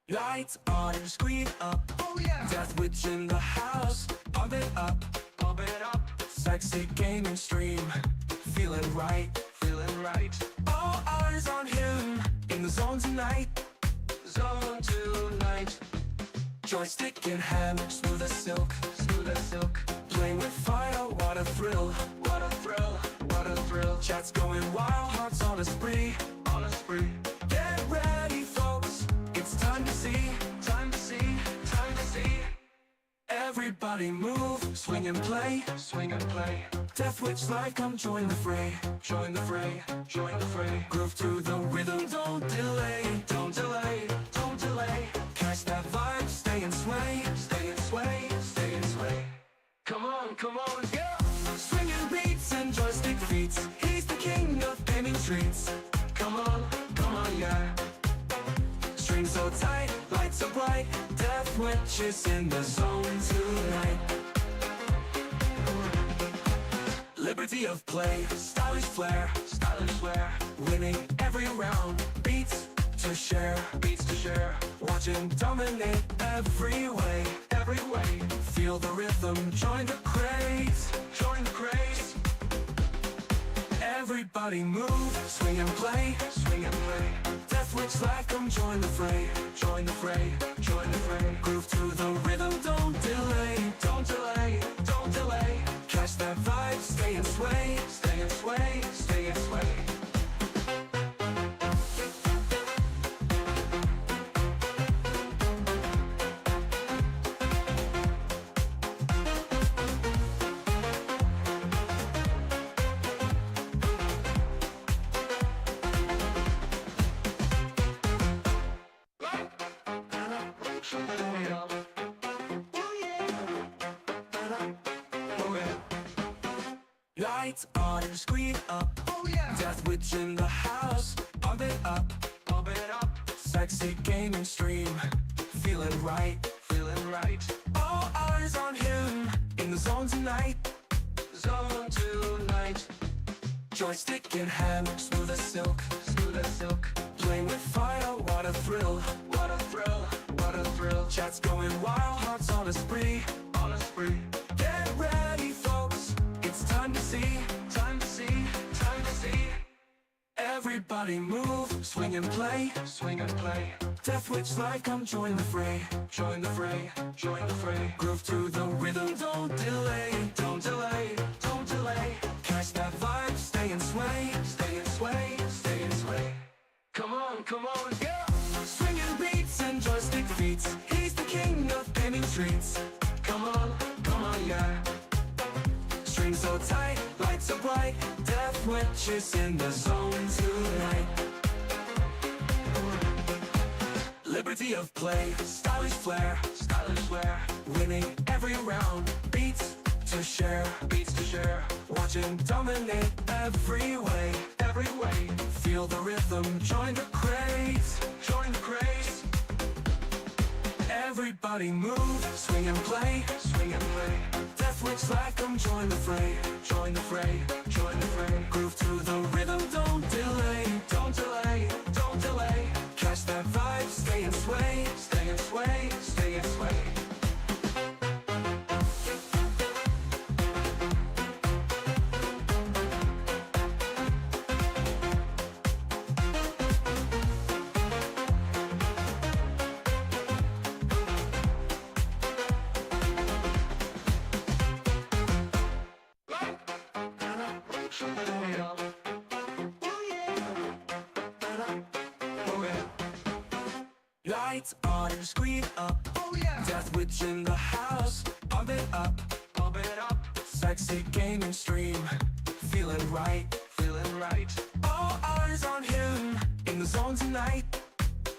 Lights on, screen up, oh yeah. Death Witch in the house, pump it up, pump it up. Sexy gaming stream, feeling right, feeling right. All eyes on him, in the zone tonight, zone tonight. Joystick in hand, smooth as silk, smooth as silk. Playing with fire, what a thrill, what a thrill, what a thrill. Chat's going wild, hearts on a spree, on a spree. Get ready folks, it's time to see, time to see, time to see. Everybody move, swing and play, swing and play. Death Witch like, come join the fray, join the fray, join the fray. Groove to the rhythm, don't delay, don't delay, don't delay. Catch that vibe, stay and sway, stay and sway, stay and sway. Come on, yeah. Swinging beats and joystick feats, he's the king of gaming streets. Come on, yeah. Strings so tight, lights so bright, Death Witch is in the zone tonight. Liberty of play, stylish flair, winning every round. Beats to share, beats to share. Watch him dominate every way, every way. Feel the rhythm, join the craze, join the craze. Everybody move, swing and play, swing and play. Death Witch like, come join the fray, join the fray, join the fray. Groove to the rhythm, don't delay, don't delay, don't delay. Catch that vibe, stay and sway, stay and sway, stay and sway. Lights on, screen up, oh yeah. Death Witch in the house, pump it up, pump it up. Sexy gaming stream, feeling right, feeling right. All eyes on him, in the zone tonight, zone tonight. Joystick in hand, smooth as silk, smooth as silk. Playing with fire, what a thrill, what a thrill, what a thrill. Chat's going wild, hearts on a spree, on a spree. Get ready folks, it's time to see, time to see, time to see. Everybody move, swing and play, swing and play. Death Witch like, come join the fray, join the fray, join the fray. Groove to the rhythm, don't delay, don't delay, don't delay. Catch that vibe, stay and sway, stay and sway, stay and sway. Come on, yeah. Swinging beats and joystick feats, he's the king of gaming streets. Come on, yeah. Strings so tight, lights so bright, Death Witch is in the zone tonight. Liberty of play, stylish flair, winning every round. Beats to share, beats to share. Watch him dominate every way, every way. Feel the rhythm, join the craze, join the craze. Everybody move, swing and play, swing and play. Death Witch like, come join the fray, join the fray, join the fray. Groove to the rhythm, don't delay, don't delay, don't delay. Catch that vibe, stay and sway, stay and sway, stay and sway. Lights on, screen up, oh yeah. Death Witch in the house, pump it up, pump it up. Sexy gaming stream, feeling right, feeling right. All eyes on him, in the zone tonight,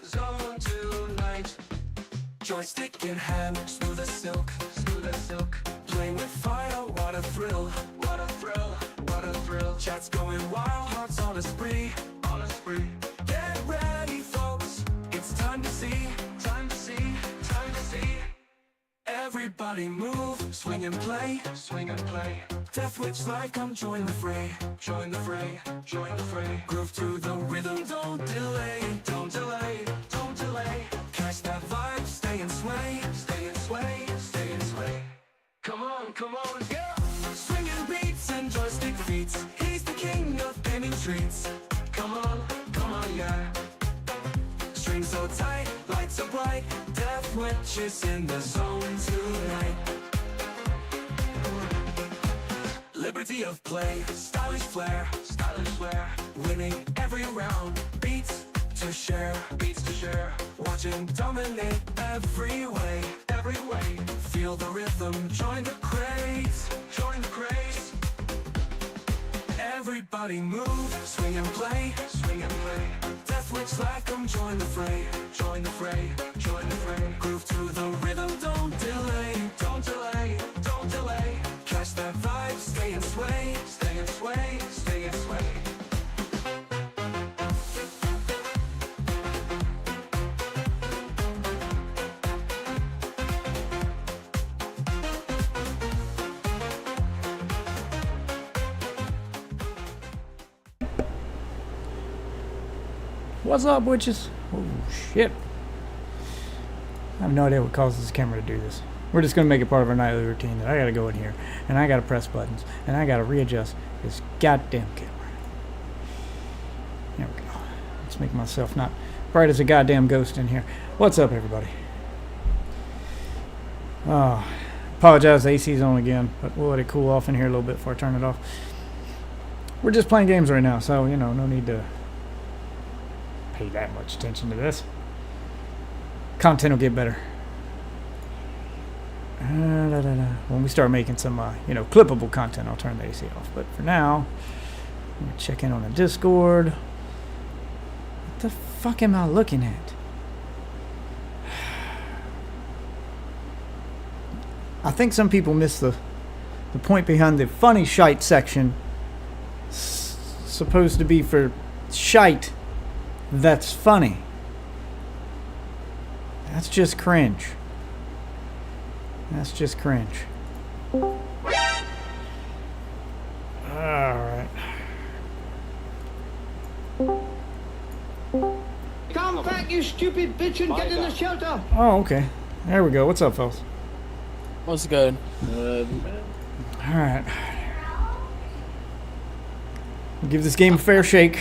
zone tonight. Joystick in hand, smooth as silk, smooth as silk. Playing with fire, what a thrill, what a thrill, what a thrill. Chat's going wild, hearts on a spree, on a spree. Get ready folks, it's time to see, time to see, time to see. Everybody move, swing and play, swing and play. Death witch like I'm join the fray. Join the fray, join the fray. Groove to the rhythm, don't delay, don't delay, don't delay. Catch that vibe, stay and sway, stay and sway, stay and sway. Come on, go! Swinging beats and joystick feats. He's the king of pinning treats. Come on, yeah. Strings so tight, lights so bright. Death witch is in the zone tonight. Liberty of play, stylish flair, winning every round. Beats to share, watch him dominate every way. Feel the rhythm, join the craze. Everybody move, swing and play. Death witch like 'em, join the fray. Groove to the rhythm, don't delay. Catch that vibe, stay and sway. What's up, witches? Oh shit. I have no idea what causes this camera to do this. We're just going to make it part of our nightly routine that I got to go in here and I got to press buttons and I got to readjust this goddamn camera. There we go. Let's make myself not bright as a goddamn ghost in here. What's up, everybody? Oh, apologize, the AC's on again, but we'll let it cool off in here a little bit before I turn it off. We're just playing games right now, so, you know, no need to pay that much attention to this. Content will get better. When we start making some, clippable content, I'll turn the AC off. But for now, I'm going to check in on the Discord. What the fuck am I looking at? I think some people miss the point behind the funny shite section. Supposed to be for shite that's funny. That's just cringe. Alright. Come back, you stupid bitch, and get in the shelter! Oh, okay. There we go. What's up, fellas? What's good? Alright. Give this game a fair shake.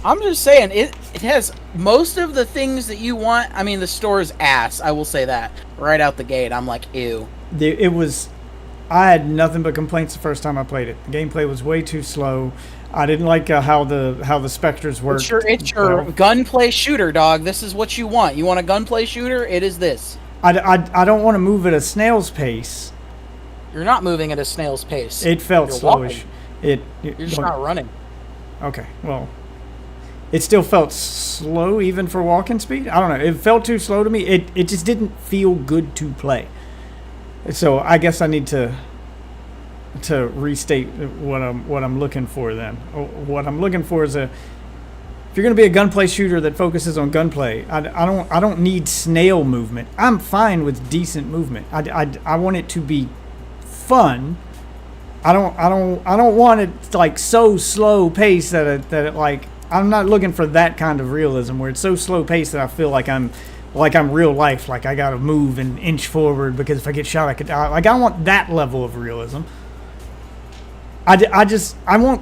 I'm just saying, it has most of the things that you want. I mean, the store's ass, I will say that. Right out the gate, I'm like, ew. I had nothing but complaints the first time I played it. The gameplay was way too slow. I didn't like how the specters worked. It's your gunplay shooter, dog. This is what you want. You want a gunplay shooter? It is this. I don't want to move at a snail's pace. You're not moving at a snail's pace. It felt You're slowish. You're just not running. Okay, well, it still felt slow even for walking speed. I don't know. It felt too slow to me. It just didn't feel good to play. So I guess I need to restate what I'm looking for then. What I'm looking for is if you're going to be a gunplay shooter that focuses on gunplay, I don't need snail movement. I'm fine with decent movement. I want it to be fun. I don't want it like so slow paced that it like, I'm not looking for that kind of realism where it's so slow paced that I feel like I'm real life, like I gotta move an inch forward because if I get shot I could die. Like I don't want that level of realism. I want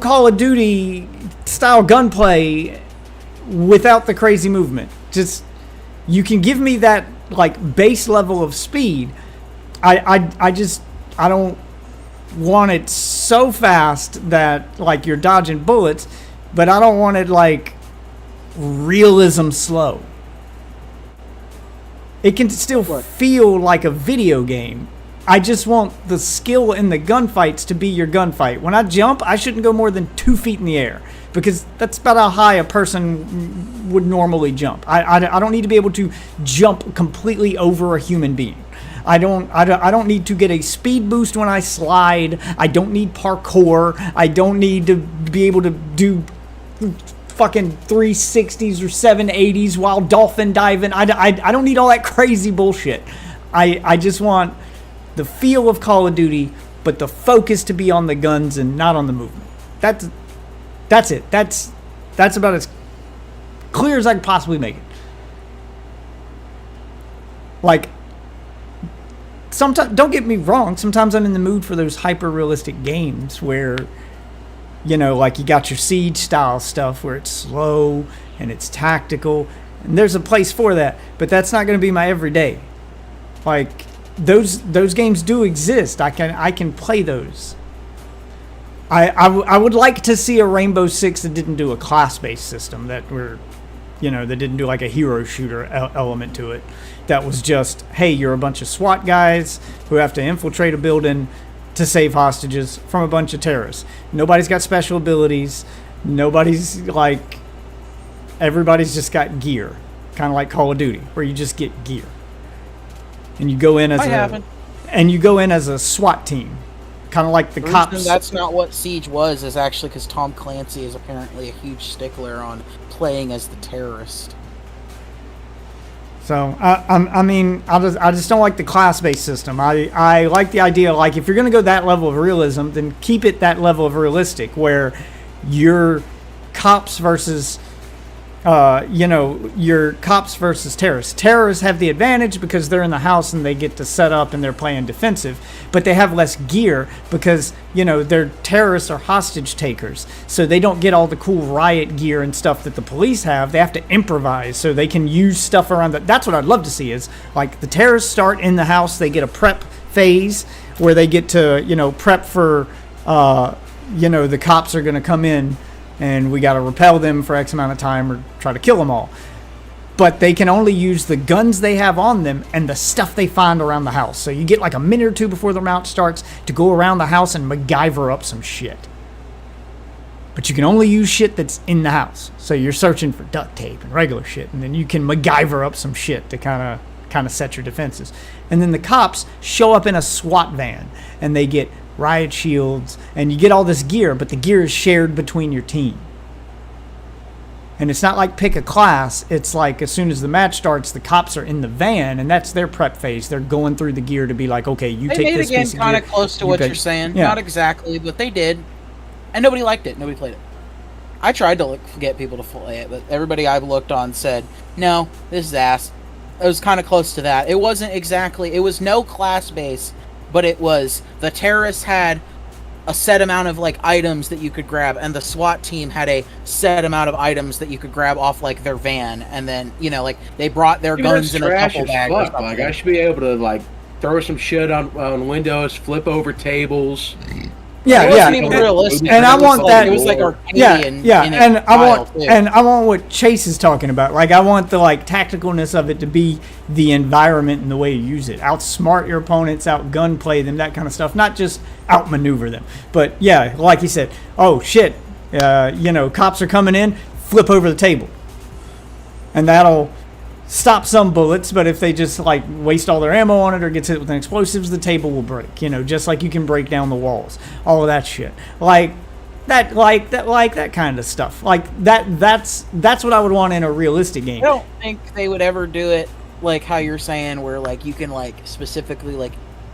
Call of Duty style gunplay without the crazy movement. Just, you can give me that like base level of speed. I don't want it so fast that like you're dodging bullets, but I don't want it like realism slow. It can still feel like a video game. I just want the skill in the gunfights to be your gunfight. When I jump, I shouldn't go more than 2 feet in the air because that's about how high a person would normally jump. I don't need to be able to jump completely over a human being. I don't need to get a speed boost when I slide. I don't need parkour. I don't need to be able to do fucking 360s or 780s while dolphin diving. I don't need all that crazy bullshit. I just want the feel of Call of Duty, but the focus to be on the guns and not on the movement. That's it. That's about as clear as I can possibly make it. Like, sometimes, don't get me wrong, sometimes I'm in the mood for those hyper-realistic games where, you know, like you got your Siege-style stuff where it's slow and it's tactical, and there's a place for that, but that's not going to be my everyday. Like, those games do exist. I can play those. I would like to see a Rainbow Six that didn't do a class-based system, that didn't do like a hero shooter element to it. That was just, hey, you're a bunch of SWAT guys who have to infiltrate a building to save hostages from a bunch of terrorists. Nobody's got special abilities. Everybody's just got gear. Kind of like Call of Duty, where you just get gear. And you go in as a SWAT team. Kind of like the cops. That's not what Siege was, is actually because Tom Clancy is apparently a huge stickler on playing as the terrorist. So I just don't like the class-based system. I like the idea, like, if you're going to go that level of realism, then keep it that level of realistic, where you're cops versus terrorists. Terrorists have the advantage because they're in the house and they get to set up and they're playing defensive, but they have less gear because, they're terrorists or hostage takers. So they don't get all the cool riot gear and stuff that the police have. They have to improvise so they can use stuff around that. That's what I'd love to see, is like the terrorists start in the house, they get a prep phase where they get to, prep for, the cops are going to come in and we got to repel them for X amount of time or try to kill them all. But they can only use the guns they have on them and the stuff they find around the house. So you get like a minute or two before the round starts to go around the house and MacGyver up some shit. But you can only use shit that's in the house. So you're searching for duct tape and regular shit, and then you can MacGyver up some shit to kind of set your defenses. And then the cops show up in a SWAT van and they get riot shields, and you get all this gear, but the gear is shared between your team. And it's not like pick a class. It's like as soon as the match starts, the cops are in the van, and that's their prep phase. They're going through the gear to be like, okay, you take this piece of gear. They made a game kind of close to what you're saying. Yeah. Not exactly, but they did. And nobody liked it. Nobody played it. I tried to get people to play it, but everybody I've looked on said, no, this is ass. It was kind of close to that. It wasn't exactly, it was no class base, but it was, the terrorists had a set amount of like items that you could grab, and the SWAT team had a set amount of items that you could grab off like their van, and then they brought their guns in a couple bags. Like, I should be able to like throw some shit on windows, flip over tables. Yeah, it wasn't even realistic. And I want that. It was like Arcadian. And I want what Chase is talking about. Like, I want the like tacticalness of it to be the environment and the way you use it. Outsmart your opponents, out gunplay them, that kind of stuff. Not just outmaneuver them. But yeah, like you said, oh shit, cops are coming in, flip over the table, and that'll stop some bullets. But if they just like waste all their ammo on it or gets hit with an explosives, the table will break. Just like you can break down the walls, all of that shit, like that kind of stuff. Like that's what I would want in a realistic game. I don't think they would ever do it like how you're saying, where like you can like specifically like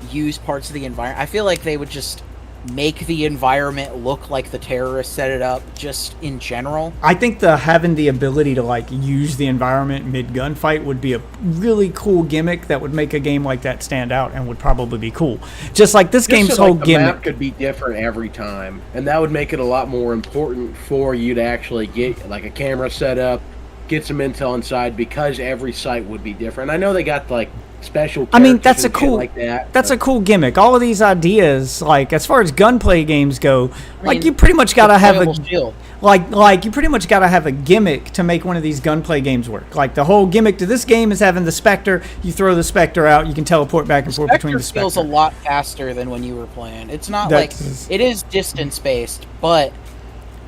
use parts of the environment. I feel like they would just make the environment look like the terrorists set it up, just in general. I think having the ability to like use the environment mid gunfight would be a really cool gimmick that would make a game like that stand out and would probably be cool. Just like this game's whole gimmick. The map could be different every time, and that would make it a lot more important for you to actually get like a camera set up, get some intel inside, because every site would be different. I know they got like special. I mean, that's a cool a cool gimmick. All of these ideas, like as far as gunplay games go, you pretty much gotta have a shield. Like you pretty much gotta have a gimmick to make one of these gunplay games work. Like the whole gimmick to this game is having the Spectre. You throw the Spectre out, you can teleport back and forth between the Spectre. Feels a lot faster than when you were playing. It's not it is distance based, but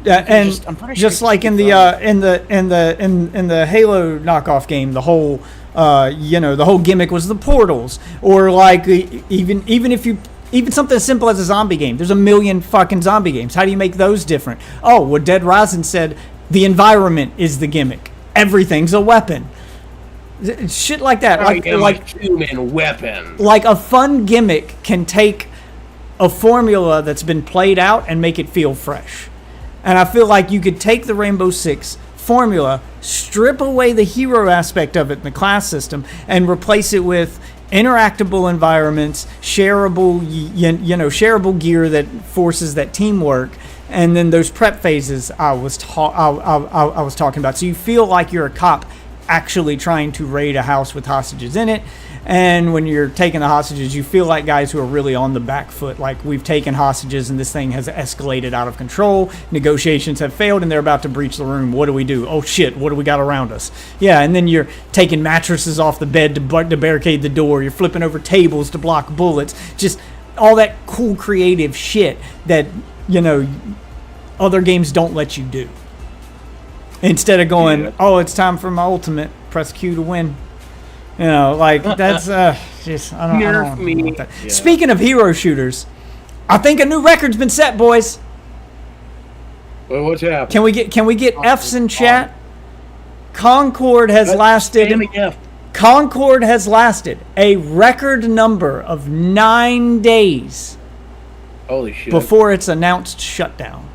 and just like in the Halo knockoff game, the whole the whole gimmick was the portals, or like even something as simple as a zombie game. There's a million fucking zombie games. How do you make those different? Oh, what Dead Rising said, the environment is the gimmick. Everything's a weapon. Shit like that. I am Like a human weapon. like a fun gimmick can take a formula that's been played out and make it feel fresh. And I feel like you could take the Rainbow Six formula, strip away the hero aspect of it in the class system, and replace it with interactable environments, shareable, shareable gear that forces that teamwork, and then those prep phases I was talking about. So you feel like you're a cop actually trying to raid a house with hostages in it. And when you're taking the hostages, you feel like guys who are really on the back foot. Like, we've taken hostages and this thing has escalated out of control. Negotiations have failed and they're about to breach the room. What do we do? Oh shit, what do we got around us? Yeah, and then you're taking mattresses off the bed to barricade the door. You're flipping over tables to block bullets. Just all that cool creative shit that, other games don't let you do. Instead of going, oh, it's time for my ultimate, press Q to win. That's just I don't want that. Yeah. Speaking of hero shooters, I think a new record's been set, boys. Well, what's happening? Can we get F's in chat? Concord has lasted a record number of 9 days. Holy shit. Before its announced shutdown.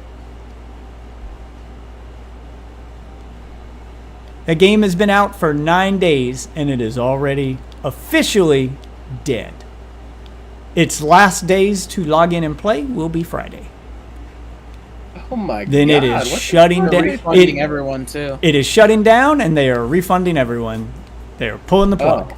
The game has been out for 9 days, and it is already officially dead. Its last days to log in and play will be Friday. Oh my god. Then it is shutting down. Refunding everyone too. It is shutting down, and they are refunding everyone. They are pulling the plug.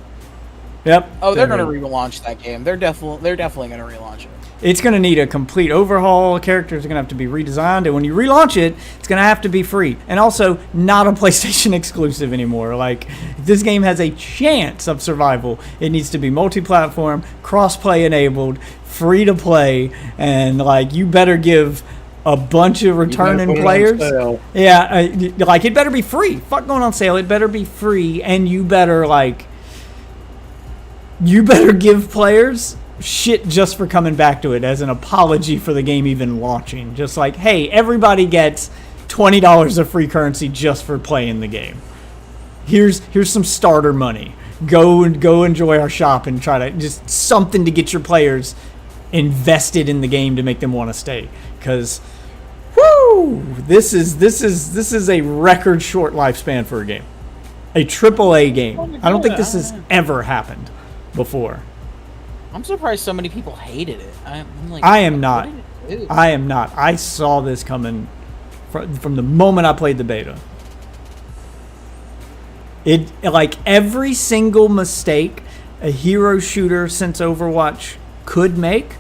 Yep. Oh, they're going to relaunch that game. They're definitely going to relaunch it. It's going to need a complete overhaul. Characters are going to have to be redesigned. And when you relaunch it, it's going to have to be free. And also, not a PlayStation exclusive anymore. Like, if this game has a chance of survival, it needs to be multi-platform, cross-play enabled, free to play. And, like, you better give a bunch of returning players. Yeah, it better be free. Fuck going on sale. It better be free. And you better give players shit just for coming back to it as an apology for the game even launching. Just like, hey, everybody gets $20 of free currency just for playing the game. Here's some starter money. Go enjoy our shop and try to just something to get your players invested in the game to make them want to stay. Because, whoo, this is a record short lifespan for a game. A AAA game. I don't think this has ever happened before. I'm surprised so many people hated it. I'm like, I am not. I saw this coming from the moment I played the beta. It, like, every single mistake a hero shooter since Overwatch could make,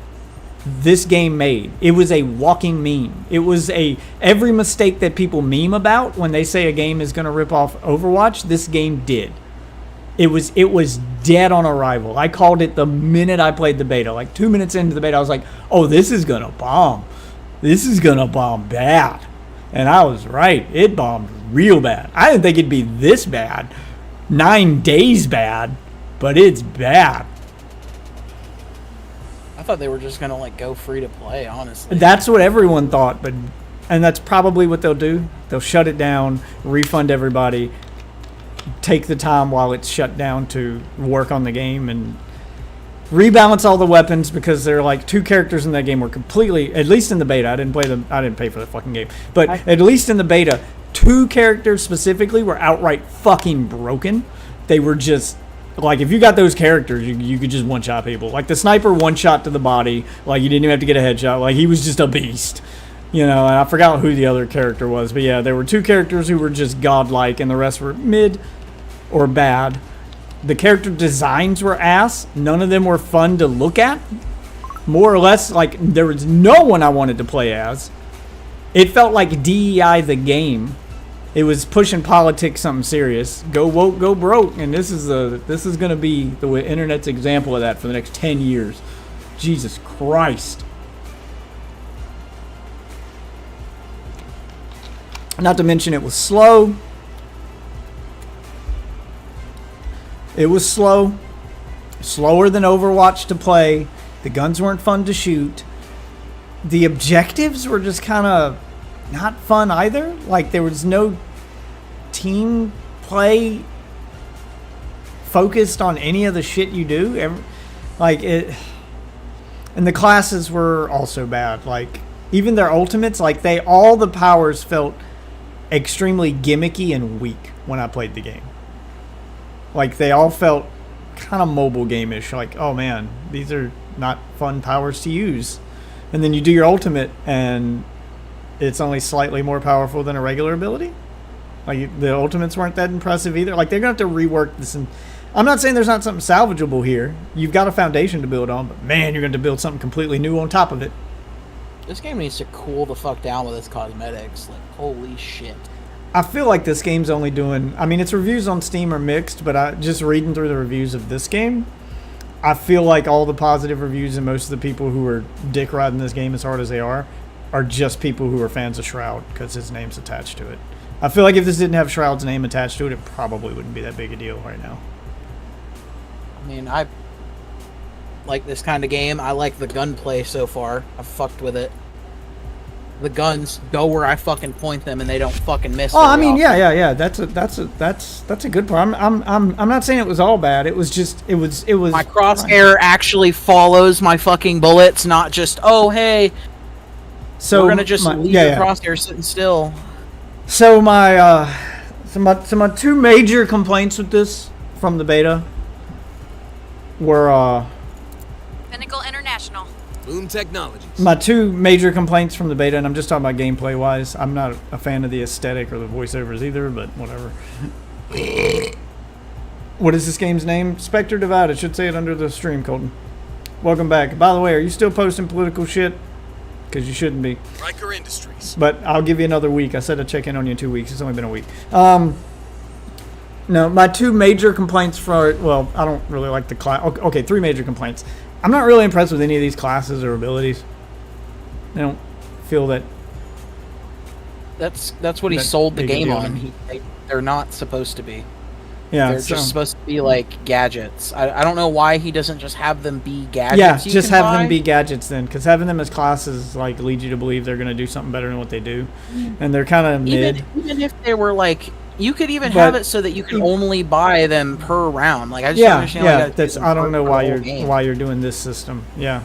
this game made. It was a walking meme. It was every mistake that people meme about when they say a game is going to rip off Overwatch, this game did. It was dead on arrival. I called it the minute I played the beta. Like 2 minutes into the beta, I was like, oh, this is going to bomb. This is going to bomb bad. And I was right. It bombed real bad. I didn't think it'd be this bad. 9 days bad, but it's bad. I thought they were just going to go free to play, honestly. That's what everyone thought, and that's probably what they'll do. They'll shut it down, refund everybody, take the time while it's shut down to work on the game and rebalance all the weapons, because there are like 2 characters in that game were completely, at least in the beta, I didn't pay for the fucking game, but at least in the beta, 2 characters specifically were outright fucking broken. They were just like, if you got those characters, you could just one-shot people. Like the sniper, one shot to the body, like you didn't even have to get a headshot, like he was just a beast. And I forgot who the other character was. But yeah, there were 2 characters who were just godlike, and the rest were mid or bad. The character designs were ass. None of them were fun to look at. More or less, like, there was no one I wanted to play as. It felt like DEI the game. It was pushing politics, something serious. Go woke, go broke. And this is going to be the internet's example of that for the next 10 years. Jesus Christ. Not to mention it was slow. It was slow. Slower than Overwatch to play. The guns weren't fun to shoot. The objectives were just kind of not fun either. Like, there was no team play focused on any of the shit you do. Like it, and the classes were also bad. Like even their ultimates, like all the powers felt extremely gimmicky and weak when I played the game. Like they all felt kind of mobile game-ish. Like, oh man, these are not fun powers to use. And then you do your ultimate and it's only slightly more powerful than a regular ability. Like the ultimates weren't that impressive either. Like they're gonna have to rework this. And I'm not saying there's not something salvageable here. You've got a foundation to build on, but man, you're going to build something completely new on top of it. This game needs to cool the fuck down with its cosmetics. Like, holy shit. I feel like this game's only doing... I mean, its reviews on Steam are mixed, but just reading through the reviews of this game, I feel like all the positive reviews and most of the people who are dick riding this game as hard as they are just people who are fans of Shroud because his name's attached to it. I feel like if this didn't have Shroud's name attached to it, it probably wouldn't be that big a deal right now. I mean, I like this kind of game. I like the gunplay so far. I've fucked with it. The guns go where I fucking point them, and they don't fucking miss. Oh, I mean, yeah. That's a good part. I'm not saying it was all bad. It was just it was. My crosshair actually follows my fucking bullets, not just hey. So we're gonna just leave your crosshair sitting still. So my two major complaints with this from the beta were Pinnacle International. Boom Technologies. My two major complaints from the beta, and I'm just talking about gameplay wise. I'm not a fan of the aesthetic or the voiceovers either, but whatever. What is this game's name? Spectre Divide. It should say it under the stream, Colton. Welcome back. By the way, are you still posting political shit? Because you shouldn't be. Riker Industries. But I'll give you another week. I said I'd check in on you in 2 weeks. It's only been a week. No, my two major complaints for... Well, I don't really like the class... Okay, three major complaints. I'm not really impressed with any of these classes or abilities. I don't feel that... That's what he sold the game on. They're not supposed to be. Yeah, they're just supposed to be like gadgets. I don't know why he doesn't just have them be gadgets. Yeah, just have them be gadgets then, because having them as classes like leads you to believe they're going to do something better than what they do, and they're kind of mid. Even if they were like, you could even have it so that you can only buy them per round. Like I just don't understand. Yeah, that's I don't know why you're doing this system. Yeah,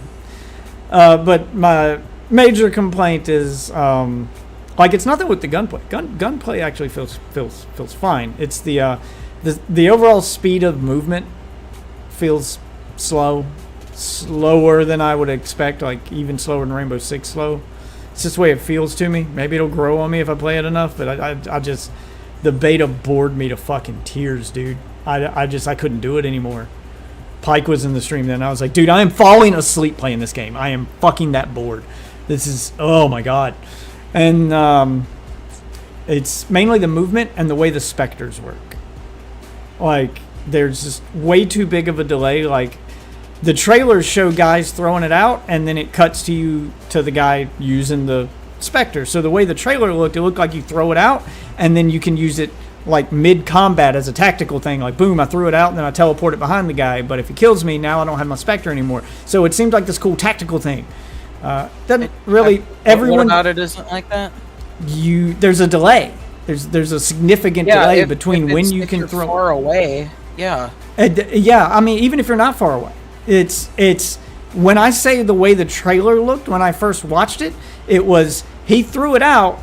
but my major complaint is like it's nothing with the gunplay. Gunplay actually feels fine. It's the overall speed of movement feels slower than I would expect, like even slower than Rainbow Six slow. It's just the way it feels to me. Maybe it'll grow on me if I play it enough, but I just, the beta bored me to fucking tears, dude. I couldn't do it anymore. Pike was in the stream then, and I was like, dude, I am falling asleep playing this game. I am fucking that bored. This is, oh my god. And it's mainly the movement and the way the specters work. Like, there's just way too big of a delay. Like, the trailers show guys throwing it out, and then it cuts to the guy using the Spectre. So the way the trailer looked, it looked like you throw it out, and then you can use it, like, mid-combat as a tactical thing. Like, boom, I threw it out, and then I teleport it behind the guy. But if he kills me, now I don't have my Spectre anymore. So it seemed like this cool tactical thing. Doesn't really... Everyone... What about it isn't like that? There's a delay. There's a significant delay between when you can throw far away. Yeah. Yeah, I mean, even if you're not far away, it's when I say the way the trailer looked when I first watched it, it was he threw it out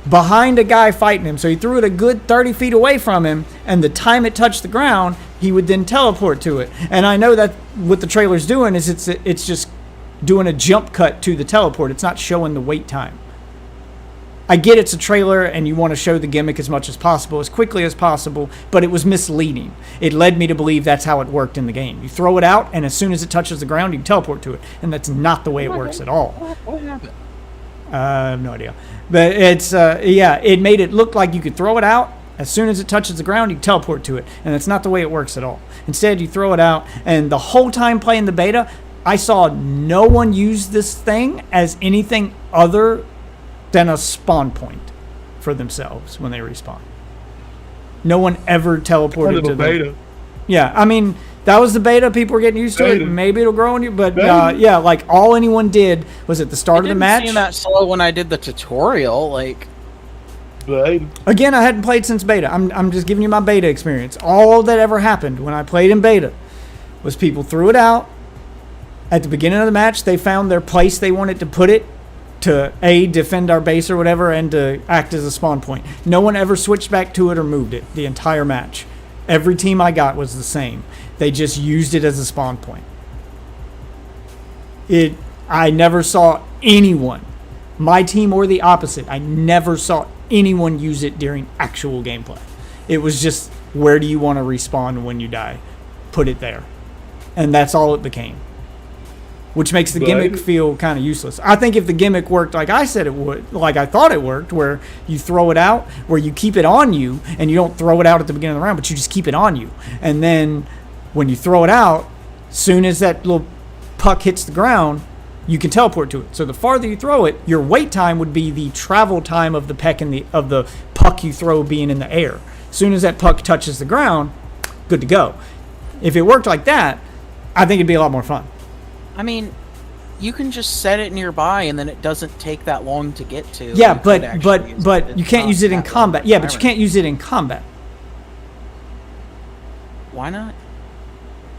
behind a guy fighting him, so he threw it a good 30 feet away from him, and the time it touched the ground, he would then teleport to it. And I know that what the trailer's doing is it's just doing a jump cut to the teleport. It's not showing the wait time. I get it's a trailer and you want to show the gimmick as much as possible, as quickly as possible, but it was misleading. It led me to believe that's how it worked in the game. You throw it out, and as soon as it touches the ground, you can teleport to it. And that's not the way it works at all. What happened? I have no idea. But it's, it made it look like you could throw it out. As soon as it touches the ground, you can teleport to it. And that's not the way it works at all. Instead, you throw it out, and the whole time playing the beta, I saw no one use this thing as anything other than a spawn point for themselves when they respawn. No one ever teleported to the beta. Yeah, I mean, that was the beta. People were getting used to it. Maybe it'll grow on you, but yeah, like all anyone did was at the start of the match. I didn't seem that slow when I did the tutorial. Like, Right. Again, I hadn't played since beta. I'm just giving you my beta experience. All that ever happened when I played in beta was people threw it out. At the beginning of the match, they found their place they wanted to put it to defend our base or whatever, and to act as a spawn point. No one ever switched back to it or moved it the entire match. Every team I got was the same. They just used it as a spawn point. I never saw anyone, my team or the opposite, I never saw anyone use it during actual gameplay. It was just, where do you want to respawn when you die? Put it there. And that's all it became. Which makes the gimmick feel kind of useless. I think if the gimmick worked like I said it would, like I thought it worked, where you throw it out, where you keep it on you, and you don't throw it out at the beginning of the round, but you just keep it on you. And then when you throw it out, soon as that little puck hits the ground, you can teleport to it. So the farther you throw it, your wait time would be the travel time of the puck you throw being in the air. As soon as that puck touches the ground, good to go. If it worked like that, I think it'd be a lot more fun. I mean, you can just set it nearby, and then it doesn't take that long to get to. Yeah, but you can't use it in combat. Yeah, but you can't use it in combat. Why not?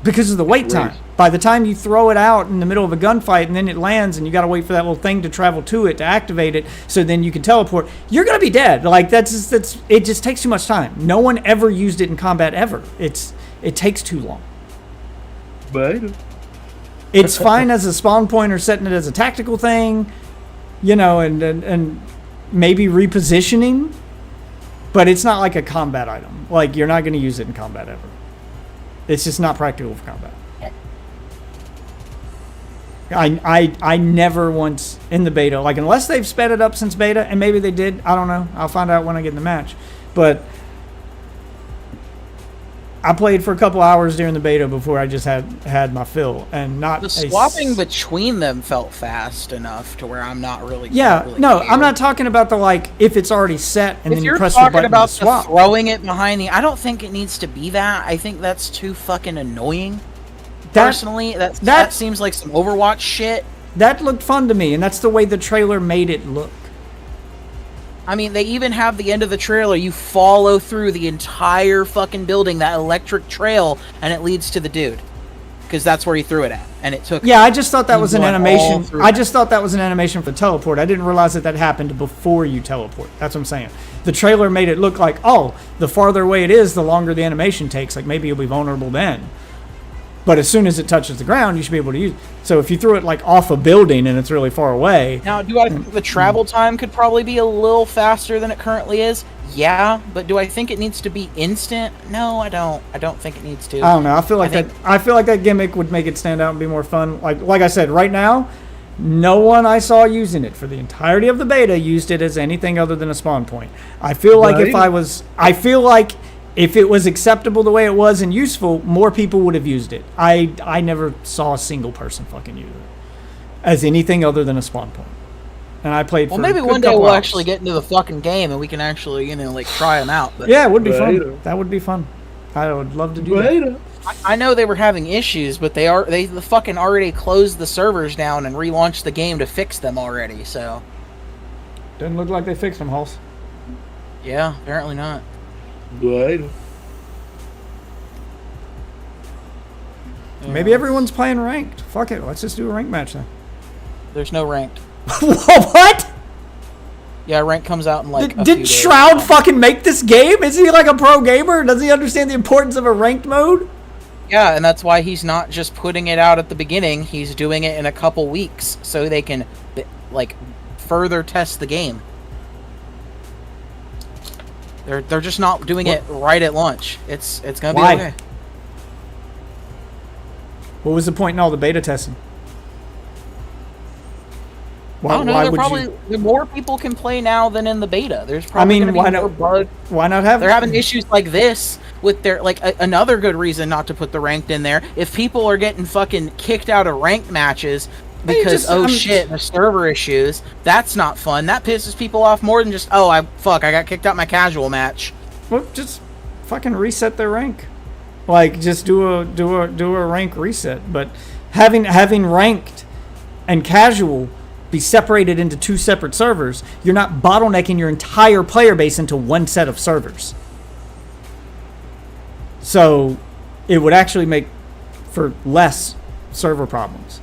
Because of the wait time. By the time you throw it out in the middle of a gunfight and then it lands and you got to wait for that little thing to travel to it to activate it so then you can teleport, you're going to be dead. Like it just takes too much time. No one ever used it in combat ever. It takes too long. But it's fine as a spawn point or setting it as a tactical thing, and maybe repositioning, but it's not like a combat item. Like, you're not going to use it in combat ever. It's just not practical for combat. I never once in the beta, like, unless they've sped it up since beta, and maybe they did, I don't know. I'll find out when I get in the match. But I played for a couple hours during the beta before I just had my fill, and not the swapping between them felt fast enough to where I'm not really. Yeah, really no, care. I'm not talking about the, like, if it's already set and then you press the talking button about to swap. throwing it behind the, I don't think it needs to be that. I think that's too fucking annoying. Personally, that seems like some Overwatch shit. That looked fun to me, and that's the way the trailer made it look. I mean, they even have the end of the trailer. You follow through the entire fucking building, that electric trail, and it leads to the dude. Because that's where he threw it at. And it took... Yeah, I just thought that was an animation. I just thought that was an animation for teleport. I didn't realize that happened before you teleport. That's what I'm saying. The trailer made it look like, oh, the farther away it is, the longer the animation takes. Like, maybe you'll be vulnerable then. But as soon as it touches the ground, you should be able to use it. So if you threw it, like, off a building and it's really far away... Now, do I think the travel time could probably be a little faster than it currently is? Yeah, but do I think it needs to be instant? No, I don't. I don't think it needs to. I don't know. I feel like that gimmick would make it stand out and be more fun. Like I said, right now, no one I saw using it for the entirety of the beta used it as anything other than a spawn point. I feel like if it was acceptable the way it was and useful, more people would have used it. I never saw a single person fucking use it as anything other than a spawn point. And I played for maybe one day we'll actually get into the fucking game and we can actually, like, try them out. But yeah, it would be fun. That would be fun. I would love to do that. I know they were having issues, but they fucking already closed the servers down and relaunched the game to fix them already, so. Doesn't look like they fixed them, Hulse. Yeah, apparently not. Maybe everyone's playing ranked. Fuck it, let's just do a ranked match then. There's no ranked. What? Yeah, rank comes out in like. Did Shroud fucking make this game? Is he like a pro gamer? Does he understand the importance of a ranked mode? Yeah, and that's why he's not just putting it out at the beginning. He's doing it in a couple weeks so they can, like, further test the game. They're just not doing it right at launch. It's gonna be okay. What was the point in all the beta testing? I don't know. The more people can play now than in the beta. There's probably going to be more bugs. Why not have? They're having issues like this with their another good reason not to put the ranked in there. If people are getting fucking kicked out of ranked matches because shit, the server issues, that's not fun. That pisses people off more than just I got kicked out my casual match. Well, just fucking reset their rank. Like, just do a rank reset. But having ranked and casual be separated into 2 separate servers, you're not bottlenecking your entire player base into one set of servers. So it would actually make for less server problems.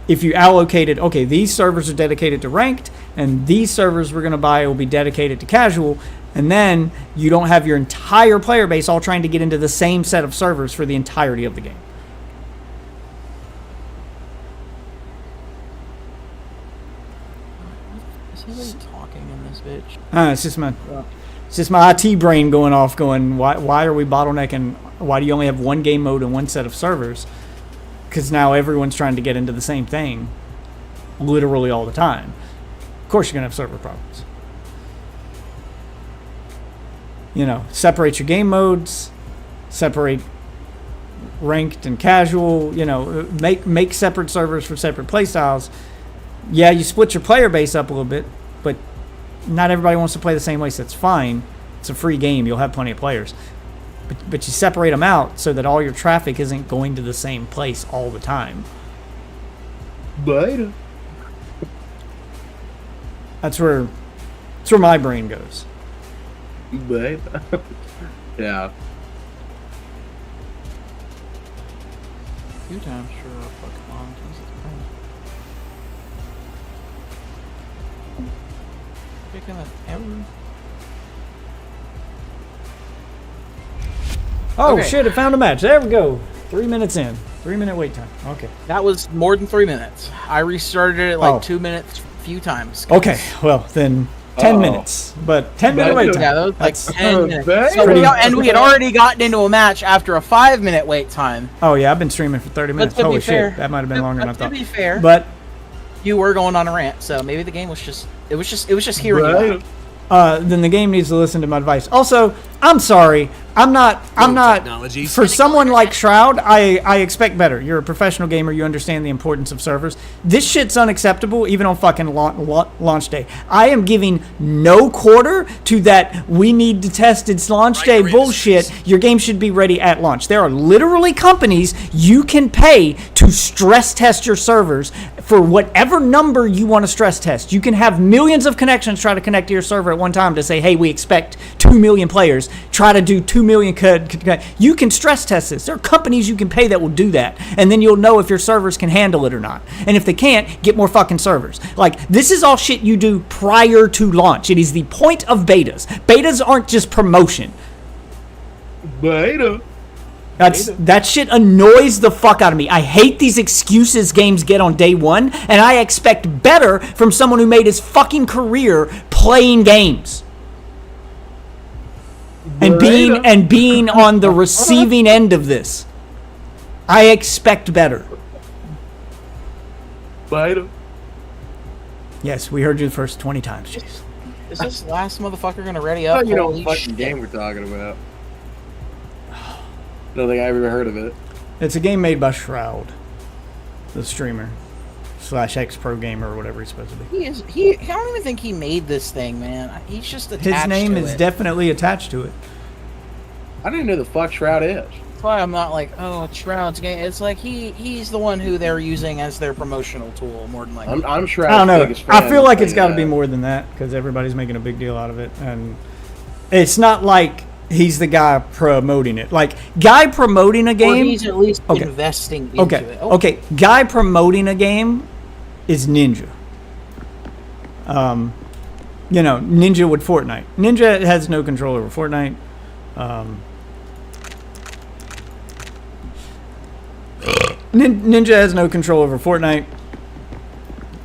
If you allocated, okay, these servers are dedicated to ranked, and these servers we're going to buy will be dedicated to casual, and then you don't have your entire player base all trying to get into the same set of servers for the entirety of the game. Is anybody talking in this bitch? It's just my IT brain going off, going, why are we bottlenecking? Why do you only have one game mode and one set of servers? Because now everyone's trying to get into the same thing, literally all the time. Of course, you're gonna have server problems. You know, separate your game modes, separate ranked and casual. You know, make separate servers for separate playstyles. Yeah, you split your player base up a little bit, but not everybody wants to play the same way, so that's fine. It's a free game. You'll have plenty of players. But you separate them out so that all your traffic isn't going to the same place all the time. Beta. That's where my brain goes. Beta. Yeah. 2 times sure are fucking long. Jesus Christ. Picking up ever. Oh, Okay. shit, it found a match. There we go. 3 minutes in. 3-minute wait time. Okay. That was more than 3 minutes. I restarted it like Oh. 2 minutes a few times. Okay, well, then 10 Uh-oh. minutes. But 10-minute wait time. Yeah, that was like That's- 10 minutes. bad. So we had already gotten into a match after a 5-minute wait time. Oh, yeah, I've been streaming for 30 minutes. to be Holy fair- shit, that might have been longer than I To thought. be fair, But you were going on a rant, so maybe the game was just hearing you Beta. out. then the game needs to listen to my advice. Also, I'm sorry. I'm not technologies. for someone like Shroud, I expect better. You're a professional gamer, you understand the importance of servers. This shit's unacceptable even on fucking launch day. I am giving no quarter to that we need to test its launch day bullshit. Your game should be ready at launch. There are literally companies you can pay to stress test your servers for whatever number you want to stress test. You can have millions of connections try to connect to your server at one time to say, hey, we expect 2 million players. Try to do 2 million. You can stress test this. There are companies you can pay that will do that. And then you'll know if your servers can handle it or not. And if they can't, get more fucking servers. Like, this is all shit you do prior to launch. It is the point of betas. Betas aren't just promotion. Beta. That shit annoys the fuck out of me. I hate these excuses games get on day one, and I expect better from someone who made his fucking career playing games. And being on the receiving end of this. I expect better. Beta. Yes, we heard you the first 20 times, Chase. Is this last motherfucker gonna ready Oh, up? you know Holy what fucking shit. game we're talking about. Don't think I've ever heard of it. It's a game made by Shroud, the streamer / ex-pro gamer or whatever he's supposed to be. I don't even think he made this thing, man. He's just attached His name to is it. definitely attached to it. I didn't know the fuck Shroud is. That's why I'm not like, oh, it's Shroud's game. It's like he's the one who they're using as their promotional tool, more than likely. I'm Shroud's I don't know. biggest fan. I feel like I'll it's tell got you to be that. more than that because everybody's making a big deal out of it, and it's not like he's the guy promoting it. Like, guy promoting a Or game. he's at least Okay. investing into Okay, it. Oh, okay. Guy promoting a game is Ninja. You know, Ninja with Fortnite. Ninja has no control over Fortnite. Ninja has no control over Fortnite.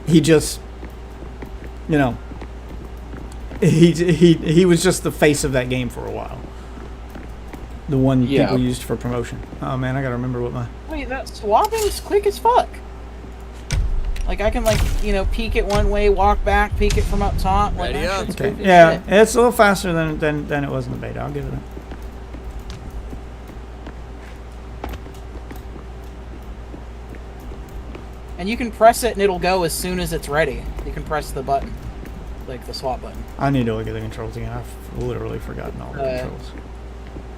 He just, you know, he was just the face of that game for a while. The one Yeah. people used for promotion. Oh man, I gotta remember what my. Wait, that swapping's quick as fuck. Like, I can, like, you know, peek it one way, walk back, peek it from up top. Like, Ready that up. shit's Okay. quick as Yeah, shit. it's a little faster than it was in the beta. I'll give it that. And you can press it and it'll go as soon as it's ready. You can press the button, like the swap button. I need to look at the controls again. I've literally forgotten all the controls.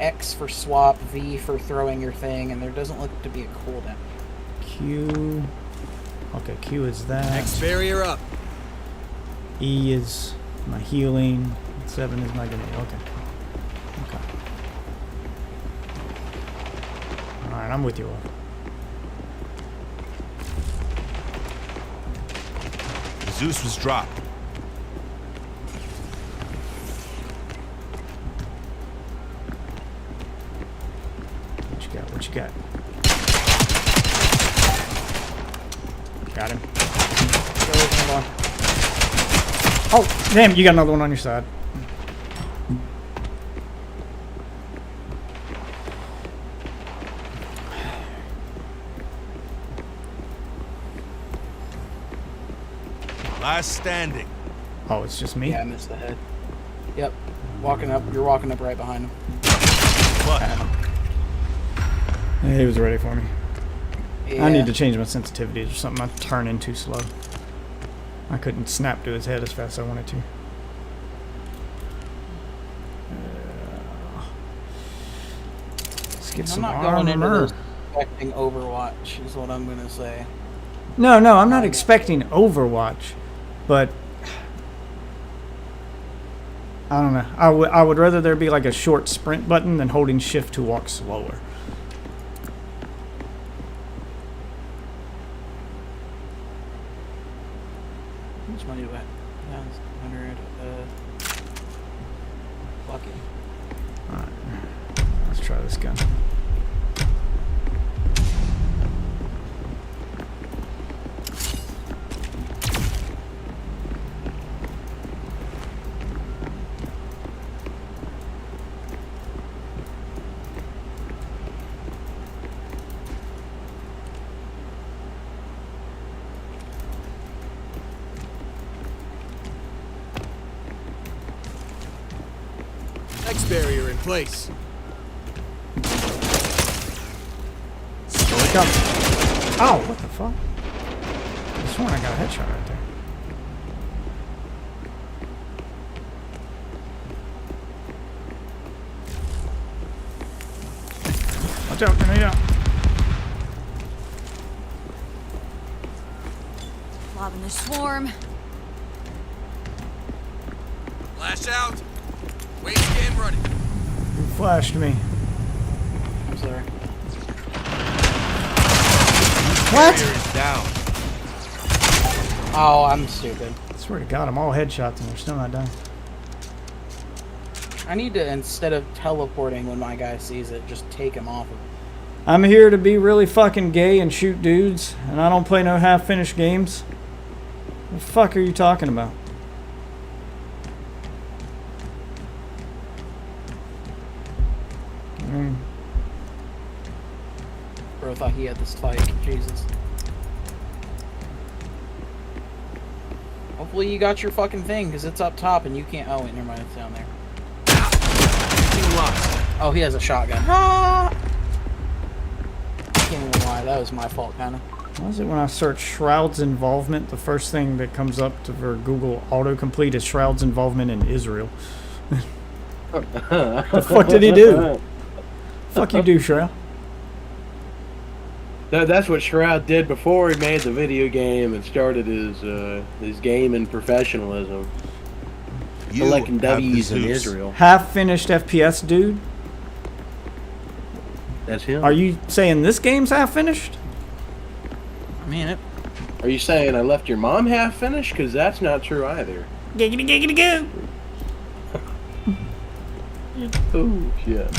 X for swap, V for throwing your thing, and there doesn't look to be a cooldown. Q. I'll Okay, Q is that. Next barrier up. E is my healing. 7 is my grenade. Okay. Okay. Alright, I'm with you all. Zeus was dropped. What you got? What you got? Got him. Oh, damn, you got another one on your side. Last standing. Oh, it's just me? Yeah, I missed the head. Yep. Walking up. You're walking up right behind him. Yeah, he was ready for me. Yeah. I need to change my sensitivities or something. I'm turning too slow. I couldn't snap to his head as fast as I wanted to. Let's get I'm some not going into armor. this expecting Overwatch, is what I'm going to say. No, I'm not expecting Overwatch, but I don't know. I would rather there be like a short sprint button than holding shift to walk slower. How much money do I have? 100. Lucky. Alright. Let's try this gun. Next barrier in place. Still it comes. Oh, what the fuck? I sworn I got a headshot right there. Watch out, grenade out. Lobbing the swarm. Flash out. Wait scan running. You flashed me. I'm sorry. What? Barrier is down. Oh, I'm stupid. I swear to God, I'm all headshots and they're still not done. I need to, instead of teleporting when my guy sees it, just take him off of it. I'm here to be really fucking gay and shoot dudes, and I don't play no half-finished games. What the fuck are you talking about? Bro thought he had this fight. Jesus. Hopefully you got your fucking thing, because it's up top and you can't... Oh, wait, never mind. It's down there. Team lost. Oh, he has a shotgun. Ah! I can't even lie. That was my fault, kind of. Why is it when I search Shroud's involvement, the first thing that comes up for Google autocomplete is Shroud's involvement in Israel? The fuck did he do? Fuck you do, Shroud. That's what Shroud did before he made the video game and started his game in professionalism. You Collecting have the W's in Zeus. Israel. Half-finished FPS, dude? That's him. Are you saying this game's half-finished? I mean, it... Are you saying I left your mom half finished? Because that's not true either. Giggity giggity goo! Oh shit.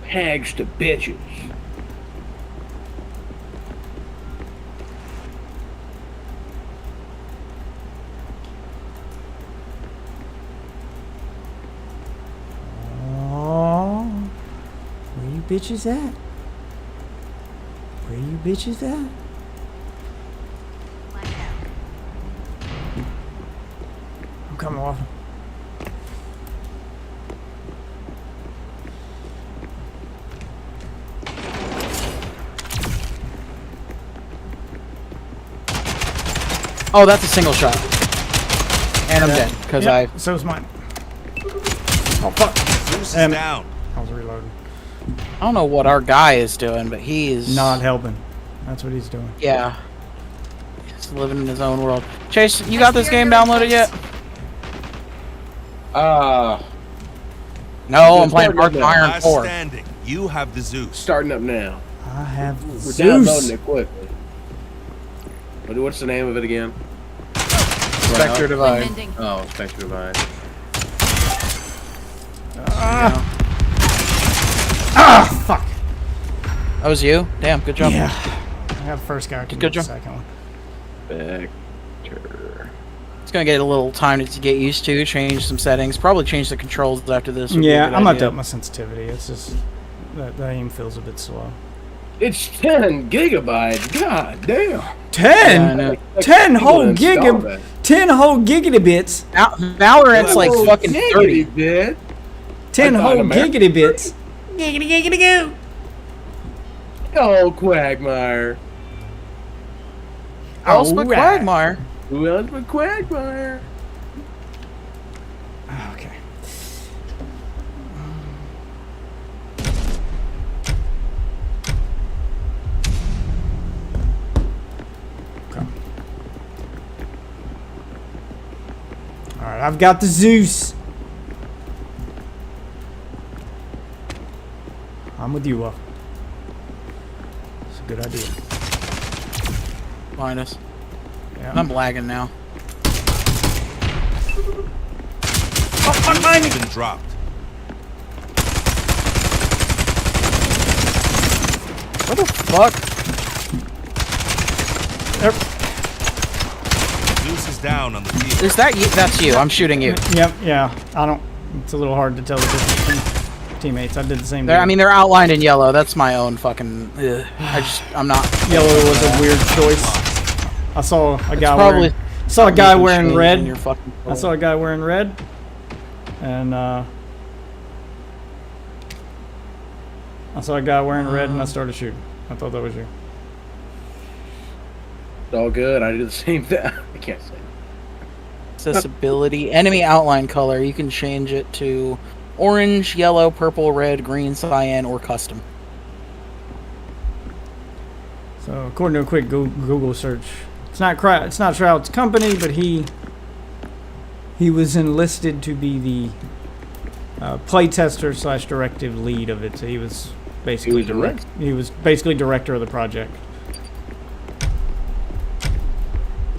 Hags to bitches. Oh, where you bitches at? Where you bitches at? I'm coming off. Oh, that's a single shot. And I'm dead, because Yep, so is mine. Oh fuck. Zeus is And- down. I was reloading. I don't know what our guy is doing, but he is Not helping. That's what he's doing. Yeah. He's living in his own world. Chase, you got this game downloaded yet? No, I'm playing Dark Iron Last 4. standing. You have the Zeus. Starting up now. I have We're downloading Zeus. it quickly. What's the name of it again? Spectre Divide. Mending. Oh, Spectre Divide. Fuck. That was you? Damn, good job. Yeah. I have first guy. I can Good get the job. second one. Spectre. It's gonna get a little time to get used to, change some settings, probably change the controls after this. would be a Yeah, good I'm not idea. up my sensitivity. It's just that aim feels a bit slow. It's 10 gigabytes. God damn. Yeah, I 10? know. 10 whole Install giga, that. 10 whole gigity bits. Valorant's like Oh, fucking giggity 30. bit. 10 I thought whole America- giggity bits. Giggity giggity goo. Oh, Quagmire. Who else but Alright. Quagmire? Who else but Quagmire? Okay. Okay. Alright, I've got the Zeus. I'm with you, Wolf. It's a good idea. Minus. Yeah. I'm lagging now. Zeus has been dropped. What the fuck? Zeus is down on the field. Is that you? That's you. I'm shooting you. Yep, yeah. I don't. It's a little hard to tell the difference between teammates. I did the same thing. I mean, they're outlined in yellow. That's my own fucking. I'm not. Yellow was a weird choice. I saw a guy probably wearing In red. your fucking I saw a guy wearing red, and I saw a guy wearing red, and I started shooting. I thought that was you. It's all good. I did the same thing. I can't say. Accessibility. Enemy outline color. You can change it to orange, yellow, purple, red, green, cyan, or custom. So according to a quick Google search, it's not Shroud's company, but he was enlisted to be the playtester / directive lead of it. So he was basically director of the project.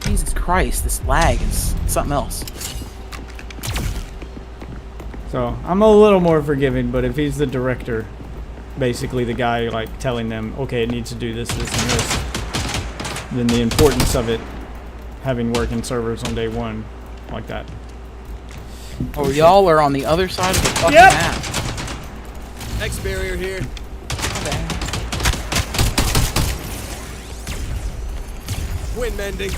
Jesus Christ, this lag is something else. So I'm a little more forgiving, but if he's the director, basically the guy like telling them, okay, it needs to do this, this, and this, then the importance of it having working servers on day one, like that. Oh, y'all are on the other side of the fucking Yep. map. Next barrier here. Okay. Wind mending.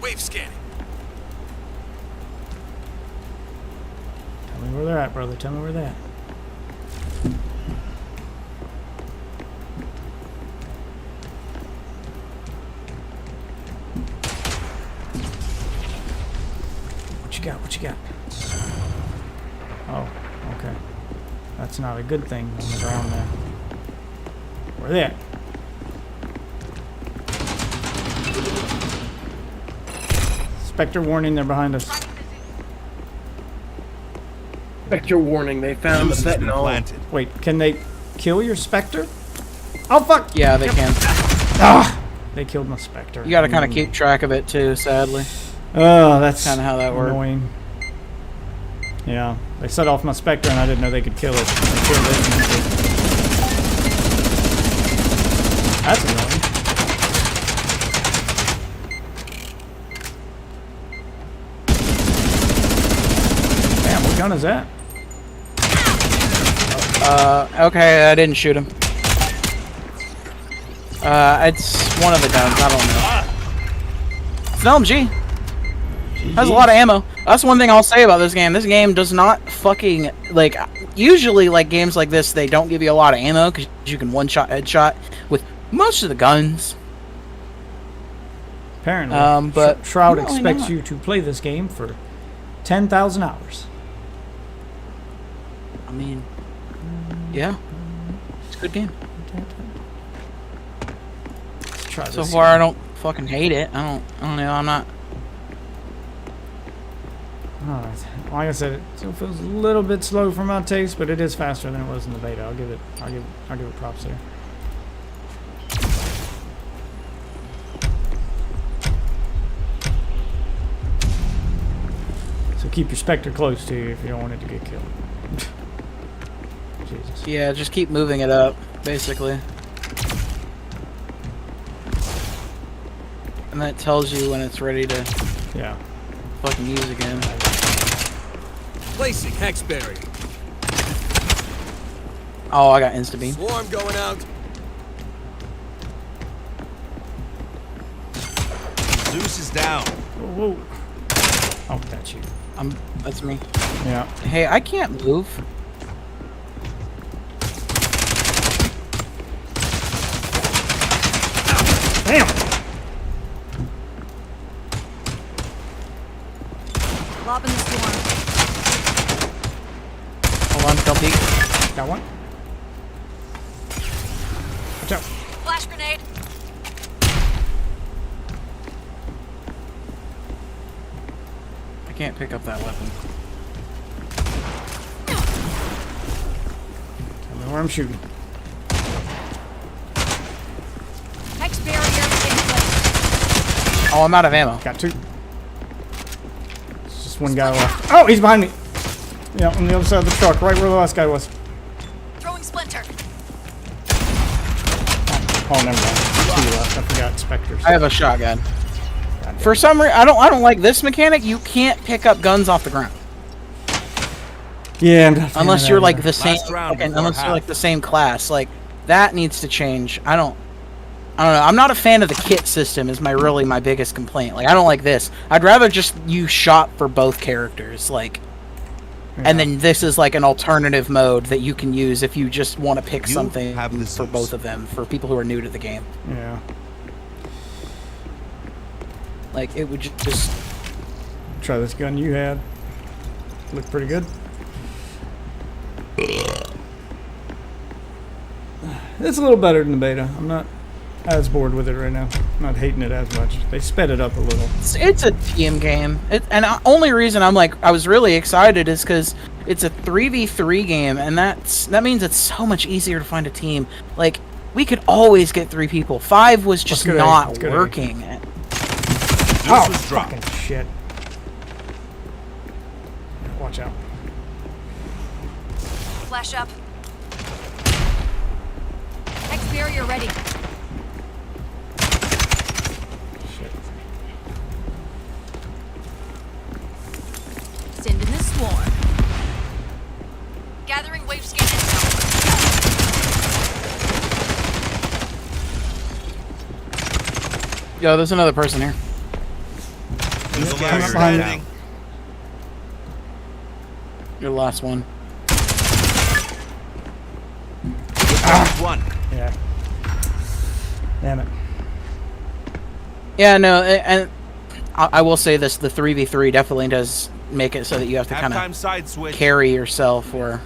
Wave scanning. Tell me where they're at, brother. Tell me where they're at. What you got? What you got? Oh, okay. That's not a good thing on the ground there. Where they at? Spectre warning, they're behind us. Spectre warning. They found the Zeus has been fentanyl. planted. Wait, can they kill your Spectre? Oh, fuck! Yeah, they can. Ah! They killed my Spectre. You gotta kind of keep track of it too, sadly. Oh, that's Kinda how that works. annoying. Yeah, they set off my Spectre and I didn't know they could kill it. They killed it. That's annoying. Damn, what gun is that? Okay, I didn't shoot him. It's one of the guns. I don't know. It's an LMG. Has a lot of ammo. That's one thing I'll say about this game. This game does not fucking, like, usually, like, games like this, they don't give you a lot of ammo because you can one-shot, headshot with most of the guns. Apparently. But Shroud really expects not. you to play this game for 10,000 hours. I mean, yeah, it's a good game. Let's try this. So far, I don't fucking hate it. I don't know. I'm not. Alright. Like I said, it still feels a little bit slow for my taste, but it is faster than it was in the beta. I'll give it props there. So keep your Spectre close to you if you don't want it to get killed. Jesus. Yeah, just keep moving it up, basically. And that tells you when it's ready to Yeah. fucking use again. Placing hex barrier. Oh, I got insta-beam. Swarm going out. Zeus is down. Whoa, whoa. Oh, that's you. That's me. Yeah. Hey, I can't move. Damn! Lobbing the swarm. Hold on, don't peek. Got one. Watch out. Flash grenade. I can't pick up that weapon. Tell me where I'm shooting. Hex barrier in place. Oh, I'm out of ammo. Got two. It's just one guy left. Oh, he's behind me. Yeah, on the other side of the truck, right where the last guy was. Throwing splinter. Oh, never mind. Two left. I forgot Spectres. I have a shotgun. For some reason, I don't like this mechanic. You can't pick up guns off the ground Yeah, I'm not a fan unless of you're that like either. the same. Last round Okay, before unless you're half. like the same class. Like that needs to change. I don't know. I'm not a fan of the kit system. Is my biggest complaint. Like I don't like this. I'd rather just use shot for both characters. Like. And then this is like an alternative mode that you can use if you just want to pick You something have the for Zeus. both of them, for people who are new to the game. Yeah. Like, it would just... Try this gun you had. Looked pretty good. It's a little better than the beta. I'm not as bored with it right now. I'm not hating it as much. They sped it up a little. It's a team game. And the only reason I was really excited is because it's a 3v3 game, and that means it's so much easier to find a team. Like, we could always get 3 people. 5 was just Let's go to A. not Let's go to A. working. Zeus Oh, is dropped. fucking shit. Watch out. Flash up. Hex barrier ready. Shit. Send in the swarm. Gathering wave scan intel. Yo, there's another person here. There's a Coming ladder up behind you. landing. You're the last one. One. Yeah. Damn it. Yeah, no, and I will say this, the 3v3 definitely does make it so that you have to kind Halftime of side switch. carry yourself, or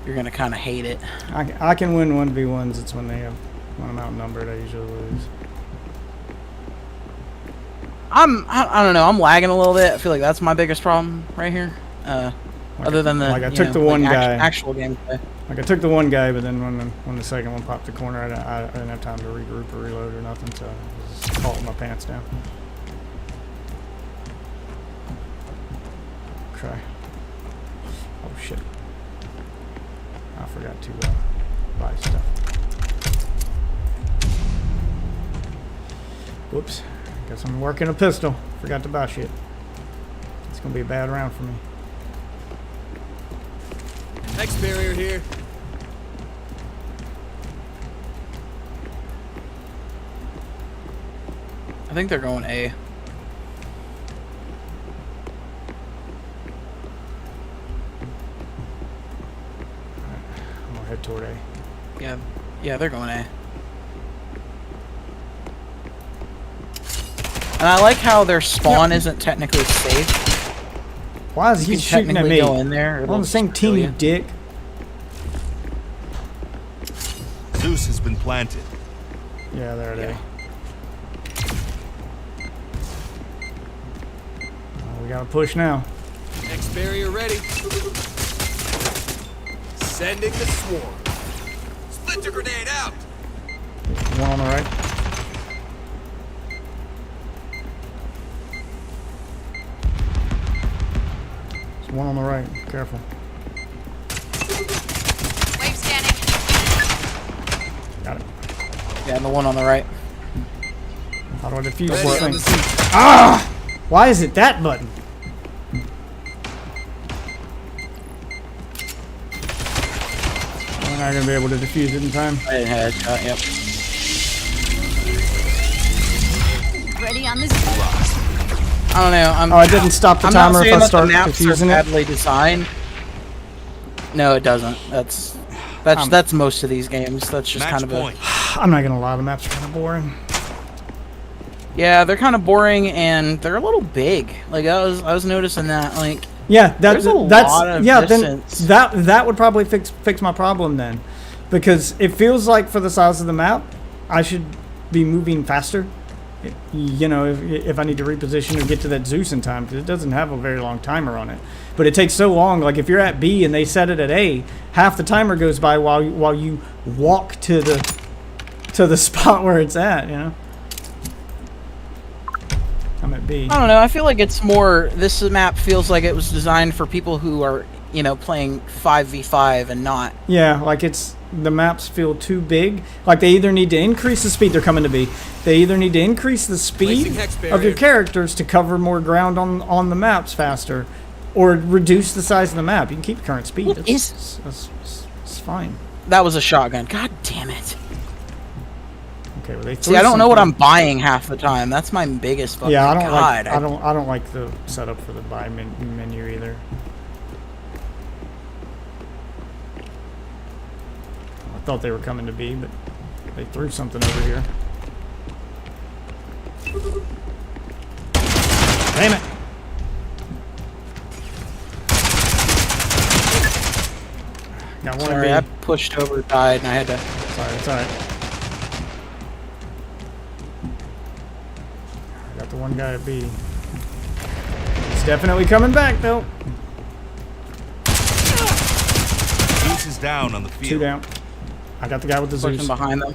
you're going to kind of hate it. I can win 1v1s. It's when when I'm outnumbered, I usually lose. I don't know, I'm lagging a little bit. I feel like that's my biggest problem right here. Other than the like I took the one like guy. actual gameplay. Like I took the one guy, but then when the second one popped the corner, I didn't have time to regroup or reload or nothing, so I just caught my pants down. Okay. Oh shit. I forgot to buy stuff. Whoops. Guess I'm working a pistol. Forgot to buy shit. It's gonna be a bad round for me. Hex barrier here. I think they're going A. I'm gonna head toward A. Yeah, they're going A. And I like how their spawn isn't technically safe. Why is he You can shooting at technically me? go in there. We're it'll on the same just kill team, you you. dick. Zeus has been planted. Yeah, there it is. We gotta push now. Next barrier ready. Sending the swarm. Splinter grenade out. One on the right. There's one on the right. Careful. Wave scanning. Got it. Yeah, and the one on the right. How do I defuse Ready this on thing? the scene. Ah! Why is it that button? We're not gonna be able to defuse it in time. I didn't have headshot. Yep. Ready on this. I don't know. Oh, I didn't stop the I'm not timer if saying I that start the maps are defusing it. badly designed. No, it doesn't. That's most of these games. That's just Match kind of point. I'm not gonna lie, the maps are kind of boring. Yeah, they're kind of boring and they're a little big. Like I was noticing that. Like Yeah, There's a lot of distance. then that would probably fix my problem then, because it feels like for the size of the map, I should be moving faster. You know, if I need to reposition or get to that Zeus in time, because it doesn't have a very long timer on it. But it takes so long. Like if you're at B and they set it at A, half the timer goes by while you walk to the spot where it's at. You know, I'm at B. I don't know. I feel like it's more. This map feels like it was designed for people who are playing 5v5 and not. Yeah, like the maps feel too big. Like they either need to increase the speed. They're coming to B. They either need to increase the speed Placing hex of your barrier. characters to cover more ground on the maps faster, or reduce the size of the map. You can keep current speed. What It's fine. That was a shotgun. God damn it. Okay, well they See, I don't know what I'm something- buying half the time. That's my biggest fucking. Yeah, I don't God. like. I don't like the setup for the buy menu either. I thought they were coming to B, but they threw something over here. Damn it! Got one Sorry, I at B. pushed over, died, and I had to. Sorry, it's alright. I got the one guy at B. He's definitely coming back though. Zeus is down on the field. Two down. I got the guy with the Pushing Zeus. behind them.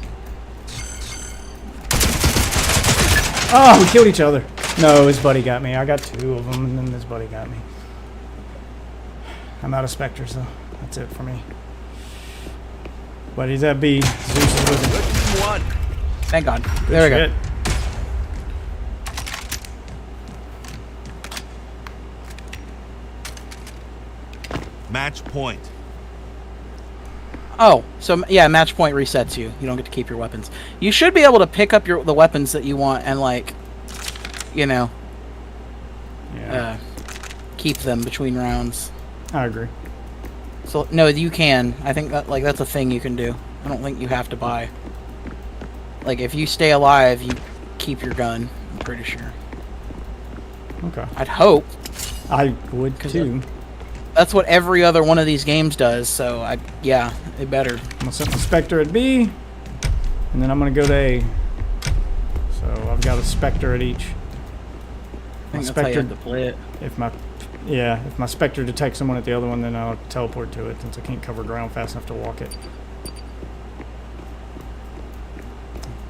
Oh, we killed each other. No, his buddy got me. I got two of them, and then his buddy got me. I'm out of Spectres, though. That's it for me. But he's at B. Zeus is with him. Good team one. Thank God. There we go. Shit. Match point. Oh, so yeah, match point resets you. You don't get to keep your weapons. You should be able to pick up the weapons that you want and Yeah, keep them between rounds. I agree. So no, you can. I think that's a thing you can do. I don't think you have to buy. Like if you stay alive, you keep your gun. I'm pretty sure. Okay. I'd hope. I would 'Cause too. That's what every other one of these games does. So it better. I'm gonna set my Spectre at B, and then I'm gonna go to A. So I've got a Spectre at each. I think that's how you have to play it. If my Spectre detects someone at the other one, then I'll teleport to it since I can't cover ground fast enough to walk it.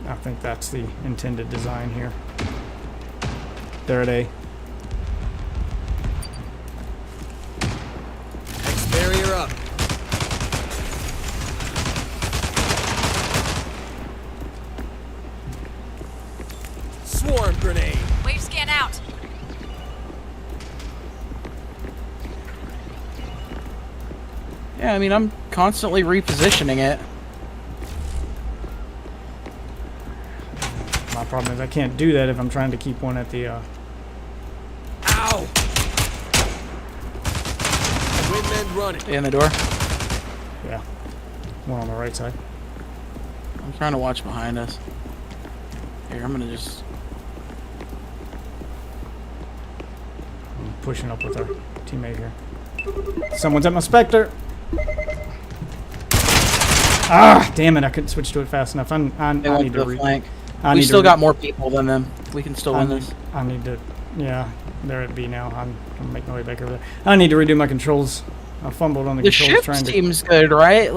I think that's the intended design here. They're at A. Next barrier up. Swarm grenade. Wave scan out. Yeah, I mean I'm constantly repositioning it. My problem is I can't do that if I'm trying to keep one at the. Ow! Windman running. In the door. Yeah. One on the right side. I'm trying to watch behind us. Here, I'm gonna just. pushing up with our teammate here. Someone's at my Spectre. Ah, damn it! I couldn't switch to it fast enough. I They went need to to the flank. I We need still to got more people than them. We can still win this. I need to. Yeah, they're at B now. I'm gonna make my way back over there. I need to redo my controls. I fumbled on the The controls shift seems good, right?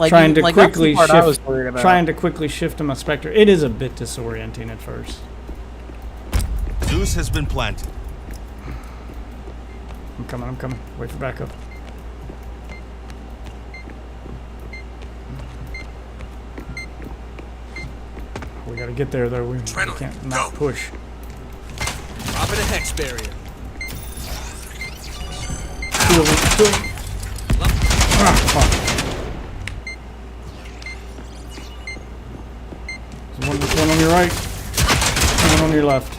trying to that's quickly the part I was shift. worried about. Trying to quickly shift to my Spectre. It is a bit disorienting at first. Zeus has been planted. I'm coming. Wait for backup. We gotta get there though. We Adrenaline, can't not go. push. Dropping a hex barrier. Ah, fuck. There's one on your right. One on your left.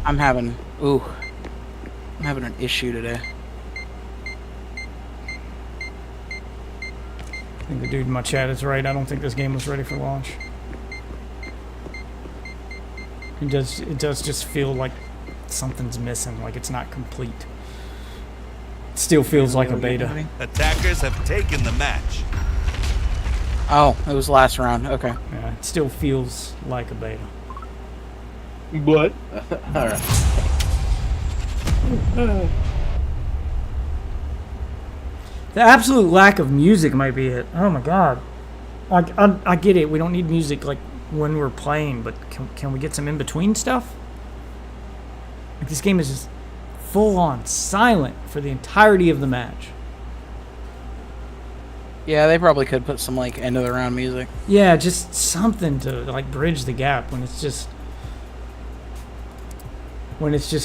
I'm having an issue today. I think the dude in my chat is right. I don't think this game was ready for launch. It does just feel like something's missing, like it's not complete. It still feels like a beta. Attackers have taken the match. Oh, it was last round. Okay. Yeah, it still feels like a beta. What? All right. The absolute lack of music might be it. Oh my god. I get it. We don't need music like when we're playing, but can we get some in between stuff? Like this game is just full on silent for the entirety of the match. Yeah, they probably could put some like end of the round music. Yeah, just something to like bridge the gap when it's just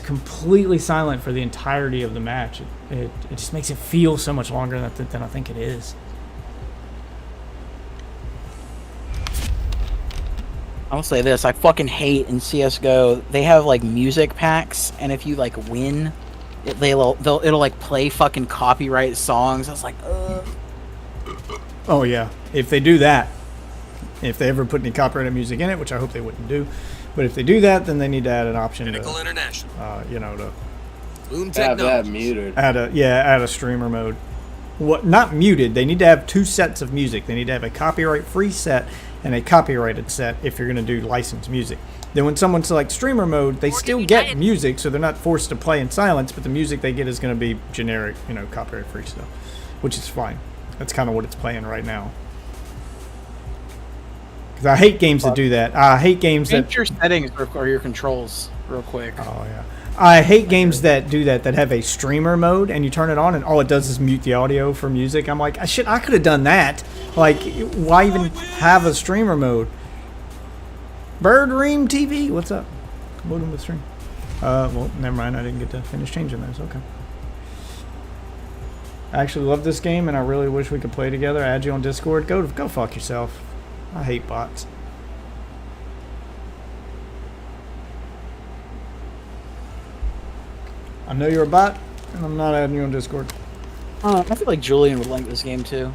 completely silent for the entirety of the match. It just makes it feel so much longer than I think it is. I'll say this: I fucking hate in CS:GO. They have like music packs, and if you like win, it'll like play fucking copyright songs. I was like, ugh. Oh yeah, if they do that, if they ever put any copyrighted music in it, which I hope they wouldn't do, but if they do that, then they need to add an option Pinnacle to, International. to Boom Have that Technologies. muted. add a streamer mode. What? Not muted. They need to have two sets of music. They need to have a copyright-free set and a copyrighted set if you're going to do licensed music. Then when someone selects streamer mode, they still get music, so they're not forced to play in silence, but the music they get is going to be generic, copyright-free stuff, which is fine. That's kind of what it's playing right now. Because I hate games that do that. I hate games that... Change your settings or your controls real quick. Oh, yeah. I hate games that do that have a streamer mode, and you turn it on, and all it does is mute the audio for music. I'm like, shit, I could have done that. Like, why even have a streamer mode? Bird Ream TV, what's up? Modem with stream. Well, never mind. I didn't get to finish changing those. Okay. I actually love this game, and I really wish we could play together. Add you on Discord. Go fuck yourself. I hate bots. I know you're a bot, and I'm not adding you on Discord. I feel like Julian would like this game too.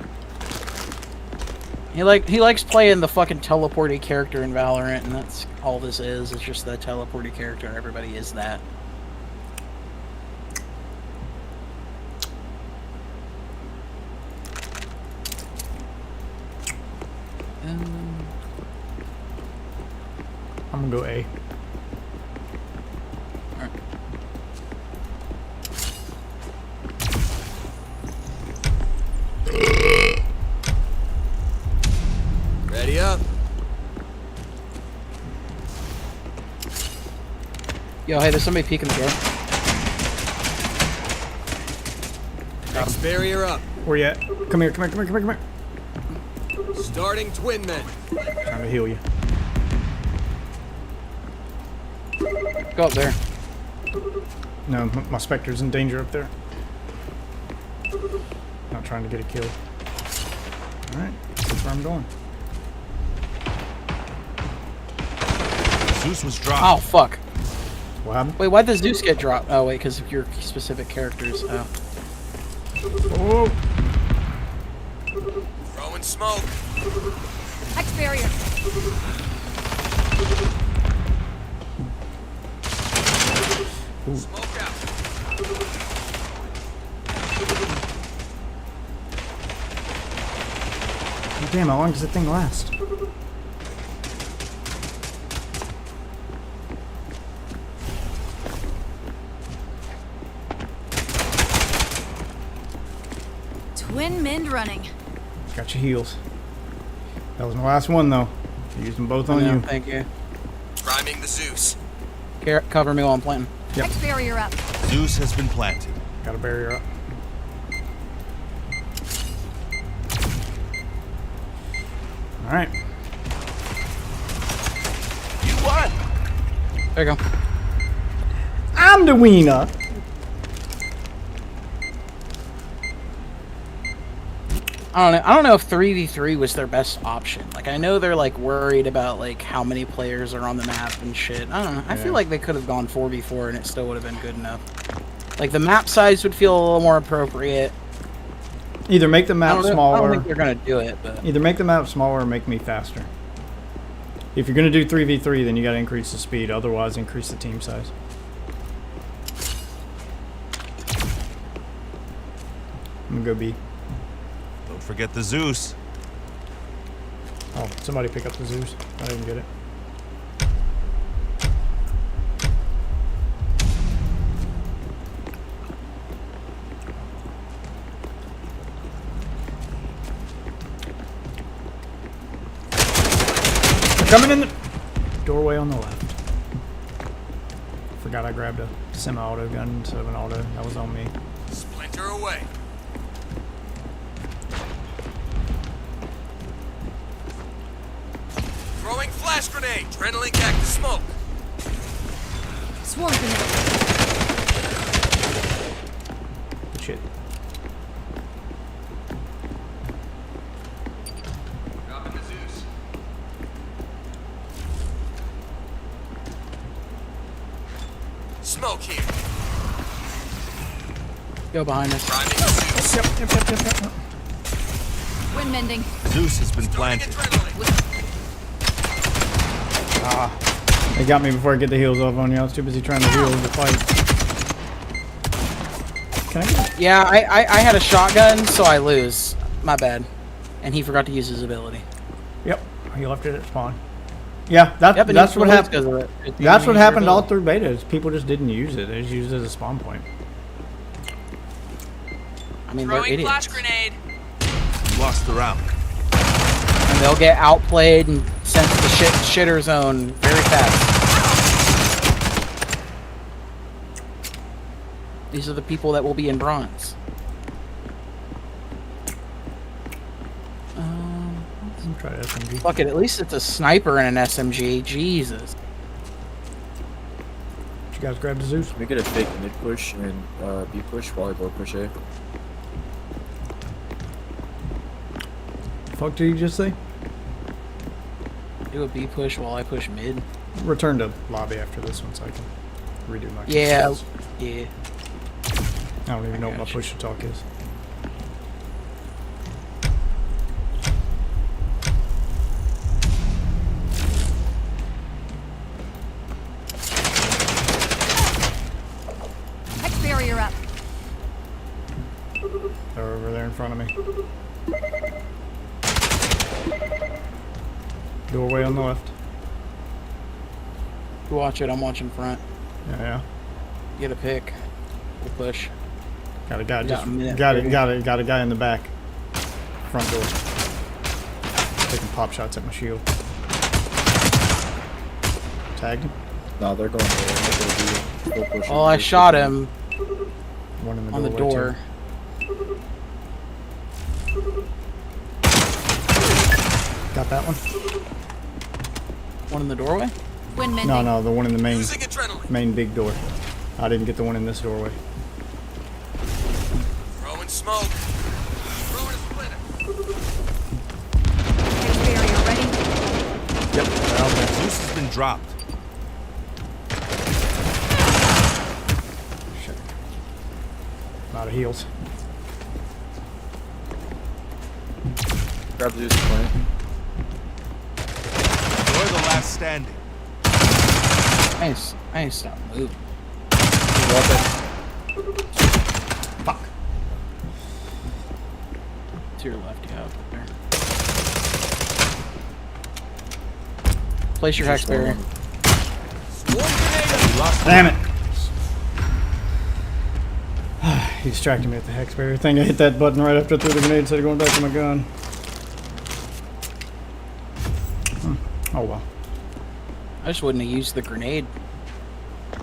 He likes playing the fucking teleporty character in Valorant, and that's all this is. It's just the teleporty character, and everybody is that. I'm gonna go A. Ready up. Yo, hey, there's somebody peeking the door. Hex barrier up. Where you at? Come here. Starting twin men. Trying to heal you. Go up there. No, my Spectre's in danger up there. Not trying to get a kill. Alright, that's where I'm going. Zeus was dropped. Oh, fuck. What happened? Wait, why'd the Zeus get dropped? Oh, wait, because of your specific characters. Oh. Oh! Throwing smoke. Hex barrier. Smoke out. Damn, how long does that thing last? Twin Mind running. Got your heals. That was my last one, though. I used them both on Yeah, you. thank you. Priming the Zeus. Cover me while I'm planting. Yep. Hex barrier up. Zeus has been planted. Got a barrier up. All right. You won! There you go. I'm the winner. I don't know if 3v3 was their best option. Like, I know they're like worried about like how many players are on the map and shit. I don't know. I feel like they could have gone 4v4 and it still would have been good enough. Like the map size would feel a little more appropriate. Either make the map I don't smaller. think they're gonna do it, but Either make the map smaller or make me faster. If you're gonna do 3v3, then you gotta increase the speed. Otherwise, increase the team size. I'm gonna go B. Don't forget the Zeus. Oh, somebody pick up the Zeus. I didn't get it. Coming in the doorway on the left. Forgot I grabbed a semi-auto gun instead of an auto. That was on me. Splinter away. Throwing flash grenade. Adrenaline cactus smoke. Swarm grenade. Good shit. Dropping the Zeus. Smoke here. go behind us. Priming the Zeus. Twin mending. Zeus has been Throwing planted. adrenaline. They got me before I get the heals off on you. I was too busy trying to heal the fight. Can I get it? Yeah, I had a shotgun, so I lose. My bad. And he forgot to use his ability. Yep, he left it at spawn. Yeah, Yep, and that's he what loses happened. 'cause of it. It's That's what your happened all ability. through betas. People just didn't use it. They just used it as a spawn point. I mean, they're idiots. grenade. You lost the round. And they'll get outplayed and sent to the shitter zone very fast. These are the people that will be in bronze. Let me try SMG. Fuck it, at least it's a sniper and an SMG. Jesus. Did you guys grab the Zeus? Make it a fake mid push and B push while I go push A. Fuck did you just say? Do a B push while I push mid. Return to lobby after this one so I can redo my Yeah. controls. Yeah. I don't even know what my gotcha. push to talk is. Hex barrier up. They're over there in front of me. Doorway on the left. You watch it, I'm watching front. Yeah. Get a pick. We'll push. Got a guy Got just a minute, got baby. a guy in the back. Front door. Taking pop shots at my shield. Tagged him. Nah, they're going there. They're gonna be full push. Oh, I shot him One in the on the doorway, door. too. Got that one? One in the doorway? Twin mending. No, the one in the Using adrenaline. main big door. I didn't get the one in this doorway. Throwing smoke. Throwing a splitter. Hex barrier ready. Yep, they're out there. Zeus has been dropped. Shit. A lot of heals. Grab the Zeus point. You're the last standing. I ain't stop moving. Fuck. To your left, yeah, up there. Place your hex barrier. Damn it! He distracted me with the hex barrier thing. I hit that button right after I threw the grenade instead of going back to my gun. Oh well. I just wouldn't have used the grenade. I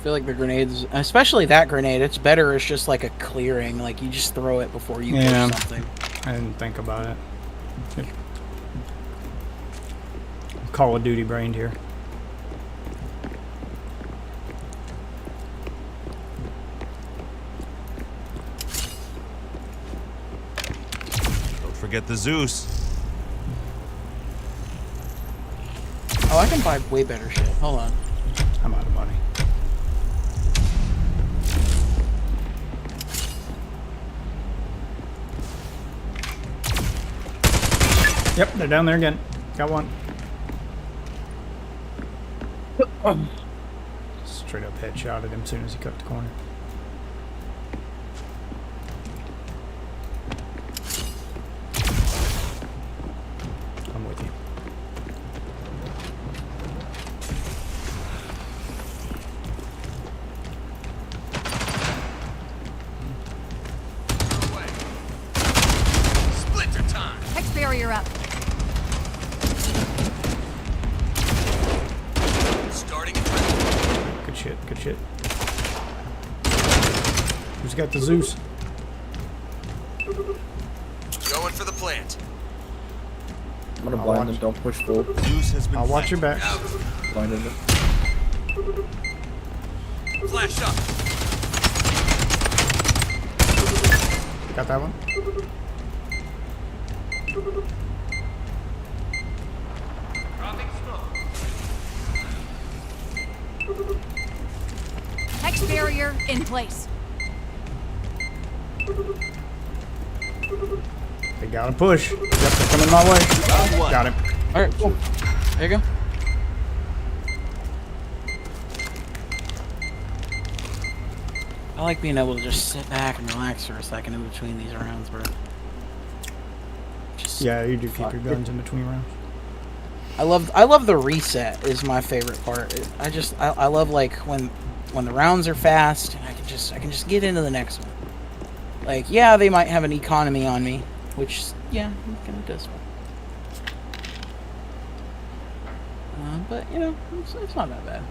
feel like the grenades, especially that grenade, it's better as just like a clearing. Like you just throw it before you push something. I didn't think about it. Call of Duty brained here. Don't forget the Zeus. Oh, I can buy way better shit. Hold on. I'm out of money. Yep, they're down there again. Got one. Straight up headshot at him as soon as he cut the corner. I'm with you. Splinter time. Hex barrier up. Starting at friendly. Good shit, good shit. Who's got the Zeus? Going for the plant. I'm gonna blind them, don't push full. Zeus has been I'll watch your planted. back. Out. Blinded them. Flash up. Got that one? Dropping smoke. Hex barrier in place. They gotta push. Yep, they're coming my way. Round one. Got him. All right, cool. There you go. I like being able to just sit back and relax for a second in between these rounds, bro. Just Yeah, you do keep your guns in between rounds. I love the reset is my favorite part. I love like when the rounds are fast and I can just get into the next one. Like, yeah, they might have an economy on me, which yeah, it kind of does. But you know, it's not that bad.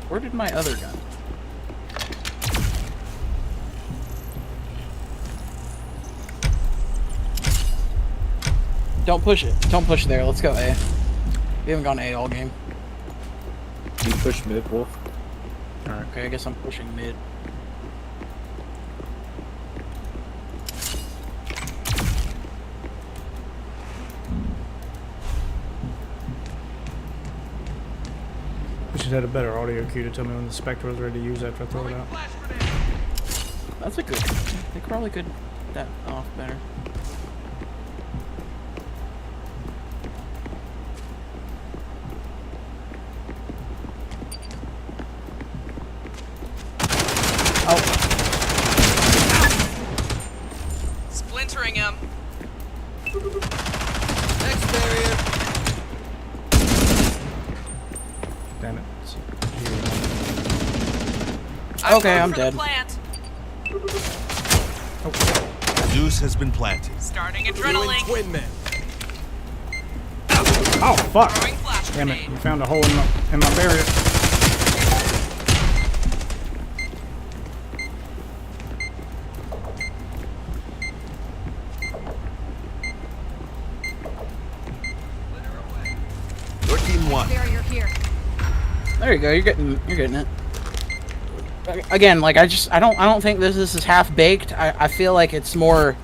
Where did my other gun? Don't push it. Don't push there. Let's go A. We haven't gone A all game. You push mid, Wolf. Alright, okay, I guess I'm pushing mid. We should have a better audio cue to tell me when the Spectre was ready to use after I throw it out. Flash grenade. That's a good. They probably could that off better. Splintering him. Next barrier. Damn it. Okay, I'm dead. Plant. Zeus has been planted. Starting adrenaline. Twin men. Oh, fuck. Throwing flash Damn it. grenade. You found a hole in my barrier. Your team won. Barrier here. There you go. You're getting it. Again, like I don't think this is half baked. I feel like it's more.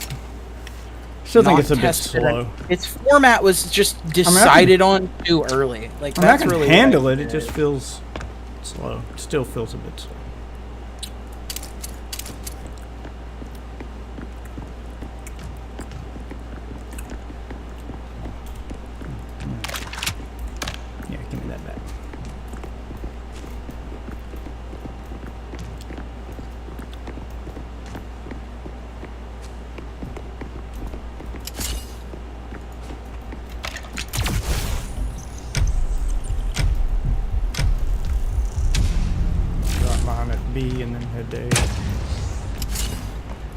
Still think not it's a bit tested. slow. Its format was just decided on too early. Like I mean, I that's can really handle what it. It just feels slow. It still feels a bit slow. Yeah, give me that back. B and then head to A.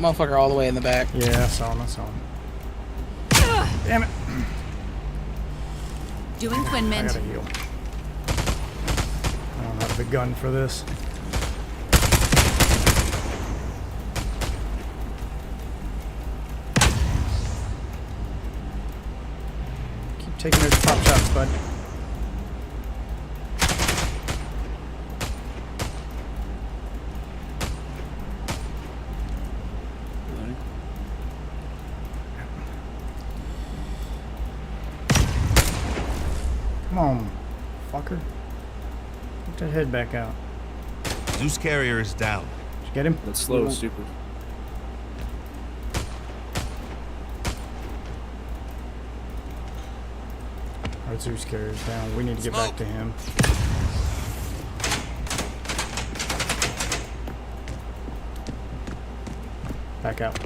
Motherfucker all the way in the back. Yeah, I saw him. Damn it. Doing twin I mint. gotta heal. I don't have the gun for this. Keep taking those pop shots, bud. Come on, fucker. Get that head back out. Zeus carrier is down. Did you get him? That's slow, stupid. Our Zeus carrier's down. We need to get back to him. Back out.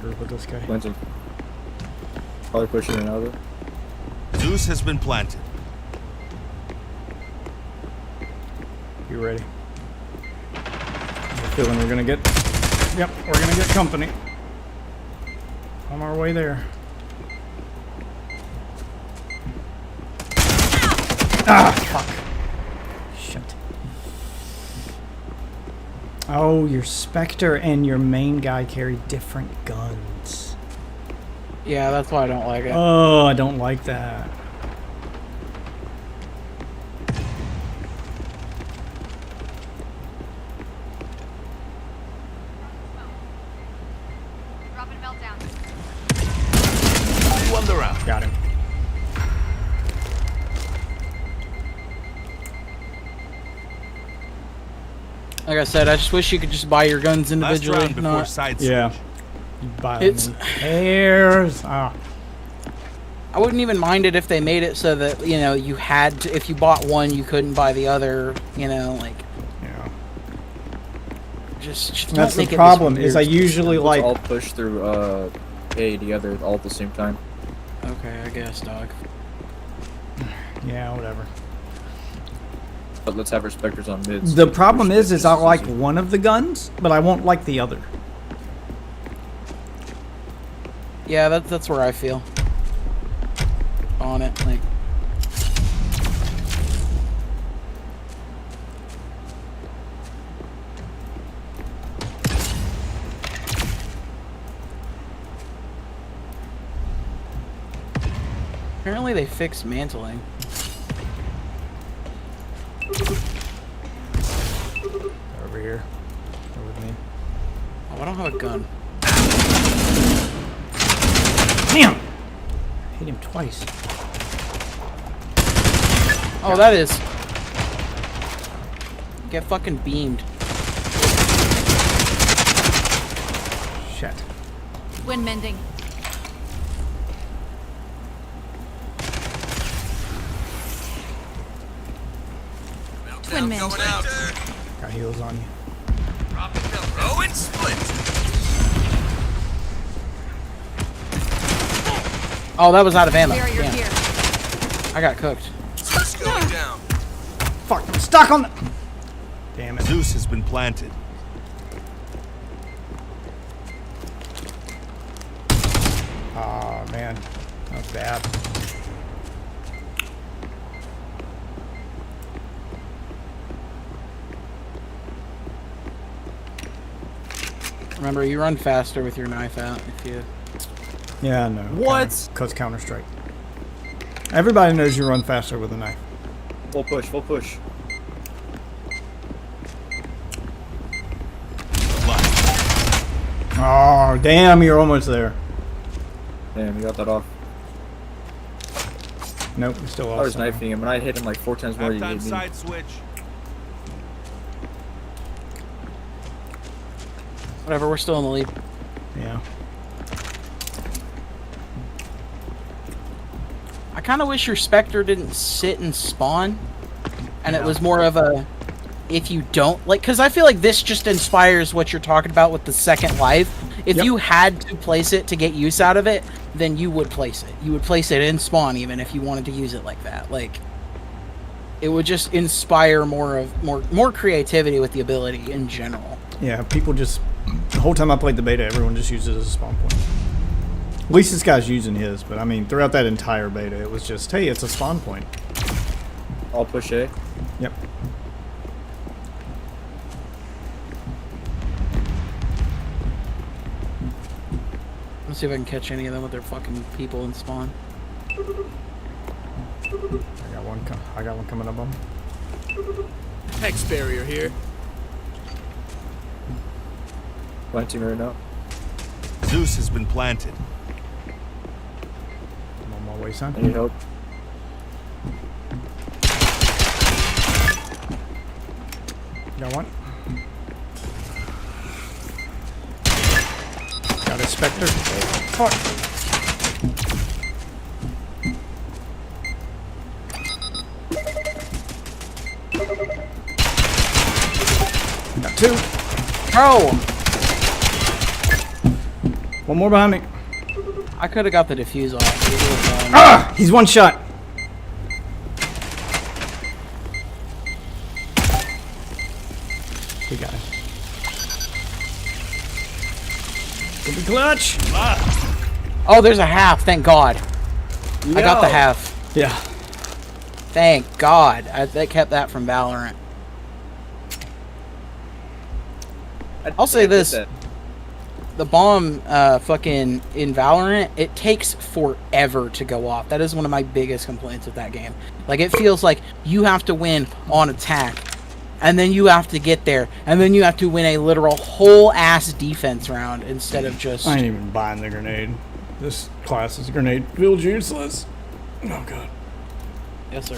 Group with this guy. Planted. Probably pushing another. Zeus has been planted. You ready? I'm feeling we're gonna get. Yep, we're gonna get company. On our way there. Ah, fuck. Shit. Oh, your Spectre and your main guy carry different guns. Yeah, that's why I don't like it. Oh, I don't like that. Dropping meltdown. You won the round. Got him. Like I said, I just wish you could just buy your guns Last individually. round before Not, side Yeah. switch. Buy It's- them in pairs. Ah. I wouldn't even mind it if they made it so that, you know, you had to, if you bought one, you couldn't buy the other, you know, like, Yeah. just That's don't the make it this problem. Is I weird. usually Let's like. all push through A together all at the same time. Okay, I guess, dog. Yeah, whatever. But let's have our specters on mids. The problem is I just like as easy. one of the guns, but I won't like the other. Yeah, that's where I feel on it. Like, apparently they fixed mantling. Over here. Go with me. Oh, I don't have a gun. Damn! Hit him twice. Oh, that is. Get fucking beamed. Shit. Twin mending. Twin Meltdown mint. going out. Got heals on you. Dropping meltdown. Throw and split. Oh, that was out of ammo. Barrier Damn. here. I got cooked. Zeus going down. Fuck, I'm stuck on the. Damn it. Zeus has been planted. Oh man. That was bad. Remember, you run faster with your knife out if you. Yeah, I know. What? Cause Counter-Strike. Everybody knows you run faster with a knife. Full push, full push. Oh, damn, you're almost there. Damn, you got that off. Nope, you're still I was off. knifing him and I hit him like 4 times more than he Halftime hit me. side switch. Whatever, we're still in the lead. Yeah. I kind of wish your Spectre didn't sit and spawn, and it was more of a, if you don't, like, because I feel like this just inspires what you're talking about with the second life, If Yep. you had to place it to get use out of it, then you would place it. You would place it in spawn even if you wanted to use it like that. Like, it would just inspire more creativity with the ability in general. Yeah, people just the whole time I played the beta, everyone just used it as a spawn point. At least this guy's using his, but I mean, throughout that entire beta, it was just, hey, it's a spawn point. I'll push A. Yep. Let's see if I can catch any of them with their fucking people in spawn. I got one coming up on me. Hex barrier here. Planting right now. Zeus has been planted. I'm on my way, son. I need help. Got one. Got a Spectre. Fuck. Got two. Bro! One more behind me. I could have got the defuse off. Ah! He's one shot. We got him. Gonna be clutch. Oh, there's a half. Thank God. I got the half. Yeah. Thank God. They kept that from Valorant. I'll say this. The bomb fucking in Valorant, it takes forever to go off. That is one of my biggest complaints with that game. Like, it feels like you have to win on attack, and then you have to get there, and then you have to win a literal whole ass defense round instead of just... I ain't even buying the grenade. This class is grenade feels useless. Oh god. Yes, sir.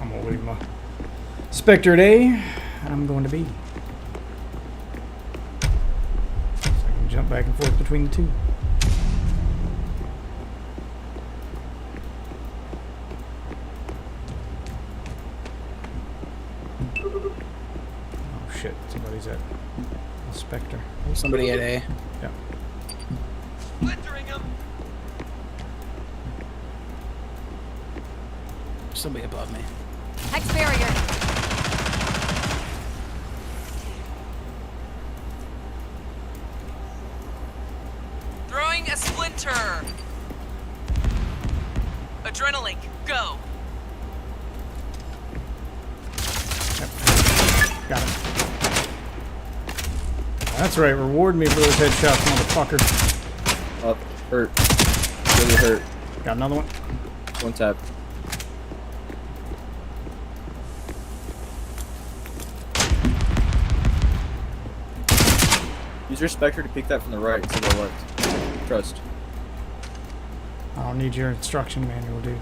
I'm gonna leave my Spectre at A, and I'm going to B. So I can jump back and forth between the two. Oh shit, somebody's at Spectre. Somebody at A. Yeah. Splintering him. Somebody above me. Hex barrier. Throwing a splinter. Adrenaline, go. Got him. That's right, reward me for those headshots, motherfucker. Up. Hurt. Really hurt. Got another one. One tap. Use your Spectre to peek that from the right to the left. Trust. I don't need your instruction manual, dude.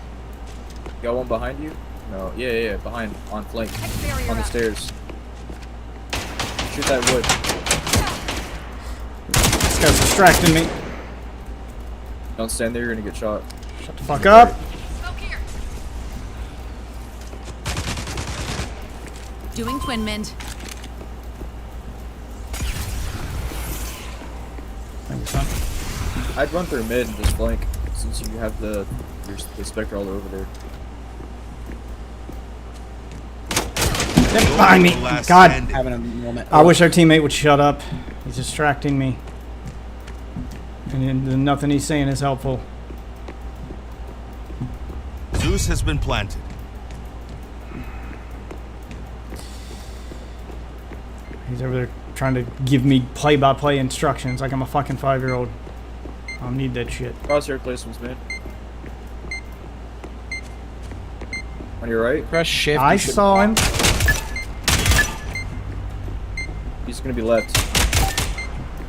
Got one behind you? No. Yeah. Behind. On flank. On the stairs. Shoot that wood. This guy's distracting me. Don't stand there, you're gonna get shot. Shut the fuck up. Smoke here. Doing twin mend. Thank you, son. I'd run through mid and just flank, since you have the Spectre all over there. Get behind me. Last God. standing. Having a moment. I wish our teammate would shut up. He's distracting me. And then nothing he's saying is helpful. Zeus has been planted. He's over there trying to give me play-by-play instructions like I'm a fucking 5-year-old. I don't need that shit. Crosshair placements, man. On your right, Press shift. I saw him. he's gonna be left.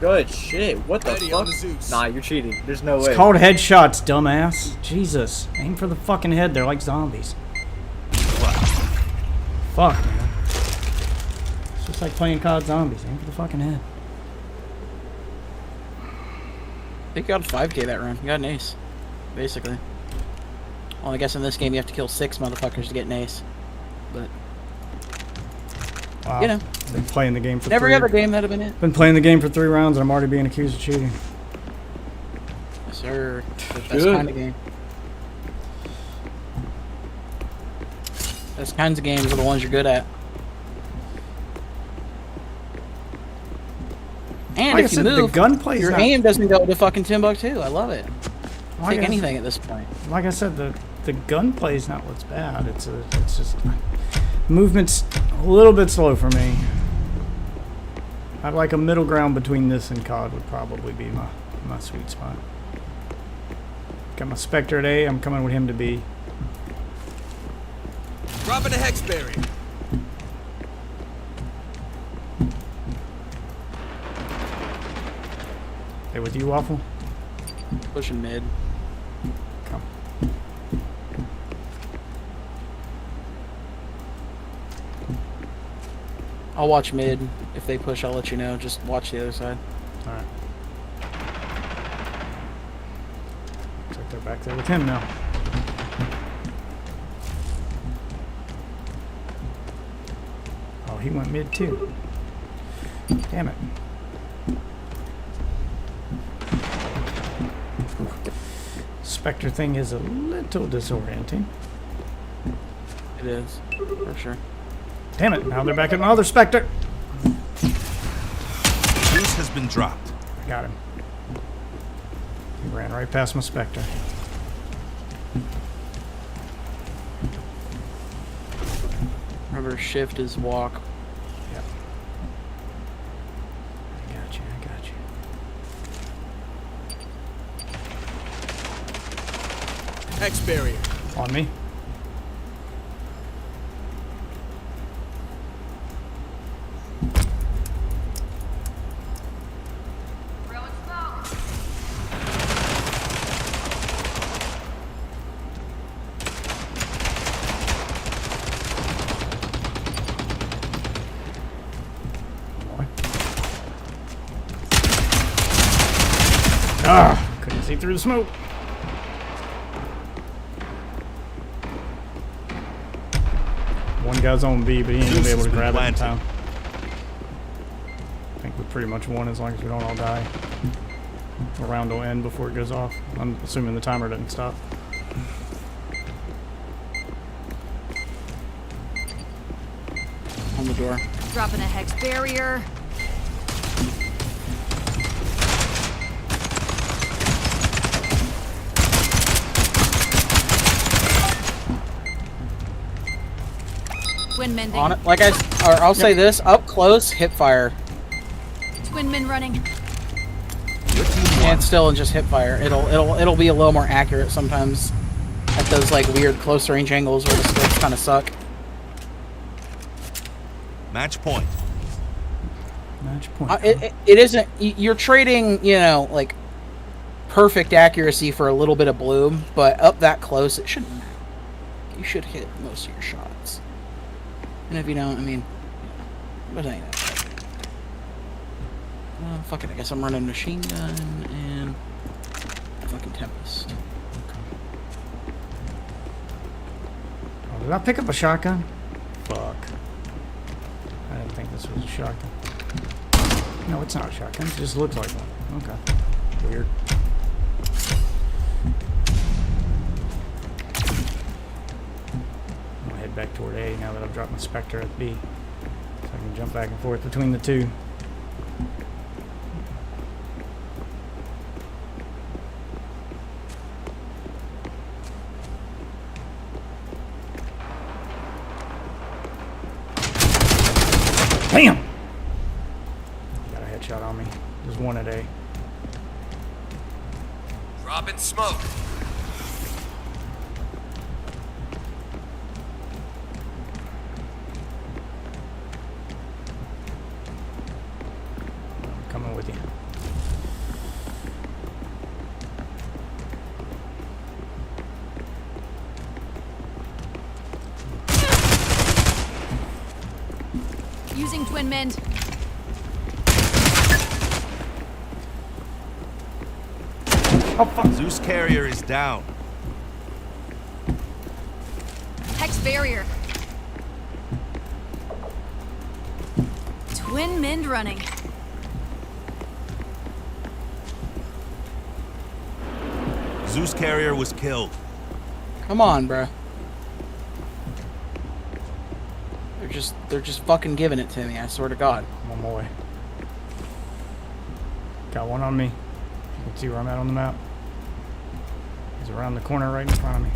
Good shit. What the Ready fuck? on the Zeus. Nah, you're cheating. There's no way. It's called headshots, dumbass. Jesus. Aim for the fucking head. They're like zombies. Fuck, man. It's just like playing COD Zombies. Aim for the fucking head. I think you got a 5k that run. You got an ace. Basically. Well, I guess in this game you have to kill 6 motherfuckers to get an ace. But, Wow. you know. Been playing the game for Every other game that'd have been it. Been playing the game for 3 rounds, and I'm already being accused of cheating. Yes, sir. That's kind of game. Those kinds of games are the ones you're good at. And Like if I said, you move, the gunplay's your not- aim doesn't go to fucking Timbuktu. I love it. Like Take I- anything at this point. Like I said, the gunplay's not what's bad. It's just movement's a little bit slow for me. I'd like a middle ground between this and COD would probably be my sweet spot. Got my Spectre at A. I'm coming with him to B. Dropping a hex barrier. Hey, with you, Waffle? Pushing mid. Come. I'll watch mid. If they push, I'll let you know. Just watch the other side. All right. Looks like they're back there with him now. Oh, he went mid too. Damn it. Spectre thing is a little disorienting. It is, for sure. Damn it, now they're back at another Spectre. Zeus has been dropped. I got him. He ran right past my Spectre. Remember, shift is walk. Yep. I got you, I got you. Hex barrier. On me. Ah, couldn't see through the smoke. One guy's on B, but he ain't gonna be able to grab it in time. I think we pretty much won as long as we don't all die. The round will end before it goes off. I'm assuming the timer doesn't stop. On the door. Dropping a hex barrier. Twin mending. On it. Like I'll say this: up close, hip fire. Twin men running. Stand still and just hip fire. It'll be a little more accurate sometimes at those like weird close range angles where the scopes kind of suck. Match point. Match point. It isn't. You're trading, you know, like perfect accuracy for a little bit of bloom, but up that close, it shouldn't matter. You should hit most of your shots. And if you don't, I mean, what ain't that? Fuck it, I guess I'm running machine gun and fucking Tempest. Oh, did I pick up a shotgun? Fuck. I didn't think this was a shotgun. No, it's not a shotgun. It just looks like one. Okay. Weird. I'm gonna head back toward A now that I've dropped my Spectre at B. So I can jump back and forth between the two. Damn! Got a headshot on me. There's one at A. Dropping smoke. I'm coming with you. Using twin mend. Oh, fuck. Zeus carrier is down. Hex barrier. Twin Mind running. Zeus carrier was killed. Come on, bro. They're just fucking giving it to me. I swear to God. I'm on my way. Got one on me. You can see where I'm at on the map. He's around the corner right in front of me.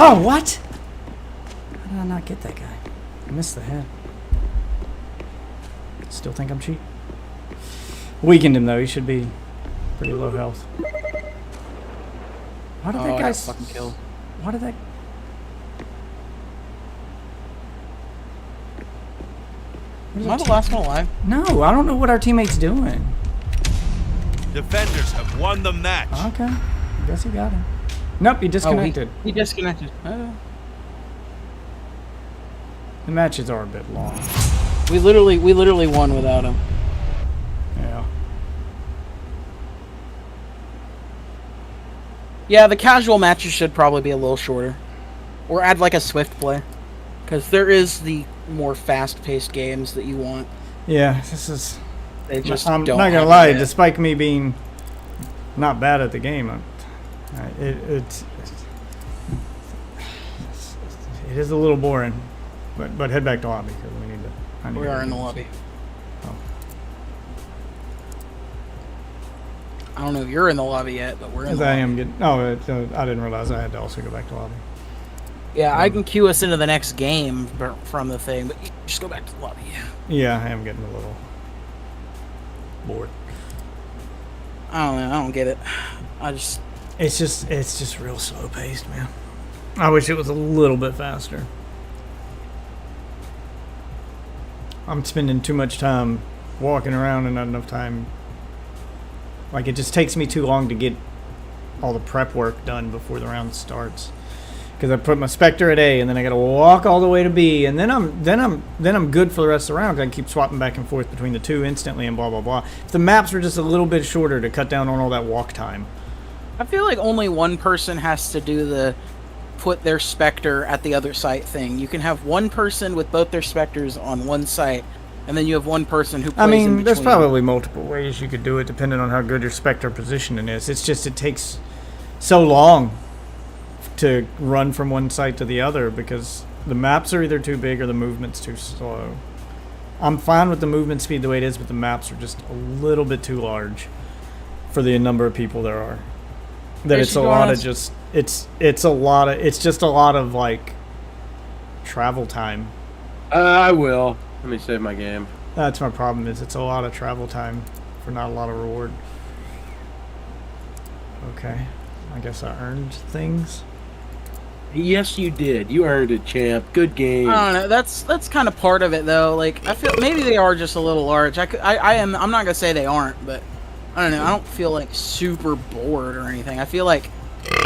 Oh, what? How did I not get that guy? I missed the head. Still think I'm cheap. Weakened him though. He should be pretty low health. Why did that guy fucking killed? Why did that? Am I the last one alive? No, I don't know what our teammate's doing. Defenders have won the match. Okay, I guess he got him. Nope, he disconnected. He disconnected. Oh. The matches are a bit long. We literally won without him. Yeah. Yeah, the casual matches should probably be a little shorter, or add like a swift play, because there is the more fast-paced games that you want. Yeah, this is. They just I'm don't not gonna have lie, it yet. despite me being not bad at the game, it is a little boring. But head back to lobby because we need to. We are in the lobby. Oh. I don't know if you're in the lobby yet, but we're in the I lobby. am getting. Oh, I didn't realize I had to also go back to lobby. Yeah, I can queue us into the next game from the thing, but you just go back to the lobby. Yeah, I am getting a little bored. I don't know. I don't get it. It's just real slow paced, man. I wish it was a little bit faster. I'm spending too much time walking around and not enough time. Like, it just takes me too long to get all the prep work done before the round starts. Because I put my Spectre at A, and then I got to walk all the way to B, and then I'm good for the rest of the round. 'Cause I can keep swapping back and forth between the two instantly, and blah blah blah. If the maps were just a little bit shorter to cut down on all that walk time. I feel like only one person has to do the put their Spectre at the other site thing. You can have one person with both their Spectres on one site, and then you have one person who plays in between. There's probably multiple ways you could do it depending on how good your Spectre positioning is. It's just it takes so long to run from one site to the other because the maps are either too big or the movement's too slow. I'm fine with the movement speed the way it is, but the maps are just a little bit too large for the number of people there are. That it's a lot of just it's just a lot of like travel time. I will. Let me save my game. That's my problem. Is it's a lot of travel time for not a lot of reward. Okay, I guess I earned things. Yes, you did. You earned it, champ. Good game. I don't know. That's kind of part of it, though. Like, I feel maybe they are just a little large. I'm not gonna say they aren't, but I don't know. I don't feel like super bored or anything. I feel like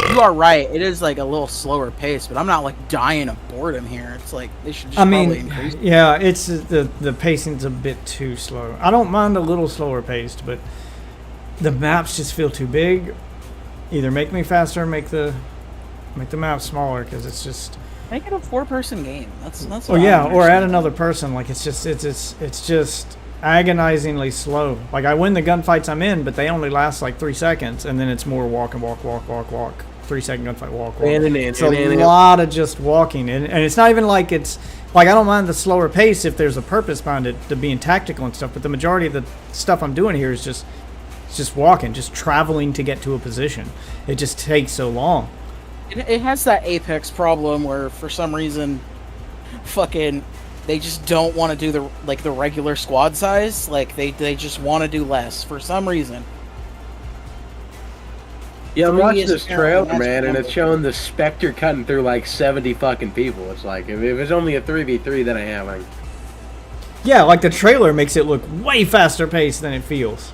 you are right. It is like a little slower pace, but I'm not like dying of boredom here. It's like they should just probably increase. Yeah, it's the pacing's a bit too slow. I don't mind a little slower paced, but the maps just feel too big. Either make me faster or make the map smaller because it's just make it a 4-person game. That's oh yeah, or add another person. Like it's just agonizingly slow. Like I win the gunfights I'm in, but they only last like 3 seconds, and then it's more walk. 3-second gunfight, walk. It's a lot of just walking, and it's not even like it's like I don't mind the slower pace if there's a purpose behind it to being tactical and stuff. But the majority of the stuff I'm doing here is just walking, just traveling to get to a position. It just takes so long. It has that Apex problem where for some reason, fucking, they just don't want to do the regular squad size. Like they just want to do less for some reason. Yeah, I'm watching this trailer, man, and it's showing the Spectre cutting through like 70 fucking people. It's like if it's only a 3v3, then I have like. Yeah, like the trailer makes it look way faster paced than it feels.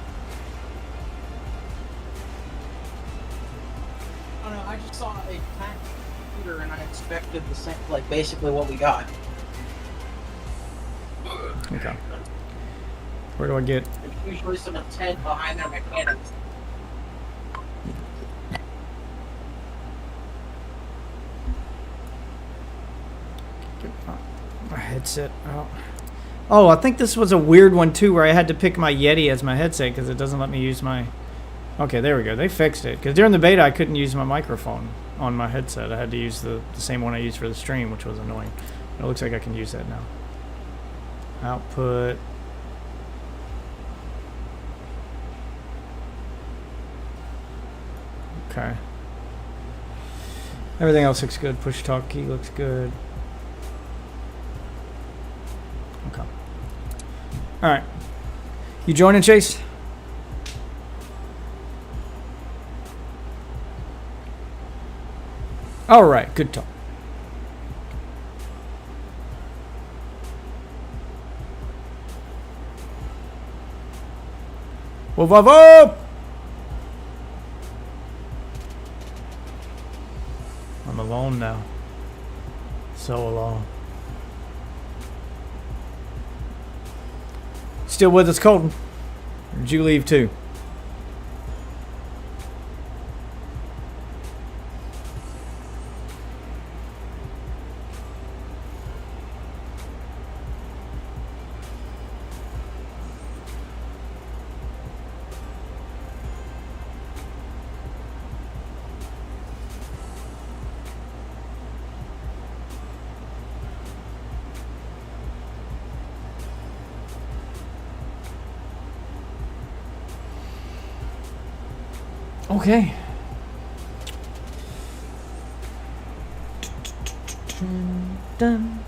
I just saw a tank shooter and I expected the same, like basically what we got. Okay. Where do I get? There's usually some intent behind their mechanics. headset out. Oh, I think this was a weird one too, where I had to pick my Yeti as my headset because it doesn't let me use my. Okay, there we go. They fixed it because during the beta I couldn't use my microphone on my headset. I had to use the same one I used for the stream, which was annoying. It looks like I can use that now. Output. Okay. Everything else looks good. Push talk key looks good. Okay. All right. You joining, Chase? All right. Good talk. Whoa, whoa, whoa! I'm alone now. So alone. Still with us, Colton? Or did you leave too? Okay. Dun.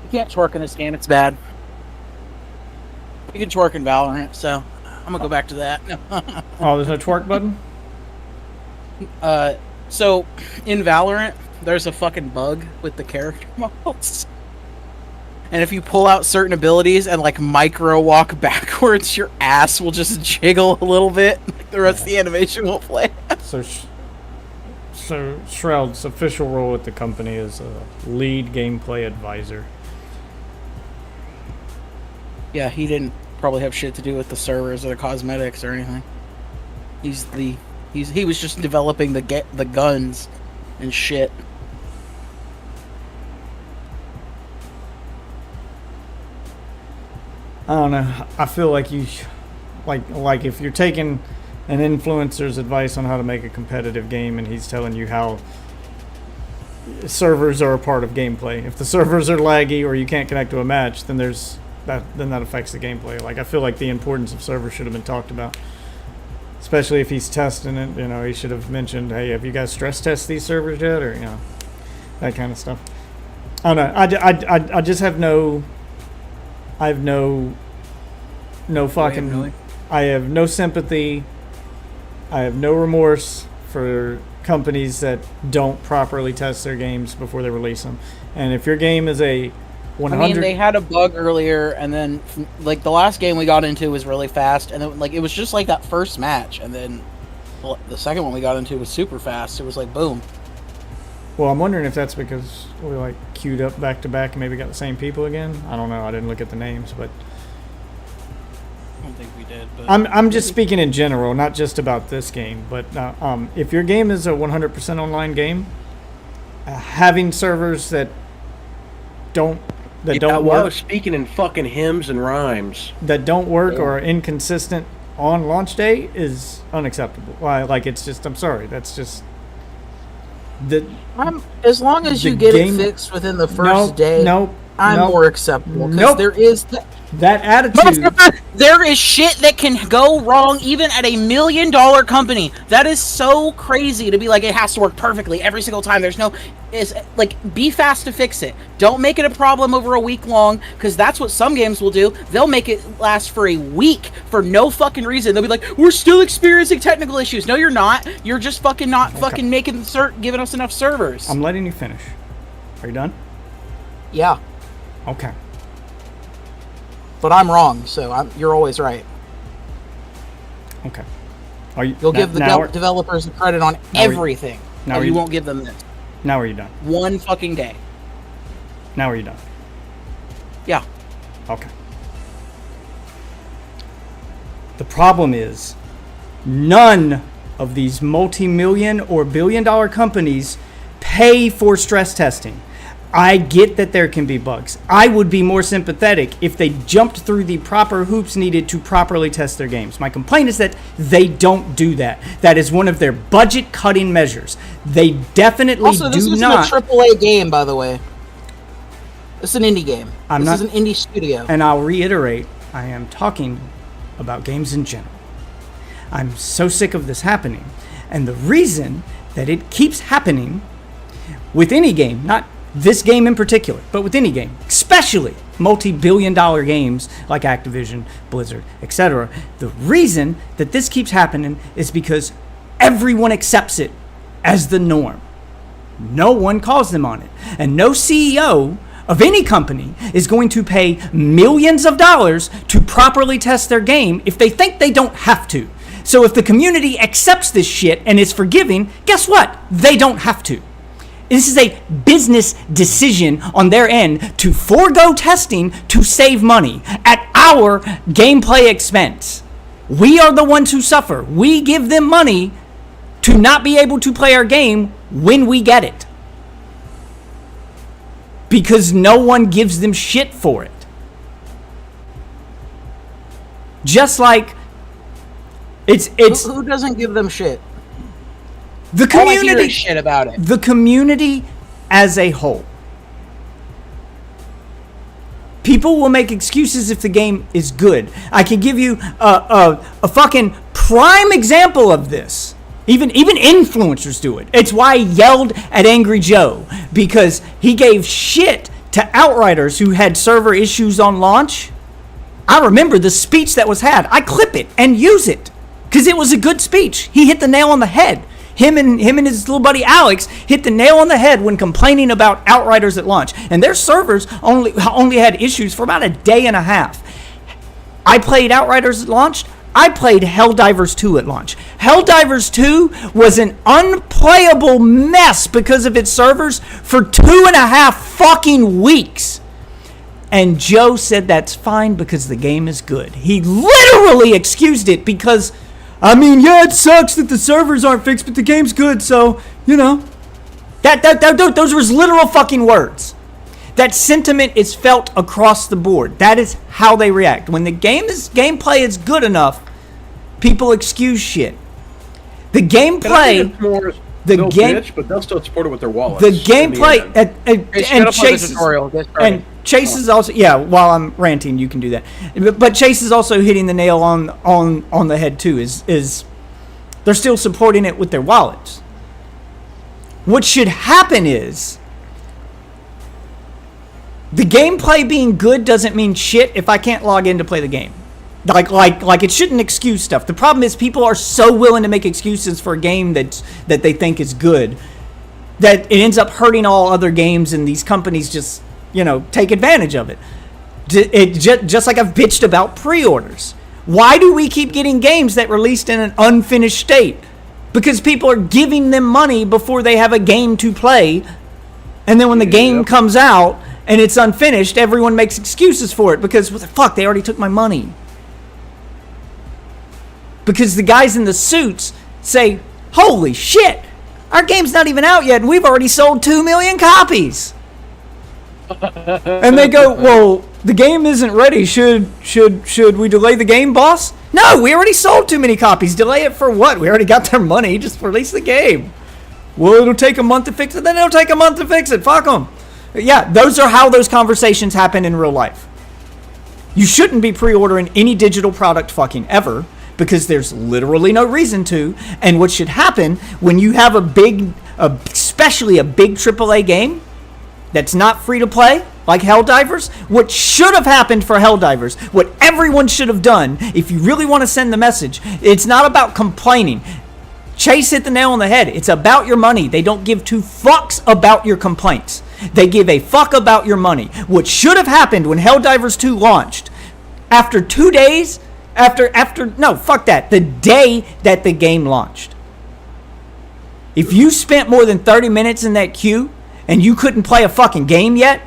You can't twerk in this game, it's bad. You can twerk in Valorant, so I'm gonna go back to that. Oh, there's no twerk button? So in Valorant, there's a fucking bug with the character models. And if you pull out certain abilities and like micro walk backwards, your ass will just jiggle a little bit. Like the rest of the animation will play. So Shroud's official role at the company is a lead gameplay advisor. Yeah, he didn't probably have shit to do with the servers or the cosmetics or anything. He was just developing the guns and shit. I don't know. I feel like you, like if you're taking an influencer's advice on how to make a competitive game, and he's telling you how servers are a part of gameplay. If the servers are laggy or you can't connect to a match, then that affects the gameplay. Like, I feel like the importance of servers should have been talked about, especially if he's testing it. You know, he should have mentioned, hey, have you guys stress test these servers yet, or, you know, that kind of stuff. I don't know. I just have no fucking. Really? I have no sympathy. I have no remorse for companies that don't properly test their games before they release them. And if your game is a 100, I mean, they had a bug earlier, and then like the last game we got into was really fast, and then, like, it was just like that first match, and then the second one we got into was super fast. It was like boom. well, I'm wondering if that's because we like queued up back to back and maybe got the same people again. I don't know. I didn't look at the names, but I don't think we did. But I'm just speaking in general, not just about this game. But if your game is a 100% online game, having servers that don't I work, was speaking in fucking hymns and rhymes. that don't work or are inconsistent on launch day is unacceptable. Like, it's just, I'm sorry, that's just as long as the you get game- it fixed within the first day, I'm nope. more acceptable. Because Nope. there is that attitude. there is shit that can go wrong even at $1 million company. That is so crazy to be like, it has to work perfectly every single time. There's no, is like, be fast to fix it. Don't make it a problem over a week long, because that's what some games will do. They'll make it last for a week for no fucking reason. They'll be like, we're still experiencing technical issues. No, you're not. You're just fucking not fucking making giving us enough servers. I'm letting you finish. Are you done? Yeah, Okay. but I'm wrong, so you're always right. Okay. Are you? You'll give the now, developers the credit on now are you- everything, now and are you you- won't give them this. Now are you done? One fucking day. Now are you done? Yeah. Okay. The problem is, none of these multi-million or billion-dollar companies pay for stress testing. I get that there can be bugs. I would be more sympathetic if they jumped through the proper hoops needed to properly test their games. My complaint is that they don't do that. That is one of their budget-cutting measures. They definitely Also, this do isn't not. a AAA game, by the way. This is an indie game. This is an indie studio. And I'll reiterate, I am talking about games in general. I'm so sick of this happening. And the reason that it keeps happening with any game, not this game in particular, but with any game, especially multi-billion-dollar games like Activision, Blizzard, etc., the reason that this keeps happening is because everyone accepts it as the norm. No one calls them on it. And no CEO of any company is going to pay millions of dollars to properly test their game if they think they don't have to. So if the community accepts this shit and is forgiving, guess what? They don't have to. This is a business decision on their end to forego testing to save money at our gameplay expense. We are the ones who suffer. We give them money to not be able to play our game when we get it, because no one gives them shit for it. Just like it's Who doesn't give them shit? the All I hear community, is shit about it. the community as a whole. People will make excuses if the game is good. I can give you a fucking prime example of this. Even influencers do it. It's why I yelled at Angry Joe, because he gave shit to Outriders who had server issues on launch. I remember the speech that was had. I clip it and use it because it was a good speech. He hit the nail on the head. Him and his little buddy Alex hit the nail on the head when complaining about Outriders at launch. And their servers only had issues for about a day and a half. I played Outriders at launch. I played Helldivers 2 at launch. Helldivers 2 was an unplayable mess because of its servers for 2.5 fucking weeks. And Joe said that's fine because the game is good. He literally excused it because, I mean, yeah, it sucks that the servers aren't fixed, but the game's good, so, you know. Those were his literal fucking words. That sentiment is felt across the board. That is how they react. When the gameplay is good enough, people excuse shit. The gameplay... They'll bitch, but they'll still support it with their wallets. The gameplay and Chase is also While I'm ranting, you can do that. But Chase is also hitting the nail on the head too. Is they're still supporting it with their wallets. What should happen is the gameplay being good doesn't mean shit if I can't log in to play the game. Like it shouldn't excuse stuff. The problem is people are so willing to make excuses for a game that they think is good that it ends up hurting all other games, and these companies just, take advantage of it. Just like I've bitched about pre-orders. Why do we keep getting games that released in an unfinished state? Because people are giving them money before they have a game to play, and then when the game comes out and it's unfinished, everyone makes excuses for it because, what the fuck, they already took my money. Because the guys in the suits say, holy shit, our game's not even out yet and we've already sold 2 million copies. And they go, well, the game isn't ready. Should we delay the game, boss? No, we already sold too many copies. Delay it for what? We already got their money. Just release the game. Well, it'll take a month to fix it. Then it'll take a month to fix it. Fuck them. Yeah, those are how those conversations happen in real life. You shouldn't be pre-ordering any digital product fucking ever, because there's literally no reason to. And what should happen when you have especially a big AAA game that's not free to play, like Helldivers, what should have happened for Helldivers, what everyone should have done, if you really want to send the message, it's not about complaining. Chase hit the nail on the head. It's about your money. They don't give two fucks about your complaints. They give a fuck about your money. What should have happened when Helldivers 2 launched, after 2 days, the day that the game launched. If you spent more than 30 minutes in that queue and you couldn't play a fucking game yet,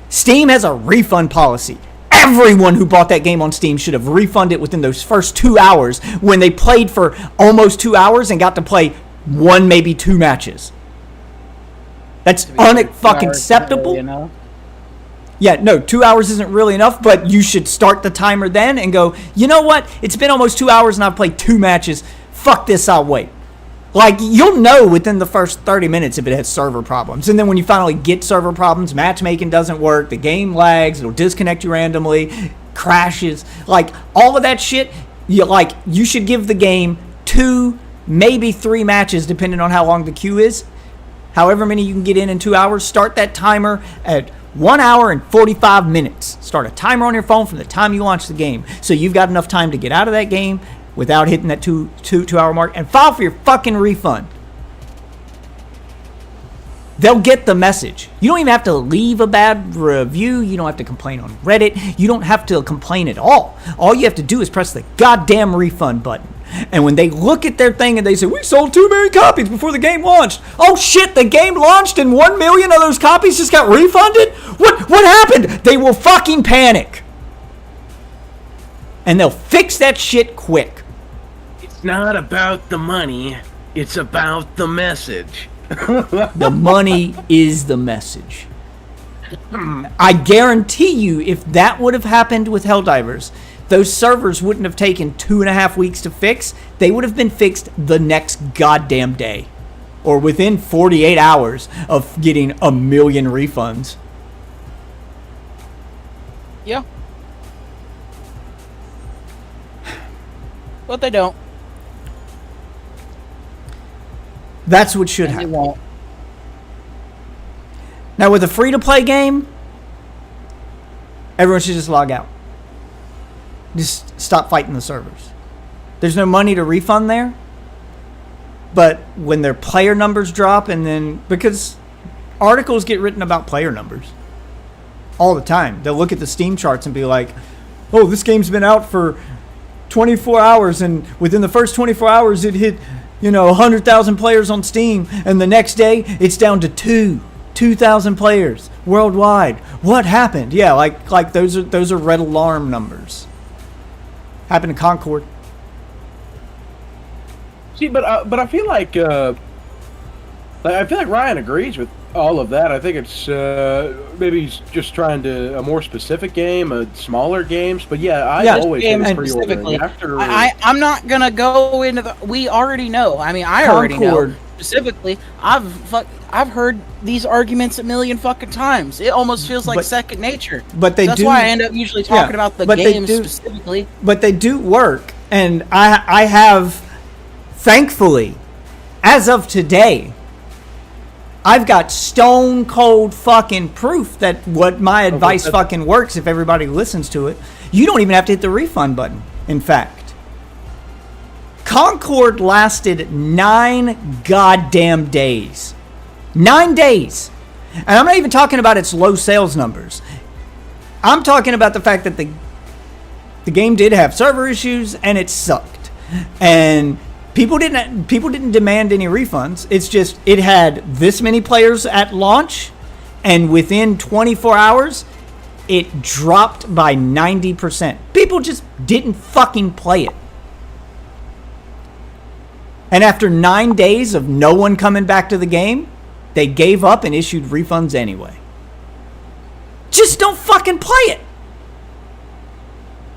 Steam has a refund policy. Everyone who bought that game on Steam should have refunded within those first 2 hours when they played for almost 2 hours and got to play 1, maybe 2 matches. That's fucking acceptable. Yeah, no, 2 hours isn't really enough, but you should start the timer then and go, you know what? It's been almost 2 hours and I've played 2 matches. Fuck this, I'll wait. Like, you'll know within the first 30 minutes if it has server problems. And then when you finally get server problems, matchmaking doesn't work, the game lags, it'll disconnect you randomly, crashes. Like, all of that shit, you should give the game 2, maybe 3 matches, depending on how long the queue is. However many you can get in 2 hours, start that timer at 1 hour and 45 minutes. Start a timer on your phone from the time you launch the game, so you've got enough time to get out of that game without hitting that 2 hour mark, and file for your fucking refund. They'll get the message. You don't even have to leave a bad review. You don't have to complain on Reddit. You don't have to complain at all. All you have to do is press the goddamn refund button. And when they look at their thing and they say, we sold 2 million copies before the game launched. Oh shit, the game launched and 1 million of those copies just got refunded? What happened? They will fucking panic. And they'll fix that shit quick. It's not about the money. It's about the message. The money is the message. I guarantee you, if that would have happened with Helldivers, those servers wouldn't have taken 2.5 weeks to fix. They would have been fixed the next goddamn day. Or within 48 hours of getting 1 million refunds. Yeah. But they don't. That's what should happen. They won't. Now, with a free-to-play game, everyone should just log out. Just stop fighting the servers. There's no money to refund there. But when their player numbers drop, and then, because articles get written about player numbers all the time. They'll look at the Steam charts and be like, oh, this game's been out for 24 hours, and within the first 24 hours it hit 100,000 players on Steam, and the next day it's down to 2,000 players worldwide. What happened? Yeah, like those are red alarm numbers. Happened in Concord. See, but I feel like Ryan agrees with all of that. I think it's maybe he's just trying to a more specific game, smaller games. But yeah, I always specifically. I'm not gonna go into the. We already know. I mean, I already know specifically, I've heard these arguments a million fucking times. It almost feels like second nature. But they That's do. why I end up usually talking about the game specifically. But they do work, and I have, thankfully, as of today, I've got stone cold fucking proof that what my advice fucking works if everybody listens to it. You don't even have to hit the refund button. In fact, Concord lasted 9 goddamn days. 9 days. And I'm not even talking about its low sales numbers. I'm talking about the fact that the game did have server issues and it sucked. And people didn't demand any refunds. It's just it had this many players at launch, and within 24 hours, it dropped by 90%. People just didn't fucking play it. And after 9 days of no one coming back to the game, they gave up and issued refunds anyway. Just don't fucking play it.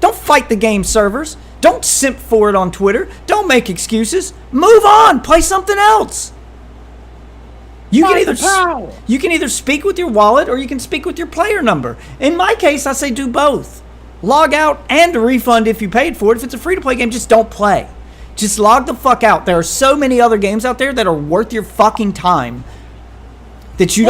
Don't fight the game servers. Don't simp for it on Twitter. Don't make excuses. Move on. Play something else. You can either speak with your wallet or you can speak with your player number. In my case, I say do both. Log out and a refund if you paid for it. If it's a free-to-play game, just don't play. Just log the fuck out. There are so many other games out there that are worth your fucking time that you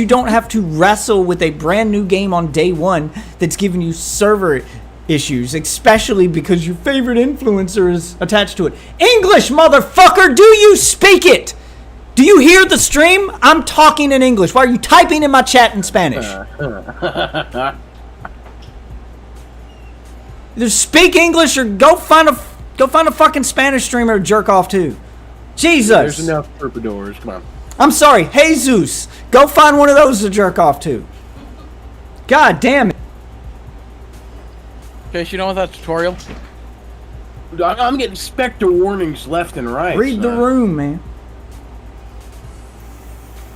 don't have to wrestle with a brand new game on day one that's giving you server issues, especially because your favorite influencer is attached to it. English, motherfucker, do you speak it? Do you hear the stream? I'm talking in English. Why are you typing in my chat in Spanish? Either speak English or go find a fucking Spanish streamer to jerk off to. Jesus. There's enough purpadors. Come on. I'm sorry, Jesus. Go find one of those to jerk off to. God damn it. Okay, so you know what that tutorial? I'm getting Spectre warnings left and right. Read the room, man.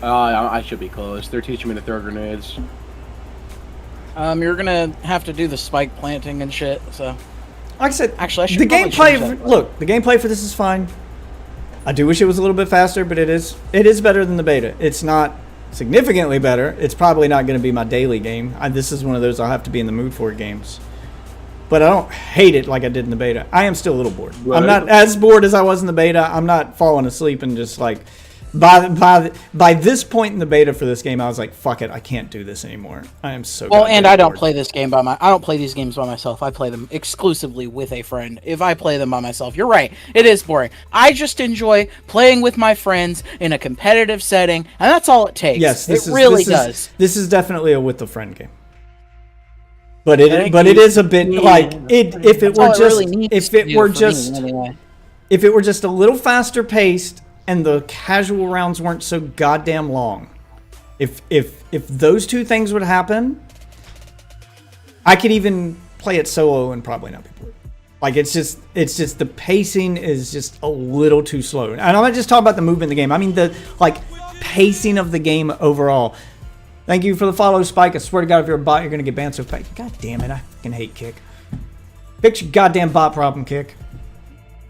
I should be close. They're teaching me to throw grenades. You're gonna have to do the spike planting and shit. So, like I said, actually, I should the gameplay. Look, the gameplay for this is fine. I do wish it was a little bit faster, but it is better than the beta. It's not significantly better. It's probably not going to be my daily game. This is one of those I'll have to be in the mood for games. But I don't hate it like I did in the beta. I am still a little bored. Right. I'm not as bored as I was in the beta. I'm not falling asleep and just like by this point in the beta for this game, I was like, fuck it, I can't do this anymore. I am so well, and I don't play this game I don't play these games by myself. I play them exclusively with a friend. If I play them by myself, you're right, it is boring. I just enjoy playing with my friends in a competitive setting, and that's all it takes. Yes, this does. This is definitely a with a friend game. But it is a bit like if it were just a little faster paced and the casual rounds weren't so goddamn long. If those two things would happen, I could even play it solo and probably not be bored. Like it's just the pacing is just a little too slow. And I'm not just talking about the movement in the game. I mean the pacing of the game overall. Thank you for the follow, Spike. I swear to God, if you're a bot, you're gonna get banned so fast. God damn it, I fucking hate Kick. Fix your goddamn bot problem, Kick.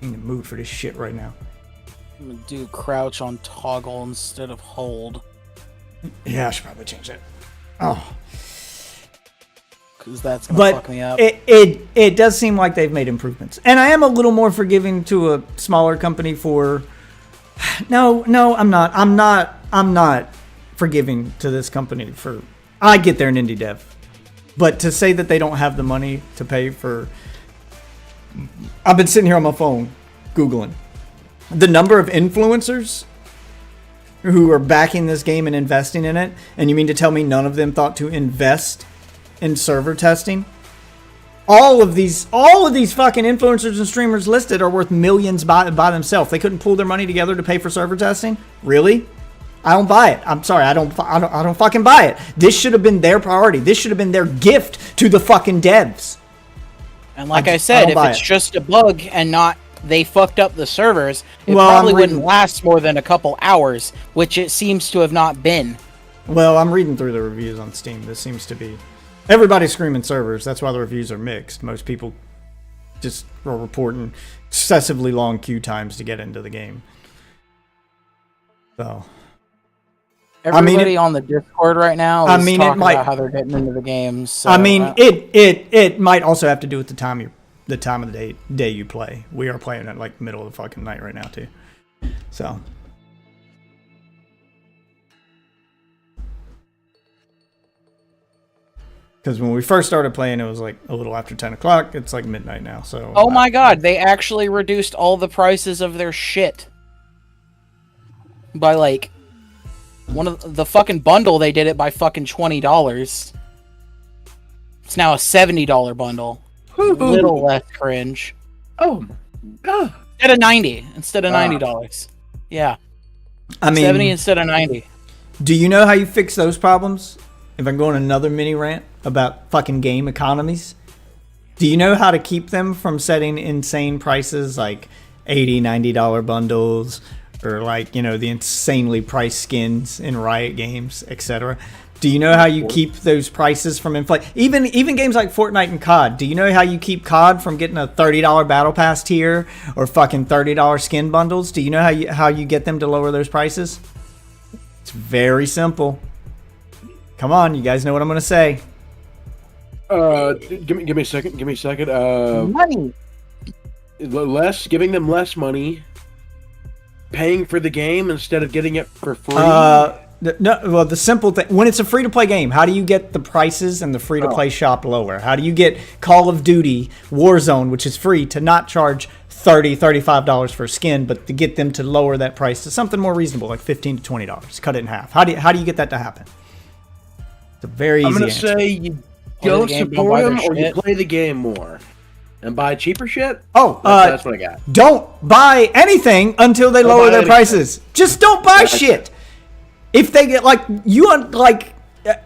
I'm in the mood for this shit right now. I'm gonna do crouch on toggle instead of hold. Yeah, I should probably change that. Oh. Because that's gonna fuck me up. It does seem like they've made improvements. And I am a little more forgiving to a smaller company for... No, I'm not. I'm not forgiving to this company for... I get they're an indie dev. But to say that they don't have the money to pay for... I've been sitting here on my phone, Googling. The number of influencers who are backing this game and investing in it, and you mean to tell me none of them thought to invest in server testing? All of these fucking influencers and streamers listed are worth millions by themselves. They couldn't pull their money together to pay for server testing? Really? I don't buy it. I'm sorry, I don't fucking buy it. This should have been their priority. This should have been their gift to the fucking devs. And like I said, if it's just a bug and not they fucked up the servers, it probably wouldn't last more than a couple hours, which it seems to have not been. Well, I'm reading through the reviews on Steam. This seems to be... Everybody's screaming servers. That's why the reviews are mixed. Most people just are reporting excessively long queue times to get into the game. So Everybody on the Discord right now is it talking might, about how they're getting into the games. So, it might also have to do with the time of the day you play. We are playing at like middle of the fucking night right now too. So because when we first started playing, it was like a little after 10 o'clock. It's like midnight now. So oh my god, they actually reduced all the prices of their shit by like one of the fucking bundle. They did it by fucking $20. It's now a $70 bundle. A little less cringe. Oh, God. Instead of $90. Yeah. I mean, 70 instead of 90. Do you know how you fix those problems? If I'm going another mini rant about fucking game economies, do you know how to keep them from setting insane prices like $80, $90 bundles, or like, you know, the insanely priced skins in Riot games, etc.? Do you know how you keep those prices from inflate? Even games like Fortnite and COD. Do you know how you keep COD from getting a $30 battle pass tier or fucking $30 skin bundles? Do you know how you get them to lower those prices? It's very simple. Come on, you guys know what I'm gonna say. Give me a second. Money. Giving them less money, paying for the game instead of getting it for free. No, well, the simple thing, when it's a free-to-play game, how do you get the prices in the free-to-play shop lower? How do you get Call of Duty Warzone, which is free, to not charge $30, $35 for a skin, but to get them to lower that price to something more reasonable, like $15 to $20? Cut it in half. How do you get that to happen? It's a very easy I'm gonna answer. say you don't support them or you play the game more and buy cheaper shit. That's what I got. Don't buy anything until they lower their prices. Just don't buy shit. If they get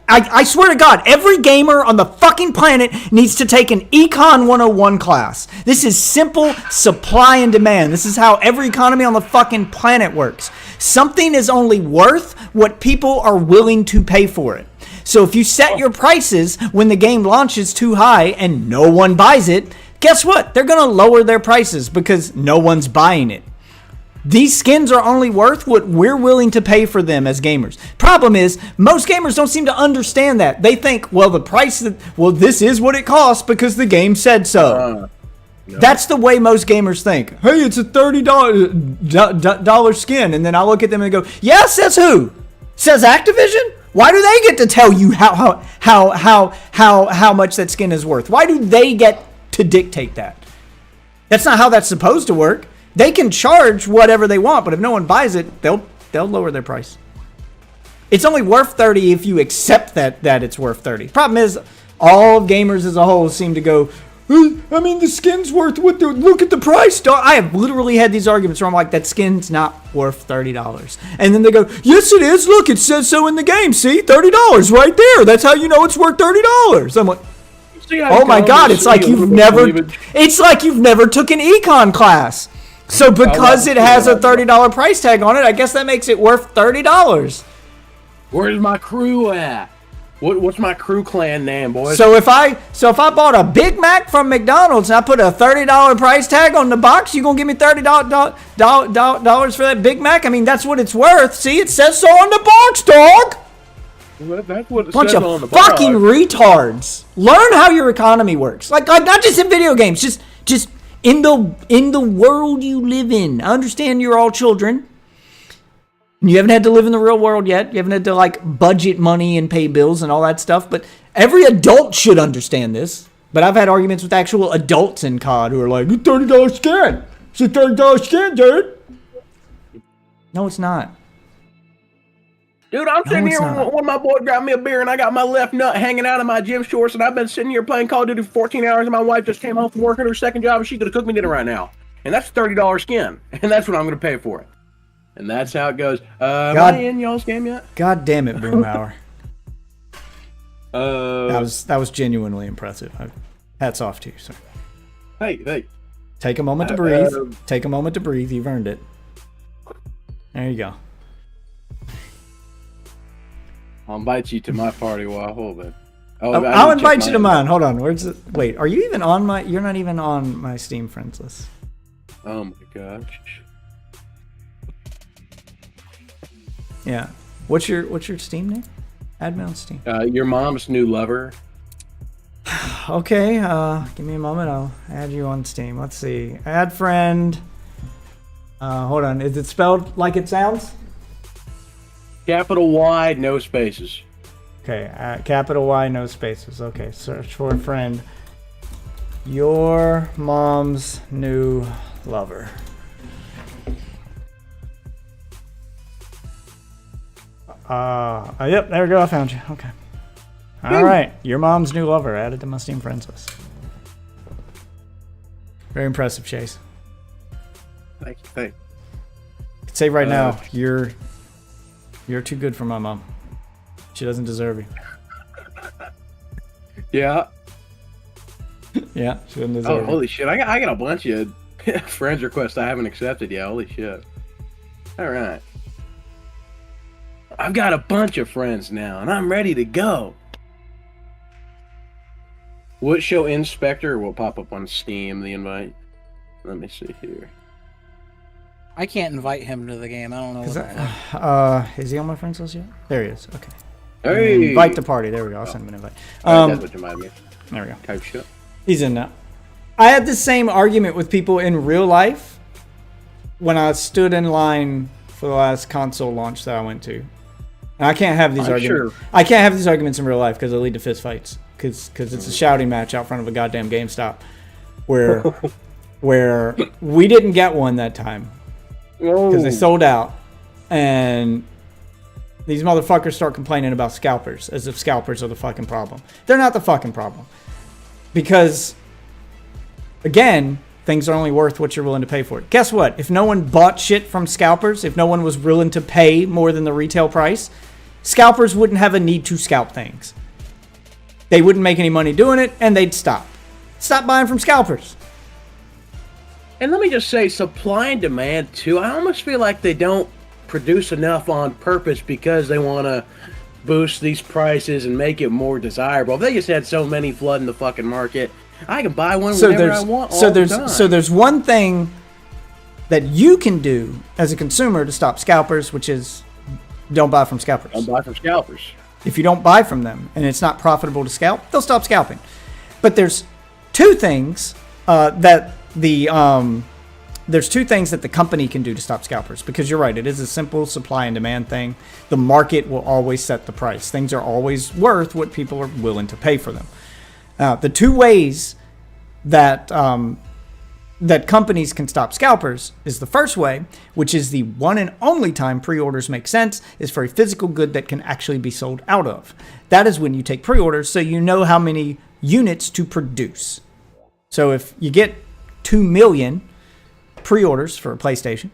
I swear to God, every gamer on the fucking planet needs to take an Econ 101 class. This is simple supply and demand. This is how every economy on the fucking planet works. Something is only worth what people are willing to pay for it. So if you set your prices when the game launches too high and no one buys it, guess what? They're going to lower their prices because no one's buying it. These skins are only worth what we're willing to pay for them as gamers. Problem is, most gamers don't seem to understand that. They think, well, this is what it costs because the game said so. No. That's the way most gamers think. Hey, it's a $30 skin. And then I look at them and go, yeah, says who? Says Activision? Why do they get to tell you how much that skin is worth? Why do they get to dictate that? That's not how that's supposed to work. They can charge whatever they want, but if no one buys it, they'll lower their price. It's only worth $30 if you accept that it's worth $30. Problem is, all gamers as a whole seem to go, I mean, the skin's worth what? Look at the price, dog. I have literally had these arguments where I'm like, that skin's not worth $30. And then they go, yes, it is. Look, it says so in the game. See, $30 right there. That's how you know it's worth $30. I'm like, oh my God, it's like you've never took an econ class. So because it has a $30 price tag on it, I guess that makes it worth $30. Where's my crew at? What's my crew clan name, boys? So if I bought a Big Mac from McDonald's and I put a $30 price tag on the box, you gonna give me $30 for that Big Mac? I mean, that's what it's worth. See, it says so on the box, dog. Well, that's what it Bunch says of on the fucking box. Retards. Learn how your economy works. Like not just in video games, just in the world you live in. I understand you're all children. You haven't had to live in the real world yet. You haven't had to budget money and pay bills and all that stuff. But every adult should understand this. But I've had arguments with actual adults in COD who are like, it's $30 skin. It's a $30 skin, dude. No, it's not. Dude, I'm sitting here when my boy grabbed me a beer and I got my left nut hanging out of my gym shorts and I've been sitting here playing Call of Duty for 14 hours and my wife just came home from work at her second job and she could have cooked me dinner right now. And that's $30 skin. And that's what I'm going to pay for it. And that's how it goes. Am I in y'all's game yet? God damn it, Boomhauer. That was genuinely impressive. Hats off to you, sir. Hey. Take a moment to breathe. Take a moment to breathe. You've earned it. There you go. I'll invite you to my party while I hold it. I'll invite you to mine. Hold on. Where's it? Wait, are you even on my... You're not even on my Steam friends list. Oh my gosh. Yeah. What's your Steam name? Add me on Steam. Your mom's new lover. Okay, give me a moment. I'll add you on Steam. Let's see. Add friend. Hold on. Is it spelled like it sounds? Capital Y, no spaces. Okay, capital Y, no spaces. Okay, search for a friend. Your mom's new lover. Yep, there we go. I found you. Okay. All right, your mom's new lover added to my Steam friends list. Very impressive, Chase. Thank you. I could say right now, you're too good for my mom. She doesn't deserve you. Yeah. Yeah, she doesn't deserve you. Holy shit! I got a bunch of friends requests I haven't accepted yet. Holy shit! All right, I've got a bunch of friends now, and I'm ready to go. What show Inspector will pop up on Steam? The invite. Let me see here. I can't invite him to the game. I don't know what the fuck. Is he on my friends list yet? There he is. Okay. Hey! Invite to party. There we go. I'll send him an invite. That's what reminded me. There we go. Type shit. He's in now. I had the same argument with people in real life when I stood in line for the last console launch that I went to. And I can't have these arguments. Sure. I can't have these arguments in real life because they lead to fist fights. Because it's a shouting match out front of a goddamn GameStop, where we didn't get one that time because they sold out, and these motherfuckers start complaining about scalpers as if scalpers are the fucking problem. They're not the fucking problem, because again, things are only worth what you're willing to pay for it. Guess what? If no one bought shit from scalpers, if no one was willing to pay more than the retail price, scalpers wouldn't have a need to scalp things. They wouldn't make any money doing it, and they'd stop buying from scalpers. And let me just say, supply and demand too. I almost feel like they don't produce enough on purpose because they want to boost these prices and make it more desirable. If they just had so many flooding the fucking market, I can buy one whenever I want. So there's one thing that you can do as a consumer to stop scalpers, which is don't buy from scalpers. Don't buy from scalpers. If you don't buy from them and it's not profitable to scalp, they'll stop scalping. But there's two things that the company can do to stop scalpers, because you're right, it is a simple supply and demand thing. The market will always set the price. Things are always worth what people are willing to pay for them. The two ways that that companies can stop scalpers is the first way, which is the one and only time pre-orders make sense, is for a physical good that can actually be sold out of. That is when you take pre-orders so you know how many units to produce. So if you get 2 million pre-orders for a PlayStation,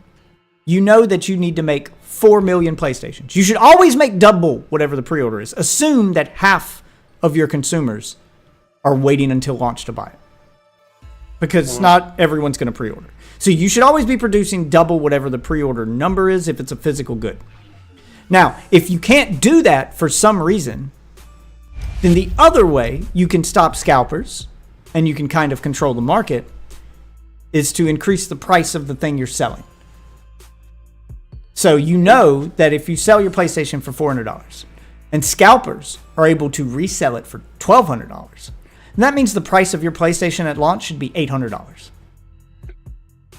you know that you need to make 4 million PlayStations. You should always make double whatever the pre-order is. Assume that half of your consumers are waiting until launch to buy it, because not everyone's going to pre-order. So you should always be producing double whatever the pre-order number is if it's a physical good. Now, if you can't do that for some reason, then the other way you can stop scalpers and you can kind of control the market is to increase the price of the thing you're selling. So you know that if you sell your PlayStation for $400 and scalpers are able to resell it for $1,200, and that means the price of your PlayStation at launch should be $800.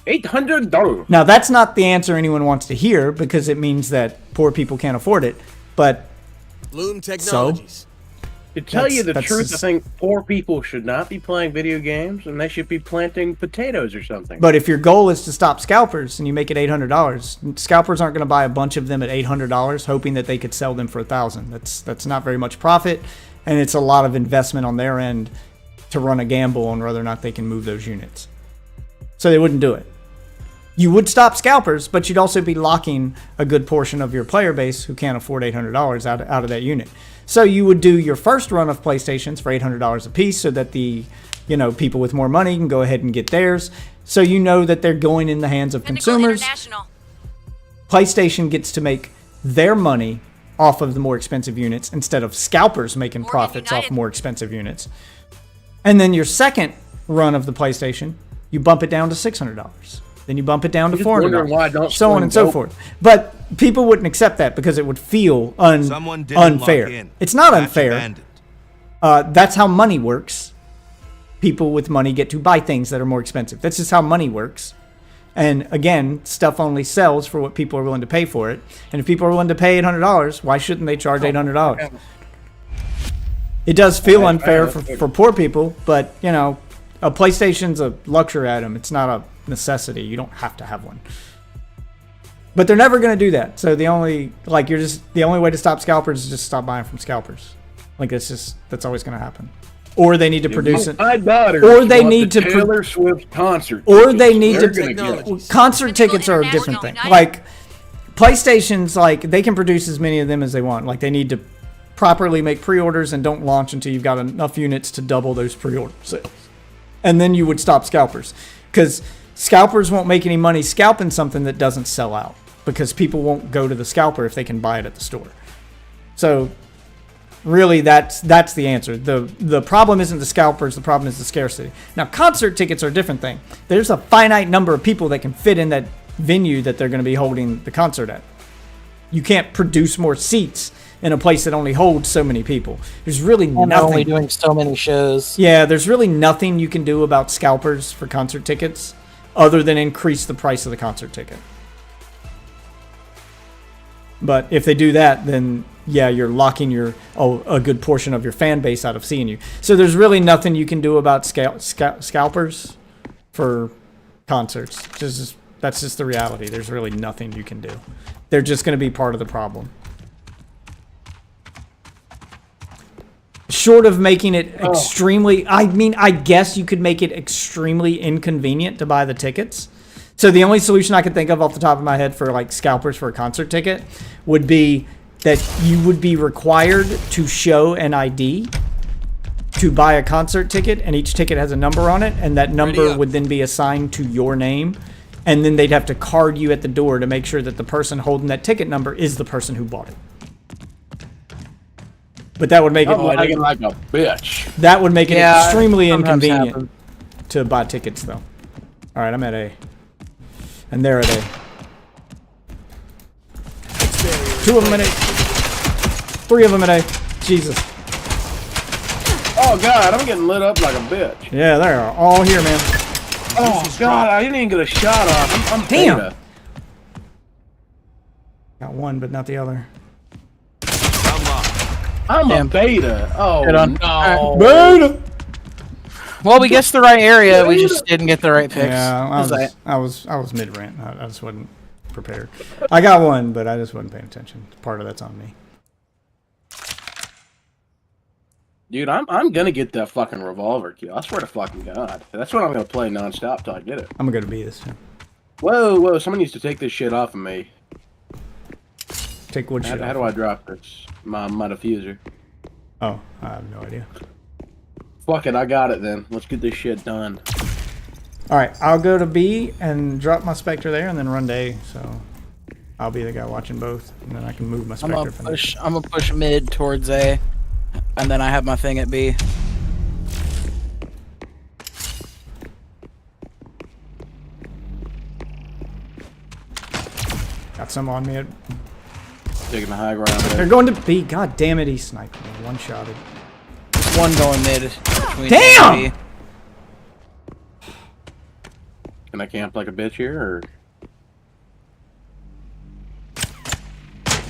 $800. Now, that's not the answer anyone wants to hear, because it means that poor people can't afford it. But Loom Technologies. To tell you the truth, I think poor people should not be playing video games, and they should be planting potatoes or something. But if your goal is to stop scalpers and you make it $800, scalpers aren't going to buy a bunch of them at $800 hoping that they could sell them for $1,000. That's not very much profit, and it's a lot of investment on their end to run a gamble on whether or not they can move those units. So they wouldn't do it. You would stop scalpers, but you'd also be locking a good portion of your player base who can't afford $800 out of that unit. So you would do your first run of PlayStations for $800 a piece, so that the people with more money can go ahead and get theirs. So you know that they're going in the hands of consumers. PlayStation gets to make their money off of the more expensive units instead of scalpers making profits off more expensive units. And then your second run of the PlayStation, you bump it down to $600. Then you bump it down to $400, so on and so forth. But people wouldn't accept that because it would feel Someone didn't unfair. lock in. It's not Match unfair. abandoned. That's how money works. People with money get to buy things that are more expensive. That's just how money works. And again, stuff only sells for what people are willing to pay for it. And if people are willing to pay $800, why shouldn't they charge $800? It does feel unfair for poor people, but, you know, a PlayStation's a luxury item. It's not a necessity. You don't have to have one. But they're never going to do that. So the only way to stop scalpers is just stop buying from scalpers. Like, that's always going to happen. Or they need to produce it. My daughter. Or they need to Taylor Swift concert. Or they need They're to. gonna get it. Concert tickets are a different thing. Like, PlayStation's like they can produce as many of them as they want. Like, they need to properly make pre-orders and don't launch until you've got enough units to double those pre-order sales. And then you would stop scalpers, because scalpers won't make any money scalping something that doesn't sell out, because people won't go to the scalper if they can buy it at the store. So really, that's the answer. The problem isn't the scalpers, the problem is the scarcity. Now, concert tickets are a different thing. There's a finite number of people that can fit in that venue that they're going to be holding the concert at. You can't produce more seats in a place that only holds so many people. There's really nothing. Only doing so many shows. Yeah, there's really nothing you can do about scalpers for concert tickets other than increase the price of the concert ticket. But if they do that, then yeah, you're locking a good portion of your fan base out of seeing you. So there's really nothing you can do about scalpers for concerts. That's just the reality. There's really nothing you can do. They're just going to be part of the problem. Short of making it extremely, I guess you could make it extremely inconvenient to buy the tickets. So the only solution I could think of off the top of my head for like scalpers for a concert ticket would be that you would be required to show an ID to buy a concert ticket, and each ticket has a number on it, and that number would then be assigned to your name, and then they'd have to card you at the door to make sure that the person holding that ticket number is the person who bought it. But that would make it like a bitch. That would make it extremely inconvenient to buy tickets, though. All right, I'm at A, and they're at A. Two of them at A. Three of them at A. Jesus. Oh God, I'm getting lit up like a bitch. Yeah, they are all here, man. Oh God, I didn't even get a shot off. I'm damn. beta. Got one, but not the other. I'm a beta. Oh no. Beta. Well, we guessed the right area. We just didn't get the right picks. Yeah, I was mid rant. I just wasn't prepared. I got one, but I just wasn't paying attention. Part of that's on me. Dude, I'm gonna get that fucking revolver kill. I swear to fucking God. That's what I'm gonna play nonstop till I get it. I'm gonna be this. Whoa, someone needs to take this shit off of me. Take wood shit. How do I drop this? My diffuser. Oh, I have no idea. Fuck it, I got it then. Let's get this shit done. Alright, I'll go to B and drop my Spectre there and then run to A, so I'll be the guy watching both, and then I can move my Spectre from there. I'm gonna push mid towards A, and then I have my thing at B. Got some on me. Taking the high ground. They're going to B. God damn it, he sniped me. One-shotted. One going mid. Damn! A and B. Can I camp like a bitch here, or?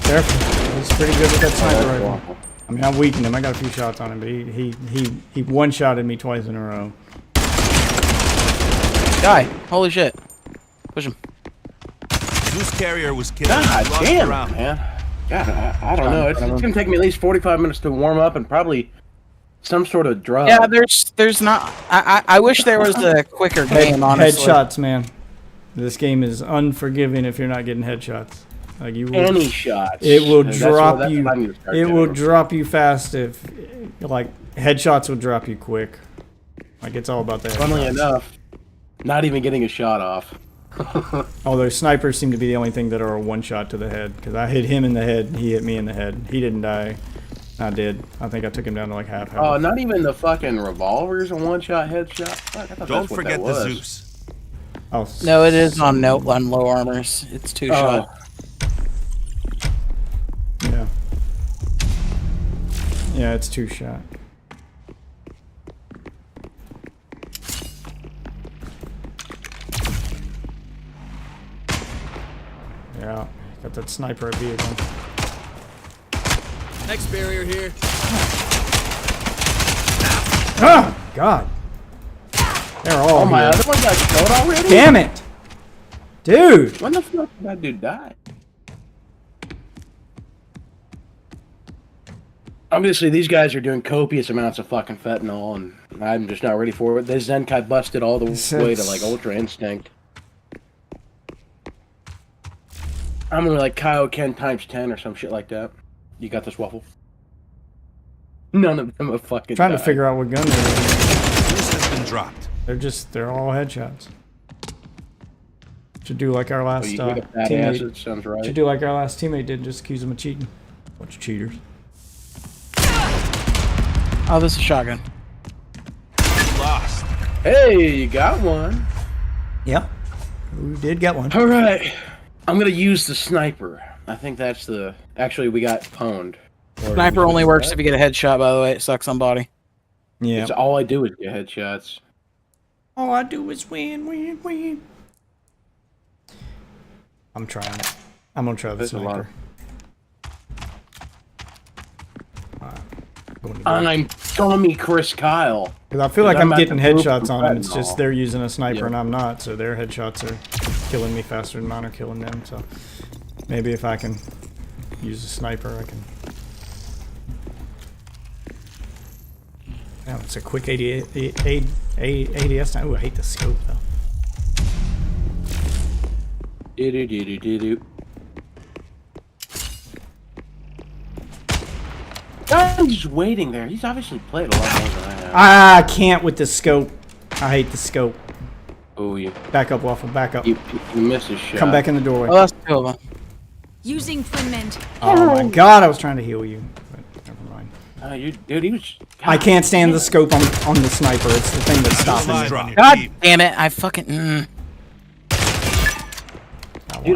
Careful. He's pretty good with that sniper rifle. I mean, I weakened him. I got a few shots on him, but he one-shotted me twice in a row. Die. Holy shit. Push him. Zeus carrier was killed. God Lost damn, around. man. God, I don't know. It's gonna take me at least 45 minutes to warm up and probably some sort of drug. Yeah, there's not. I wish there was a quicker game. Honestly, Headshots, man. This game is unforgiving if you're not getting headshots. Like you will, any shots. it will That's drop what you. I need to start It doing. will drop you fast if, like, headshots will drop you quick. Like, it's all about the headshots. Funnily enough, not even getting a shot off. Although snipers seem to be the only thing that are a one-shot to the head. Because I hit him in the head, he hit me in the head. He didn't die. I did. I think I took him down to like half health. Oh, not even the fucking revolvers a one-shot headshot? Fuck, I thought Don't that's what forget that the was. Zeus. Oh, no, it is on low armors. It's two shot. Yeah, it's 2 shot. Yeah, got that sniper at vehicle. Next barrier here. Ah, God. They're all Oh my, here. other one got killed already? Damn it! Dude! When the fuck did that dude die? Obviously, these guys are doing copious amounts of fucking fentanyl, and I'm just not ready for it. The Zenkai busted all the way to, like, Ultra Instinct. I'm gonna, like, Kaioken times 10 or some shit like that. You got this, Waffle? None of them have fucking Trying to died. figure out what gun they're using. Juice has been dropped. They're all headshots. Should do like our last Oh, you get a fat teammate. acid, sounds right. Should do like our last teammate did, just accuse them of cheating. Bunch of cheaters. Oh, this is a shotgun. Lost. Hey, you got one. Yeah. We did get one. All right. I'm gonna use the sniper. I think that's the... Actually, we got pwned. Or Sniper only works if you get a headshot, by the way. It sucks on body. Yeah. It's all I do is get headshots. All I do is win, win, win. I'm trying it. I'm gonna try the There's a lot. sniper. I'm Tommy Chris Kyle. Because I feel like I'm I'm about getting to prove headshots some on them. It's fentanyl. just they're using a sniper Yeah. and I'm not, so their headshots are killing me faster than mine are killing them. So maybe if I can use a sniper, I can. Yeah, it's a quick ADS time. Ooh, I hate the scope though. Do-do-do-do-do-do. I'm just waiting there. He's obviously played a lot more than I have. I can't with the scope. I hate the scope. Oh, you Back up, Waffle. Back up. you missed a shot. Come back in the doorway. Oh, that's two of them. Using twin mend. Oh my God! I was trying to heal you. But never mind. Dude, he was... I can't stand the scope on the sniper. It's the thing that's stopping me. Drop. God damn it! I fucking. Dude,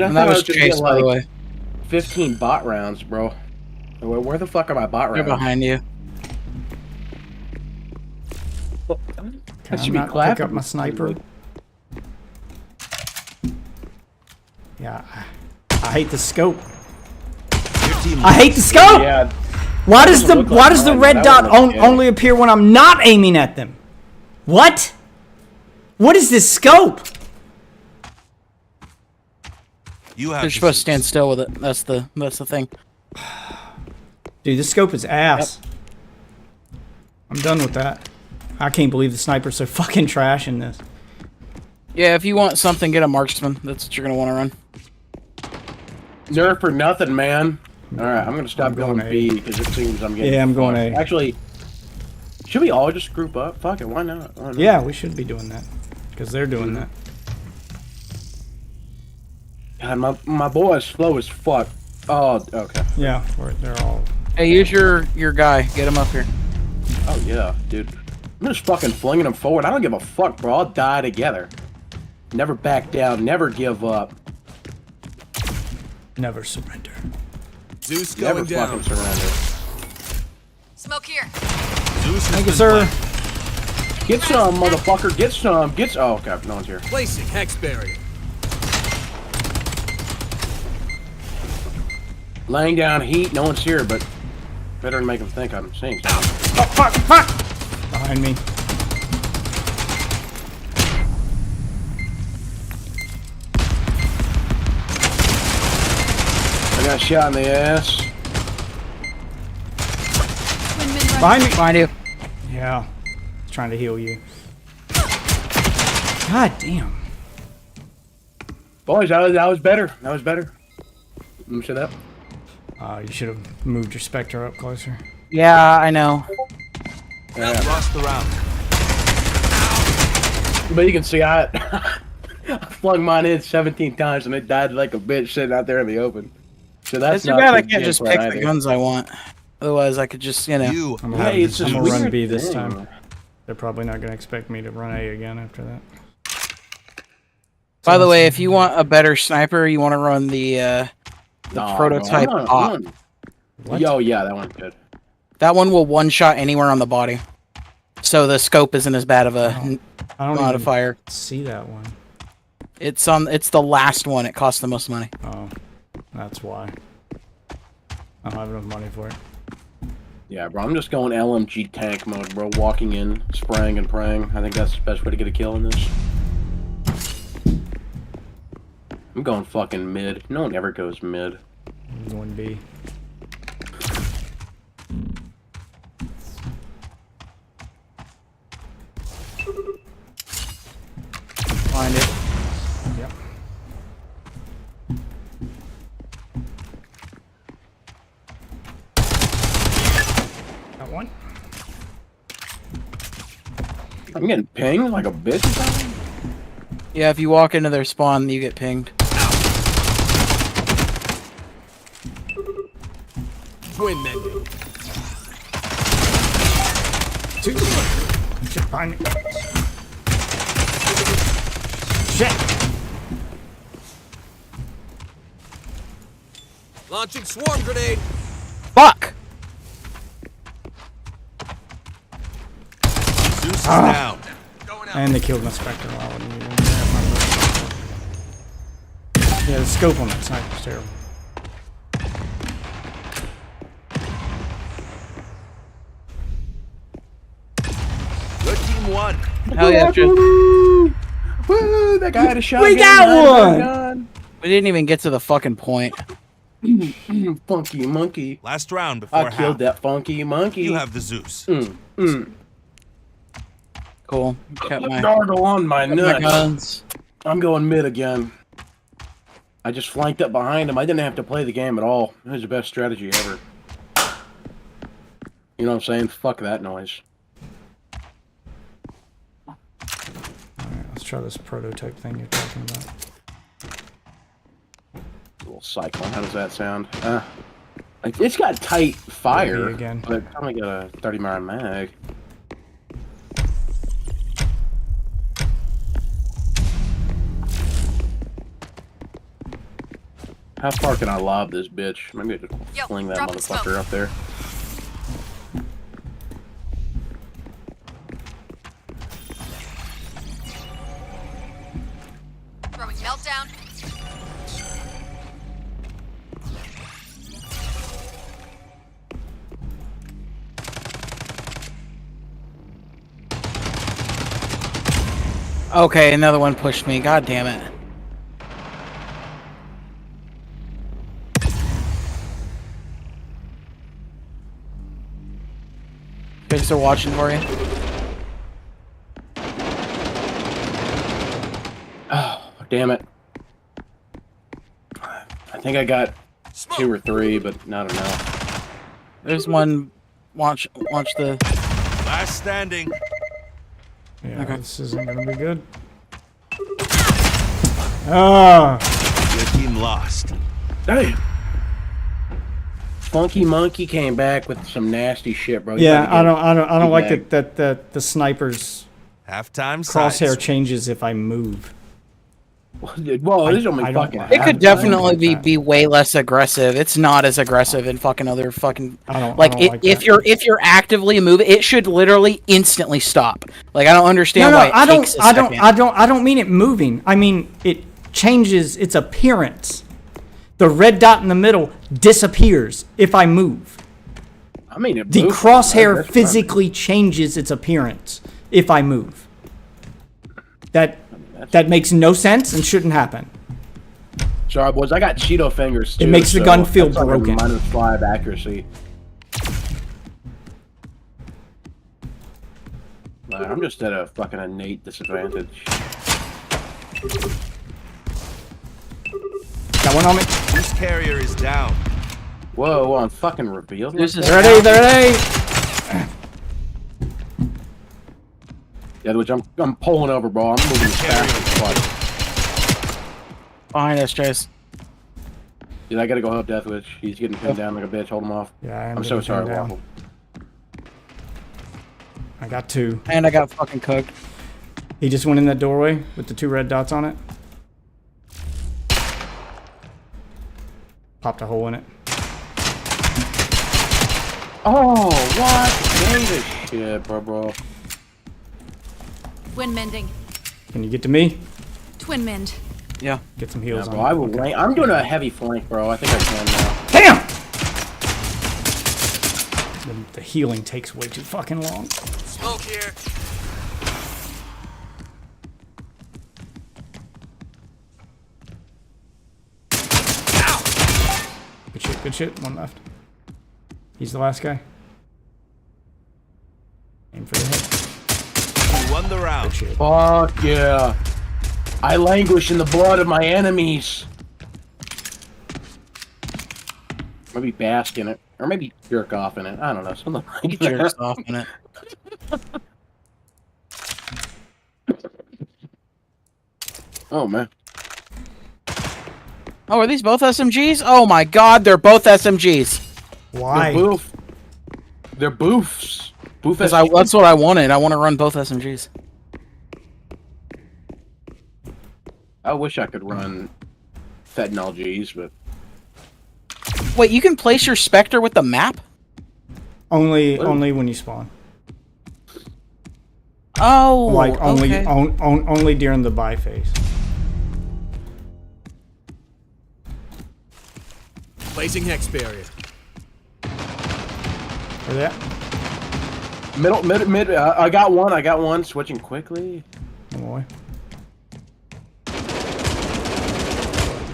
I And thought that I was was gonna Chase, get, by the like, way. 15 bot rounds, bro. Where the fuck are my bot They're rounds? behind you. That Can I should be not pick clapping. up my sniper? Yeah, I hate the scope. Your team I hate the scope. Yeah, Why does the doesn't look like mine, red that dot would look good. only appear when I'm not aiming at them? What? What is this scope? You have They're supposed to stand still with it. That's the thing. Dude, this scope is ass. I'm done with that. I can't believe the sniper's so fucking trash in this. Yeah, if you want something, get a marksman. That's what you're gonna want to run. nerf for nothing, man. All right, I'm gonna stop I'm going going B because it seems I'm getting. Yeah, I'm going fucked. A. Actually, should we all just group up? Fuck it, why not? Why not? Yeah, we should be doing that. Because they're doing that. God, my boy is slow as fuck. Oh, okay. Yeah, they're all... Hey, use your guy. Get him up here. Oh yeah, dude. I'm just fucking flinging them forward. I don't give a fuck, bro. I'll die together. Never back down. Never give up. Never surrender. Zeus Never going down. fucking surrender. Smoke here. Zeus has Thank you, been sir. planted. Get some, motherfucker. Get some. Oh, okay. No one's here. Placing hex barrier. Laying down heat. No one's here, but better make them think I'm seeing something. Oh, fuck, fuck! Behind me. I got shot in the ass. Twin mend running. Behind me! Behind you. Yeah. Trying to heal you. God damn. Boys, that was better. That was better. Let me see that. You should have moved your Spectre up closer. Yeah, I know. Yeah. Lost the round. But you can see I flung mine in 17 times and it died like a bitch sitting out there in the open. So that's It's too not bad I the can't just gameplay pick either. the guns I want. Otherwise, I could just, you know. You I'm Yeah, gonna, it's I'm this gonna run weird B this thing. time. They're probably not gonna expect me to run A again after that. By the way, if you want a better sniper, you want to run the No, prototype no, op. What? Yo, yeah, that one's good. That one will one-shot anywhere on the body. So the scope isn't as bad of a I don't modifier. even see that one. It's the last one. It costs the most money. Oh, that's why. I don't have enough money for it. Yeah, bro, I'm just going LMG tank mode, bro. Walking in, spraying and praying. I think that's the best way to get a kill in this. I'm going fucking mid. No one ever goes mid. I'm going B. Find it. Yep. Got one. I'm getting pinged like a bitch or something? Yeah, if you walk into their spawn, you get pinged. Twin mending. Two. Shit, behind me. Shit. Launching swarm grenade. Fuck! Zeus is down. Going out. And they killed my Spectre while I wasn't even there. Yeah, the scope on that sniper's terrible. Good team won. Hell yeah, Joe. Woo! That guy had a shot. We got one! We didn't even get to the fucking point. Funky monkey. Last round before I half. killed that funky monkey. You have the Zeus. Cool. Kept my Gargle on my nuts. guns. I'm going mid again. I just flanked up behind him. I didn't have to play the game at all. It was the best strategy ever. You know what I'm saying? Fuck that noise. Alright, let's try this prototype thing you're talking about. Little cyclone. How does that sound? It's got tight fire, Maybe again. but I only got a 30 mag. How far can I lob this bitch? Maybe I just Yo, fling that dropping motherfucker smoke. up there. Throwing meltdown. Okay, another one pushed me. God damn it. Guys are watching for you. Oh, damn it. I think I got 2 or 3, but not enough. There's one. Watch the. Last standing. Yeah, Okay. this isn't gonna be good. Ah! Your team lost. Damn. Funky Monkey came back with some nasty shit, bro. You Yeah, gotta I don't get like back. that the sniper's Halftime crosshair sides. changes if I move. Well, this only I don't fucking. like It could I don't definitely like that. be way less aggressive. It's not as aggressive in fucking other fucking. I don't Like, like if that. you're actively moving, it should literally instantly stop. Like, I don't understand No, why it I takes a second. I don't mean it moving. I mean it changes its appearance. The red dot in the middle disappears if I move. I mean, it The moves. crosshair That's physically changes its appearance if I move. That makes no sense and shouldn't happen. Sorry, boys. I got Cheeto fingers too. It makes the so gun feel that's like a broken. -5 accuracy. I'm just at a fucking innate disadvantage. Got one on me. Zeus carrier is down. Whoa, on fucking revealed. This is They're ready. Yeah, which I'm pulling over, bro. I'm moving as fast as fuck. Behind us, Chase. Dude, I gotta go help Deathwitch. He's getting pinned down like a bitch. Hold him off. Yeah, I am I'm so getting sorry, pinned down. Waffle. I got 2. And I got fucking cooked. He just went in that doorway with the 2 red dots on it. Popped a hole in it. Oh, what? Gave a shit, bro. Twin mending. Can you get to me? Twin mend. Yeah. Get some heals Yeah, on. bro, I will rank. I'm doing a heavy flank, bro. I think I can now. Damn! The healing takes way too fucking long. Smoke here. Good shit, good shit. One left. He's the last guy. Aim for the head. You won the round. Good shit. Fuck yeah. I languish in the blood of my enemies. Maybe bask in it. Or maybe jerk off in it. I don't know. Something like Jerks that. off in it. Oh, man. Oh, are these both SMGs? Oh my god, they're both SMGs. Why? They're boof. They're boofs. Boof Because that's what I wanted. I want to run both SMGs. I wish I could run fentanyl G's, but Wait, you can place your Spectre with the map? Only when you spawn. Oh, Like only okay. only during the buy phase. Placing hex barrier. For that? mid. I got one. Switching quickly. Oh boy.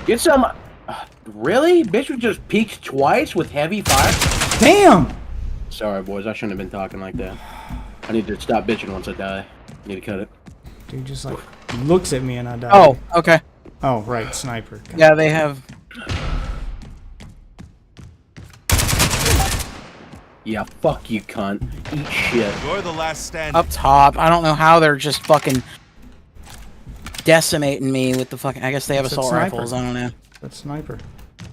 Get some. Really? Bitch was just peeked twice with heavy fire? Damn! Sorry, boys. I shouldn't have been talking like that. I need to stop bitching once I die. Need to cut it. Dude just like looks at me and I die. Oh, okay. Oh, right, sniper. God. Yeah, they have. Yeah, fuck you, cunt. Eat shit. You're the last stand. Up top. I don't know how they're just fucking decimating me with the fucking. I guess they have It's a assault sniper. rifles. I don't know. That's sniper.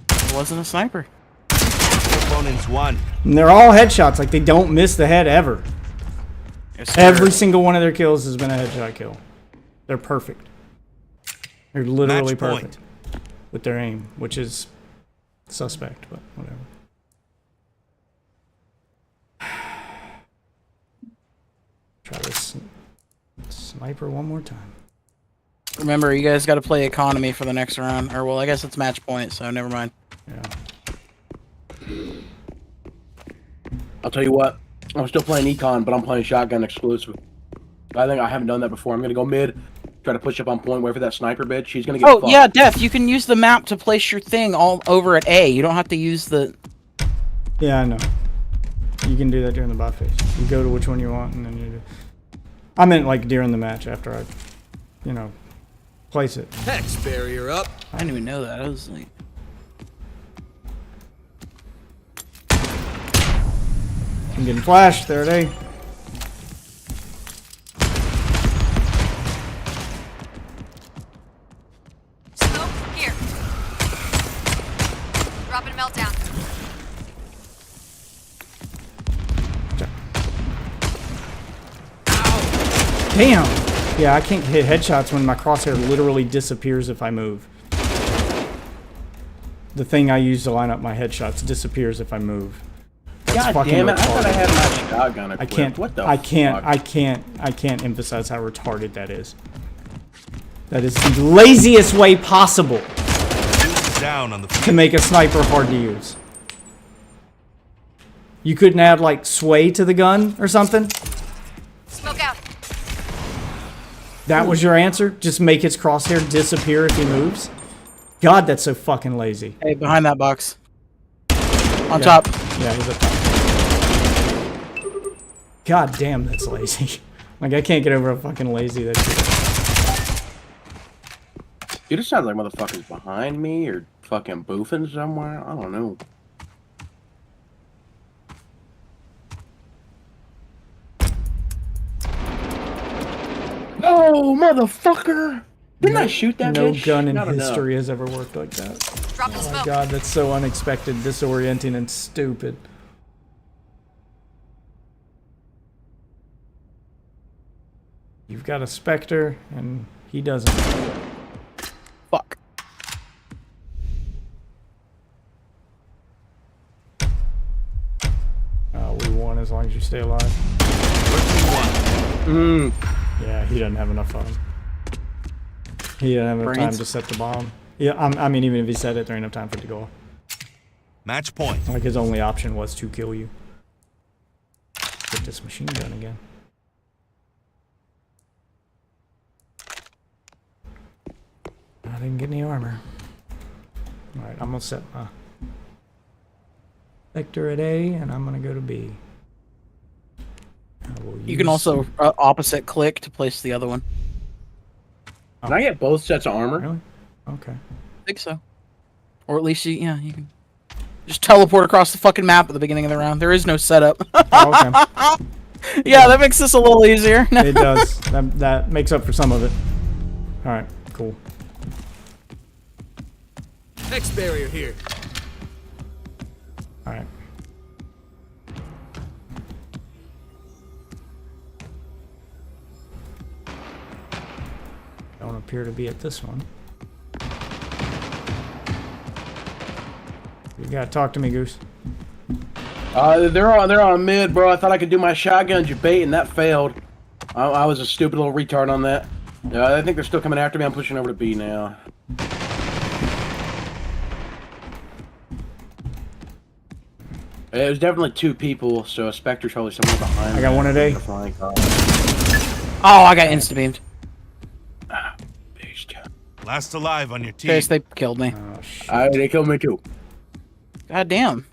It wasn't a sniper. Opponents won. And they're all headshots, like they don't miss the head ever. Yes, sir. Every single one of their kills has been a headshot kill. They're perfect. They're literally Match point. perfect with their aim, which is suspect, but whatever. Try this sniper one more time. Remember, you guys got to play economy for the next round. Or, well, I guess it's match point, so never mind. Yeah. I'll tell you what. I'm still playing econ, but I'm playing shotgun exclusive. I think I haven't done that before. I'm gonna go mid, try to push up on point, wait for that sniper bitch. She's gonna get Oh, fucked. yeah, Def, you can use the map to place your thing all over at A. You don't have to use the... Yeah, I know. You can do that during the bot phase. You go to which one you want, and then you do. I meant like during the match after I, you know, place it. Hex barrier up. I didn't even know that. I was like... I'm getting flashed. There they. Smoke here. Dropping meltdown. Damn. Yeah, I can't hit headshots when my crosshair literally disappears if I move. The thing I use to line up my headshots disappears if I move. That's God fucking damn it! I thought I retarded. had my shotgun I equipped. can't. What the I can't. fuck? I can't emphasize how retarded that is. That is the laziest way possible Down on the to make a sniper hard to use. You couldn't add like sway to the gun or something? Smoke out. That was your answer? Just make its crosshair disappear if he moves? God, that's so fucking lazy. Hey, behind that box. On top. Yeah, he's up top. God damn, that's lazy. Like, I can't get over how fucking lazy that shit is. Dude, it sounds like motherfuckers behind me or fucking boofing somewhere. I don't know. No, motherfucker! Didn't I shoot that No bitch? gun in Not enough. history has ever worked like that. Drop the Oh my smoke. god, that's so unexpected, disorienting, and stupid. You've got a Spectre, and he doesn't. Fuck. stay alive. Mm. Yeah, he doesn't have enough He doesn't have enough time Brains. to set the bomb. Yeah, I mean, even if he set it, there ain't enough time for it to go off. Match point. Like, his only option was to kill you. Get this machine gun again. I didn't get any armor. Alright, I'm gonna set my vector at A, and I'm gonna go to B. You can also opposite click to place the other one. Can I get both sets of armor? Really? Okay. I think so. Or at least you can just teleport across the fucking map at the beginning of the round. There is no setup. Oh, okay. Yeah, that makes this a little easier. It does. That makes up for some of it. Alright, cool. Next barrier here. Alright. Don't appear to be at this one. You gotta talk to me, Goose. They're on mid, bro. I thought I could do my shotgun debate, and that failed. I was a stupid little retard on that. I think they're still coming after me. I'm pushing over to B now. It was definitely 2 people, so a Spectre's probably somewhere behind. I got one at A. Oh, I got insta-beamed. Last alive on your team. Chase, they killed me. Oh, shit. They killed me too. God damn.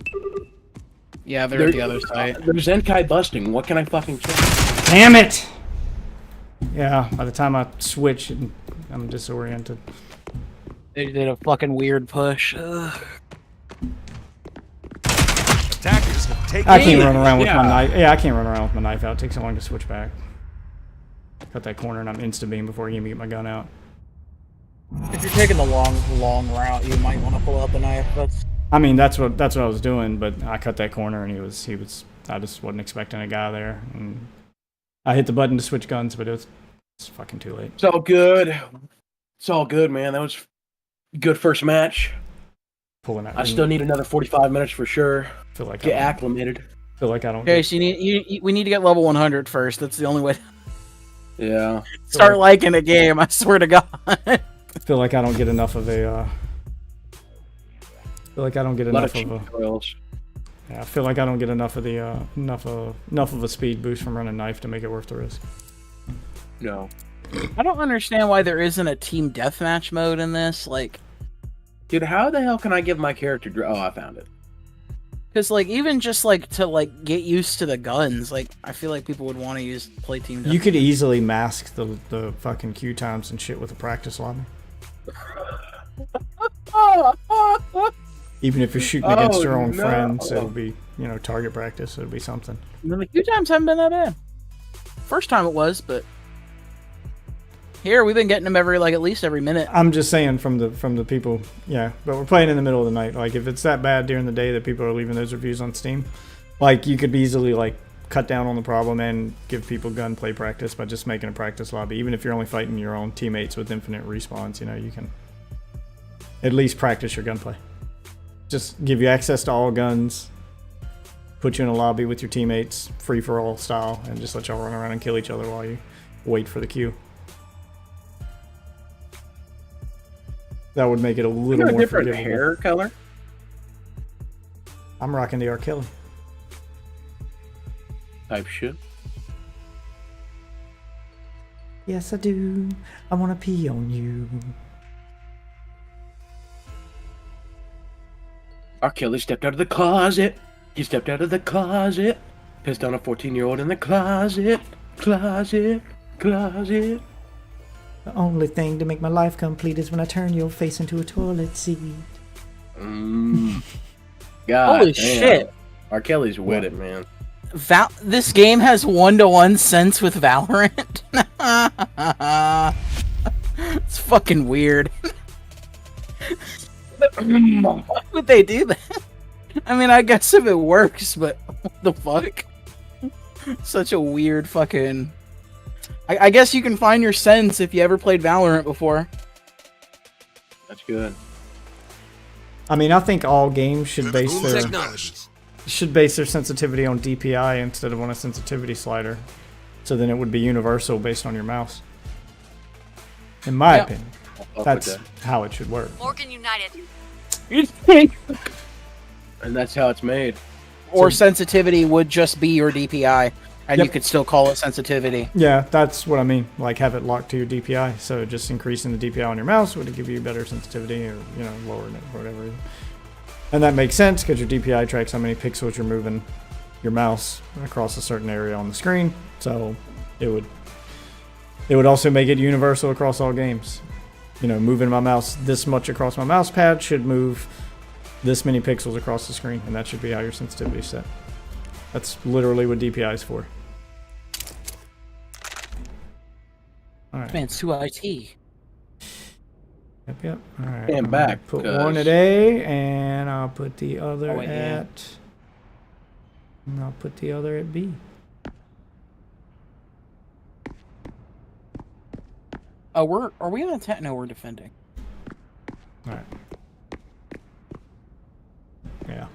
Yeah, they're at the other side. There's Zenkai busting. What can I fucking check? Damn it! Yeah, by the time I switch, I'm disoriented. They did a fucking weird push. Ugh. Attackers have taken. I can't run around with my knife. Yeah, I can't run around with my knife out. It takes so long to switch back. Cut that corner and I'm insta-beam before I can even get my gun out. If you're taking the long route, you might want to pull out the knife. I mean, that's what I was doing, but I cut that corner and he was. I just wasn't expecting a guy there, and I hit the button to switch guns, but it's fucking too late. It's all good. It's all good, man. That was good first match. Pulling out. I still need another 45 minutes for sure. Feel like Get acclimated. Feel like I don't. Okay, so we need to get level 100 first. That's the only way to Yeah. start liking a game. I swear to God. Feel like I don't get enough of a. Feel like I don't get A lot enough of of cheat a. trails. Yeah, I feel like I don't get enough of the enough of a speed boost from running knife to make it worth the risk. No. I don't understand why there isn't a team deathmatch mode in this. Like, Dude, how the hell can I give my character... Oh, I found it. because like even just like to like get used to the guns, like I feel like people would want to play team deathmatch. You could easily mask the fucking queue times and shit with a practice lobby. Even if you're shooting against your own friends, it'll be, target practice. It'll be something. The queue times haven't been that bad. First time it was, but here we've been getting them at least every minute. I'm just saying from the people, yeah. But we're playing in the middle of the night. Like if it's that bad during the day that people are leaving those reviews on Steam, like you could easily cut down on the problem and give people gunplay practice by just making a practice lobby. Even if you're only fighting your own teammates with infinite respawns, you can at least practice your gunplay. Just give you access to all guns, put you in a lobby with your teammates, free for all style, and just let y'all run around and kill each other while you wait for the queue. That would make it a little more different forgivable. hair color? I'm rocking the R. Kelly. Type shit. Yes, I do. I want to pee on you. R. Kelly stepped out of the closet. He stepped out of the closet. Pissed on a 14-year-old in the closet. Closet. The only thing to make my life complete is when I turn your face into a toilet seat. God Holy damn. shit. R. Kelly's with it, man. This game has 1-to-1 sense with Valorant. It's fucking weird. Why would they do that? I mean, I guess if it works, but what the fuck? Such a weird fucking... I guess you can find your sense if you ever played Valorant before. That's good. I mean, I think all games should base their... Technologies. should base their sensitivity on DPI instead of on a sensitivity slider. So then it would be universal based on your mouse. In my opinion. That's how it should work. Morgan United. And that's how it's made. Or sensitivity would just be your DPI, and you could still call it sensitivity. Yeah, that's what I mean. Like have it locked to your DPI. So just increasing the DPI on your mouse would give you better sensitivity, or lowering it for whatever reason. And that makes sense because your DPI tracks how many pixels you're moving your mouse across a certain area on the screen. So it would also make it universal across all games. Moving my mouse this much across my mouse pad should move this many pixels across the screen, and that should be how your sensitivity is set. That's literally what DPI is for. All right. Man, it's 2IT. Yep. All right. And back. Put one at A, and I'll put the other And I'll put the other at B. Oh, are we on attack? No, we're defending. All right. Yeah.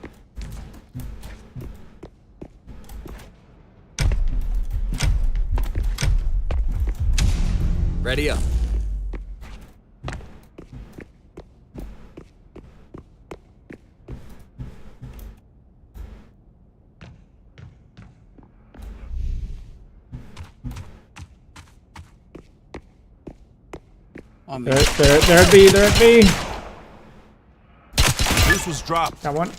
Ready up. They're at B. They're at B. This was dropped. Got one.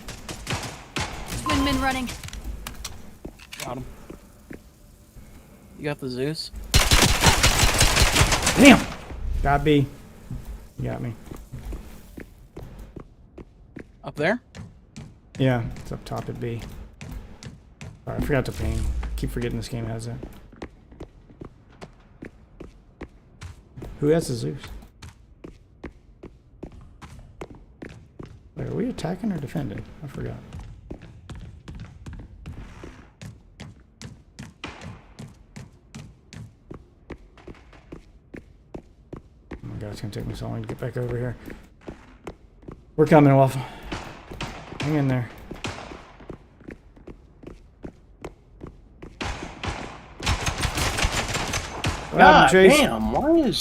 Twin men running. Got him. You got the Zeus? Damn. Got B. You got me. Up there? Yeah, it's up top at B. Sorry, I forgot to ping. I keep forgetting this game has it. Who has the Zeus? Wait, are we attacking or defending? I forgot. Oh my god, it's gonna take me so long to get back over here. We're coming, Wolf. Hang in there. God damn, why is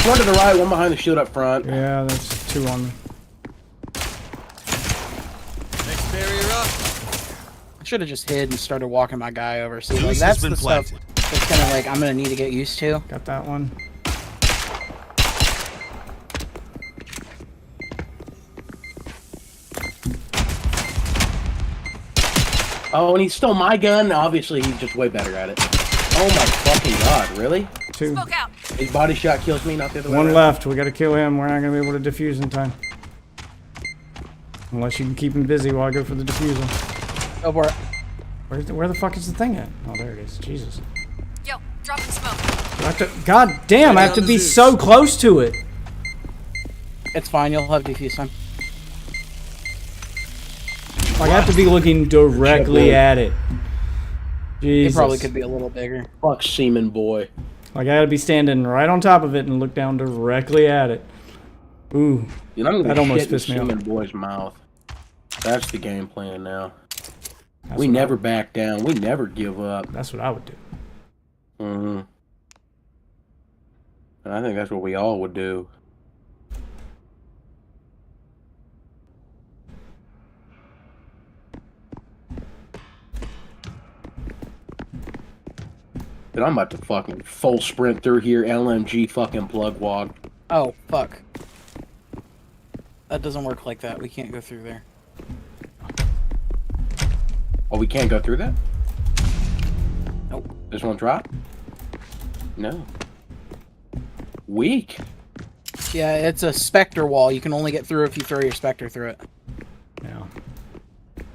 one to the right, one behind the shield up front? Yeah, there's two on me. Next barrier up. I should have just hid and started walking my guy over. See, like Zeus that's has been the stuff planted. that's kind of like I'm gonna need to get used to. Got that one. Oh, and he stole my gun. Obviously, he's just way better at it. Oh my fucking god, really? Two. Smoke out. His body shot kills me, not the other way One around. left. We gotta kill him. We're not gonna be able to defuse in time. Unless you can keep him busy while I go for the defusal. Go for it. Where the fuck is the thing at? Oh, there it is. Jesus. Yo, dropping smoke. Do I have to, God damn, I have to be so close to it. It's fine. You'll have defuse time. Like, I have to be looking directly at it. Jesus. It probably could be a little bigger. Fuck Seaman boy. Like, I gotta be standing right on top of it and look down directly at it. Ooh. You know, I'm That gonna almost shit in pissed me off. Seaman boy's mouth. That's the game plan now. That's We what never back down. We never give up. That's what I would do. Mm-hmm. And I think that's what we all would do. Dude, I'm about to fucking full sprint through here, LMG fucking plug walk. Oh fuck. That doesn't work like that. We can't go through there. Oh, we can't go through that? Nope. This one drop? No. Weak. Yeah, it's a Spectre wall. You can only get through if you throw your Spectre through it. Yeah.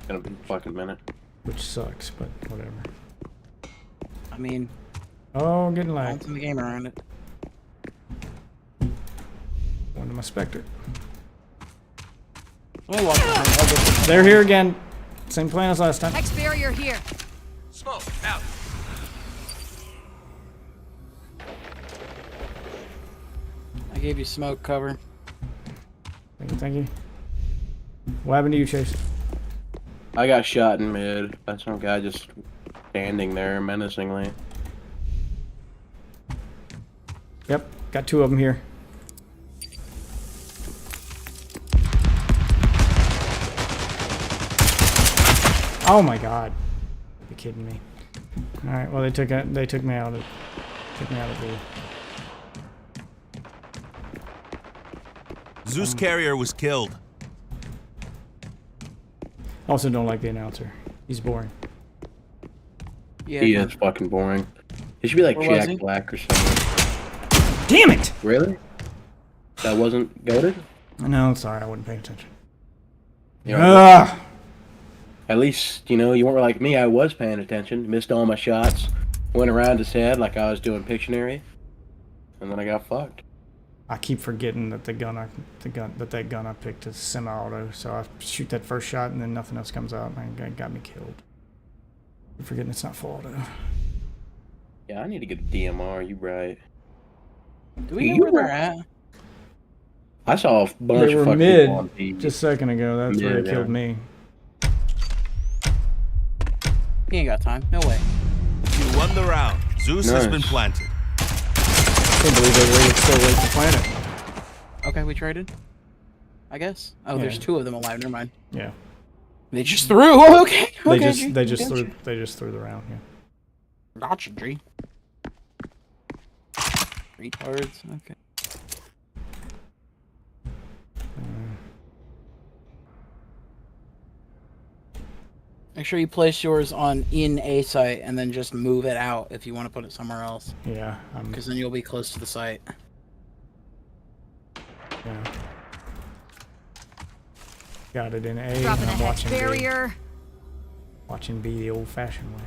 Gonna be a fucking minute. Which sucks, but whatever. I mean, Oh, getting lagged. balancing the game around it. One to my Spectre. Let me watch this. They're here again. Same plan as last time. Hex barrier here. Smoke out. I gave you smoke cover. Thank you, thank you. What happened to you, Chase? I got shot in mid by some guy just standing there menacingly. Yep, got 2 of them here. Oh my god. You're kidding me. Alright, well they took me out of the Zeus carrier was killed. Also don't like the announcer. He's boring. Yeah, He is fucking boring. He should be like Where was Jack he? Black or something. Damn it! Really? That wasn't goated? No, sorry, I wasn't paying attention. Yeah. Ugh! At least, you know, you weren't like me. I was paying attention. Missed all my shots. Went around his head like I was doing Pictionary. And then I got fucked. I keep forgetting that that gun I picked is semi-auto, so I shoot that first shot and then nothing else comes out and it got me killed. I'm forgetting it's not full auto. Yeah, I need to get a DMR. You right. Do we know where they're at? I saw a bunch They of were fucking mid people on TV. just a second ago. That's where Mid, they killed yeah. me. He ain't got time. No way. You won the round. Zeus has Nice. been planted. Can't believe they waited so late to plant it. Okay, we traded. I guess. Oh, Yeah. there's 2 of them alive. Never mind. Yeah. They just threw. Oh, okay. They Okay, just G. they just Gotcha. threw the round. Yeah. Gotcha, G. Retards. Okay. Make sure you place yours on in a site and then just move it out if you want to put it somewhere else, Yeah. because then you'll be close to the site. Yeah. Got it in A. Dropping And a I'm hex watching B. barrier. Watching B the old-fashioned way.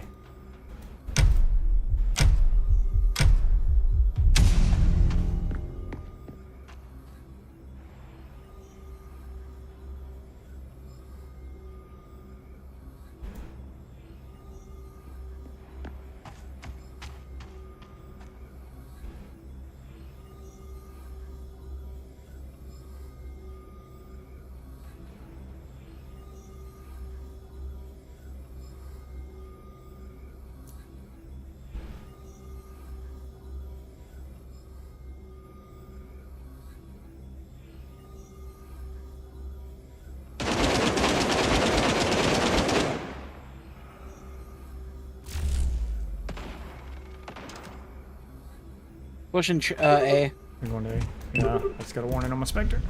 Pushing A. We're going to A. Yeah. That's got a warning on my Spectre.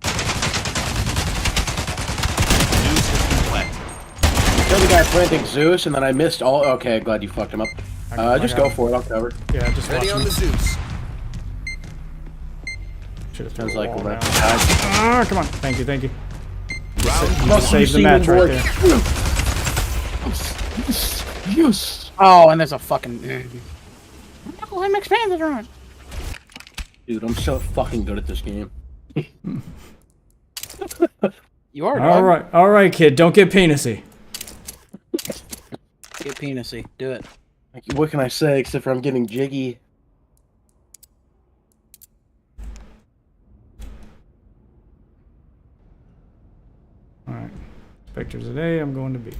Zeus has been planted. Killed the guy planting Zeus, and then I missed all. Okay, glad you fucked him up. Just go for it. I'll cover. Yeah, just Ready watch on him. the Zeus. Should've thrown Sounds a like wall a down. left. Ah, come on. Thank you, thank you. Round You just saved the match right there. Yes. Oh, and there's a fucking. Knuckle him expanded on. Dude, I'm so fucking good at this game. You are. Dog. All right, kid. Don't get penisy. Get penisy. Do it. Like, what can I say except for I'm getting jiggy? All right. Spectre's at A. I'm going to B.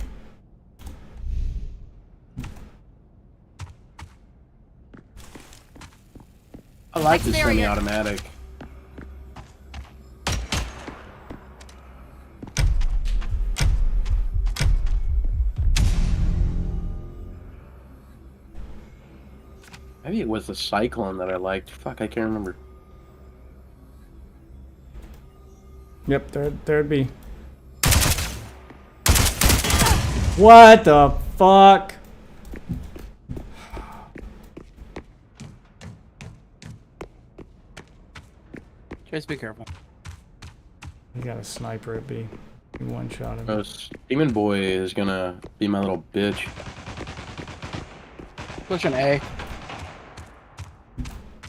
I like this Barrier. semi-automatic. Maybe it was the Cyclone that I liked. Fuck, I can't remember. Yep, there'd be. What the fuck? Just be careful. You got a sniper at B. You one shot him. Demon Boy is gonna be my little bitch. Pushing A.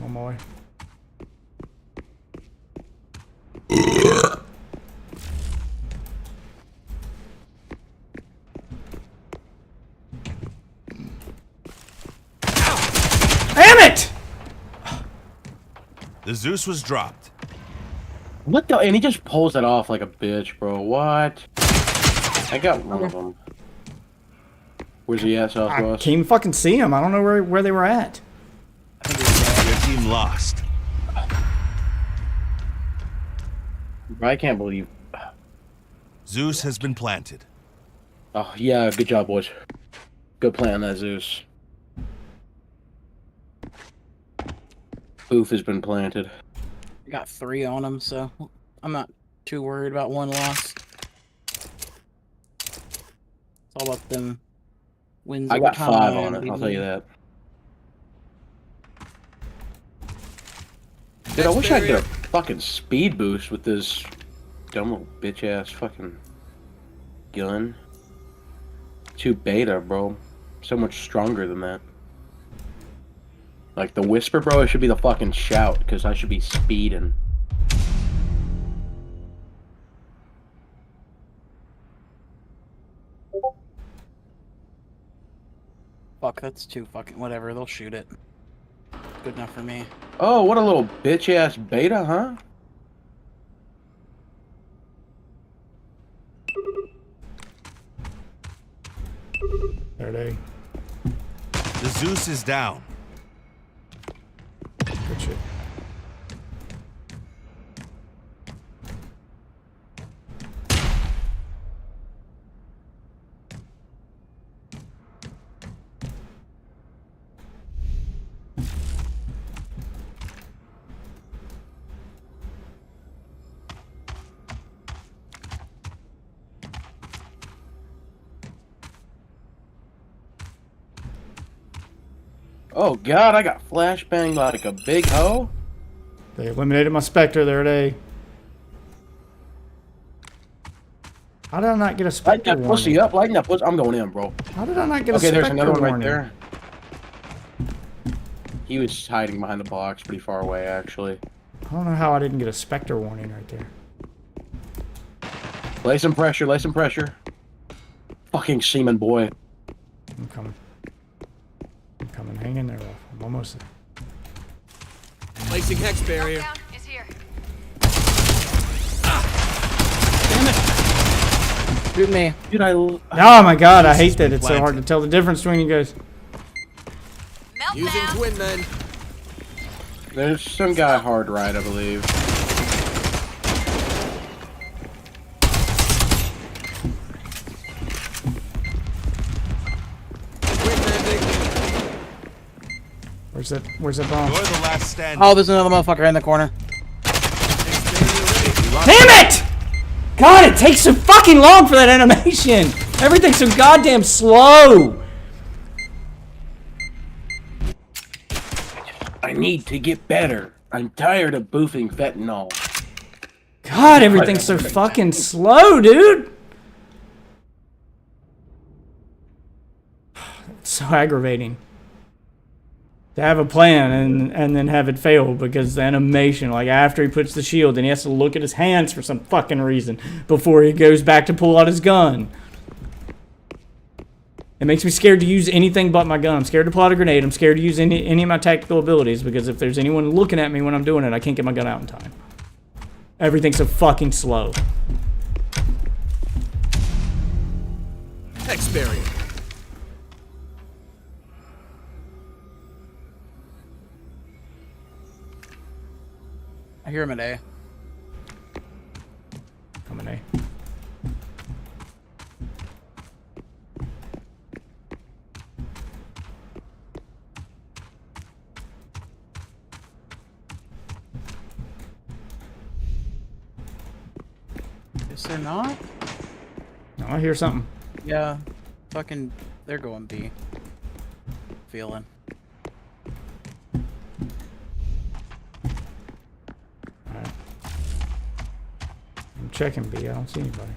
On my way. Damn it! The Zeus was dropped. What the? And he just pulls it off like a bitch, bro. What? I got one of them. Where's he at, I Southwest? can't even fucking see him. I don't know where they were at. Your team lost. I can't believe. Zeus has been planted. Oh, yeah, good job, boys. Good play on that, Zeus. Booth has been planted. I got 3 on him, so I'm not too worried about 1 loss. It's all about them wins. I over got time, 5 on it, I'll tell you that. Dude, I wish I could get a fucking speed boost with this dumb little bitch-ass fucking gun. 2 beta, bro. So much stronger than that. Like, the whisper, bro, it should be the fucking shout, because I should be speeding. Fuck, that's too fucking whatever. They'll shoot it. Good enough for me. Oh, what a little bitch-ass beta, huh? There they. The Zeus is down. Good shit. Oh god, I got flashbanged like a big hoe. They eliminated my Spectre. There they. How did I not get a Lighten Spectre that pussy warning? up, lighten that pussy. I'm going in, bro. How did I not get a Okay, Spectre there's another one right warning? there. He was hiding behind the box pretty far away, actually. I don't know how I didn't get a Spectre warning right there. Lay some pressure, lay some pressure. Fucking seaman boy. I'm coming. I'm coming. Hang in there, Ralph. I'm almost there. Placing hex barrier. Down is here. Shoot me. Dude, Oh my god, I hate that. It's so hard to tell the difference between you guys. Using Meltdown. twin men. there's some guy hard right, I believe. Twin landing. Where's that bomb? You're the last stand. Oh, there's another motherfucker in the corner. Damn it! God, it takes so fucking long for that animation. Everything's so goddamn slow. I need to get better. I'm tired of boofing fentanyl. God, everything's so fucking slow, dude. It's so aggravating. To have a plan and then have it fail because the animation, like after he puts the shield, and he has to look at his hands for some fucking reason before he goes back to pull out his gun. It makes me scared to use anything but my gun. I'm scared to pull out a grenade. I'm scared to use any of my tactical abilities because if there's anyone looking at me when I'm doing it, I can't get my gun out in time. Everything's so fucking slow. Hex barrier. I hear him at A. Coming A. Is there not? No, I hear something. Yeah. Fucking, they're going B. Feeling. Alright. I'm checking B. I don't see anybody.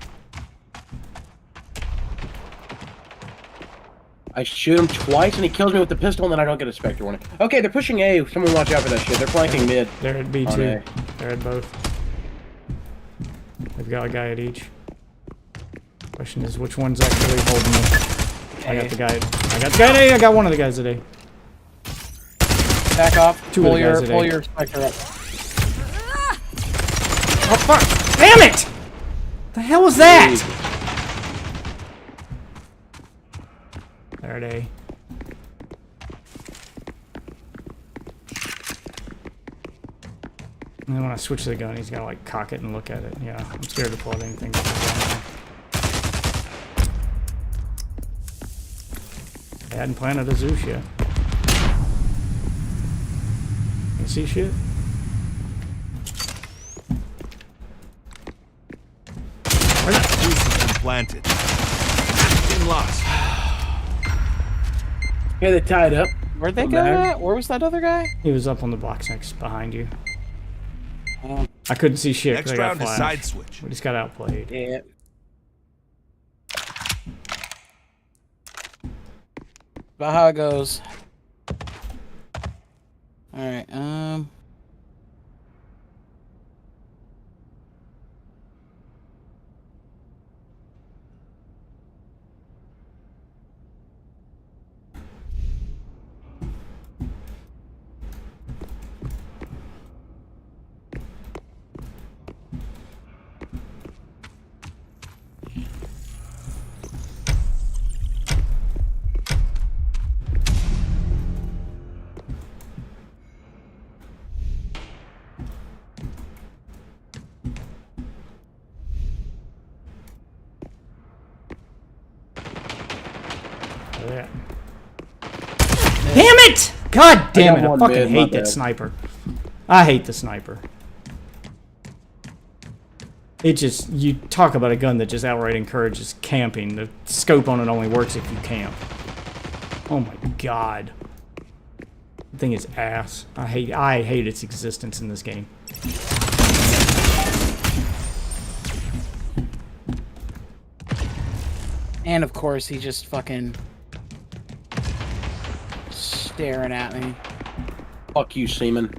I shoot him twice and he kills me with the pistol and then I don't get a Spectre warning. Okay, they're pushing A. Someone watch out for that shit. They're flanking mid. They're at B On too. A. They're at both. They've got a guy at each. Question is, which one's actually holding me? I got the guy. I got the guy at A. I got one of the guys at A. Back off. Two of Pull the guys at A. your Spectre up. Oh, fuck. Damn it! The hell was that? There it is. And then when I switch to the gun, he's gotta like cock it and look at it. Yeah, I'm scared to pull out anything. They hadn't planted a Zeus yet. You see shit? Zeus has been planted. Team lost. Yeah, they tied up. Where'd they go at? Where was that other guy? He was up on the box next behind you. I couldn't see shit. Next 'cause I got round is flash. side switch. We just got outplayed. Yeah. About how it goes. Alright, Yeah. Damn it! God damn it! I one fucking mid, hate my that bad. sniper. I hate the sniper. It just, you talk about a gun that just outright encourages camping. The scope on it only works if you camp. Oh my god. The thing is ass. I hate its existence in this game. and of course he just fucking staring at me. Fuck you, Seaman.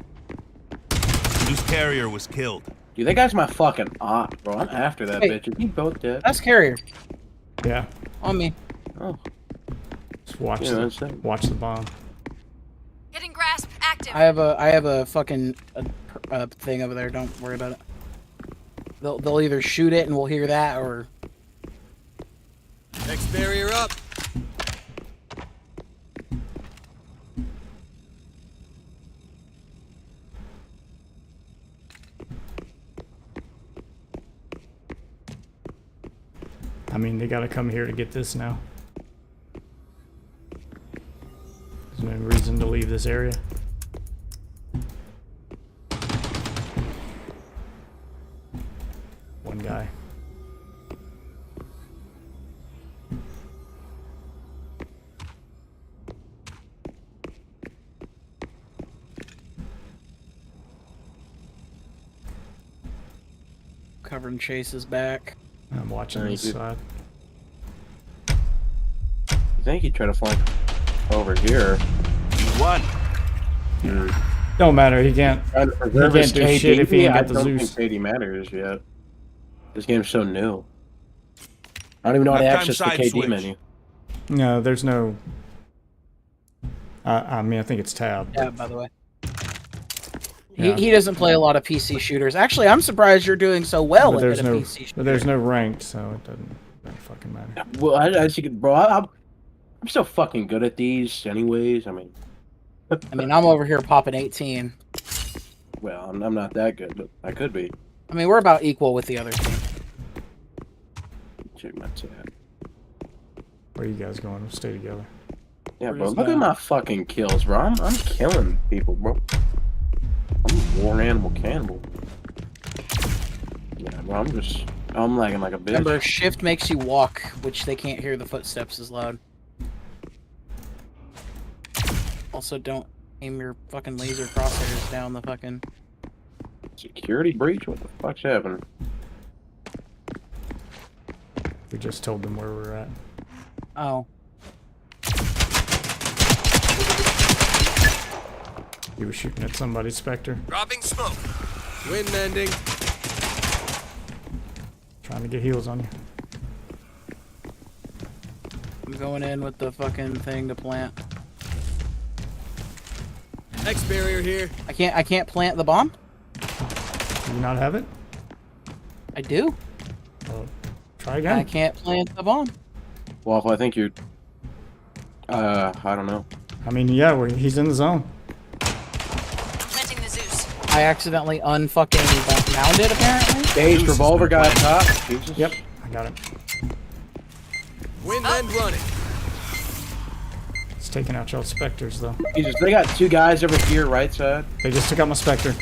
Zeus carrier was killed. Dude, that guy's my fucking aunt, bro. I'm after that Hey. bitch. Is he both dead? That's carrier. Yeah. On me. Oh. Just watch Yeah, that's it. watch the bomb. Hitting grasp. Active. I have a fucking thing over there. Don't worry about it. They'll either shoot it and we'll hear that, or Next barrier up. I mean, they gotta come here to get this now. There's no reason to leave this area. One guy. covering Chase's back. I'm watching this side. I think he tried to flank over here. You won. Don't matter. He can't. Trying to preserve his do shit if he ain't I got the don't Zeus. think KD matters yet. This game's so new. I don't even know how to Left-hand access the side KD switch. menu. No, there's no. I mean, I think it's tab. Yeah, by the way. Yeah. He doesn't play a lot of PC shooters. Actually, I'm surprised you're doing so well But in there's a no. PC shooter. But there's no ranked, so it doesn't fucking matter. Well, as you can, bro, I'm so fucking good at these, anyways. I mean, I'm over here popping 18. well, I'm not that good, but I could be. I mean, we're about equal with the other team. Check my tab. Where you guys going? We'll stay together. Yeah, We're bro, just look at down. my fucking kills, bro. I'm killing people, bro. I'm a war animal cannibal. Yeah, bro, I'm lagging like a bitch. Remember, shift makes you walk, which they can't hear the footsteps as loud. Also, don't aim your fucking laser crosshairs down the fucking... Security breach? What the fuck's happening? We just told them where we're at. Oh. He was shooting at somebody, Spectre. Dropping smoke. Wind mending. Trying to get heals on you. I'm going in with the fucking thing to plant. Next barrier here. I can't plant the bomb? Do you not have it? I do. Well, try I again. can't plant the bomb. Waffle, I think you're. I don't know. I mean, yeah, he's in the zone. Planting the Zeus. I accidentally unfucking mounted apparently. Gage revolver guy up top. Jesus. Yep, I got it. Wind end running. It's taking out y'all's specters, though. Jesus, they got 2 guys over here, right side. They just took out my specter.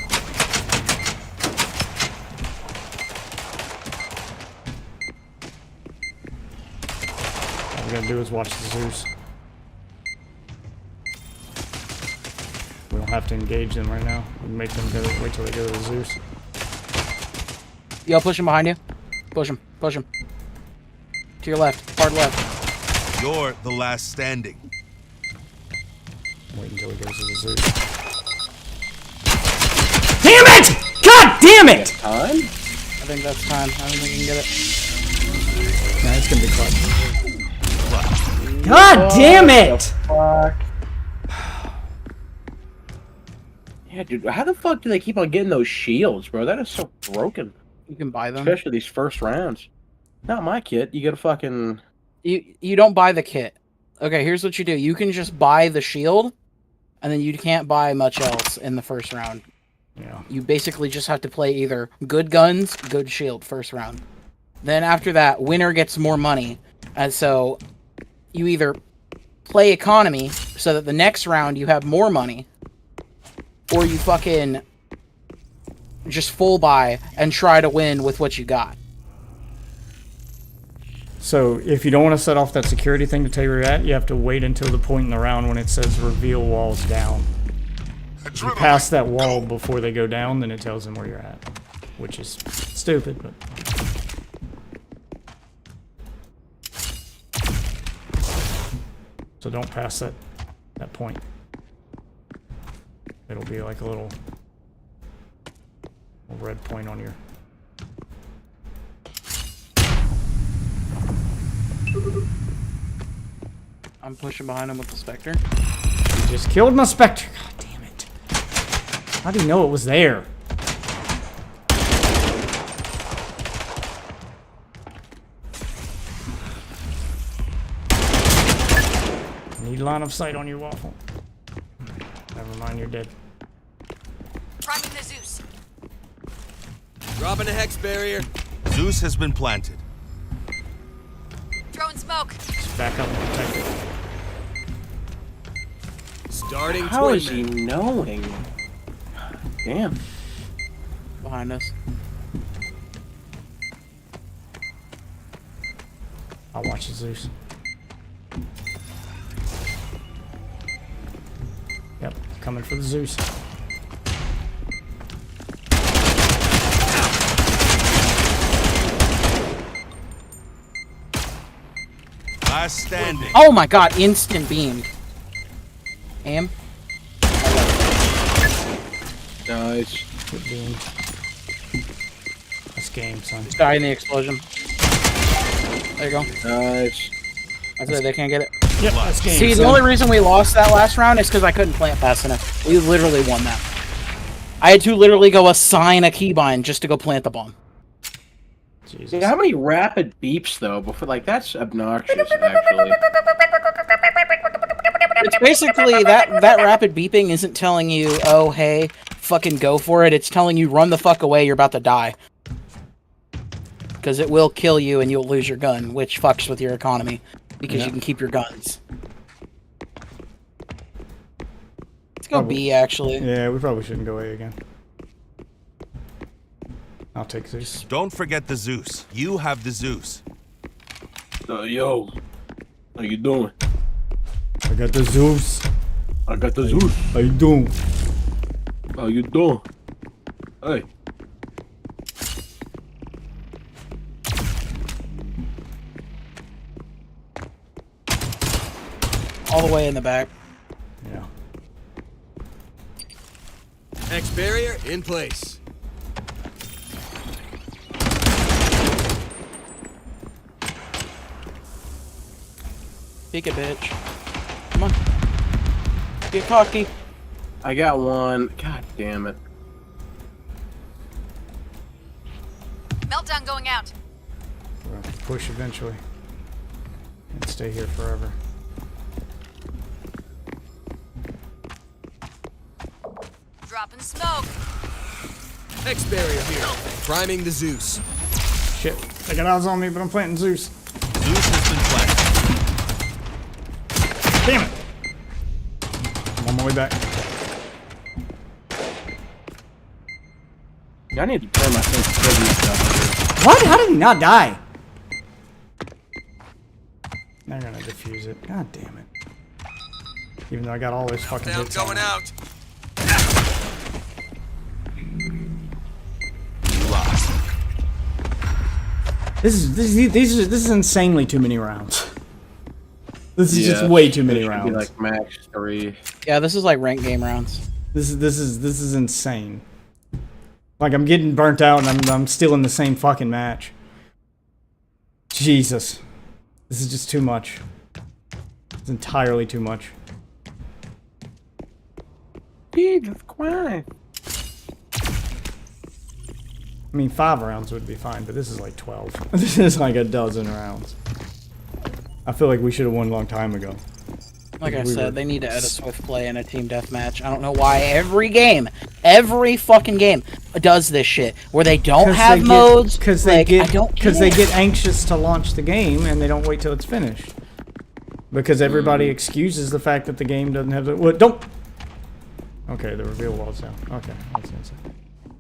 All we gotta do is watch the Zeus. We don't have to engage them right now. We can make them go, wait till they go to the Zeus. Yo, push him behind you. Push him. Push him. To your left. Hard left. You're the last standing. Wait until he goes to the Zeus. Damn it! God damn it! Time? I think that's time. I don't think we can get it. Nah, it's gonna be clutch. God damn it! Fuck. Yeah, dude, how the fuck do they keep on getting those shields, bro? That is so broken. You can buy them. Especially these first rounds. Not my kit. You get a fucking... You don't buy the kit. Okay, here's what you do. You can just buy the shield, and then you can't buy much else in the first round. Yeah. You basically just have to play either good guns, good shield first round. Then after that, winner gets more money. And so you either play economy so that the next round you have more money, or you fucking just full buy and try to win with what you got. So if you don't want to set off that security thing to tell you where you're at, you have to wait until the point in the round when it says reveal walls down. If you pass that wall before they go down, then it tells them where you're at. Which is stupid, but... So don't pass that point. It'll be like a little red point on your... I'm pushing behind him with the Spectre. You just killed my Spectre. God damn it. How do you know it was there? Need line of sight on your Waffle. Never mind, you're dead. Priming the Zeus. Dropping a hex barrier. Zeus has been planted. Throwing smoke. Just back up and protect it. Starting How twin is he men. knowing? Damn. Behind us. I'll watch the Zeus. Yep, coming for the Zeus. Last standing. Oh my god, instant beamed. Am? Nice. Good beam. That's game, son. Just die in the explosion. There you go. Nice. I said they can't get it. Yep, that's game. See, the son. only reason we lost that last round is because I couldn't plant fast enough. We literally won that. I had to literally go assign a keybind just to go plant the bomb. Jesus. Yeah, how many rapid beeps though? Before, like, that's obnoxious. Actually. It's basically that rapid beeping isn't telling you, oh hey, fucking go for it. It's telling you run the fuck away. You're about to die. Because it will kill you and you'll lose your gun, which fucks with your economy because you can keep your guns. Let's go B actually. Yeah, we probably shouldn't go A again. I'll take Zeus. Don't forget the Zeus. You have the Zeus. Yo, how you doing? I got the Zeus. I got the Zeus. How you doing? How you doing? Hey. All the way in the back. Yeah. Hex barrier in place. Peek it, bitch. Come on. Get cocky. I got one. God damn it. Meltdown going out. We'll have to push eventually. And stay here forever. Dropping smoke. Next barrier here. Priming the Zeus. Shit. They got eyes on me, but I'm planting Zeus. Zeus has been planted. Damn it! I'm on my way back. I need to turn my sensitivity stuff here. What? How did he not die? They're gonna defuse it. God damn it. Even though I got all those fucking Meltdown hits on going it. out. This is insanely too many rounds. This is just way too many rounds. Be like max 3. Yeah, this is like ranked game rounds. This is insane. Like I'm getting burnt out and I'm still in the same fucking match. Jesus. This is just too much. It's entirely too much. Jesus Christ. I mean, 5 rounds would be fine, but this is like 12. This is like a dozen rounds. I feel like we should have won a long time ago. Like I said, they need to add a swift play and a team deathmatch. I don't know why every game, every fucking game does this shit where they don't have modes. Because they get anxious to launch the game and they don't wait till it's finished. Because everybody excuses the fact that the game doesn't have the. Well, don't. Okay, the reveal wall's down. Okay, that's insane.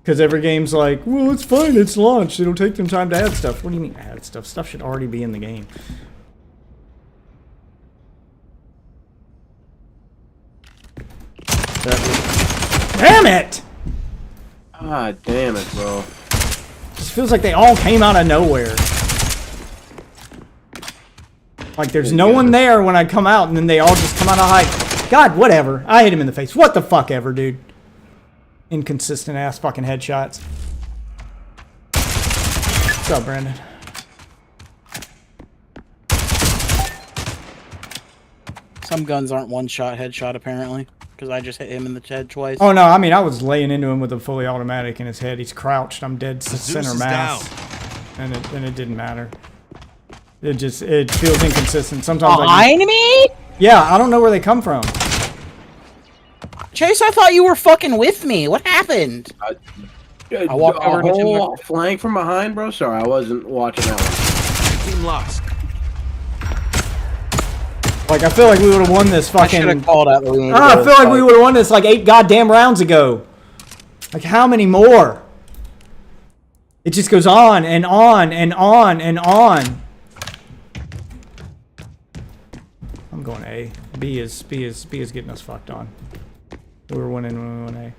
Because every game's like, well, it's fine, it's launched. It'll take them time to add stuff. What do you mean add stuff? Stuff should already be in the game. Damn it! Ah, damn it, bro. This feels like they all came out of nowhere. Like there's no one there when I come out, and then they all just come out of hide. God, whatever. I hit him in the face. What the fuck ever, dude. Inconsistent ass fucking headshots. What's up, Brandon? Some guns aren't one-shot headshot, apparently. Because I just hit him in the head twice. Oh, no, I mean, I was laying into him with a fully automatic in his head. He's crouched. I'm dead center mass. And it didn't matter. It feels inconsistent. Sometimes Behind me? Yeah, I don't know where they come from. Chase, I thought you were fucking with me. What happened? I walked over to whole flank from behind, bro. Sorry, I wasn't watching that one. Team lost. Like, I feel like we would have won this fucking. I should have called out. I feel like we would have won this like 8 goddamn rounds ago. Like, how many more? It just goes on and on and on and on. I'm going A. B is getting us fucked on. We were winning when we went A.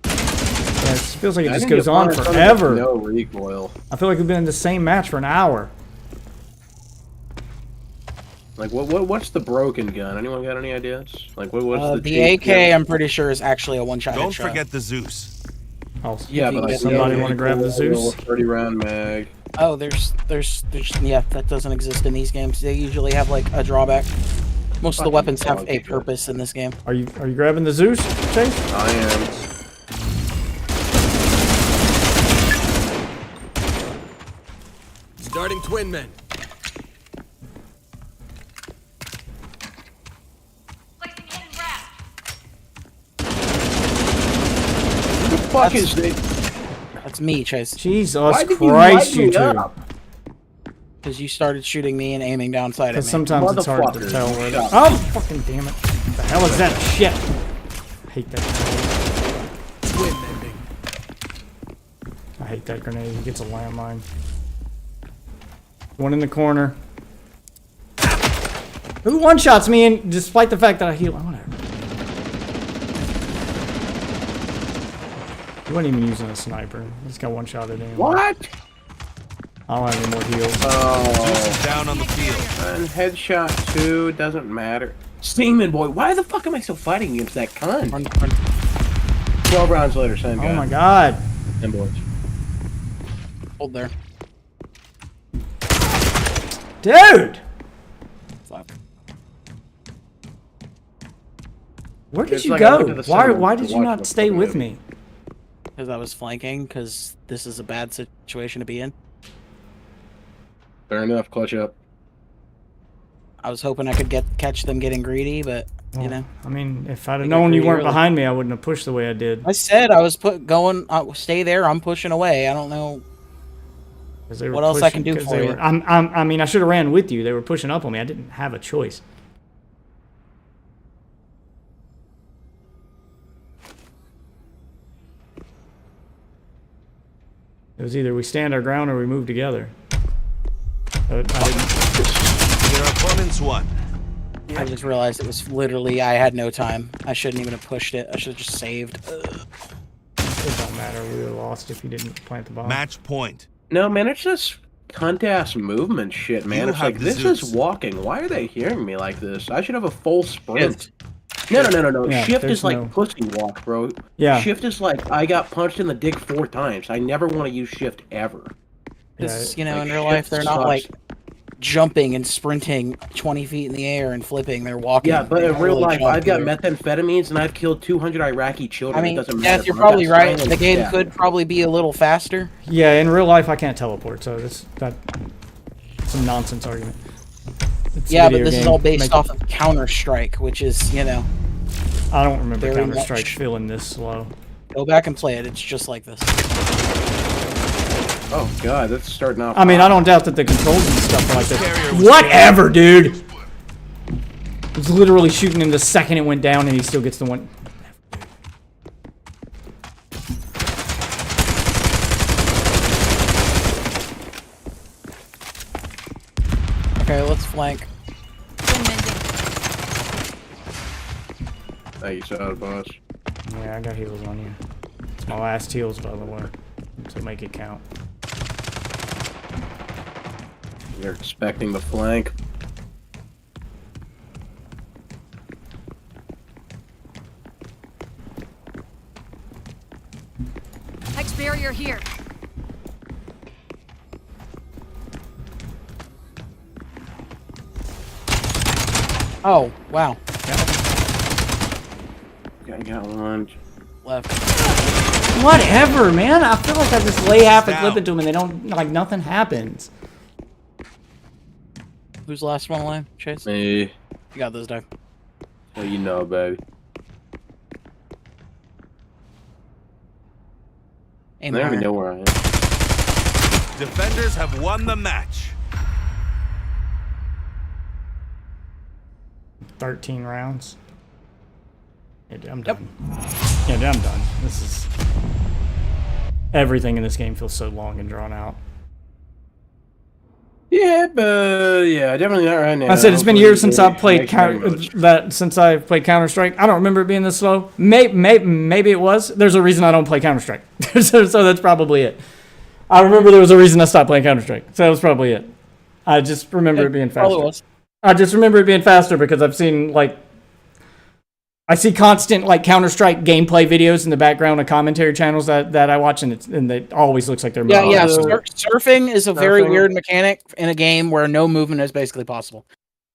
Yeah, it feels like it just goes on forever. No recoil. I feel like we've been in the same match for an hour. Like what's the broken gun? Anyone got any ideas? Like what's the AK? I'm pretty sure is actually a one-shot. Don't forget the Zeus. Oh, yeah, but like somebody want to grab the Zeus? 30-round mag. Oh, there's yeah, that doesn't exist in these games. They usually have like a drawback. Most of the weapons have a purpose in this game. Are you grabbing the Zeus, Chase? I am. Starting twin men. Fuck is it? That's me, Chase. Jesus Christ, you two. Because you started shooting me and aiming down sight at me. Because sometimes it's hard to tell where the... Oh, fucking damn it. What the hell is that shit? I hate that grenade. Twin ending. I hate that grenade. He gets a landmine. One in the corner. Who one-shots me in, despite the fact that I heal? Whatever. He wasn't even using a sniper. He just got one-shotted anyway. What? I don't have any more heals. Oh. Zeus is down on the field. And headshot 2 doesn't matter. Seaman boy, why the fuck am I still fighting against that cunt? 12 rounds later, same guy. Oh my god. 10 boys. Hold there. Dude! Fuck. Where did you go? Why did you not stay with me? because I was flanking, because this is a bad situation to be in. Fair enough. Clutch up. I was hoping I could catch them getting greedy, but you know. I mean, if I'd have They got known you greedy weren't early. behind me, I wouldn't have pushed the way I did. I said I was stay there. I'm pushing away. I don't know 'Cause they were what else I can pushing- do 'cause for they you. were- I mean, I should have ran with you. They were pushing up on me. I didn't have a choice. It was either we stand our ground or we move together. But I didn't. Your opponent's won. I just realized it was literally I had no time. I shouldn't even have pushed it. I should have just saved. Ugh. It don't matter. We would have lost if you didn't plant the bomb. Match point. No, man, it's just cunt-ass movement shit, man. You It's have like, the this Zeus. is walking. Why are they hearing me like this? I should have a full sprint. Shift. No. Yeah, Shift there's is like no- pussy walk, bro. Yeah. Shift is like, I got punched in the dick 4 times. I never want to use shift ever. Because, Yeah, you know, like, in real life, shift they're not sucks. like jumping and sprinting 20 feet in the air and flipping. They're walking. Yeah, but They in don't real really life, jump I've got either. methamphetamines and I've killed 200 Iraqi children. I mean, it doesn't matter. Death, you're bro. I got probably right. silent The game death. could probably be a little faster. Yeah, in real life, I can't teleport, so that's some nonsense argument. It's a Yeah, but video this is game. all based Make- off of Counter-Strike, which is, you know, I don't remember very Counter-Strike much. feeling this slow. go back and play it. It's just like this. Oh god, that's starting off. I mean, I don't doubt that the controls and stuff are like this. Whatever, dude! I was literally shooting him the second it went down and he still gets the one. Okay, let's flank. Been mending. Hey, you saw it, boss. Yeah, I got heals on you. It's my last heals, by the way. So make it count. You're expecting the flank. Hex barrier here. Oh, wow. I got one. Left. Whatever, man. I feel like I just lay half a Down. clip into him and they don't, like, nothing happens. Who's the last one alive? Chase? Me. You got this, Doug. Oh, you know, baby. Aim I don't even higher. know where I am. Defenders have won the match. 13 rounds. Yeah, I'm done. Yeah, I'm done. This is... Everything in this game feels so long and drawn out. Yeah, but yeah, definitely not right now. I said it's been years since I've played Thanks very much. Counter Strike. I don't remember it being this slow. Maybe it was. There's a reason I don't play Counter Strike, so that's probably it. I remember there was a reason I stopped playing Counter Strike, so that was probably it. I just remember it being Probably faster. was. I just remember it being faster because I've seen I see constant Counter Strike gameplay videos in the background of commentary channels that I watch, and it always looks like they're Yeah, moving. yeah. Surfing is a very Surfing. weird mechanic in a game where no movement is basically possible.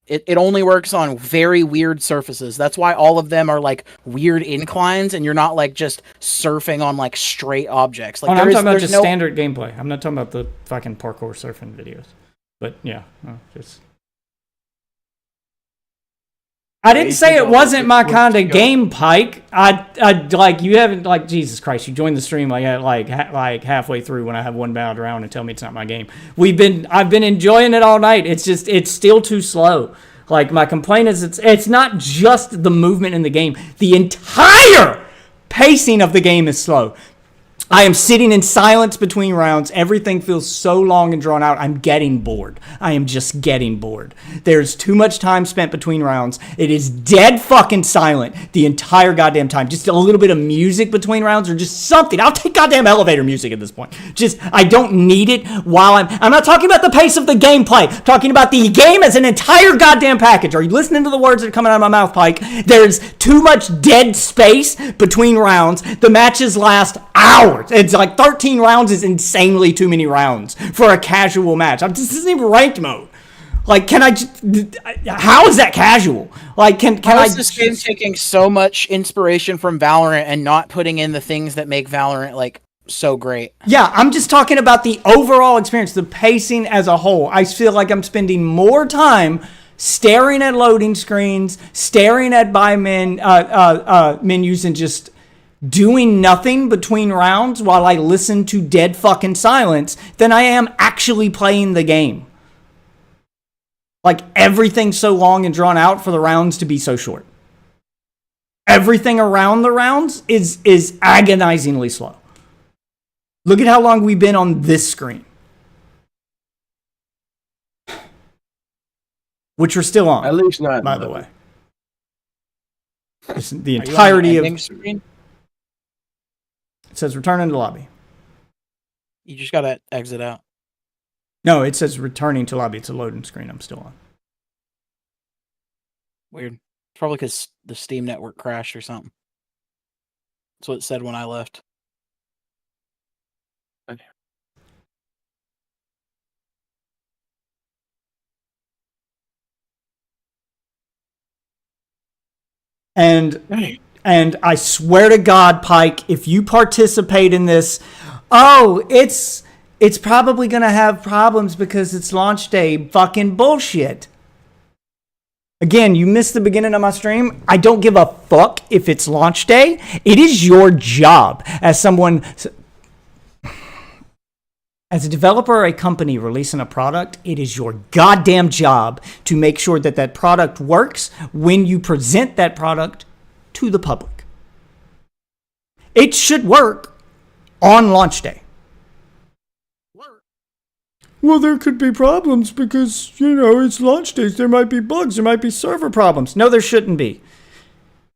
It only works on very weird surfaces. That's why all of them are weird inclines, and you're not just surfing on straight objects. I'm talking about just standard gameplay. I'm not talking about the fucking parkour surfing videos. But yeah, just. I didn't say it wasn't my kind of game, Pike. You haven't Jesus Christ. You joined the stream halfway through when I have one bound around and tell me it's not my game. I've been enjoying it all night. It's still too slow. My complaint is it's not just the movement in the game. The entire pacing of the game is slow. I am sitting in silence between rounds. Everything feels so long and drawn out. I'm getting bored. I am just getting bored. There's too much time spent between rounds. It is dead fucking silent the entire goddamn time. Just a little bit of music between rounds or just something. I'll take goddamn elevator music at this point. I don't need it while I'm not talking about the pace of the gameplay. I'm talking about the game as an entire goddamn package. Are you listening to the words that are coming out of my mouth, Pike? There's too much dead space between rounds. The matches last hours. It's 13 rounds is insanely too many rounds for a casual match. This isn't even ranked mode. Like, can I? How is that casual? Like, can How I? is this game taking so much inspiration from Valorant and not putting in the things that make Valorant like so great? Yeah, I'm just talking about the overall experience, the pacing as a whole. I feel like I'm spending more time staring at loading screens, staring at menus, and just doing nothing between rounds while I listen to dead fucking silence than I am actually playing the game. Like, everything's so long and drawn out for the rounds to be so short. Everything around the rounds is agonizingly slow. Look at how long we've been on this screen. Which we're still on. At least not. By the way. The Are you on entirety of... ending screen? It says return into lobby. You just gotta exit out. No, it says returning to lobby. It's a loading screen I'm still on. Weird. It's probably because the Steam network crashed or something. That's what it said when I left. And I swear to God, Pike, if you participate in this, it's probably going to have problems because it's launch day. Fucking bullshit. Again, you missed the beginning of my stream. I don't give a fuck if it's launch day. It is your job as a developer or a company releasing a product, it is your goddamn job to make sure that that product works when you present that product to the public. It should work on launch day. Well, there could be problems because, it's launch days. There might be bugs. There might be server problems. No, there shouldn't be.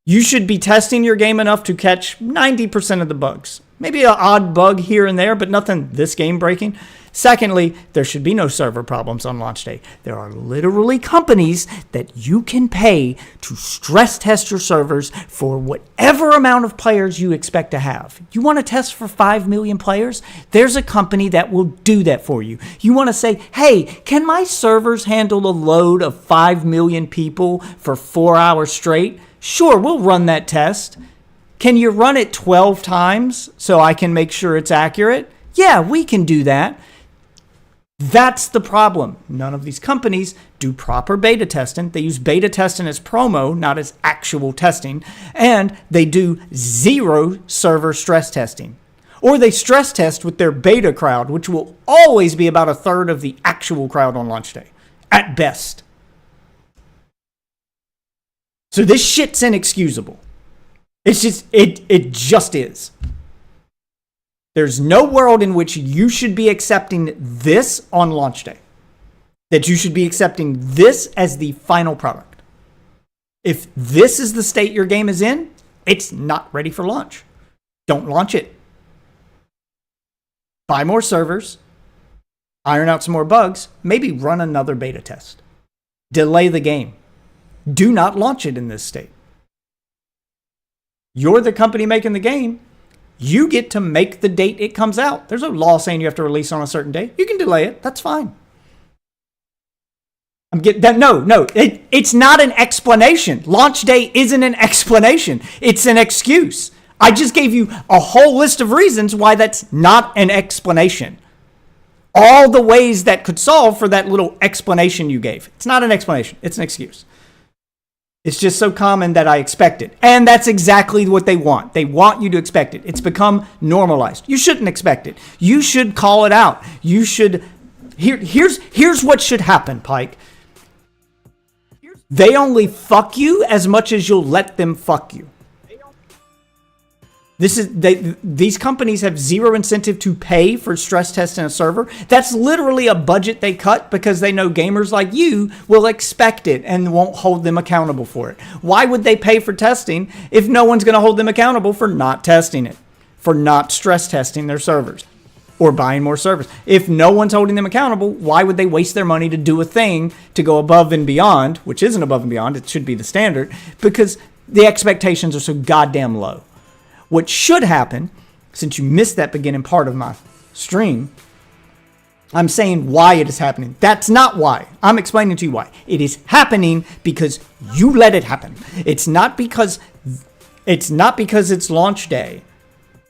You should be testing your game enough to catch 90% of the bugs. Maybe an odd bug here and there, but nothing this game breaking. Secondly, there should be no server problems on launch day. There are literally companies that you can pay to stress test your servers for whatever amount of players you expect to have. You want to test for 5 million players? There's a company that will do that for you. You want to say, hey, can my servers handle a load of 5 million people for 4 hours straight? Sure, we'll run that test. Can you run it 12 times so I can make sure it's accurate? Yeah, we can do that. That's the problem. None of these companies do proper beta testing. They use beta testing as promo, not as actual testing. And they do zero server stress testing. Or they stress test with their beta crowd, which will always be about a third of the actual crowd on launch day, at best. So this shit's inexcusable. It's just, it just is. There's no world in which you should be accepting this on launch day. That you should be accepting this as the final product. If this is the state your game is in, it's not ready for launch. Don't launch it. Buy more servers. Iron out some more bugs. Maybe run another beta test. Delay the game. Do not launch it in this state. You're the company making the game. You get to make the date it comes out. There's no law saying you have to release on a certain day. You can delay it. That's fine. I'm getting that. No. It's not an explanation. Launch day isn't an explanation. It's an excuse. I just gave you a whole list of reasons why that's not an explanation. All the ways that could solve for that little explanation you gave. It's not an explanation. It's an excuse. It's just so common that I expect it. And that's exactly what they want. They want you to expect it. It's become normalized. You shouldn't expect it. You should call it out. You should... Here's what should happen, Pike. They only fuck you as much as you'll let them fuck you. These companies have zero incentive to pay for stress testing a server. That's literally a budget they cut because they know gamers like you will expect it and won't hold them accountable for it. Why would they pay for testing if no one's going to hold them accountable for not testing it, for not stress testing their servers or buying more servers? If no one's holding them accountable, why would they waste their money to do a thing to go above and beyond, which isn't above and beyond, it should be the standard, because the expectations are so goddamn low. What should happen, since you missed that beginning part of my stream, I'm saying why it is happening. That's not why. I'm explaining to you why. It is happening because you let it happen. It's not because it's launch day.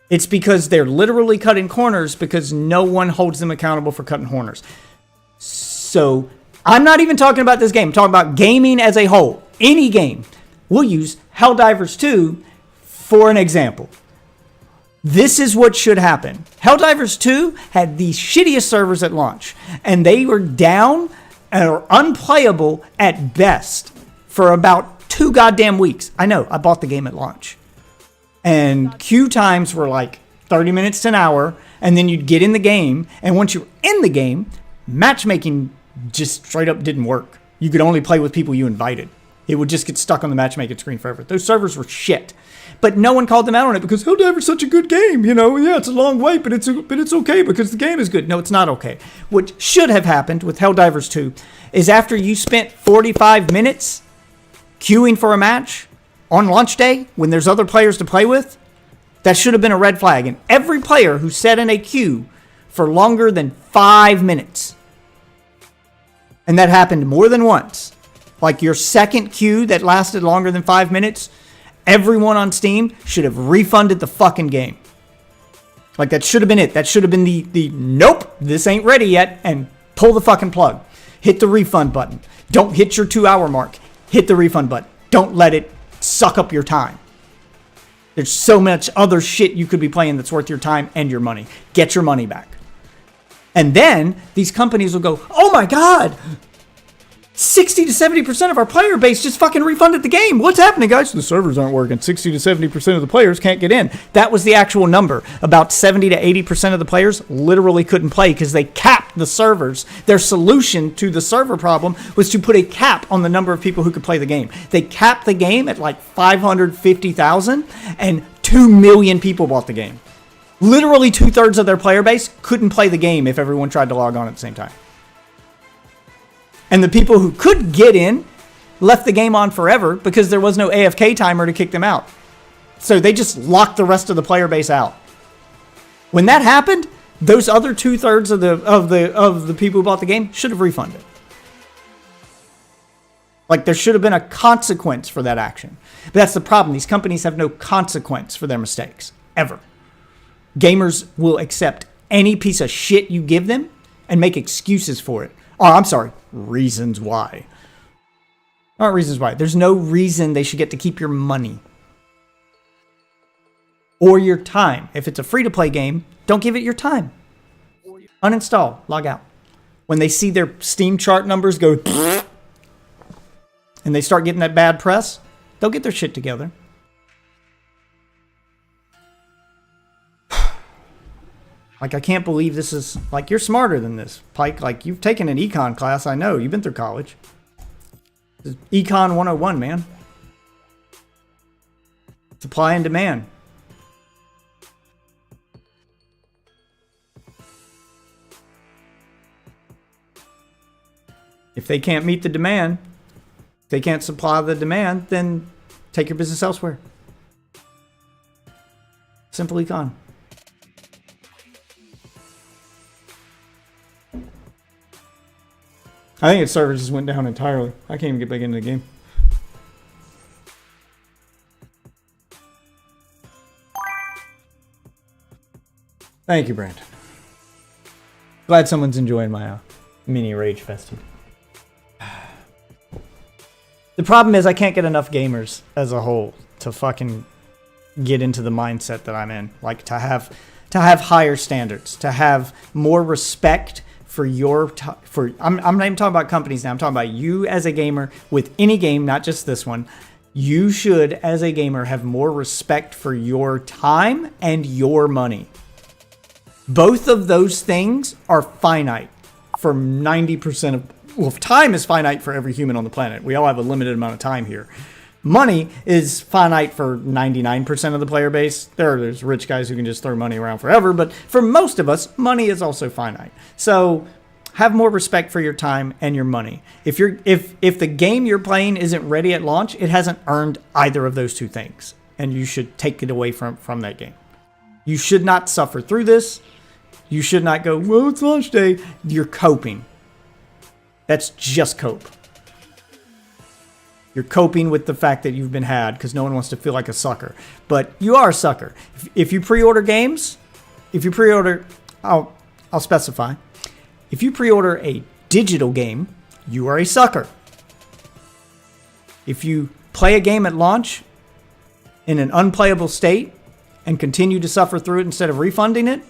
It's because they're literally cutting corners because no one holds them accountable for cutting corners. So I'm not even talking about this game. I'm talking about gaming as a whole. Any game. We'll use Helldivers 2 for an example. This is what should happen. Helldivers 2 had the shittiest servers at launch, and they were down or unplayable at best for about 2 goddamn weeks. I know, I bought the game at launch. And queue times were like 30 minutes to an hour, and then you'd get in the game, and once you were in the game, matchmaking just straight up didn't work. You could only play with people you invited. It would just get stuck on the matchmaking screen forever. Those servers were shit. But no one called them out on it because Helldiver's such a good game. You know, yeah, it's a long wait, but it's okay because the game is good. No, it's not okay. What should have happened with Helldivers 2 is after you spent 45 minutes queuing for a match on launch day when there's other players to play with, that should have been a red flag. And every player who sat in a queue for longer than 5 minutes, and that happened more than once, like your second queue that lasted longer than 5 minutes, everyone on Steam should have refunded the fucking game. Like, that should have been it. That should have been the nope, this ain't ready yet, and pull the fucking plug. Hit the refund button. Don't hit your 2-hour mark. Hit the refund button. Don't let it suck up your time. There's so much other shit you could be playing that's worth your time and your money. Get your money back. And then these companies will go, oh my God, 60 to 70% of our player base just fucking refunded the game. What's happening, guys? The servers aren't working. 60 to 70% of the players can't get in. That was the actual number. About 70 to 80% of the players literally couldn't play because they capped the servers. Their solution to the server problem was to put a cap on the number of people who could play the game. They capped the game at like 550,000 and 2 million people bought the game. Literally 2/3 of their player base couldn't play the game if everyone tried to log on at the same time. And the people who could get in left the game on forever because there was no AFK timer to kick them out. So they just locked the rest of the player base out. When that happened, those other 2/3 of the people who bought the game should have refunded. Like, there should have been a consequence for that action. But that's the problem. These companies have no consequence for their mistakes. Ever. Gamers will accept any piece of shit you give them and make excuses for it. Oh, I'm sorry. Reasons why. Not reasons why. There's no reason they should get to keep your money. Or your time. If it's a free-to-play game, don't give it your time. Uninstall. Log out. When they see their Steam chart numbers go and they start getting that bad press, they'll get their shit together. Like, I can't believe this is... Like, you're smarter than this, Pike. Like, you've taken an econ class, I know. You've been through college. This is Econ 101, man. Supply and demand. If they can't meet the demand, if they can't supply the demand, then take your business elsewhere. Simple econ. I think its servers just went down entirely. I can't even get back into the game. Thank you, Brandon. Glad someone's enjoying my mini rage festive. The problem is I can't get enough gamers as a whole to fucking get into the mindset that I'm in. Like, to have higher standards, to have more respect for your I'm not even talking about companies now. I'm talking about you as a gamer with any game, not just this one. You should, as a gamer, have more respect for your time and your money. Both of those things are finite for 90% of... Well, time is finite for every human on the planet. We all have a limited amount of time here. Money is finite for 99% of the player base. There's rich guys who can just throw money around forever, but for most of us, money is also finite. So have more respect for your time and your money. If the game you're playing isn't ready at launch, it hasn't earned either of those two things, and you should take it away from that game. You should not suffer through this. You should not go, well, it's launch day. You're coping. That's just cope. You're coping with the fact that you've been had because no one wants to feel like a sucker. But you are a sucker. If you pre-order games, I'll specify. If you pre-order a digital game, you are a sucker. If you play a game at launch in an unplayable state and continue to suffer through it instead of refunding it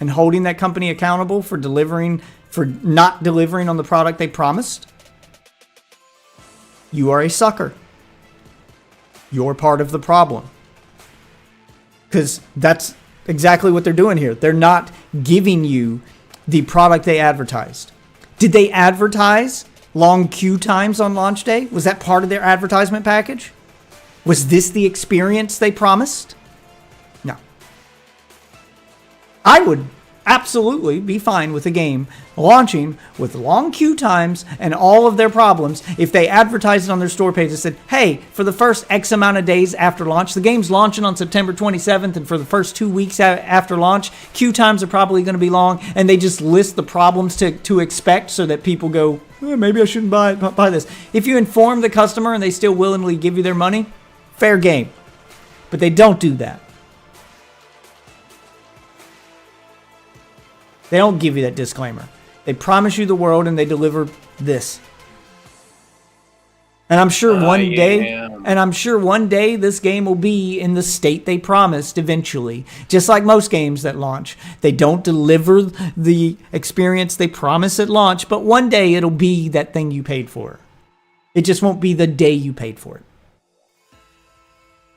and holding that company accountable for not delivering on the product they promised, you are a sucker. You're part of the problem. Because that's exactly what they're doing here. They're not giving you the product they advertised. Did they advertise long queue times on launch day? Was that part of their advertisement package? Was this the experience they promised? No. I would absolutely be fine with a game launching with long queue times and all of their problems if they advertised it on their store page and said, hey, for the first X amount of days after launch, the game's launching on September 27th, and for the first 2 weeks after launch, queue times are probably going to be long, and they just list the problems to expect so that people go, maybe I shouldn't buy this. If you inform the customer and they still willingly give you their money, fair game. But they don't do that. They don't give you that disclaimer. They promise you the world and they deliver this. And I'm sure one day this game will be in the state they promised eventually. Just like most games that launch. They don't deliver the experience they promise at launch, but one day it'll be that thing you paid for. It just won't be the day you paid for it.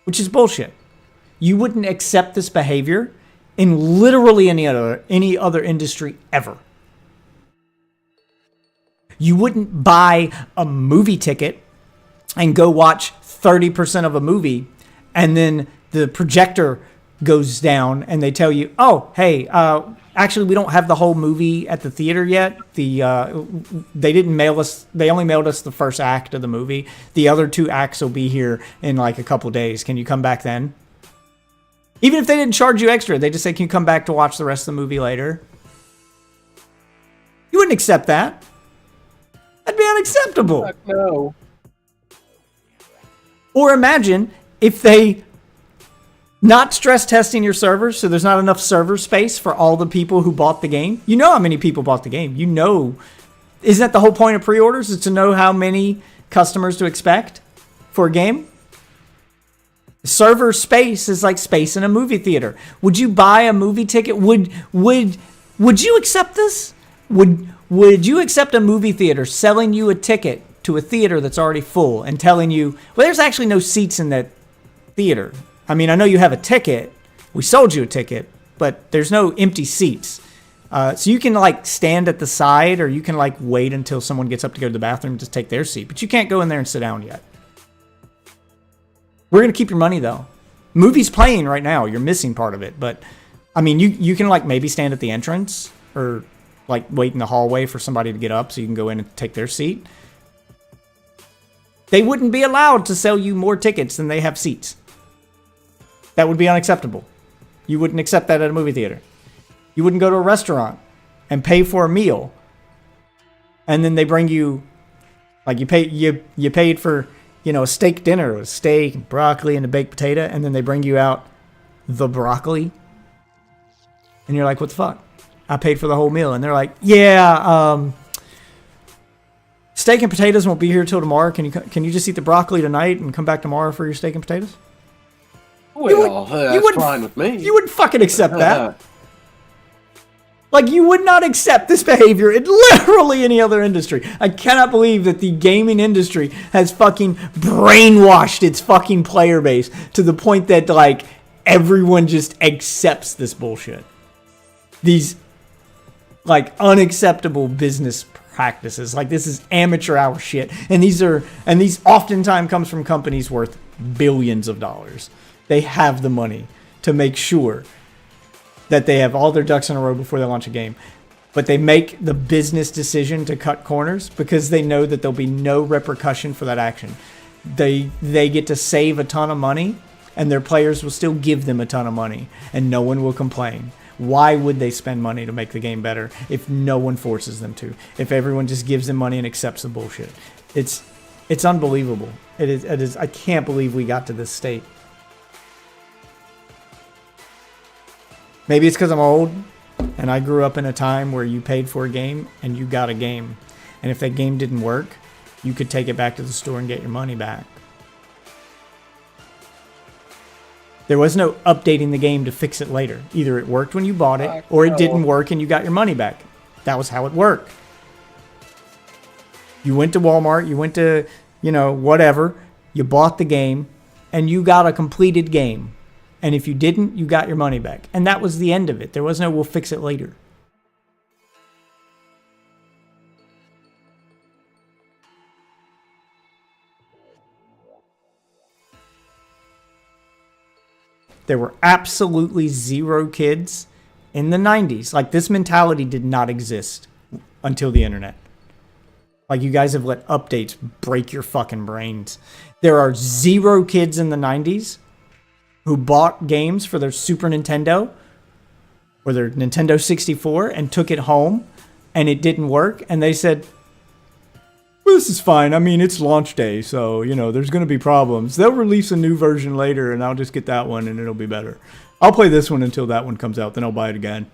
Which is bullshit. You wouldn't accept this behavior in literally any other industry ever. You wouldn't buy a movie ticket and go watch 30% of a movie and then the projector goes down and they tell you, oh, hey, actually we don't have the whole movie at the theater yet. They only mailed us the first act of the movie. The other 2 acts will be here in like a couple days. Can you come back then? Even if they didn't charge you extra, they just say, can you come back to watch the rest of the movie later? You wouldn't accept that. That'd be unacceptable. Fuck no. Or imagine if they not stress testing your servers, so there's not enough server space for all the people who bought the game. You know how many people bought the game. You know. Isn't that the whole point of pre-orders? Is to know how many customers to expect for a game? Server space is like space in a movie theater. Would you buy a movie ticket? Would you accept this? Would you accept a movie theater selling you a ticket to a theater that's already full and telling you, well, there's actually no seats in that theater. I mean, I know you have a ticket. We sold you a ticket, but there's no empty seats. So you can like stand at the side or you can like wait until someone gets up to go to the bathroom and just take their seat. But you can't go in there and sit down yet. We're going to keep your money, though. Movie's playing right now. You're missing part of it. But, I mean, you can, like, maybe stand at the entrance or, like, wait in the hallway for somebody to get up so you can go in and take their seat. They wouldn't be allowed to sell you more tickets than they have seats. That would be unacceptable. You wouldn't accept that at a movie theater. You wouldn't go to a restaurant and pay for a meal. And then they bring you, like, you paid for, you know, a steak dinner with steak and broccoli and a baked potato, and then they bring you out the broccoli. And you're like, what the fuck? I paid for the whole meal. And they're like, yeah, steak and potatoes won't be here till tomorrow. Can you just eat the broccoli tonight and come back tomorrow for your steak and potatoes? Well, that's fine with me. You wouldn't fucking accept that. Like, you would not accept this behavior in literally any other industry. I cannot believe that the gaming industry has fucking brainwashed its fucking player base to the point that, like, everyone just accepts this bullshit. These, like, unacceptable business practices. Like, this is amateur hour shit. And these oftentimes comes from companies worth billions of dollars. They have the money to make sure that they have all their ducks in a row before they launch a game. But they make the business decision to cut corners because they know that there'll be no repercussion for that action. They get to save a ton of money, and their players will still give them a ton of money, and no one will complain. Why would they spend money to make the game better if no one forces them to? If everyone just gives them money and accepts the bullshit? It's unbelievable. It is. I can't believe we got to this state. Maybe it's because I'm old and I grew up in a time where you paid for a game and you got a game. And if that game didn't work, you could take it back to the store and get your money back. There was no updating the game to fix it later. Either it worked when you bought it or it didn't work and you got your money back. That was how it worked. You went to Walmart, you went to, whatever, you bought the game and you got a completed game. And if you didn't, you got your money back. And that was the end of it. There was no, we'll fix it later. There were absolutely zero kids in the 90s. Like, this mentality did not exist until the internet. Like, you guys have let updates break your fucking brains. There are zero kids in the 90s who bought games for their Super Nintendo or their Nintendo 64 and took it home and it didn't work. And they said, well, this is fine. I mean, it's launch day, so, there's going to be problems. They'll release a new version later and I'll just get that one and it'll be better. I'll play this one until that one comes out, then I'll buy it again.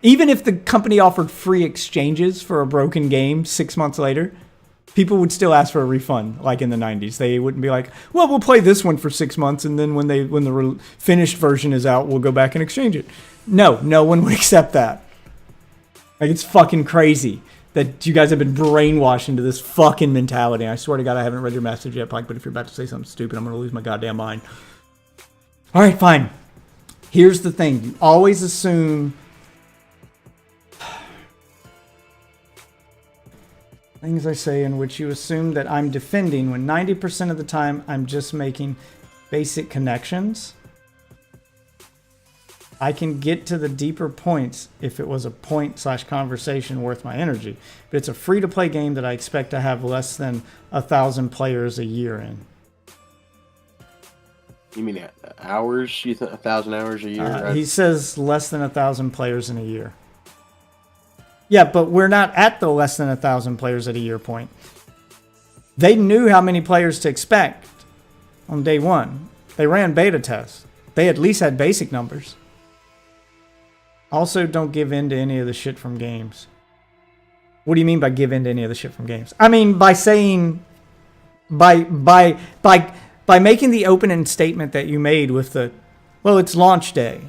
Even if the company offered free exchanges for a broken game 6 months later, people would still ask for a refund, like in the 90s. They wouldn't be like, well, we'll play this one for 6 months, and then when the finished version is out, we'll go back and exchange it. No one would accept that. Like, it's fucking crazy that you guys have been brainwashed into this fucking mentality. I swear to God, I haven't read your message yet, Pike, but if you're about to say something stupid, I'm going to lose my goddamn mind. All right, fine. Here's the thing. You always assume things I say in which you assume that I'm defending when 90% of the time I'm just making basic connections. I can get to the deeper points if it was a point/conversation worth my energy. But it's a free-to-play game that I expect to have less than 1,000 players a year in. You mean hours? You think 1,000 hours a year? Right? He says less than 1,000 players in a year. Yeah, but we're not at the less than 1,000 players at a year point. They knew how many players to expect on day one. They ran beta tests. They at least had basic numbers. Also, don't give in to any of the shit from games. What do you mean by give in to any of the shit from games? I mean, by saying, by making the opening statement that you made with the, well, it's launch day.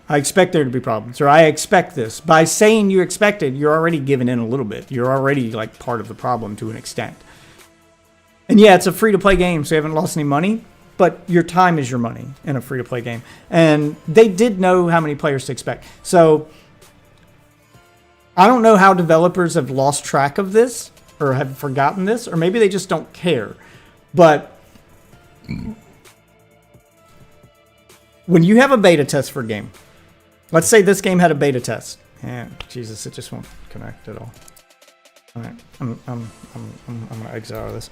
I expect there to be problems, or I expect this. By saying you expect it, you're already giving in a little bit. You're already like part of the problem to an extent. And yeah, it's a free-to-play game, so you haven't lost any money, but your time is your money in a free-to-play game. And they did know how many players to expect. So I don't know how developers have lost track of this or have forgotten this, or maybe they just don't care. But when you have a beta test for a game, let's say this game had a beta test. Yeah, Jesus, it just won't connect at all. All right, I'm gonna exit out of this.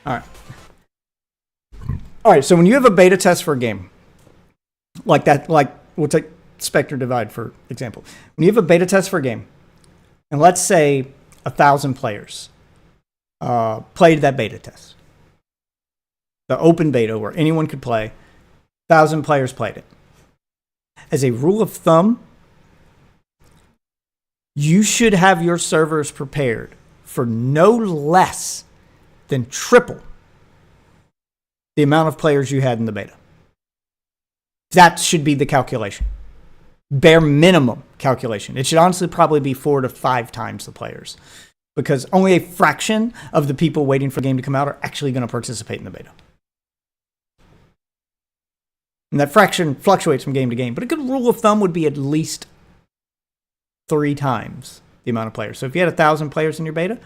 All right. So when you have a beta test for a game, like that, like we'll take Spectre Divide for example. When you have a beta test for a game, and let's say 1,000 players played that beta test. The open beta where anyone could play, 1,000 players played it. As a rule of thumb, you should have your servers prepared for no less than triple the amount of players you had in the beta. That should be the calculation. Bare minimum calculation. It should honestly probably be 4 to 5 times the players, because only a fraction of the people waiting for the game to come out are actually going to participate in the beta. And that fraction fluctuates from game to game, but a good rule of thumb would be at least 3 times the amount of players. So if you had 1,000 players in your beta,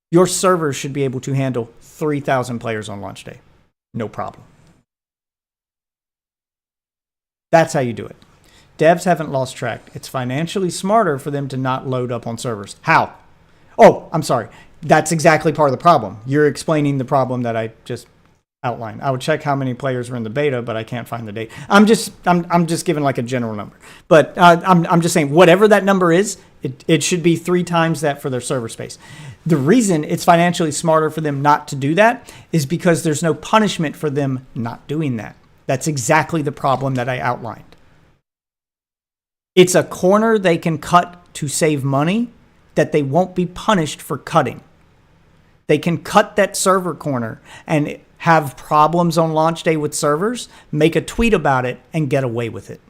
your server should be able to handle 3,000 players on launch day. No problem. That's how you do it. Devs haven't lost track. It's financially smarter for them to not load up on servers. How? Oh, I'm sorry. That's exactly part of the problem. You're explaining the problem that I just outlined. I would check how many players were in the beta, but I can't find the date. I'm just giving like a general number. But I'm just saying whatever that number is, it should be 3 times that for their server space. The reason it's financially smarter for them not to do that is because there's no punishment for them not doing that. That's exactly the problem that I outlined. It's a corner they can cut to save money that they won't be punished for cutting. They can cut that server corner and have problems on launch day with servers, make a tweet about it, and get away with it.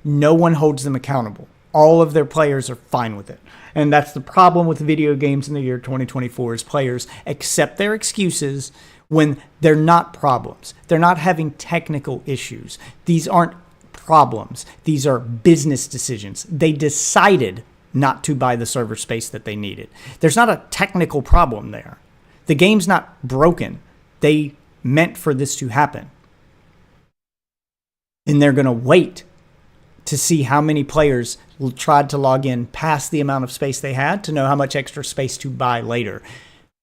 No one holds them accountable. All of their players are fine with it. And that's the problem with video games in the year 2024 is players accept their excuses when they're not problems. They're not having technical issues. These aren't problems. These are business decisions. They decided not to buy the server space that they needed. There's not a technical problem there. The game's not broken. They meant for this to happen. And they're going to wait to see how many players tried to log in past the amount of space they had to know how much extra space to buy later.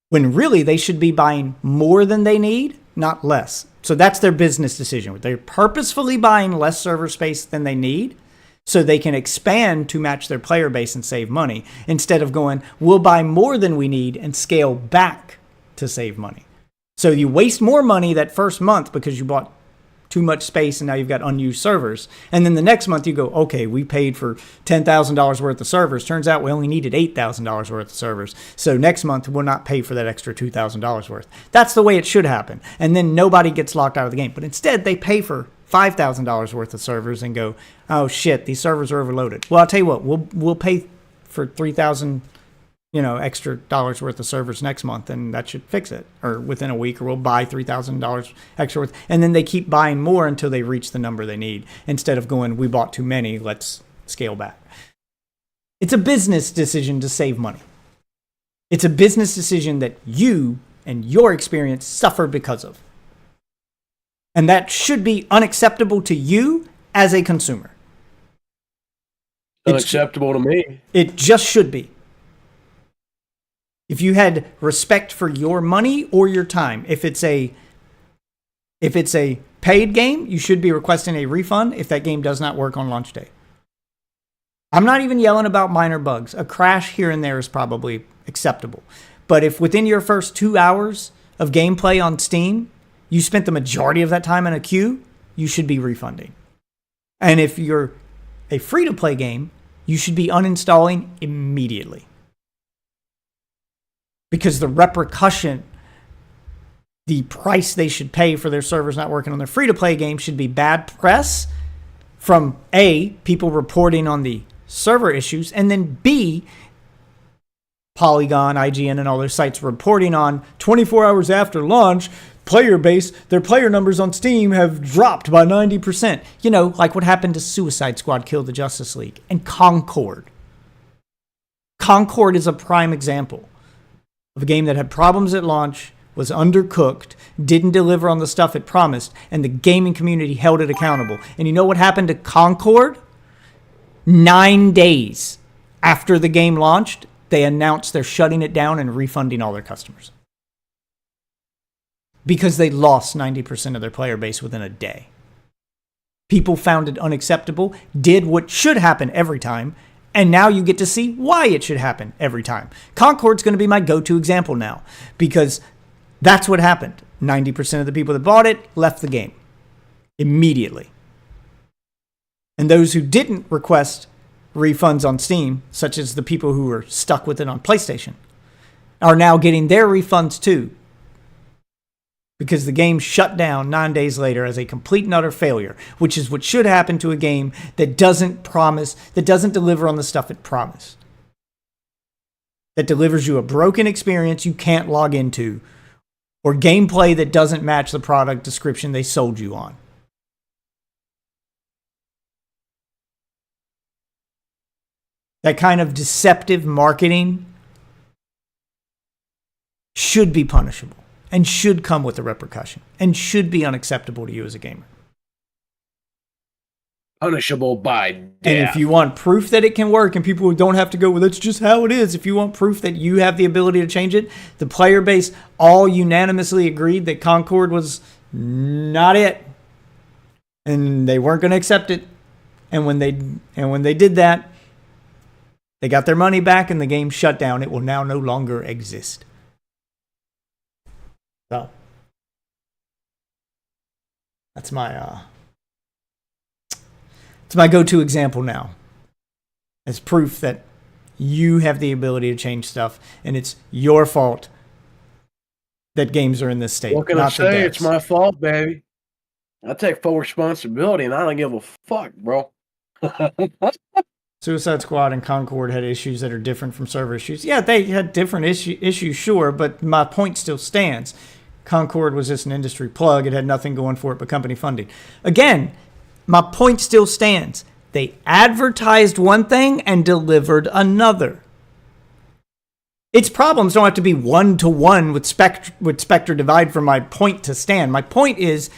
When really they should be buying more than they need, not less. So that's their business decision. They're purposefully buying less server space than they need so they can expand to match their player base and save money, instead of going, we'll buy more than we need and scale back to save money. So you waste more money that first month because you bought too much space and now you've got unused servers. And then the next month you go, okay, we paid for $10,000 worth of servers. Turns out we only needed $8,000 worth of servers. So next month we'll not pay for that extra $2,000 worth. That's the way it should happen. And then nobody gets locked out of the game. But instead they pay for $5,000 worth of servers and go, oh shit, these servers are overloaded. Well, I'll tell you what, we'll pay for $3,000 extra dollars worth of servers next month, and that should fix it. Or within a week, or we'll buy $3,000 extra worth. And then they keep buying more until they reach the number they need, instead of going, we bought too many, let's scale back. It's a business decision to save money. It's a business decision that you and your experience suffer because of. And that should be unacceptable to you as a consumer. Unacceptable to me. It just should be. If you had respect for your money or your time, if it's a paid game, you should be requesting a refund if that game does not work on launch day. I'm not even yelling about minor bugs. A crash here and there is probably acceptable. But if within your first 2 hours of gameplay on Steam, you spent the majority of that time in a queue, you should be refunding. And if you're a free-to-play game, you should be uninstalling immediately. Because the repercussion, the price they should pay for their servers not working on their free-to-play game should be bad press from A, people reporting on the server issues, and then B, Polygon, IGN, and all their sites reporting on 24 hours after launch, player base, their player numbers on Steam have dropped by 90%. Like what happened to Suicide Squad Kill the Justice League and Concord. Concord is a prime example of a game that had problems at launch, was undercooked, didn't deliver on the stuff it promised, and the gaming community held it accountable. And you know what happened to Concord? 9 days after the game launched, they announced they're shutting it down and refunding all their customers. Because they lost 90% of their player base within a day. People found it unacceptable, did what should happen every time, and now you get to see why it should happen every time. Concord's going to be my go-to example now, because that's what happened. 90% of the people that bought it left the game immediately. And those who didn't request refunds on Steam, such as the people who were stuck with it on PlayStation, are now getting their refunds too, because the game shut down 9 days later as a complete and utter failure, which is what should happen to a game that doesn't deliver on the stuff it promised. That delivers you a broken experience you can't log into, or gameplay that doesn't match the product description they sold you on. That kind of deceptive marketing should be punishable and should come with a repercussion and should be unacceptable to you as a gamer. Punishable by death. And if you want proof that it can work and people don't have to go, well, that's just how it is. If you want proof that you have the ability to change it, the player base all unanimously agreed that Concord was not it. And they weren't going to accept it. And when they did that, they got their money back and the game shut down. It will now no longer exist. So that's my go-to example now, as proof that you have the ability to change stuff, and it's your fault that games are in this state. What can I say? It's my fault, baby. I take full responsibility, and I don't give a fuck, bro. Suicide Squad and Concord had issues that are different from server issues. Yeah, they had different issues, sure, but my point still stands. Concord was just an industry plug. It had nothing going for it but company funding. Again, my point still stands. They advertised one thing and delivered another. Its problems don't have to be one-to-one with Spectre Divide for my point to stand. My point is,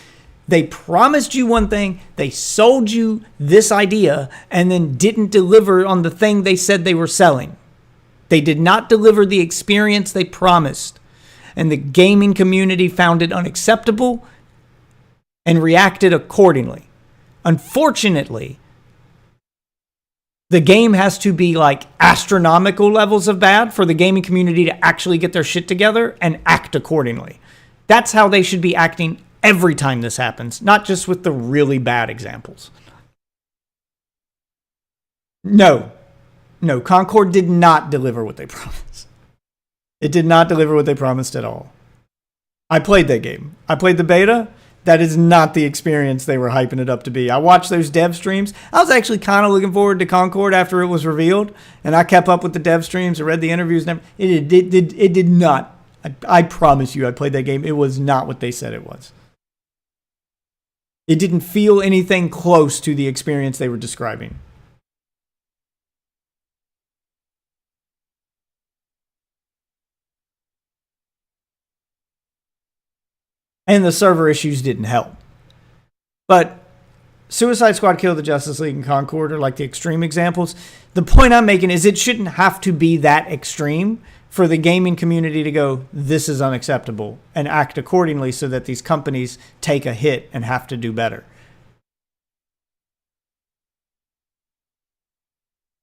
they promised you one thing, they sold you this idea, and then didn't deliver on the thing they said they were selling. They did not deliver the experience they promised. And the gaming community found it unacceptable and reacted accordingly. Unfortunately, the game has to be like astronomical levels of bad for the gaming community to actually get their shit together and act accordingly. That's how they should be acting every time this happens, not just with the really bad examples. No, Concord did not deliver what they promised. It did not deliver what they promised at all. I played that game. I played the beta. That is not the experience they were hyping it up to be. I watched those dev streams. I was actually kind of looking forward to Concord after it was revealed, and I kept up with the dev streams. I read the interviews. And it did not. I promise you, I played that game. It was not what they said it was. It didn't feel anything close to the experience they were describing. And the server issues didn't help. But Suicide Squad, Kill the Justice League, and Concord are like the extreme examples. The point I'm making is it shouldn't have to be that extreme for the gaming community to go, this is unacceptable, and act accordingly so that these companies take a hit and have to do better.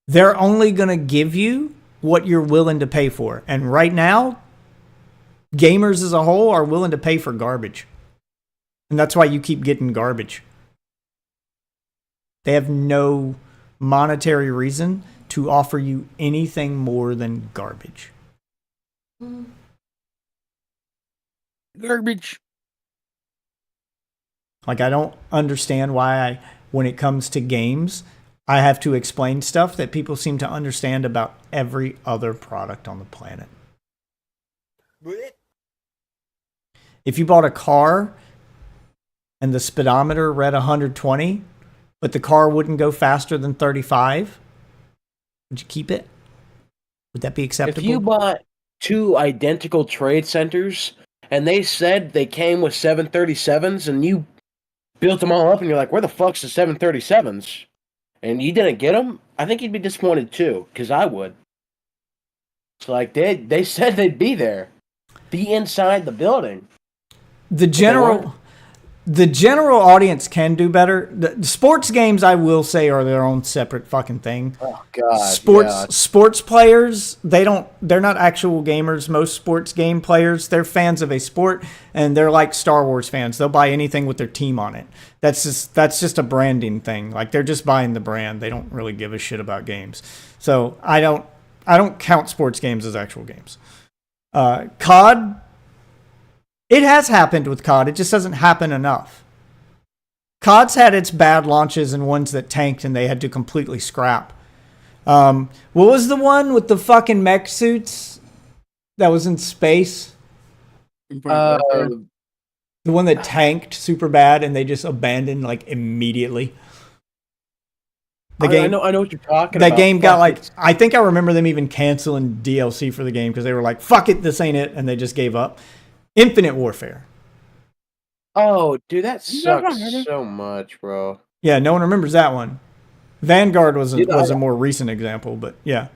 They're only going to give you what you're willing to pay for. And right now, gamers as a whole are willing to pay for garbage. And that's why you keep getting garbage. They have no monetary reason to offer you anything more than garbage. Garbage. Like, I don't understand why when it comes to games, I have to explain stuff that people seem to understand about every other product on the planet. If you bought a car and the speedometer read 120, but the car wouldn't go faster than 35, would you keep it? Would that be acceptable? If you bought two identical trade centers and they said they came with 737s and you built them all up and you're like, where the fuck's the 737s? And you didn't get them, I think you'd be disappointed too, because I would. It's like they said they'd be there. Be inside the building. The general audience can do better. The sports games, I will say, are their own separate fucking thing. Oh god. Sports players, they're not actual gamers. Most sports game players, they're fans of a sport, and they're like Star Wars fans. They'll buy anything with their team on it. That's just a branding thing. Like, they're just buying the brand. They don't really give a shit about games. So I don't count sports games as actual games. COD. It has happened with COD. It just doesn't happen enough. COD's had its bad launches and ones that tanked and they had to completely scrap. What was the one with the fucking mech suits that was in space? The one that tanked super bad and they just abandoned like immediately. I know what you're talking about. That game got like, I think I remember them even canceling DLC for the game because they were like, fuck it, this ain't it, and they just gave up. Infinite Warfare. Oh, dude, that sucks so much, bro. Yeah, no one remembers that one. Vanguard was a more recent example, but yeah.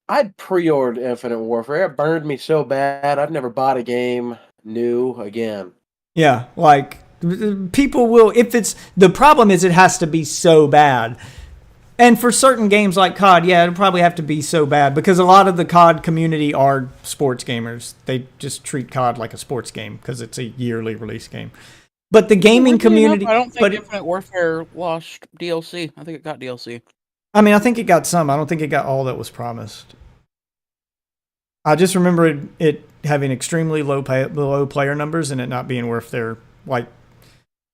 I pre-ordered Infinite Warfare. It burned me so bad. I've never bought a game new again. Yeah, like people will, if it's, the problem is it has to be so bad. And for certain games like COD, yeah, it'll probably have to be so bad because a lot of the COD community are sports gamers. They just treat COD like a sports game because it's a yearly release game. But the gaming community, I don't think Infinite Warfare lost DLC. I think it got DLC. I mean, I think it got some. I don't think it got all that was promised. I just remember it having extremely low player numbers and it not being worth their like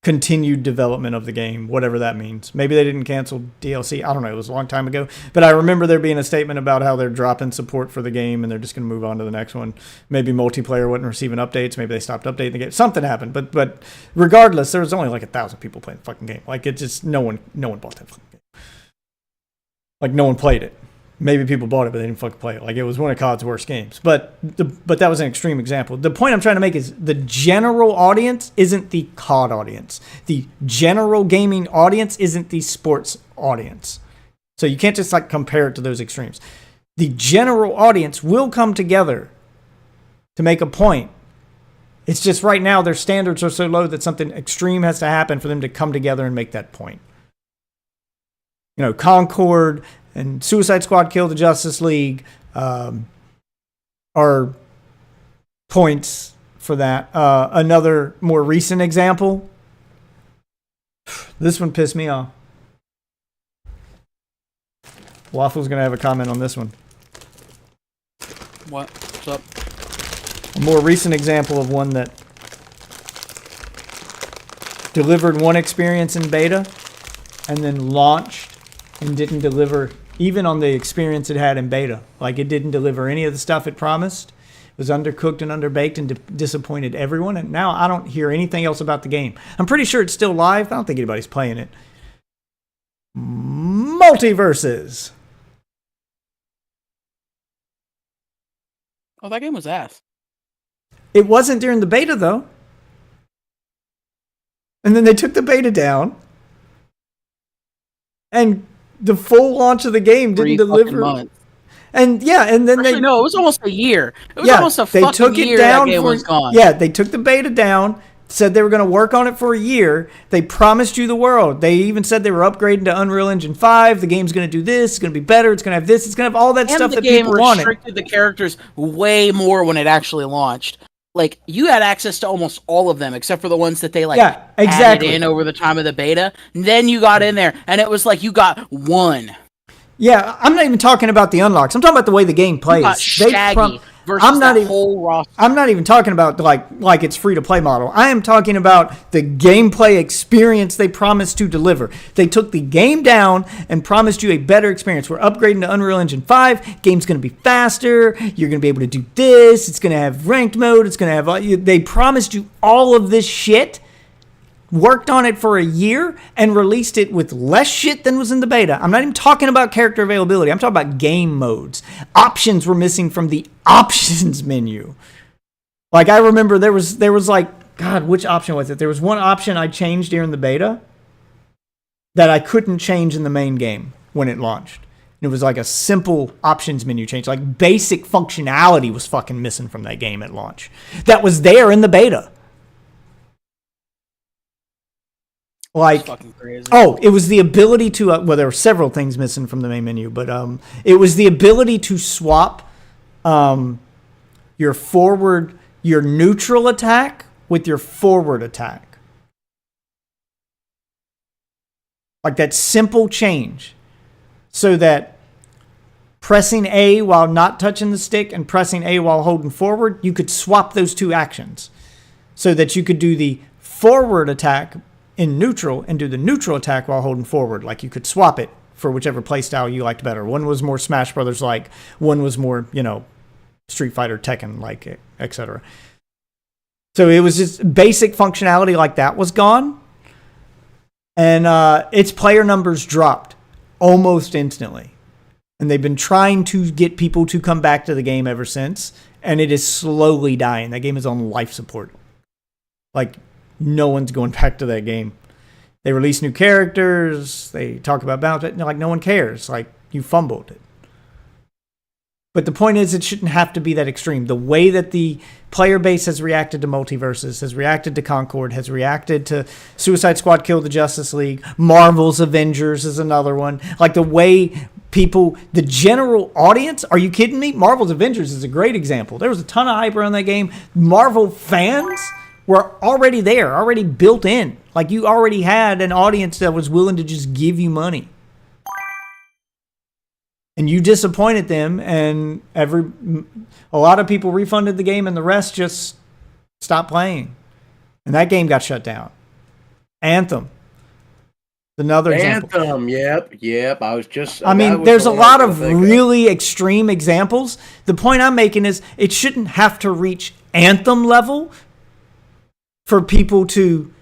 continued development of the game, whatever that means. Maybe they didn't cancel DLC. I don't know. It was a long time ago. But I remember there being a statement about how they're dropping support for the game and they're just going to move on to the next one. Maybe multiplayer wasn't receiving updates. Maybe they stopped updating the game. Something happened. But regardless, there was only like 1,000 people playing the fucking game. Like, it just, no one bought that fucking game. Like, no one played it. Maybe people bought it, but they didn't fucking play it. Like, it was one of COD's worst games. But that was an extreme example. The point I'm trying to make is the general audience isn't the COD audience. The general gaming audience isn't the sports audience. So you can't just like compare it to those extremes. The general audience will come together to make a point. It's just right now their standards are so low that something extreme has to happen for them to come together and make that point. You know, Concord and Suicide Squad Kill the Justice League are points for that. Another more recent example. This one pissed me off. Waffle's going to have a comment on this one. What's up? A more recent example of one that delivered one experience in beta and then launched and didn't deliver even on the experience it had in beta. Like, it didn't deliver any of the stuff it promised. It was undercooked and underbaked and disappointed everyone. And now I don't hear anything else about the game. I'm pretty sure it's still live. I don't think anybody's playing it. Multiverses. Oh, that game was ass. It wasn't during the beta, though. And then they took the beta down. And the full launch of the game didn't deliver. And yeah, and then Actually, no, it was almost a year. It was almost a fucking took it year down that game was gone. Yeah, they took the beta down, said they were going to work on it for a year. They promised you the world. They even said they were upgrading to Unreal Engine 5. The game's going to do this. It's going to be better. It's going to have this. It's going to have all that stuff that people wanted. And the game restricted the characters way more when it actually launched. Like, you had access to almost all of them, except for the ones that they, like, added in over the time of the beta. And then you got in there, and it was like you got one. Yeah, I'm not even talking about the unlocks. I'm talking about the way the game plays. You got Shaggy versus whole roster. I'm not even talking about, like it's free-to-play model. I am talking about the gameplay experience they promised to deliver. They took the game down and promised you a better experience. We're upgrading to Unreal Engine 5. Game's going to be faster. You're going to be able to do this. It's going to have ranked mode. It's going to have... They promised you all of this shit, worked on it for a year, and released it with less shit than was in the beta. I'm not even talking about character availability. I'm talking about game modes. Options were missing from the options menu. Like, I remember there was like, God, which option was it? There was one option I changed during the beta that I couldn't change in the main game when it launched. It was like a simple options menu change. Like, basic functionality was fucking missing from that game at launch. That was there in the beta. Like, oh, it was the ability to, well, there were several things missing from the main menu, but it was the ability to swap your neutral attack with your forward attack. Like, that simple change. So that pressing A while not touching the stick and pressing A while holding forward, you could swap those two actions. So that you could do the forward attack in neutral and do the neutral attack while holding forward. Like, you could swap it for whichever playstyle you liked better. One was more Smash Brothers like, one was more, Street Fighter, Tekken like, etc. So it was just basic functionality like that was gone. And its player numbers dropped almost instantly. And they've been trying to get people to come back to the game ever since. And it is slowly dying. That game is on life support. Like, no one's going back to that game. They release new characters. They talk about balance. Like, no one cares. Like, you fumbled it. But the point is, it shouldn't have to be that extreme. The way that the player base has reacted to multiverses, has reacted to Concord, has reacted to Suicide Squad Kill the Justice League, Marvel's Avengers is another one. Like the way people, the general audience, are you kidding me? Marvel's Avengers is a great example. There was a ton of hype around that game. Marvel fans were already there, already built in. Like you already had an audience that was willing to just give you money. And you disappointed them, and a lot of people refunded the game, and the rest just stopped playing. And that game got shut down. Anthem. Another example. Anthem, yep. I mean, there's a lot of really extreme examples. The point I'm making is it shouldn't have to reach Anthem level for people to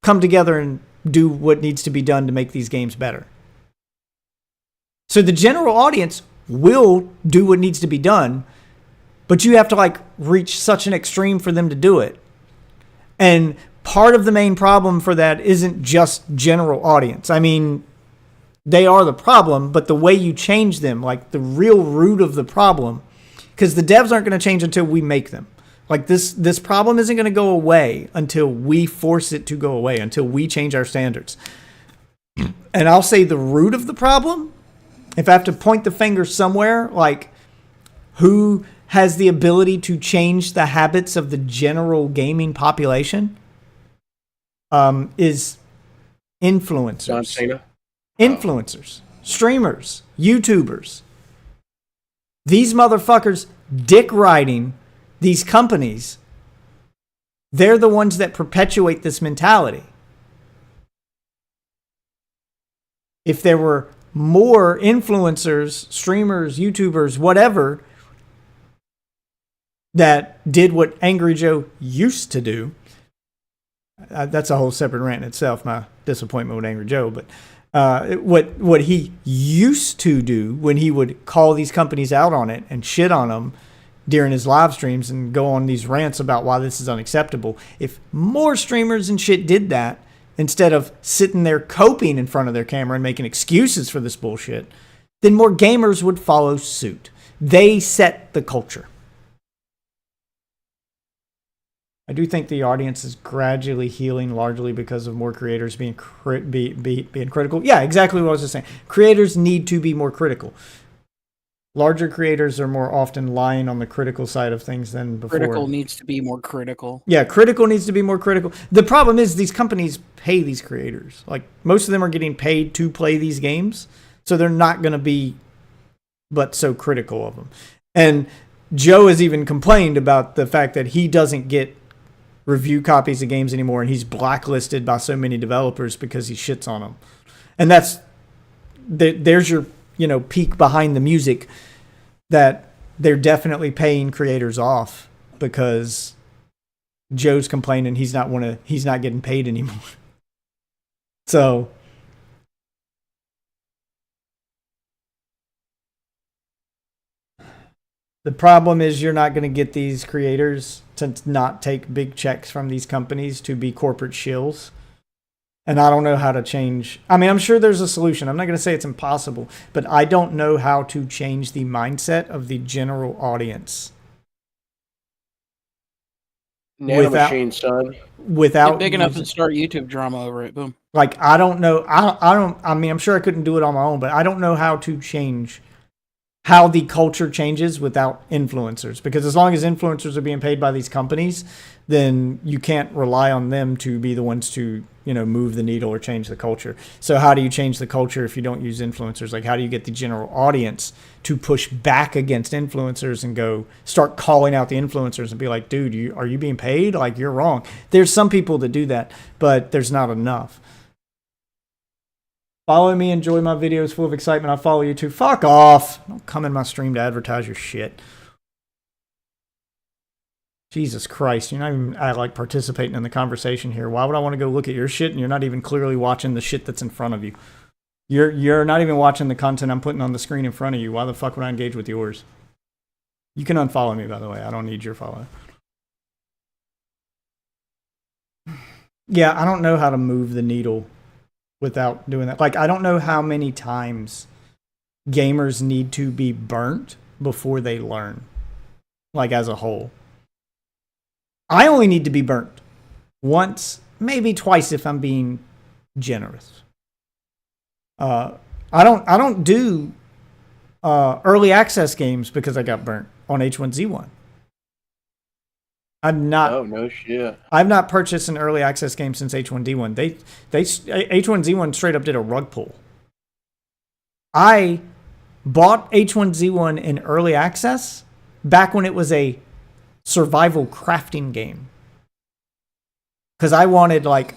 come together and do what needs to be done to make these games better. So the general audience will do what needs to be done, but you have to like reach such an extreme for them to do it. And part of the main problem for that isn't just general audience. I mean, they are the problem, but the way you change them, like the real root of the problem, because the devs aren't going to change until we make them. Like this problem isn't going to go away until we force it to go away, until we change our standards. And I'll say the root of the problem, if I have to point the finger somewhere, like who has the ability to change the habits of the general gaming population, is influencers. John Cena? Influencers, streamers, YouTubers. These motherfuckers dick riding these companies. They're the ones that perpetuate this mentality. If there were more influencers, streamers, YouTubers, whatever, that did what Angry Joe used to do. That's a whole separate rant in itself, my disappointment with Angry Joe. But what he used to do when he would call these companies out on it and shit on them during his live streams and go on these rants about why this is unacceptable. If more streamers and shit did that, instead of sitting there coping in front of their camera and making excuses for this bullshit, then more gamers would follow suit. They set the culture. I do think the audience is gradually healing largely because of more creators being critical. Yeah, exactly what I was just saying. Creators need to be more critical. Larger creators are more often lying on the critical side of things than before. Critical needs to be more critical. Yeah, critical needs to be more critical. The problem is these companies pay these creators. Like, most of them are getting paid to play these games, so they're not going to be but so critical of them. And Joe has even complained about the fact that he doesn't get review copies of games anymore, and he's blacklisted by so many developers because he shits on them. And there's your peek behind the music, that they're definitely paying creators off because Joe's complaining he's not getting paid anymore. So the problem is you're not going to get these creators to not take big checks from these companies to be corporate shills. And I don't know how to change. I mean, I'm sure there's a solution. I'm not going to say it's impossible, but I don't know how to change the mindset of the general audience. Nanomachine, son. Without get big enough to start YouTube drama over it. Boom. Like, I don't know. I mean, I'm sure I couldn't do it on my own, but I don't know how to change how the culture changes without influencers. Because as long as influencers are being paid by these companies, then you can't rely on them to be the ones to, move the needle or change the culture. So how do you change the culture if you don't use influencers? Like, how do you get the general audience to push back against influencers and start calling out the influencers and be like, dude, are you being paid? Like, you're wrong. There's some people that do that, but there's not enough. Follow me, enjoy my videos full of excitement. I follow you too. Fuck off. Don't come in my stream to advertise your shit. Jesus Christ, you're not even participating in the conversation here. Why would I want to go look at your shit and you're not even clearly watching the shit that's in front of you? You're not even watching the content I'm putting on the screen in front of you. Why the fuck would I engage with yours? You can unfollow me, by the way. I don't need your follow. Yeah, I don't know how to move the needle without doing that. Like, I don't know how many times gamers need to be burnt before they learn, like as a whole. I only need to be burnt once, maybe twice if I'm being generous. I don't do early access games because I got burnt on H1Z1. I'm not. Oh no shit! I've not purchased an early access game since H1Z1. They H1Z1 straight up did a rug pull. I bought H1Z1 in early access back when it was a survival crafting game, because I wanted like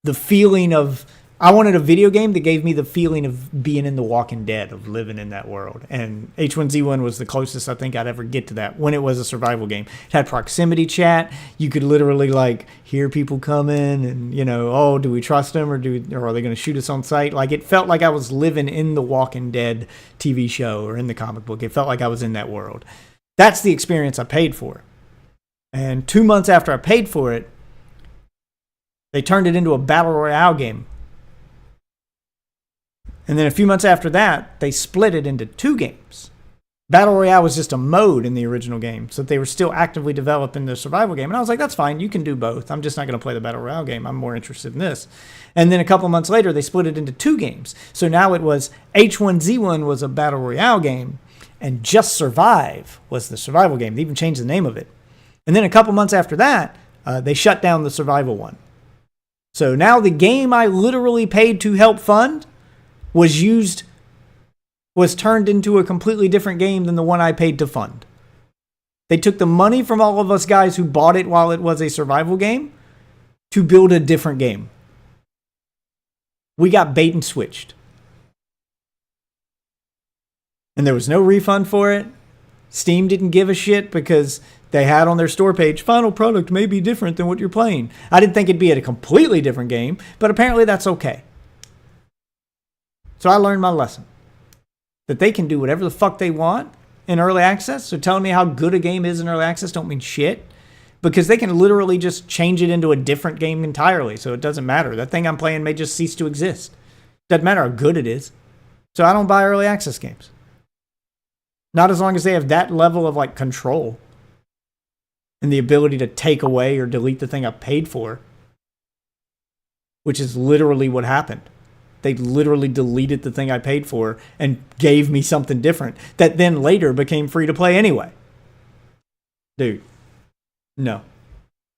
the feeling of. I wanted a video game that gave me the feeling of being in The Walking Dead, of living in that world. And H1Z1 was the closest I think I'd ever get to that when it was a survival game. It had proximity chat. You could literally like hear people coming and, you know, oh, do we trust them or are they going to shoot us on sight? Like it felt like I was living in The Walking Dead TV show or in the comic book. It felt like I was in that world. That's the experience I paid for. And 2 months after I paid for it, they turned it into a battle royale game. And then a few months after that, they split it into 2 games. Battle Royale was just a mode in the original game, so they were still actively developing the survival game. And I was like, that's fine, you can do both. I'm just not going to play the Battle Royale game. I'm more interested in this. And then a couple months later, they split it into 2 games. So now it was H1Z1 was a Battle Royale game, and Just Survive was the survival game. They even changed the name of it. And then a couple months after that, they shut down the survival one. So now the game I literally paid to help fund was turned into a completely different game than the one I paid to fund. They took the money from all of us guys who bought it while it was a survival game to build a different game. We got bait and switched. And there was no refund for it. Steam didn't give a shit because they had on their store page, final product may be different than what you're playing. I didn't think it'd be a completely different game, but apparently that's okay. So I learned my lesson. That they can do whatever the fuck they want in early access. So telling me how good a game is in early access don't mean shit. Because they can literally just change it into a different game entirely. So it doesn't matter. That thing I'm playing may just cease to exist. Doesn't matter how good it is. So I don't buy early access games. Not as long as they have that level of like control. And the ability to take away or delete the thing I paid for. Which is literally what happened. They literally deleted the thing I paid for and gave me something different that then later became free to play anyway. Dude, no.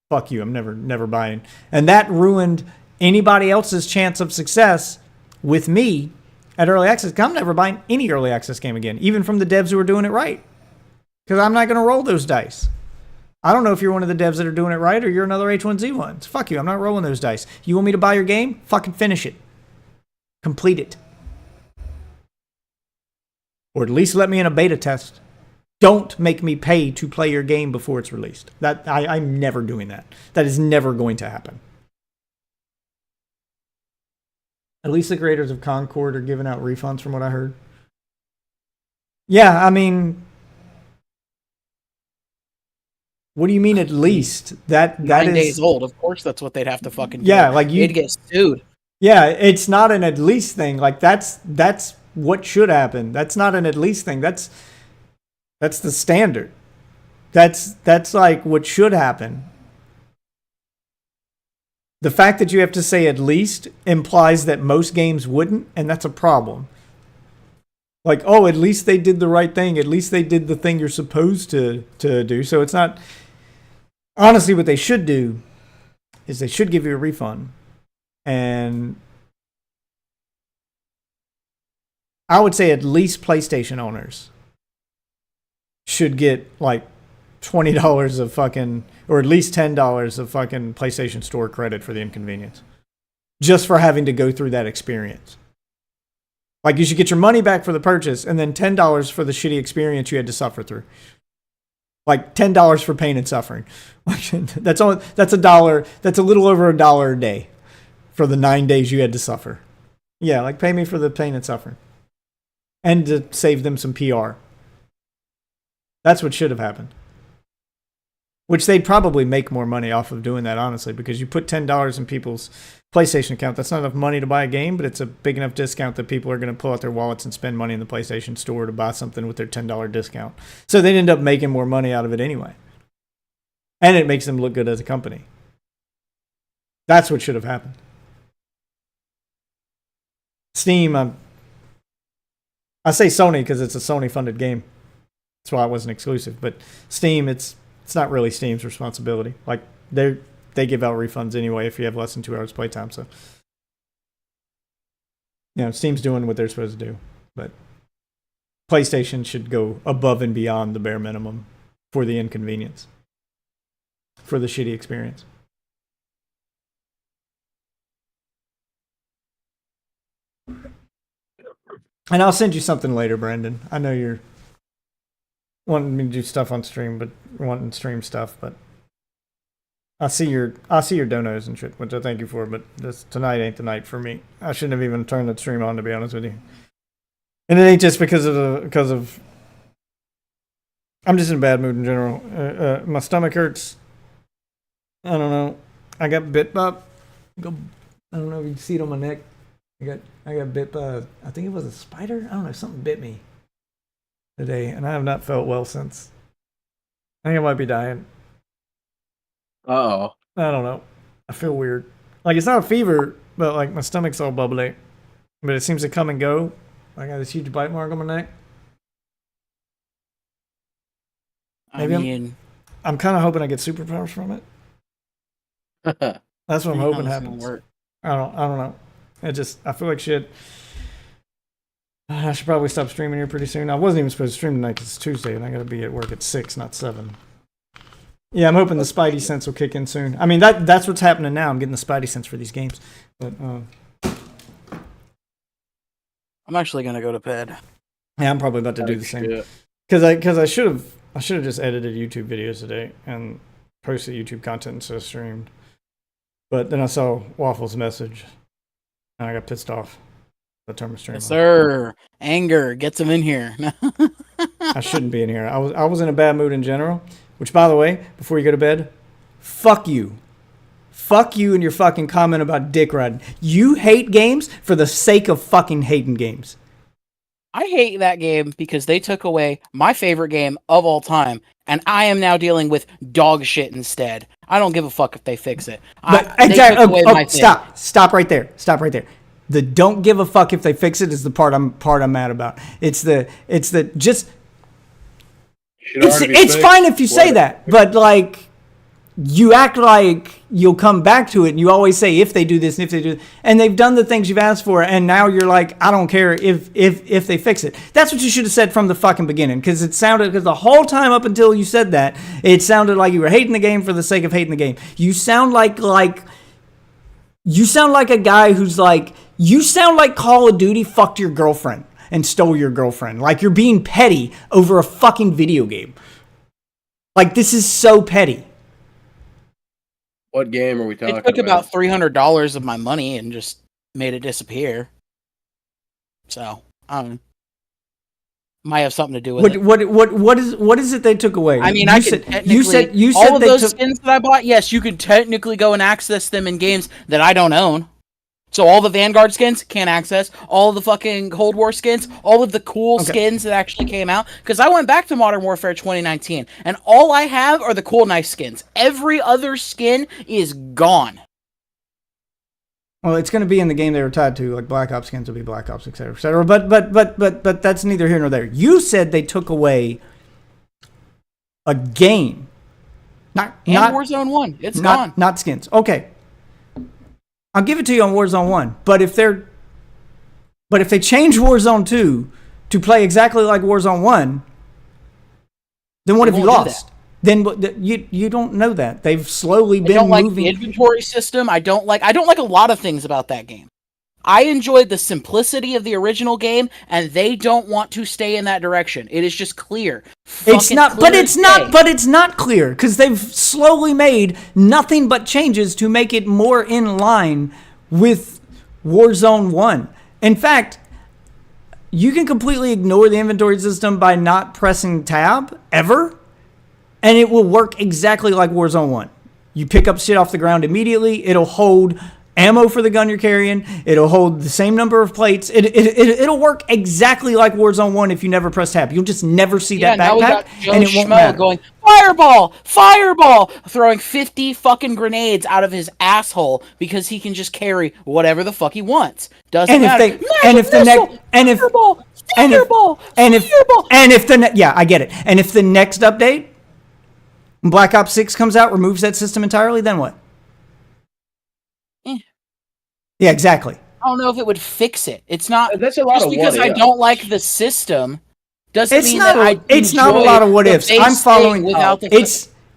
Fuck you. I'm never buying. And that ruined anybody else's chance of success with me at early access. I'm never buying any early access game again, even from the devs who are doing it right. Because I'm not going to roll those dice. I don't know if you're one of the devs that are doing it right or you're another H1Z1. Fuck you. I'm not rolling those dice. You want me to buy your game? Fucking finish it. Complete it. Or at least let me in a beta test. Don't make me pay to play your game before it's released. I'm never doing that. That is never going to happen. At least the creators of Concord are giving out refunds from what I heard. Yeah, I mean, what do you mean at least? That 9 is days old. Of course that's what they'd have to fucking do. Yeah, like they'd get sued. Yeah, it's not an at least thing. Like that's what should happen. That's not an at least thing. That's the standard. That's like what should happen. The fact that you have to say at least implies that most games wouldn't, and that's a problem. Like, oh, at least they did the right thing. At least they did the thing you're supposed to do. So it's not. Honestly, what they should do is they should give you a refund. And I would say at least PlayStation owners should get like $20 of fucking, or at least $10 of fucking PlayStation Store credit for the inconvenience. Just for having to go through that experience. Like you should get your money back for the purchase and then $10 for the shitty experience you had to suffer through. Like $10 for pain and suffering. That's $1. That's a little over $1 a day. For the 9 days you had to suffer. Yeah, like pay me for the pain and suffering. And to save them some PR. That's what should have happened. Which they'd probably make more money off of doing that, honestly, because you put $10 in people's PlayStation account. That's not enough money to buy a game, but it's a big enough discount that people are going to pull out their wallets and spend money in the PlayStation store to buy something with their $10 discount. So they'd end up making more money out of it anyway. And it makes them look good as a company. That's what should have happened. Steam, I say Sony because it's a Sony-funded game. That's why it wasn't exclusive. But Steam, it's not really Steam's responsibility. Like, they give out refunds anyway if you have less than 2 hours playtime. So, Steam's doing what they're supposed to do. But PlayStation should go above and beyond the bare minimum for the inconvenience, for the shitty experience. And I'll send you something later, Brandon. I know you're wanting me to do stuff on stream, but wanting to stream stuff, but I see your donos and shit, which I thank you for, but tonight ain't the night for me. I shouldn't have even turned the stream on, to be honest with you. And it ain't just because of I'm just in a bad mood in general. My stomach hurts. I don't know. I got bit by, I don't know if you can see it on my neck. I got bit by, I think it was a spider. I don't know, something bit me today, and I have not felt well since. I think I might be dying. Uh-oh. I don't know. I feel weird. Like, it's not a fever, but like my stomach's all bubbly. But it seems to come and go. I got this huge bite mark on my neck. Maybe I'm kind of hoping I get superpowers from it. That's what I'm hoping happens. I don't know. I feel like shit. I should probably stop streaming here pretty soon. I wasn't even supposed to stream tonight because it's Tuesday and I gotta be at work at 6, not 7. Yeah, I'm hoping the Spidey sense will kick in soon. I mean, that's what's happening now. I'm getting the Spidey sense for these games. But I'm actually gonna go to bed. Yeah, I'm probably about to do the same. Because I should have just edited YouTube videos today and posted YouTube content instead of streamed. But then I saw Waffle's message. And I got pissed off. The term of stream. Yes, sir. Anger gets him in here. I shouldn't be in here. I was in a bad mood in general. Which, by the way, before you go to bed, fuck you. Fuck you and your fucking comment about dick riding. You hate games for the sake of fucking hating games. I hate that game because they took away my favorite game of all time, and I am now dealing with dog shit instead. I don't give a fuck if they fix it. Exactly. Stop right there. Stop right there. The don't give a fuck if they fix it is the part I'm mad about. It's fine if you say that, but like you act like you'll come back to it and you always say if they do this and if they do and they've done the things you've asked for and now you're like I don't care if they fix it. That's what you should have said from the fucking beginning because the whole time up until you said that it sounded like you were hating the game for the sake of hating the game. You sound like a guy who's like you sound like Call of Duty fucked your girlfriend and stole your girlfriend. Like you're being petty over a fucking video game. Like this is so petty. What game are we talking about? It took about $300 of my money and just made it disappear. So, might have something to do with it. What is it they took away? I mean, you said all of those skins that I bought. Yes, you could technically go and access them in games that I don't own. So all the Vanguard skins can't access. All the fucking Cold War skins, all of the cool skins that actually came out. Because I went back to Modern Warfare 2019, and all I have are the cool knife skins. Every other skin is gone. Well, it's going to be in the game they were tied to, like Black Ops skins will be Black Ops, etc., etc. But that's neither here nor there. You said they took away a game, not Warzone 1. It's gone. Not skins. Okay. I'll give it to you on Warzone 1, but if they change Warzone 2 to play exactly like Warzone 1, then what have you lost? Then you don't know that. They've slowly been moving. I don't like the inventory system. I don't like a lot of things about that game. I enjoyed the simplicity of the original game, and they don't want to stay in that direction. It is just clear. It's not clear because they've slowly made nothing but changes to make it more in line with Warzone 1. In fact, you can completely ignore the inventory system by not pressing tab ever, And it will work exactly like Warzone 1. You pick up shit off the ground immediately. It'll hold ammo for the gun you're carrying. It'll hold the same number of plates. It'll work exactly like Warzone 1 if you never press tab. You'll just never see that now we got backpack, Joe and it won't Schmo matter. going, fireball, fireball, throwing 50 fucking grenades out of his asshole because he can just carry whatever the fuck he wants. Doesn't matter. Yeah, I get it. And if the next update, Black Ops 6 comes out, removes that system entirely, then what? Yeah, exactly. I don't know if it would fix it. It's not. That's a lot just of because what I ifs. don't like the system doesn't It's mean not. that I. It's not a enjoy lot of what the ifs. base I'm following. thing without the.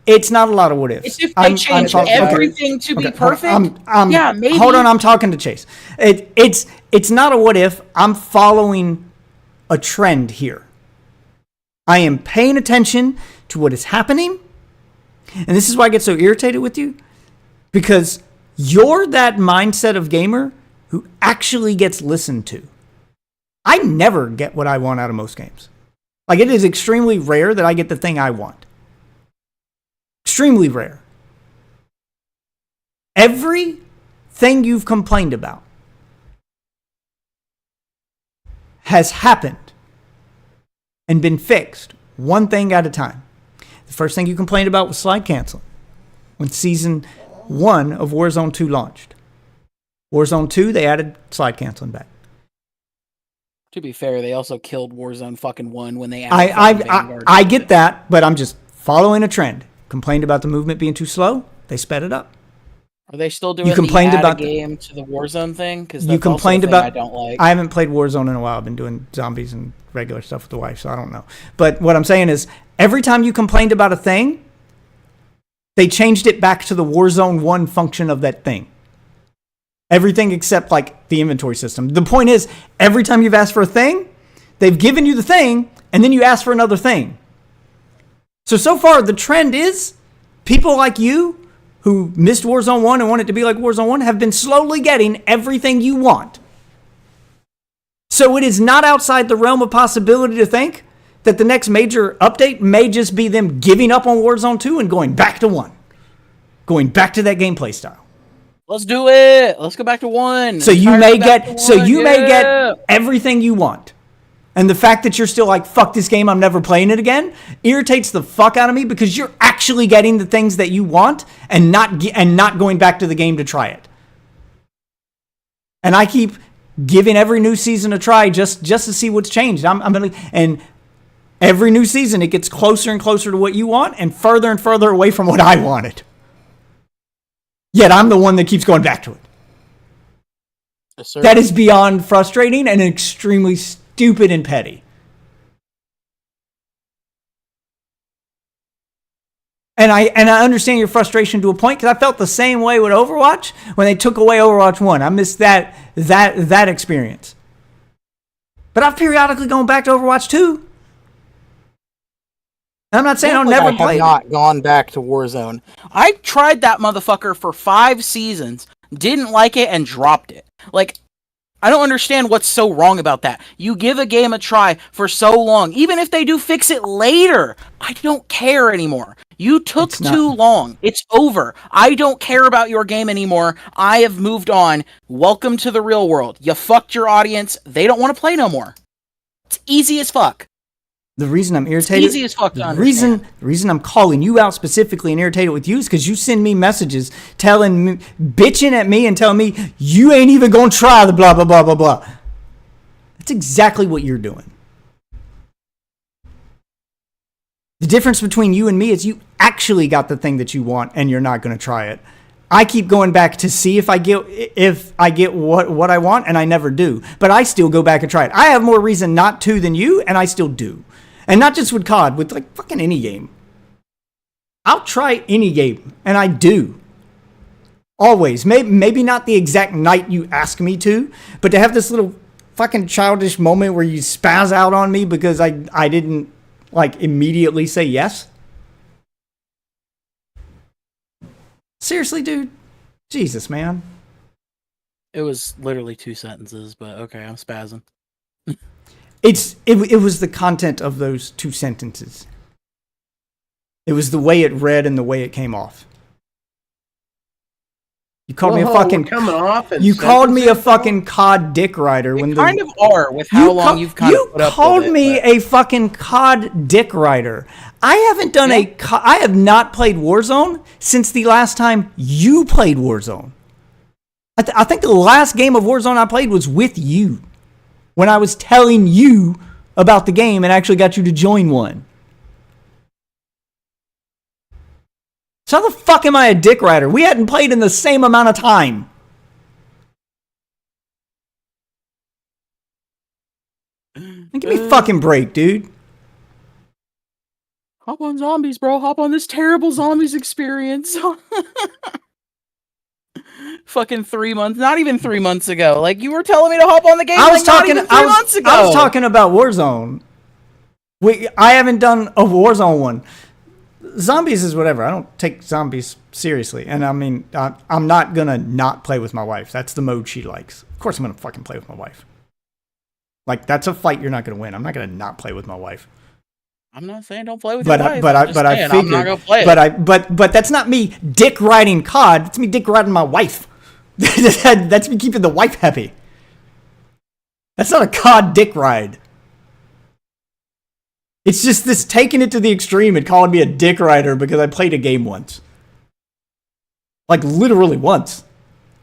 It's not a lot of what ifs. It's if they change everything to be perfect. Yeah, maybe. Hold on, I'm talking to Chase. It's not a what if. I'm following a trend here. I am paying attention to what is happening, and this is why I get so irritated with you, because you're that mindset of gamer who actually gets listened to. I never get what I want out of most games. Like, it is extremely rare that I get the thing I want. Extremely rare. Everything you've complained about has happened and been fixed one thing at a time. The first thing you complained about was slide canceling when Season 1 of Warzone 2 launched. Warzone 2, they added slide canceling back. To be fair, they also killed Warzone fucking 1 when they added Vanguard. I get that, but I'm just following a trend. Complained about the movement being too slow, they sped it up. Are they still doing the game to the Warzone thing? Because you complained about. I don't like. I haven't played Warzone in a while. I've been doing zombies and regular stuff with the wife, so I don't know. But what I'm saying is, every time you complained about a thing, they changed it back to the Warzone 1 function of that thing. Everything except, like, the inventory system. The point is, every time you've asked for a thing, they've given you the thing, and then you ask for another thing. So far, the trend is people like you who missed Warzone 1 and want it to be like Warzone 1 have been slowly getting everything you want. So it is not outside the realm of possibility to think that the next major update may just be them giving up on Warzone 2 and going back to 1. Going back to that gameplay style. Let's do it. Let's go back to 1. So you may get everything you want. And the fact that you're still like, fuck this game, I'm never playing it again, irritates the fuck out of me, because you're actually getting the things that you want and not going back to the game to try it. And I keep giving every new season a try just to see what's changed. And every new season it gets closer and closer to what you want and further away from what I wanted. Yet I'm the one that keeps going back to it. Yes, sir. That is beyond frustrating and extremely stupid and petty. And I understand your frustration to a point, because I felt the same way with Overwatch when they took away Overwatch 1. I missed that experience. But I've periodically gone back to Overwatch 2. I'm not saying I'll never play it. I have not gone back to Warzone. I tried that motherfucker for 5 seasons, didn't like it, and dropped it. Like, I don't understand what's so wrong about that. You give a game a try for so long, even if they do fix it later, I don't care anymore. You took too long. It's over. I don't care about your game anymore. I have moved on. Welcome to the real world. You fucked your audience. They don't want to play no more. It's easy as fuck. The reason I'm irritated, it's easy as fuck to understand. The reason I'm calling you out specifically and irritated with you is because you send me messages bitching at me and telling me you ain't even gonna try the blah blah blah blah blah. That's exactly what you're doing. The difference between you and me is you actually got the thing that you want and you're not gonna try it. I keep going back to see if I get what I want, and I never do. But I still go back and try it. I have more reason not to than you, and I still do. And not just with COD, with like fucking any game. I'll try any game, and I do. Always. Maybe not the exact night you ask me to, but to have this little fucking childish moment where you spaz out on me because I didn't like immediately say yes. Seriously, dude? Jesus, man. It was literally 2 sentences, but okay, I'm spazzing. It was the content of those 2 sentences. It was the way it read and the way it came off. You called me a fucking coming off. And you called me a fucking COD dick rider when You kind of are with how long you've kind of put up with it. You called me a fucking COD dick rider. I haven't done I have not played Warzone since the last time you played Warzone. I think the last game of Warzone I played was with you, when I was telling you about the game and actually got you to join one. So how the fuck am I a dick rider? We hadn't played in the same amount of time. Give me a fucking break, dude. Hop on zombies, bro. Hop on this terrible zombies experience. Fucking 3 months, not even 3 months ago. Like, you were telling me to hop on the game. I was talking. Not even 3 months ago. I was talking about Warzone. I haven't done a Warzone one. Zombies is whatever. I don't take zombies seriously, and I mean, I'm not gonna not play with my wife. That's the mode she likes. Of course, I'm gonna fucking play with my wife. Like, that's a fight you're not gonna win. I'm not gonna not play with my wife. I'm not saying don't play with your wife. I figured. I'm not gonna play but that's not me dick riding COD. It's me dick riding my wife. That's me keeping the wife happy. That's not a COD dick ride. It's just this taking it to the extreme and calling me a dick rider because I played a game once. Like, literally once.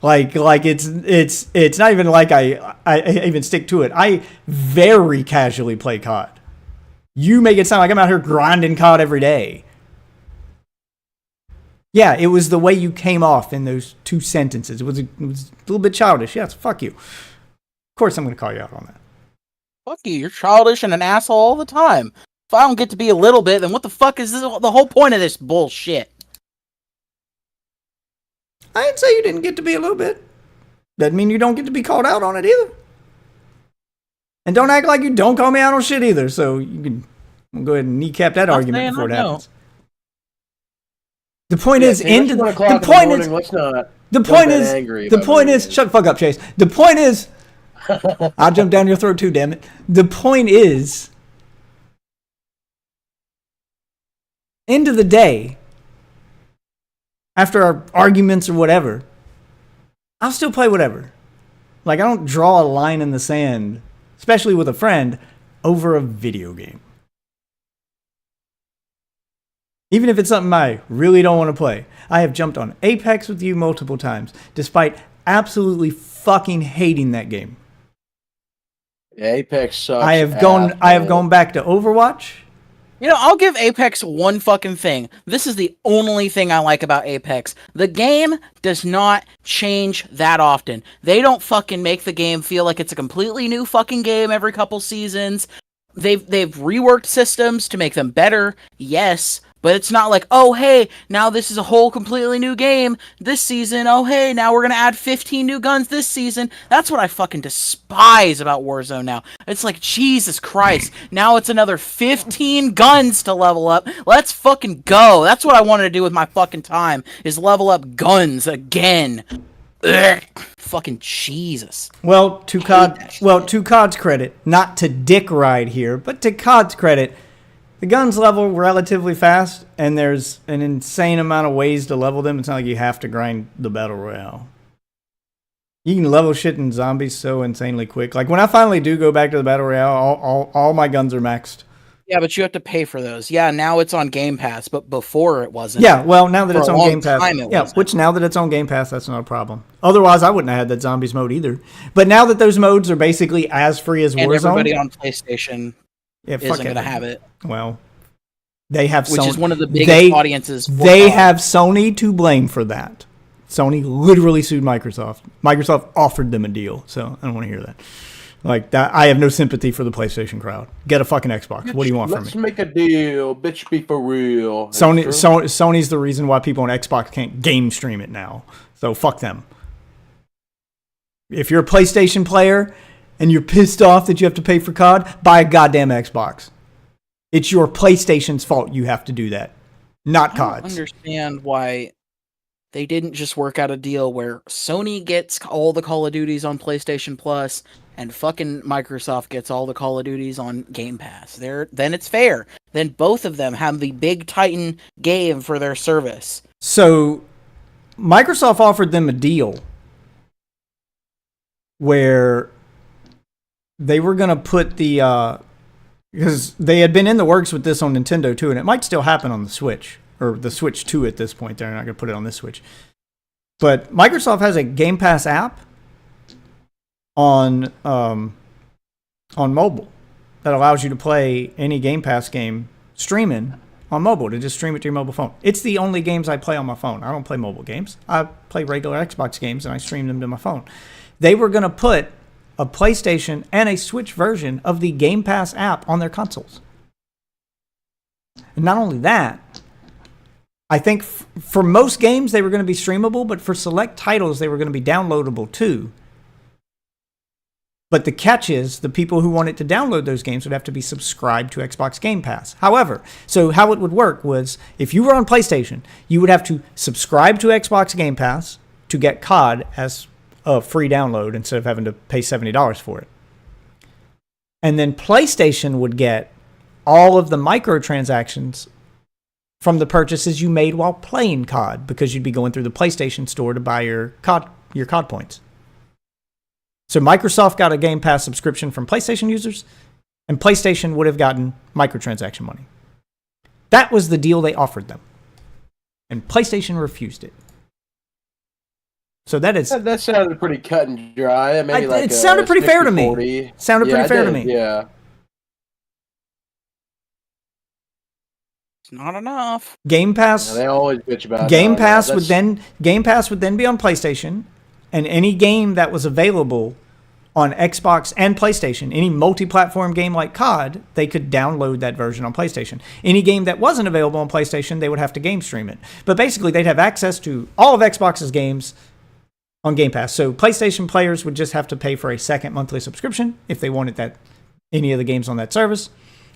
Like it's not even like I even stick to it. I very casually play COD. You make it sound like I'm out here grinding COD every day. Yeah, it was the way you came off in those 2 sentences. It was a little bit childish. Yes, fuck you. Of course I'm going to call you out on that. Fuck you. You're childish and an asshole all the time. If I don't get to be a little bit, then what the fuck is this? The whole point of this bullshit? I didn't say you didn't get to be a little bit. Doesn't mean you don't get to be called out on it either. And don't act like you don't call me out on shit either. So you can go ahead and kneecap that argument before it happens. The point is, the point is, shut the fuck up, Chase. The point is, I'll jump down your throat too, damn it. The point is, end of the day, after our arguments or whatever, I'll still play whatever. Like, I don't draw a line in the sand, especially with a friend, over a video game. Even if it's something I really don't want to play. I have jumped on Apex with you multiple times, despite absolutely fucking hating that game. Apex sucks. I have gone back to Overwatch. You know, I'll give Apex one fucking thing. This is the only thing I like about Apex. The game does not change that often. They don't fucking make the game feel like it's a completely new fucking game every couple seasons. They've reworked systems to make them better, yes, but it's not like, oh, hey, now this is a whole completely new game this season. Oh, hey, now we're going to add 15 new guns this season. That's what I fucking despise about Warzone now. It's like, Jesus Christ, now it's another 15 guns to level up. Let's fucking go. That's what I wanted to do with my fucking time, is level up guns again. Ugh. Fucking Jesus. Well, to COD's credit, not to dick ride here, but to COD's credit, the guns level relatively fast, and there's an insane amount of ways to level them. It's not like you have to grind the Battle Royale. You can level shit in zombies so insanely quick. Like, when I finally do go back to the Battle Royale, all my guns are maxed. Yeah, but you have to pay for those. Yeah, now it's on Game Pass, but before it wasn't. Yeah, well, now that it's on Game Pass. Yeah, which now that it's on Game Pass, that's not a problem. Otherwise, I wouldn't have had that zombies mode either. But now that those modes are basically as free as Warzone. And everybody on PlayStation isn't going to have it. Well, they have Which is one of the biggest audiences. They have Sony to blame for that. Sony literally sued Microsoft. Microsoft offered them a deal, so I don't want to hear that. Like that, I have no sympathy for the PlayStation crowd. Get a fucking Xbox. What do you want from me? Let's make a deal. Bitch, be for real. Sony's the reason why people on Xbox can't game stream it now. So fuck them. If you're a PlayStation player and you're pissed off that you have to pay for COD, buy a goddamn Xbox. It's your PlayStation's fault you have to do that, not COD's. I don't understand why they didn't just work out a deal where Sony gets all the Call of Duties on PlayStation Plus, and fucking Microsoft gets all the Call of Duties on Game Pass. Then it's fair. Then both of them have the big Titan game for their service. So Microsoft offered them a deal where they were going to put the because they had been in the works with this on Nintendo too, and it might still happen on the Switch or the Switch 2 at this point. They're not going to put it on this Switch. But Microsoft has a Game Pass app on mobile that allows you to play any Game Pass game streaming on mobile, to just stream it to your mobile phone. It's the only games I play on my phone. I don't play mobile games. I play regular Xbox games and I stream them to my phone. They were going to put a PlayStation and a Switch version of the Game Pass app on their consoles. And not only that, I think for most games they were going to be streamable, but for select titles they were going to be downloadable too. But the catch is the people who wanted to download those games would have to be subscribed to Xbox Game Pass. However, so how it would work was if you were on PlayStation, you would have to subscribe to Xbox Game Pass to get COD as a free download instead of having to pay $70 for it. And then PlayStation would get all of the microtransactions from the purchases you made while playing COD, because you'd be going through the PlayStation store to buy your COD points. So Microsoft got a Game Pass subscription from PlayStation users, and PlayStation would have gotten microtransaction money. That was the deal they offered them. And PlayStation refused it. So that sounded pretty cut and dry. Maybe it sounded pretty fair to me. Sounded pretty fair to me. Yeah. It's not enough. Game Pass. Yeah, they always bitch about Game Pass would then be on PlayStation, and any game that was available on Xbox and PlayStation, any multi-platform game like COD, they could download that version on PlayStation. Any game that wasn't available on PlayStation, they would have to game stream it. But basically, they'd have access to all of Xbox's games on Game Pass. So PlayStation players would just have to pay for a second monthly subscription if they wanted any of the games on that service.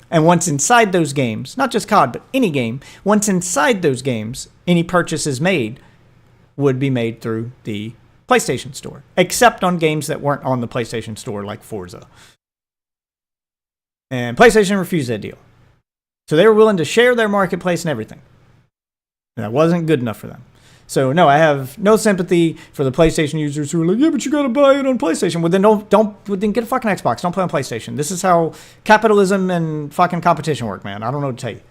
And once inside those games, not just COD, but any game, once inside those games, any purchases made would be made through the PlayStation Store, except on games that weren't on the PlayStation Store, like Forza. And PlayStation refused that deal. So they were willing to share their marketplace and everything. And that wasn't good enough for them. So no, I have no sympathy for the PlayStation users who are like, yeah, but you gotta buy it on PlayStation. Well, then get a fucking Xbox. Don't play on PlayStation. This is how capitalism and fucking competition work, man. I don't know what to tell you.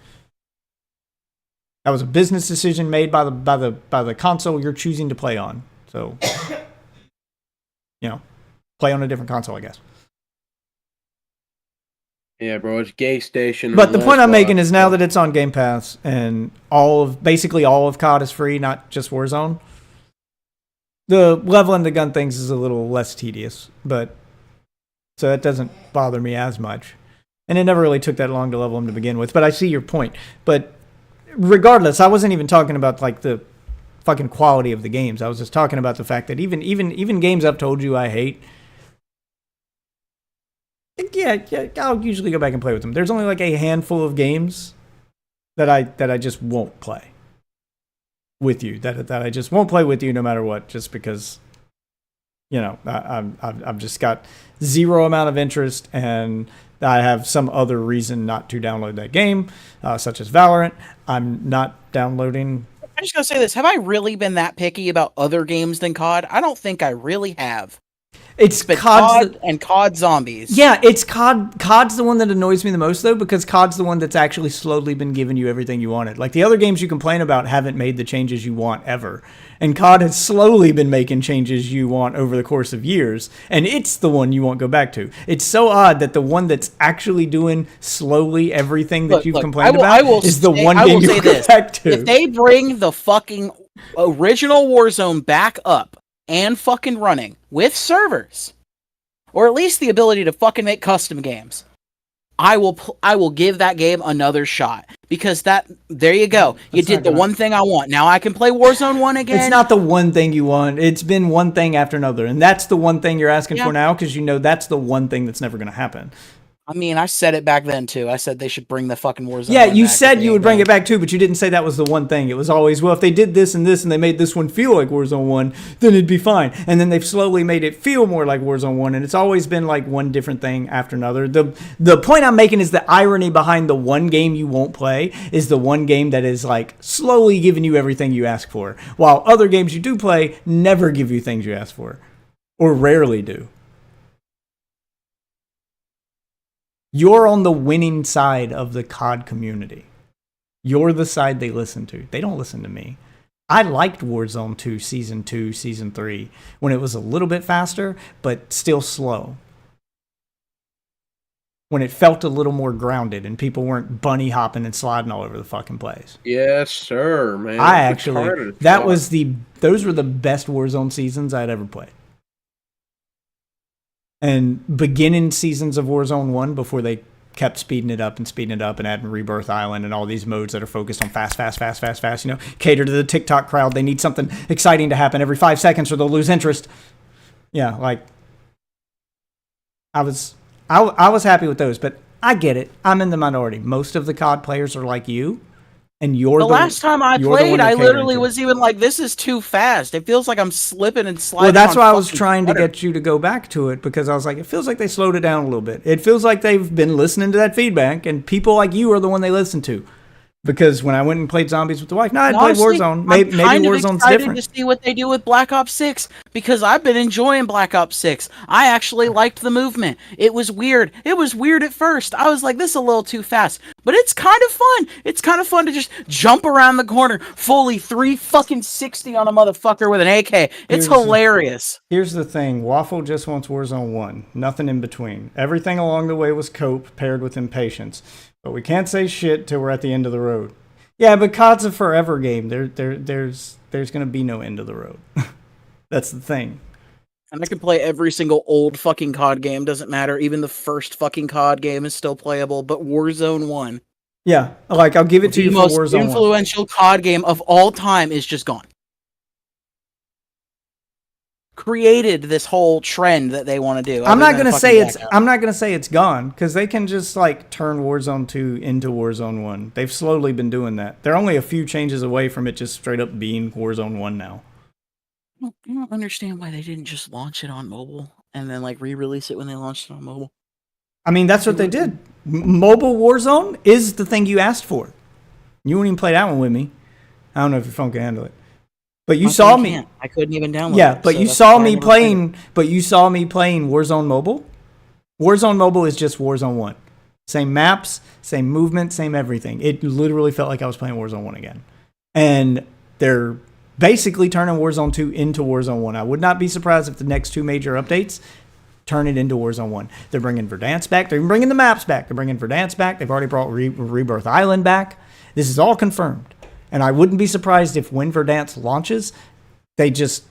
That was a business decision made by the console you're choosing to play on. So, play on a different console, I guess. Yeah, bro, it's gay station. But the point I'm making is now that it's on Game Pass and basically all of COD is free, not just Warzone, the leveling the gun things is a little less tedious, so that doesn't bother me as much. And it never really took that long to level them to begin with, but I see your point. But regardless, I wasn't even talking about like the fucking quality of the games. I was just talking about the fact that even games I've told you I hate, yeah, I'll usually go back and play with them. There's only like a handful of games that I just won't play with you. That I just won't play with you no matter what, just because I've just got zero amount of interest, and I have some other reason not to download that game, such as Valorant. I'm not downloading. I'm just gonna say this: have I really been that picky about other games than COD? I don't think I really have. It's COD and COD Zombies. Yeah, it's COD. COD's the one that annoys me the most, though, because COD's the one that's actually slowly been giving you everything you wanted. Like, the other games you complain about haven't made the changes you want ever. And COD has slowly been making changes you want over the course of years, and it's the one you won't go back to. It's so odd that the one that's actually doing slowly everything that you've complained about is the one game you go back to. If they bring the fucking original Warzone back up and fucking running with servers, or at least the ability to fucking make custom games, I will give that game another shot, because there you go. You did the one thing I want. Now I can play Warzone 1 again. It's not the one thing you want. It's been one thing after another, and that's the one thing you're asking for now, because that's the one thing that's never going to happen. I mean, I said it back then too. I said they should bring the fucking Warzone. Yeah, one you back if said they you ain't would bring gonna- it back too, but you didn't say that was the one thing. It was always, well, if they did this and this and they made this one feel like Warzone 1, then it'd be fine. And then they've slowly made it feel more like Warzone 1, and it's always been like one different thing after another. The point I'm making is the irony behind the one game you won't play is the one game that is like slowly giving you everything you ask for, while other games you do play never give you things you ask for, or rarely do. You're on the winning side of the COD community. You're the side they listen to. They don't listen to me. I liked Warzone 2, Season 2, Season 3, when it was a little bit faster, but still slow. When it felt a little more grounded and people weren't bunny hopping and sliding all over the fucking place. Yes, sir, man. Those were the best Warzone seasons I'd ever played. And beginning seasons of Warzone 1 before they kept speeding it up and adding Rebirth Island and all these modes that are focused on fast, you know, cater to the TikTok crowd. They need something exciting to happen every 5 seconds or they'll lose interest. Yeah, like I was happy with those, but I get it. I'm in the minority. Most of the COD players are like you. And you're the last time I played, I literally was even like, this is too fast. It feels like I'm slipping and sliding. Well, that's why I was trying to get you to go back to it, because I was like, it feels like they slowed it down a little bit. It feels like they've been listening to that feedback, and people like you are the one they listen to. Because when I went and played zombies with the wife, I played Warzone. Maybe Warzone's different. To see what they do with Black Ops 6, because I've been enjoying Black Ops 6. I actually liked the movement. It was weird. It was weird at first. I was like, this is a little too fast. But it's kind of fun. It's kind of fun to just jump around the corner fully 360 on a motherfucker with an AK. It's hilarious. Here's the thing. Waffle just wants Warzone 1. Nothing in between. Everything along the way was cope paired with impatience. But we can't say shit till we're at the end of the road. Yeah, but COD's a forever game. There's going to be no end of the road. That's the thing. And I can play every single old fucking COD game. Doesn't matter. Even the first fucking COD game is still playable. But Warzone 1. Yeah, like I'll give it to you for Warzone 1. The most influential COD game of all time is just gone. Created this whole trend that they want to do. I'm not going to say it's gone, because they can just like turn Warzone 2 into Warzone 1. They've slowly been doing that. They're only a few changes away from it just straight up being Warzone 1 now. I don't understand why they didn't just launch it on mobile and then like re-release it when they launched it on mobile. I mean, that's what they did. Mobile Warzone is the thing you asked for. You wouldn't even play that one with me. I don't know if your phone can handle it. But you saw me. I couldn't even download it. Yeah, but you saw me playing. But you saw me playing Warzone Mobile. Warzone Mobile is just Warzone 1. Same maps, same movement, same everything. It literally felt like I was playing Warzone 1 again. And they're basically turning Warzone 2 into Warzone 1. I would not be surprised if the next two major updates turn it into Warzone 1. They're bringing Verdansk back. They're bringing the maps back. They're bringing Verdansk back. They've already brought Rebirth Island back. This is all confirmed. And I wouldn't be surprised if when Verdansk launches, it just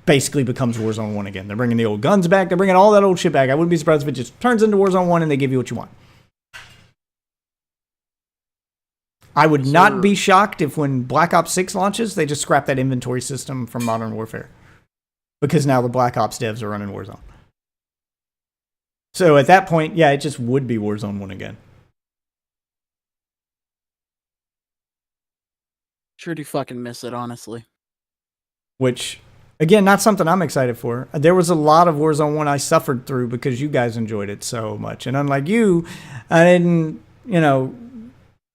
basically becomes Warzone 1 again. They're bringing the old guns back. They're bringing all that old shit back. I wouldn't be surprised if it just turns into Warzone 1 and they give you what you want. I would not be shocked if when Black Ops 6 launches, they just scrap that inventory system from Modern Warfare. Because now the Black Ops devs are running Warzone. So at that point, yeah, it just would be Warzone 1 again. Sure do fucking miss it, honestly. Which, again, not something I'm excited for. There was a lot of Warzone 1 I suffered through because you guys enjoyed it so much. And unlike you, I didn't,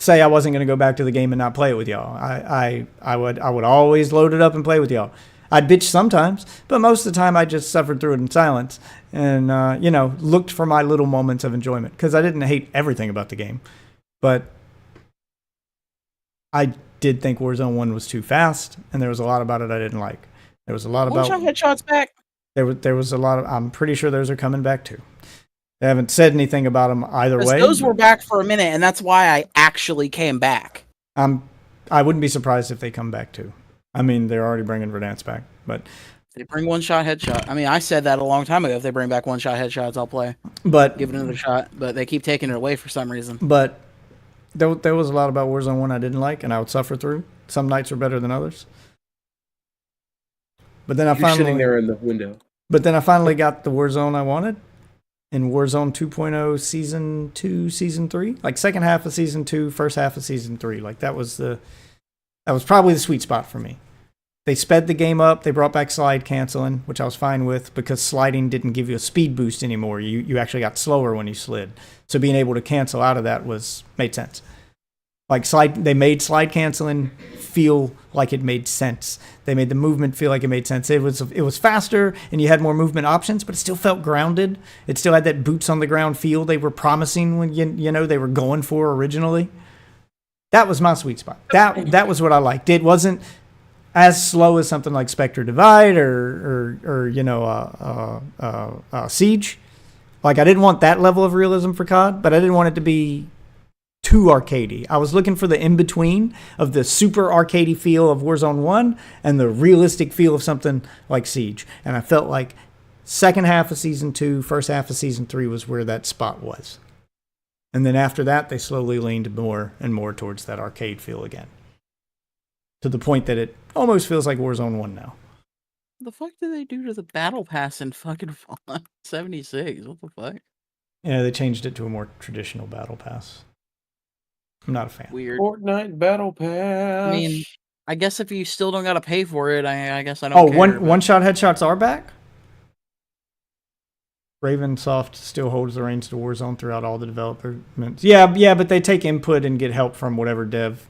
say I wasn't going to go back to the game and not play it with y'all. I would always load it up and play with y'all. I'd bitch sometimes, but most of the time I just suffered through it in silence and, looked for my little moments of enjoyment because I didn't hate everything about the game. But I did think Warzone 1 was too fast, and there was a lot about it I didn't like. There was a lot about... headshots back? There was a lot of... I'm pretty sure those are coming back too. They haven't said anything about them either way. Those were back for a minute, and that's why I actually came back. I wouldn't be surprised if they come back too. I mean, they're already bringing Verdansk back, but... They bring one-shot headshot. I mean, I said that a long time ago. If they bring back one-shot headshots, I'll play. But... Give it another shot, but they keep taking it away for some reason. But... There was a lot about Warzone 1 I didn't like, and I would suffer through. Some nights were better than others. But then You're sitting there in the window. But then I finally got the Warzone I wanted, in Warzone 2.0 Season 2, Season 3. Like second half of Season 2, first half of Season 3. Like that was probably the sweet spot for me. They sped the game up. They brought back slide canceling, which I was fine with because sliding didn't give you a speed boost anymore. You actually got slower when you slid. So being able to cancel out of that made sense. Like they made slide canceling feel like it made sense. They made the movement feel like it made sense. It was faster and you had more movement options, but it still felt grounded. It still had that boots on the ground feel they were promising when they were going for originally. That was my sweet spot. That was what I liked. It wasn't as slow as something like Spectre Divide or Siege. Like I didn't want that level of realism for COD, but I didn't want it to be too arcadey. I was looking for the in-between of the super arcadey feel of Warzone 1 and the realistic feel of something like Siege. And I felt like second half of Season 2, first half of Season 3 was where that spot was. And then after that, they slowly leaned more and more towards that arcade feel again. To the point that it almost feels like Warzone 1 now. What the fuck did they do to the battle pass in fucking Fallout 76? What the fuck? Yeah, they changed it to a more traditional battle pass. I'm not a fan. Weird. Fortnite Battle Pass. I mean, I guess if you still don't gotta pay for it, I guess I don't care. One-shot headshots are back? Ravensoft still holds the reins to Warzone throughout all the developments. Yeah, but they take input and get help from whatever dev.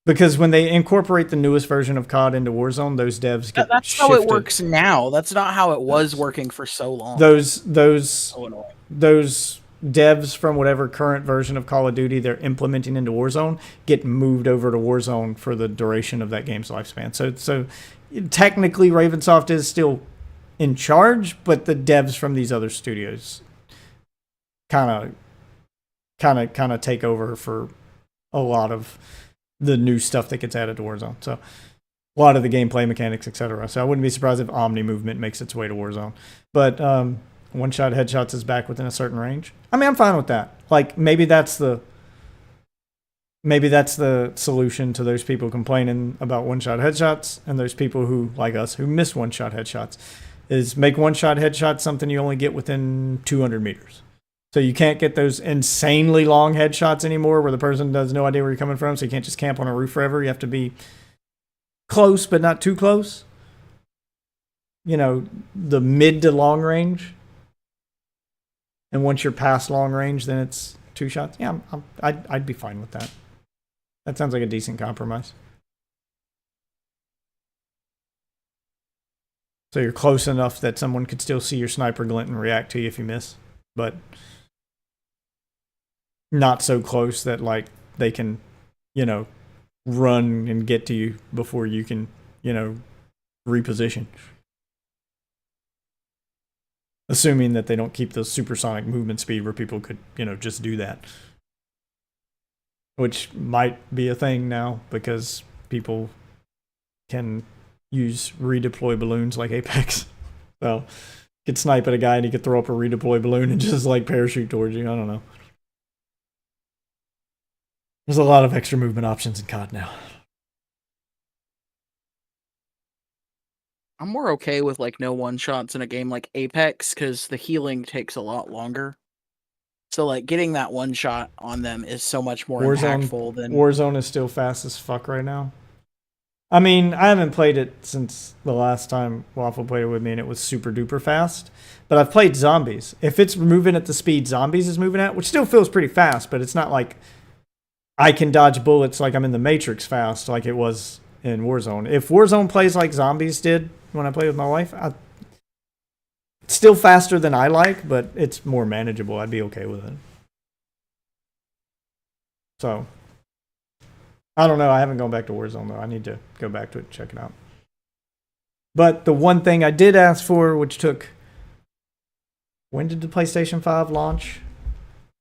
Because when they incorporate the newest version of COD into Warzone, those devs get That's shifted. how it works now. That's not how it was working for so long. Those So devs from whatever current version of Call of Duty they're implementing into Warzone get moved over to Warzone for the duration of that game's lifespan. So technically Ravensoft is still in charge, but the devs from these other studios kind of take over for a lot of the new stuff that gets added to Warzone. So a lot of the gameplay mechanics, etc. So I wouldn't be surprised if Omni movement makes its way to Warzone. But one-shot headshots is back within a certain range. I mean, I'm fine with that. Like maybe that's the solution to those people complaining about one-shot headshots and those people who, like us, who miss one-shot headshots, is make one-shot headshots something you only get within 200 meters. So you can't get those insanely long headshots anymore where the person has no idea where you're coming from, so you can't just camp on a roof forever. You have to be close, but not too close. The mid to long range. And once you're past long range, then it's 2 shots. Yeah, I'd be fine with that. That sounds like a decent compromise. So you're close enough that someone could still see your sniper glint and react to you if you miss. But not so close that, like, they can, run and get to you before you can, reposition. Assuming that they don't keep the supersonic movement speed where people could, just do that. Which might be a thing now because people can use redeploy balloons like Apex. So you could snipe at a guy and he could throw up a redeploy balloon and just like parachute towards you. I don't know. There's a lot of extra movement options in COD now. I'm more okay with like no one shots in a game like Apex because the healing takes a lot longer. So like getting that one shot on them is so much more impactful than Warzone is still fast as fuck right now. I mean, I haven't played it since the last time Waffle played it with me and it was super duper fast. But I've played Zombies. If it's moving at the speed Zombies is moving at, which still feels pretty fast, but it's not like I can dodge bullets like I'm in the Matrix fast like it was in Warzone. If Warzone plays like Zombies did when I played with my wife, it's still faster than I like, but it's more manageable. I'd be okay with it. So, I don't know. I haven't gone back to Warzone, though. I need to go back to it and check it out. But the one thing I did ask for, which took... When did the PlayStation 5 launch?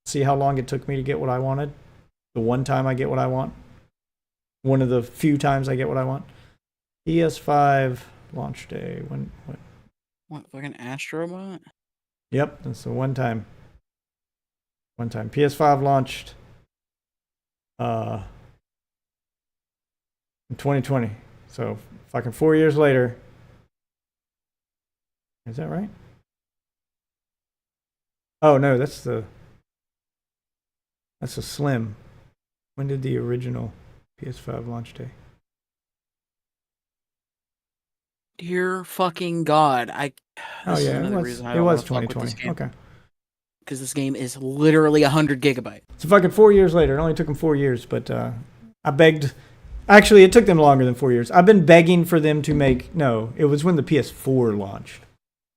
See how long it took me to get what I wanted? The one time I get what I want? One of the few times I get what I want? PS5 launch day. When? What, fucking Astrobot? Yep, that's the one time. One time. PS5 launched in 2020. So fucking 4 years later. Is that right? Oh no, that's a Slim. When did the original PS5 launch day? Dear fucking God, Oh yeah, it was 2020. Okay. Because this game is literally 100 gigabytes. So fucking 4 years later. It only took them 4 years, but I begged. Actually, it took them longer than 4 years. I've been begging for them to make. No, it was when the PS4 launched.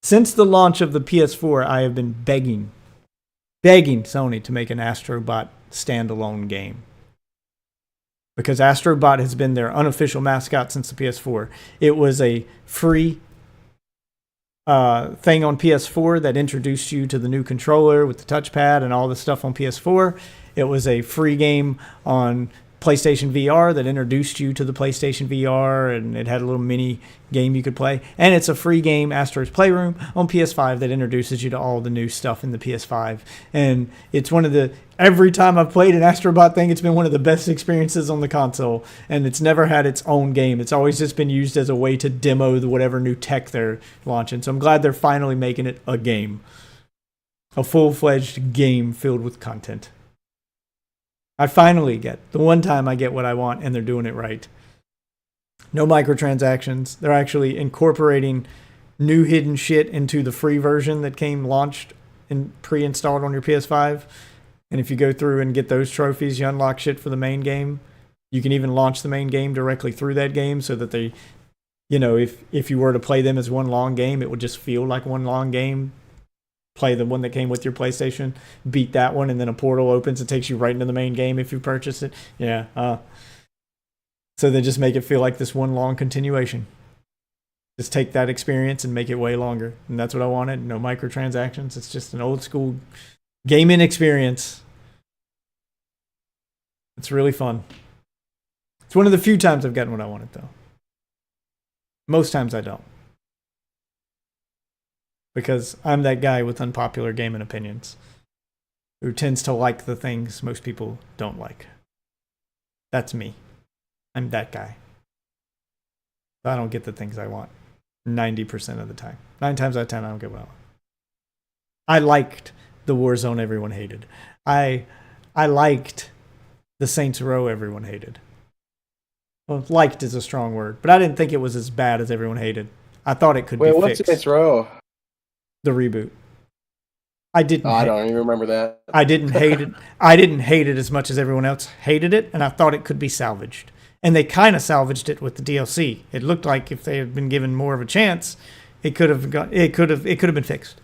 Since the launch of the PS4, I have been begging Sony to make an Astrobot standalone game. Because Astrobot has been their unofficial mascot since the PS4. It was a free thing on PS4 that introduced you to the new controller with the touchpad and all the stuff on PS4. It was a free game on PlayStation VR that introduced you to the PlayStation VR, and it had a little mini game you could play. And it's a free game, Astro's Playroom, on PS5 that introduces you to all the new stuff in the PS5. And it's one of the... Every time I've played an Astrobot thing, it's been one of the best experiences on the console. And it's never had its own game. It's always just been used as a way to demo whatever new tech they're launching. So I'm glad they're finally making it a game. A full-fledged game filled with content. I finally get, the one time I get what I want, and they're doing it right. No microtransactions. They're actually incorporating new hidden shit into the free version that came launched and pre-installed on your PS5. And if you go through and get those trophies, you unlock shit for the main game. You can even launch the main game directly through that game so that they, you know, if you were to play them as one long game, it would just feel like one long game. Play the one that came with your PlayStation, beat that one, and then a portal opens and takes you right into the main game if you purchase it. Yeah. So they just make it feel like this one long continuation. Just take that experience and make it way longer. And that's what I wanted. No microtransactions. It's just an old school gaming experience. It's really fun. It's one of the few times I've gotten what I wanted, though. Most times I don't. Because I'm that guy with unpopular gaming opinions who tends to like the things most people don't like. That's me. I'm that guy. I don't get the things I want 90% of the time. 9 times out of 10, I don't get what I want. I liked the Warzone everyone hated. I liked the Saints Row everyone hated. Well, liked is a strong word, but I didn't think it was as bad as everyone hated. I thought it could be fixed. Wait, what's Saints Row? The reboot. I don't even remember that. I didn't hate it. I didn't hate it as much as everyone else hated it, and I thought it could be salvaged. And they kind of salvaged it with the DLC. It looked like if they had been given more of a chance, it could have been fixed.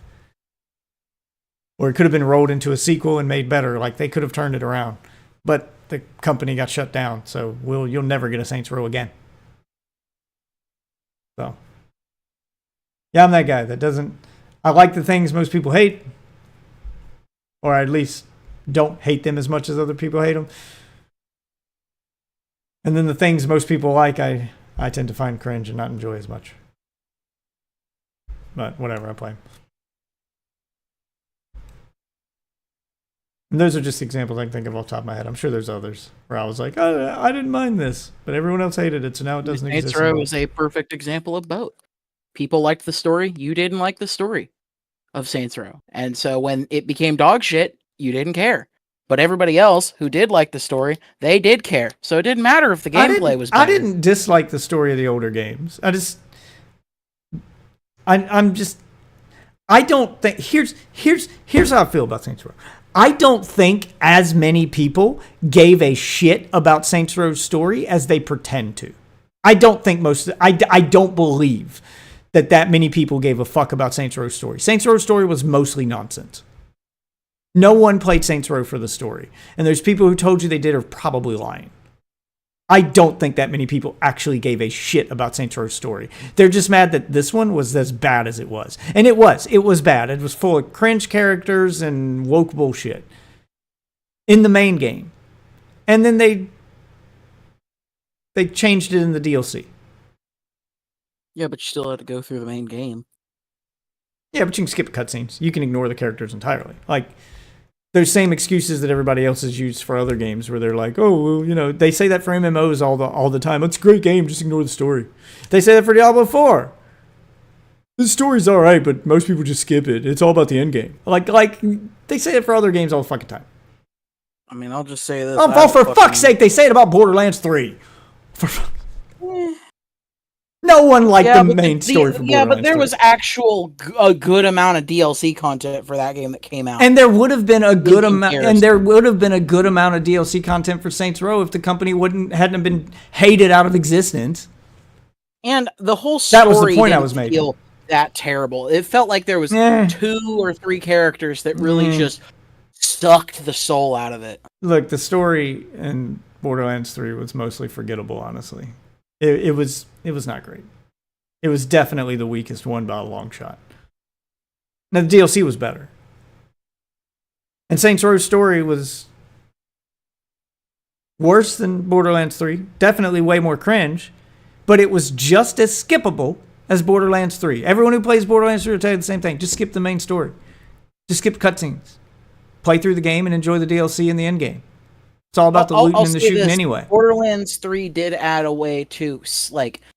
Or it could have been rolled into a sequel and made better. Like they could have turned it around. But the company got shut down, so you'll never get a Saints Row again. So yeah, I'm that guy that doesn't. I like the things most people hate, or at least don't hate them as much as other people hate them. And then the things most people like, I tend to find cringe and not enjoy as much. But whatever, I play. And those are just examples I can think of off the top of my head. I'm sure there's others where I was like, oh, I didn't mind this, but everyone else hated it, so now it doesn't exist. Saints Row is a perfect example of both. People liked the story. You didn't like the story of Saints Row. And so when it became dog shit, you didn't care. But everybody else who did like the story, they did care. So it didn't matter if the gameplay was better. I didn't dislike the story of the older games. I don't think... Here's how I feel about Saints Row. I don't think as many people gave a shit about Saints Row's story as they pretend to. I don't think I don't believe that many people gave a fuck about Saints Row's story. Saints Row's story was mostly nonsense. No one played Saints Row for the story. And there's people who told you they did are probably lying. I don't think that many people actually gave a shit about Saints Row's story. They're just mad that this one was as bad as it was. And it was. It was bad. It was full of cringe characters and woke bullshit. In the main game. And then they changed it in the DLC. Yeah, but you still had to go through the main game. Yeah, but you can skip cutscenes. You can ignore the characters entirely. Like, those same excuses that everybody else has used for other games where they're like, oh, well, you know, they say that for MMOs all the time. It's a great game, just ignore the story. They say that for Diablo 4. the story's all right, but most people just skip it. It's all about the end game. Like they say it for other games all the fucking time. I mean, I'll just say this. Oh, for fuck's sake, they say it about Borderlands 3. No one liked the main story for Borderlands 3. Yeah, but there was a good amount of DLC content for that game that came out. And there would have been a good amount, of DLC content for Saints Row if the company hadn't been hated out of existence. And the whole story that was the point I was making. Feel that terrible. It felt like there was 2 or 3 characters that really just sucked the soul out of it. Look, the story in Borderlands 3 was mostly forgettable, honestly. It was not great. It was definitely the weakest one by a long shot. Now, the DLC was better. And Saints Row's story was worse than Borderlands 3. Definitely way more cringe. But it was just as skippable as Borderlands 3. Everyone who plays Borderlands 3 will tell you the same thing. Just skip the main story. Just skip cutscenes. Play through the game and enjoy the DLC and the end game. It's all about the looting and the shooting anyway. Borderlands 3 did add a way to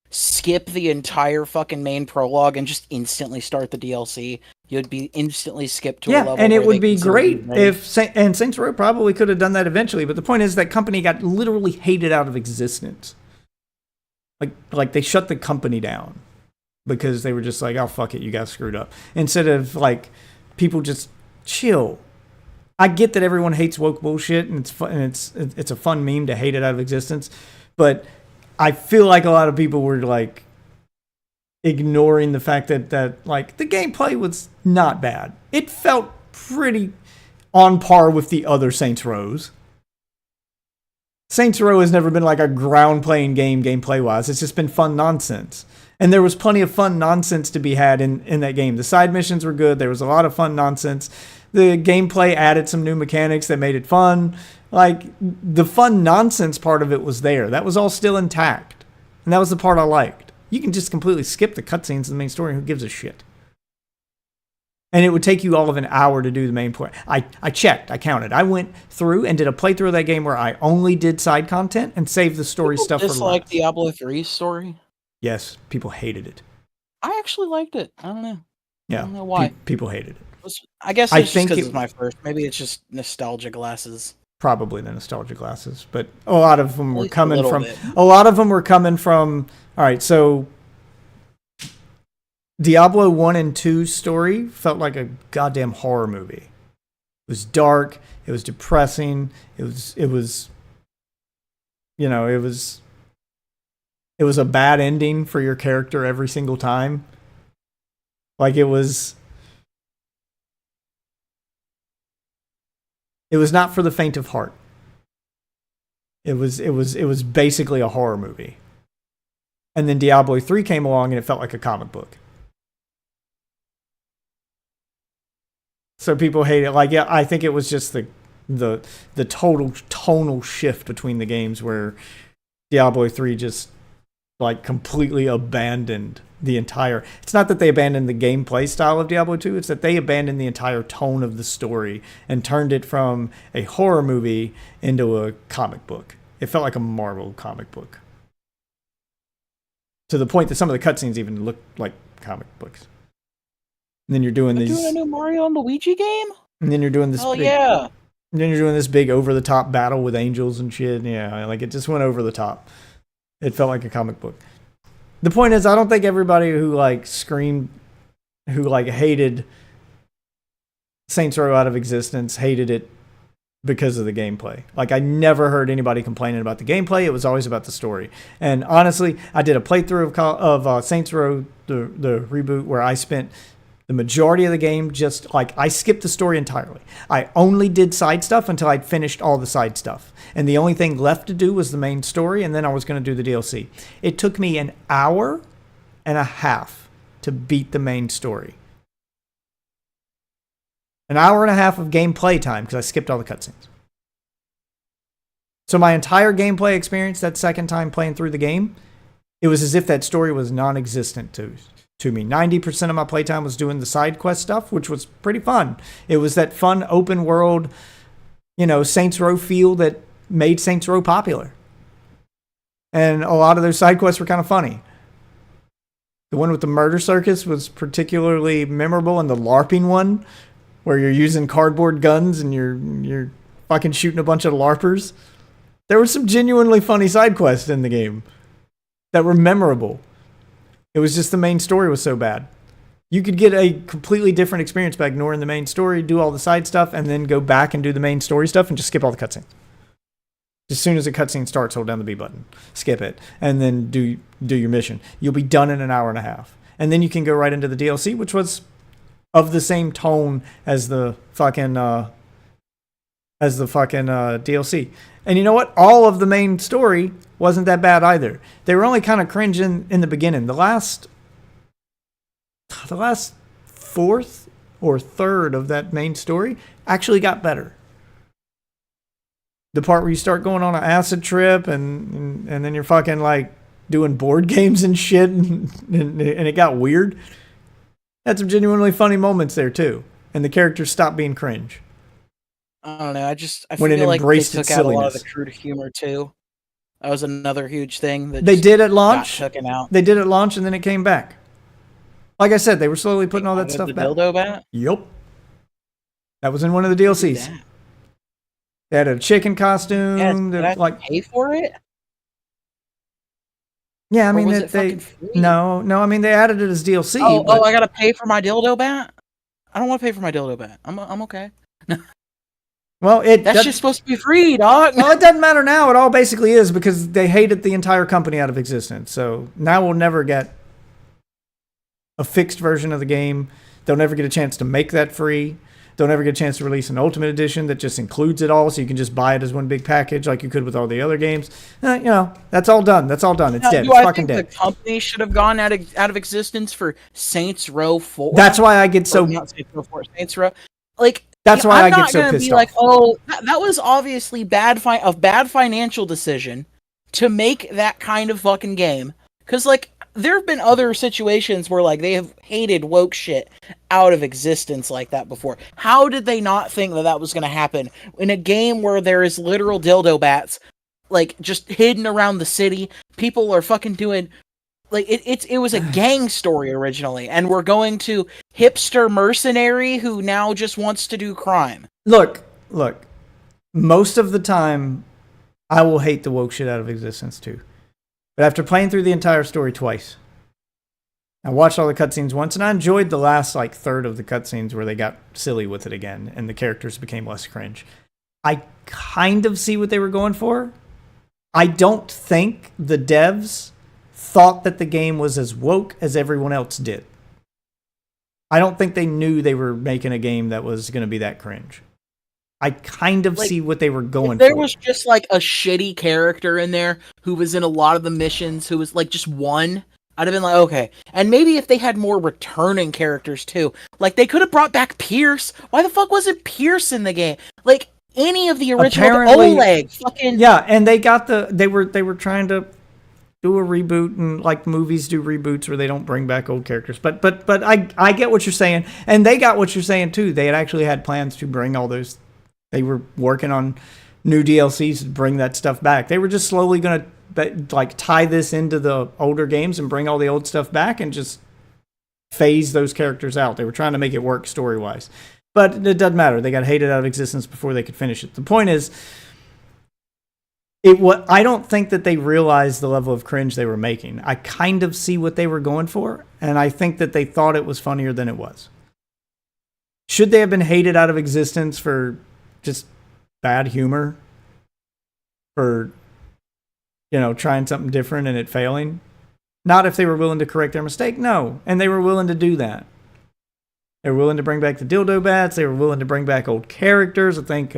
skip the entire fucking main prologue and just instantly start the DLC. You'd be instantly skipped to a level. And it would be great if Saints Row probably could have done that eventually. But the point is that company got literally hated out of existence. Like they shut the company down because they were just like, oh fuck it, you guys screwed up. Instead of people just chill. I get that everyone hates woke bullshit, and it's fun, and it's a fun meme to hate it out of existence. But I feel like a lot of people were ignoring the fact that the gameplay was not bad. It felt pretty on par with the other Saints Rows. Saints Row has never been a ground playing game gameplay wise. It's just been fun nonsense. And there was plenty of fun nonsense to be had in that game. The side missions were good. There was a lot of fun nonsense. The gameplay added some new mechanics that made it fun. The fun nonsense part of it was there. That was all still intact. And that was the part I liked. You can just completely skip the cutscenes of the main story. Who gives a shit? And it would take you all of an hour to do the main point. I checked. I counted. I went through and did a playthrough of that game where I only did side content and saved the story stuff for last. Like Diablo 3's story? Yes, people hated it. I actually liked it. I don't know. Yeah, I don't know why. People hated it. I guess it's just because it's my first. Maybe it's just nostalgia glasses. Probably the nostalgia glasses, but a lot of them were coming from. A lot of them were coming from. All right, so Diablo 1 and 2 story felt like a goddamn horror movie. It was dark. It was depressing. It was a bad ending for your character every single time. It was not for the faint of heart. It was basically a horror movie. And then Diablo 3 came along and it felt like a comic book. So people hate it. I think it was just the total tonal shift between the games where Diablo 3 just completely abandoned the entire. It's not that they abandoned the gameplay style of Diablo 2, it's that they abandoned the entire tone of the story and turned it from a horror movie into a comic book. It felt like a Marvel comic book. To the point that some of the cutscenes even looked like comic books. And then you're doing these. Doing a new Mario and Luigi game? And then you're doing this. Yeah. And then you're doing this big over the top battle with angels and shit. Yeah, it just went over the top. It felt like a comic book. The point is, I don't think everybody who screamed, who hated Saints Row out of existence, hated it because of the gameplay. I never heard anybody complaining about the gameplay. It was always about the story. And honestly, I did a playthrough of Saints Row, the reboot, where I spent the majority of the game just I skipped the story entirely. I only did side stuff until I'd finished all the side stuff. And the only thing left to do was the main story, and then I was going to do the DLC. It took me an hour and a half to beat the main story. An hour and a half of gameplay time because I skipped all the cutscenes. So my entire gameplay experience that second time playing through the game, it was as if that story was non-existent to me. 90% of my playtime was doing the side quest stuff, which was pretty fun. It was that fun open world, Saints Row feel that made Saints Row popular. And a lot of those side quests were kind of funny. The one with the murder circus was particularly memorable, and the LARPing one, where you're using cardboard guns and you're fucking shooting a bunch of LARPers. There were some genuinely funny side quests in the game that were memorable. It was just the main story was so bad. You could get a completely different experience by ignoring the main story, do all the side stuff, and then go back and do the main story stuff and just skip all the cutscenes. As soon as the cutscene starts, hold down the B button, skip it, and then do your mission. You'll be done in an hour and a half. And then you can go right into the DLC, which was of the same tone as the fucking DLC. And you know what? All of the main story wasn't that bad either. They were only kind of cringing in the beginning. The last fourth or third of that main story actually got better. The part where you start going on an acid trip and then you're fucking like doing board games and shit and it got weird. Had some genuinely funny moments there too. And the characters stopped being cringe. I don't know. I when feel it like they embraced took its out a lot of silliness. the crude humor too. That was another huge thing that They did at launch. got taken out. They did at launch and then it came back. Like I said, they were slowly putting all that stuff the back. dildo bat? Yep. That was in one of the DLCs. They had a chicken costume. Yeah, did I like pay for it? Yeah, I Or mean was that it they fucking free? no, I mean they added it as DLC. Oh, I gotta pay for my dildo bat? I don't want to pay for my dildo bat. I'm okay. Well, That's just supposed to be free, dog. Well, it doesn't matter now. It all basically is because they hated the entire company out of existence. So now we'll never get a fixed version of the game. They'll never get a chance to make that free. They'll never get a chance to release an Ultimate Edition that just includes it all, so you can just buy it as one big package like you could with all the other games. That's all done. That's all done. It's Now, dead. do It's I fucking think dead. the company should have gone out of existence for Saints Row 4? That's why I get so. Or not Saints Row 4, Saints Row. Like, That's why I'm I get not so gonna pissed be like, off. oh, that was obviously a bad financial decision to make that kind of fucking game. Because, like, there have been other situations where, like, they have hated woke shit out of existence like that before. How did they not think that was going to happen in a game where there is literal dildo bats, like, just hidden around the city? People are fucking doing... Like, it was a gang story originally, and we're going to hipster mercenary who now just wants to do crime. Look. Most of the time, I will hate the woke shit out of existence too. But after playing through the entire story twice, I watched all the cutscenes once, and I enjoyed the last like third of the cutscenes where they got silly with it again, and the characters became less cringe. I kind of see what they were going for. I don't think the devs thought that the game was as woke as everyone else did. I don't think they knew they were making a game that was going to be that cringe. I kind of see what they were going for. There was just like a shitty character in there who was in a lot of the missions, who was like just one. I'd have been like, okay. And maybe if they had more returning characters too. Like, they could have brought back Pierce. Why the fuck wasn't Pierce in the game? Like, any of the original Oleg fucking... Yeah, and they were trying to do a reboot, and like movies do reboots where they don't bring back old characters. But I get what you're saying, and they got what you're saying too. They had actually had plans to bring all those. They were working on new DLCs to bring that stuff back. They were just slowly going to like tie this into the older games and bring all the old stuff back and just phase those characters out. They were trying to make it work story-wise. But it doesn't matter. They got hated out of existence before they could finish it. The point is, I don't think that they realized the level of cringe they were making. I kind of see what they were going for, and I think that they thought it was funnier than it was. Should they have been hated out of existence for just bad humor? For, trying something different and it failing? Not if they were willing to correct their mistake, no. And they were willing to do that. They were willing to bring back the dildo bats. They were willing to bring back old characters. I think,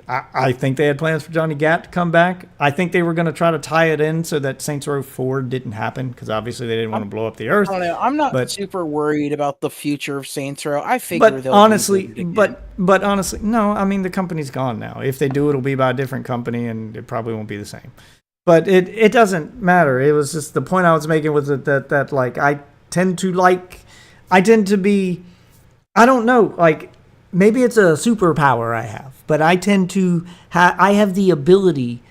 I think they had plans for Johnny Gat to come back. I think they were going to try to tie it in so that Saints Row 4 didn't happen, because obviously they didn't want to blow up the earth. I don't know. I'm not super worried about the future of Saints Row. I figure they'll honestly, but honestly, no. I mean, the company's gone now. If they do, it'll be by a different company, and it probably won't be the same. But it doesn't matter. It was just the point I was making was that like I tend to be, I don't know, like maybe it's a superpower I have, but I tend to I have the ability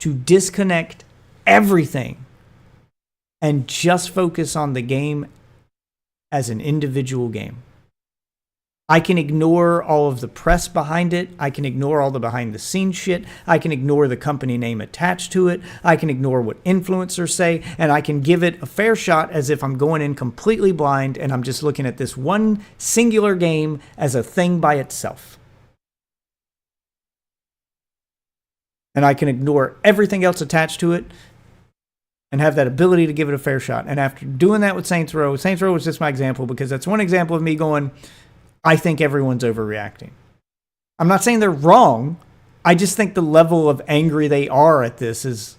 to disconnect everything and just focus on the game as an individual game. I can ignore all of the press behind it. I can ignore all the behind the scenes shit. I can ignore the company name attached to it. I can ignore what influencers say, and I can give it a fair shot as if I'm going in completely blind and I'm just looking at this one singular game as a thing by itself. And I can ignore everything else attached to it and have that ability to give it a fair shot. And after doing that with Saints Row was just my example because that's one example of me going, I think everyone's overreacting. I'm not saying they're wrong. I just think the level of angry they are at this is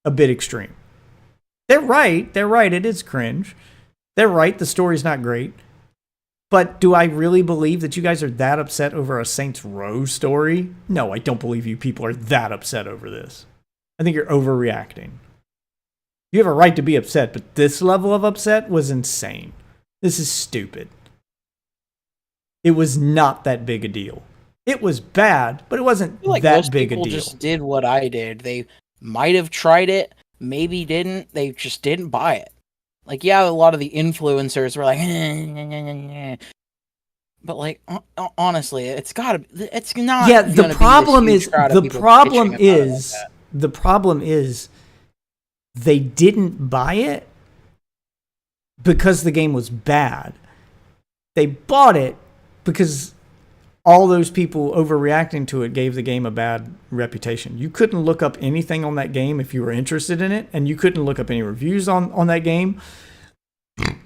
a bit extreme. They're right. It is cringe. They're right. The story's not great. But do I really believe that you guys are that upset over a Saints Row story? No, I don't believe you people are that upset over this. I think you're overreacting. You have a right to be upset, but this level of upset was insane. This is stupid. It was not that big a deal. It was bad, but it wasn't that big a deal. Most people just did what I did. They might have tried it, maybe didn't. They just didn't buy it. Like, yeah, a lot of the influencers were like, but like, honestly, it's not. Yeah, the problem is, they didn't buy it because the game was bad. They bought it because all those people overreacting to it gave the game a bad reputation. You couldn't look up anything on that game if you were interested in it, and you couldn't look up any reviews on that game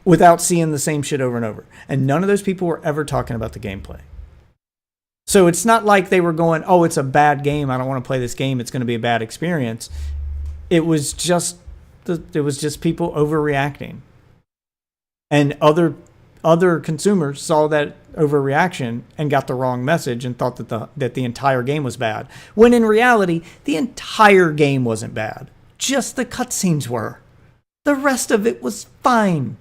without seeing the same shit over and over. And none of those people were ever talking about the gameplay. So it's not like they were going, oh, it's a bad game, I don't want to play this game, it's going to be a bad experience. It was just people overreacting. And other consumers saw that overreaction and got the wrong message and thought that the entire game was bad. When in reality, the entire game wasn't bad. Just the cutscenes were. The rest of it was fine.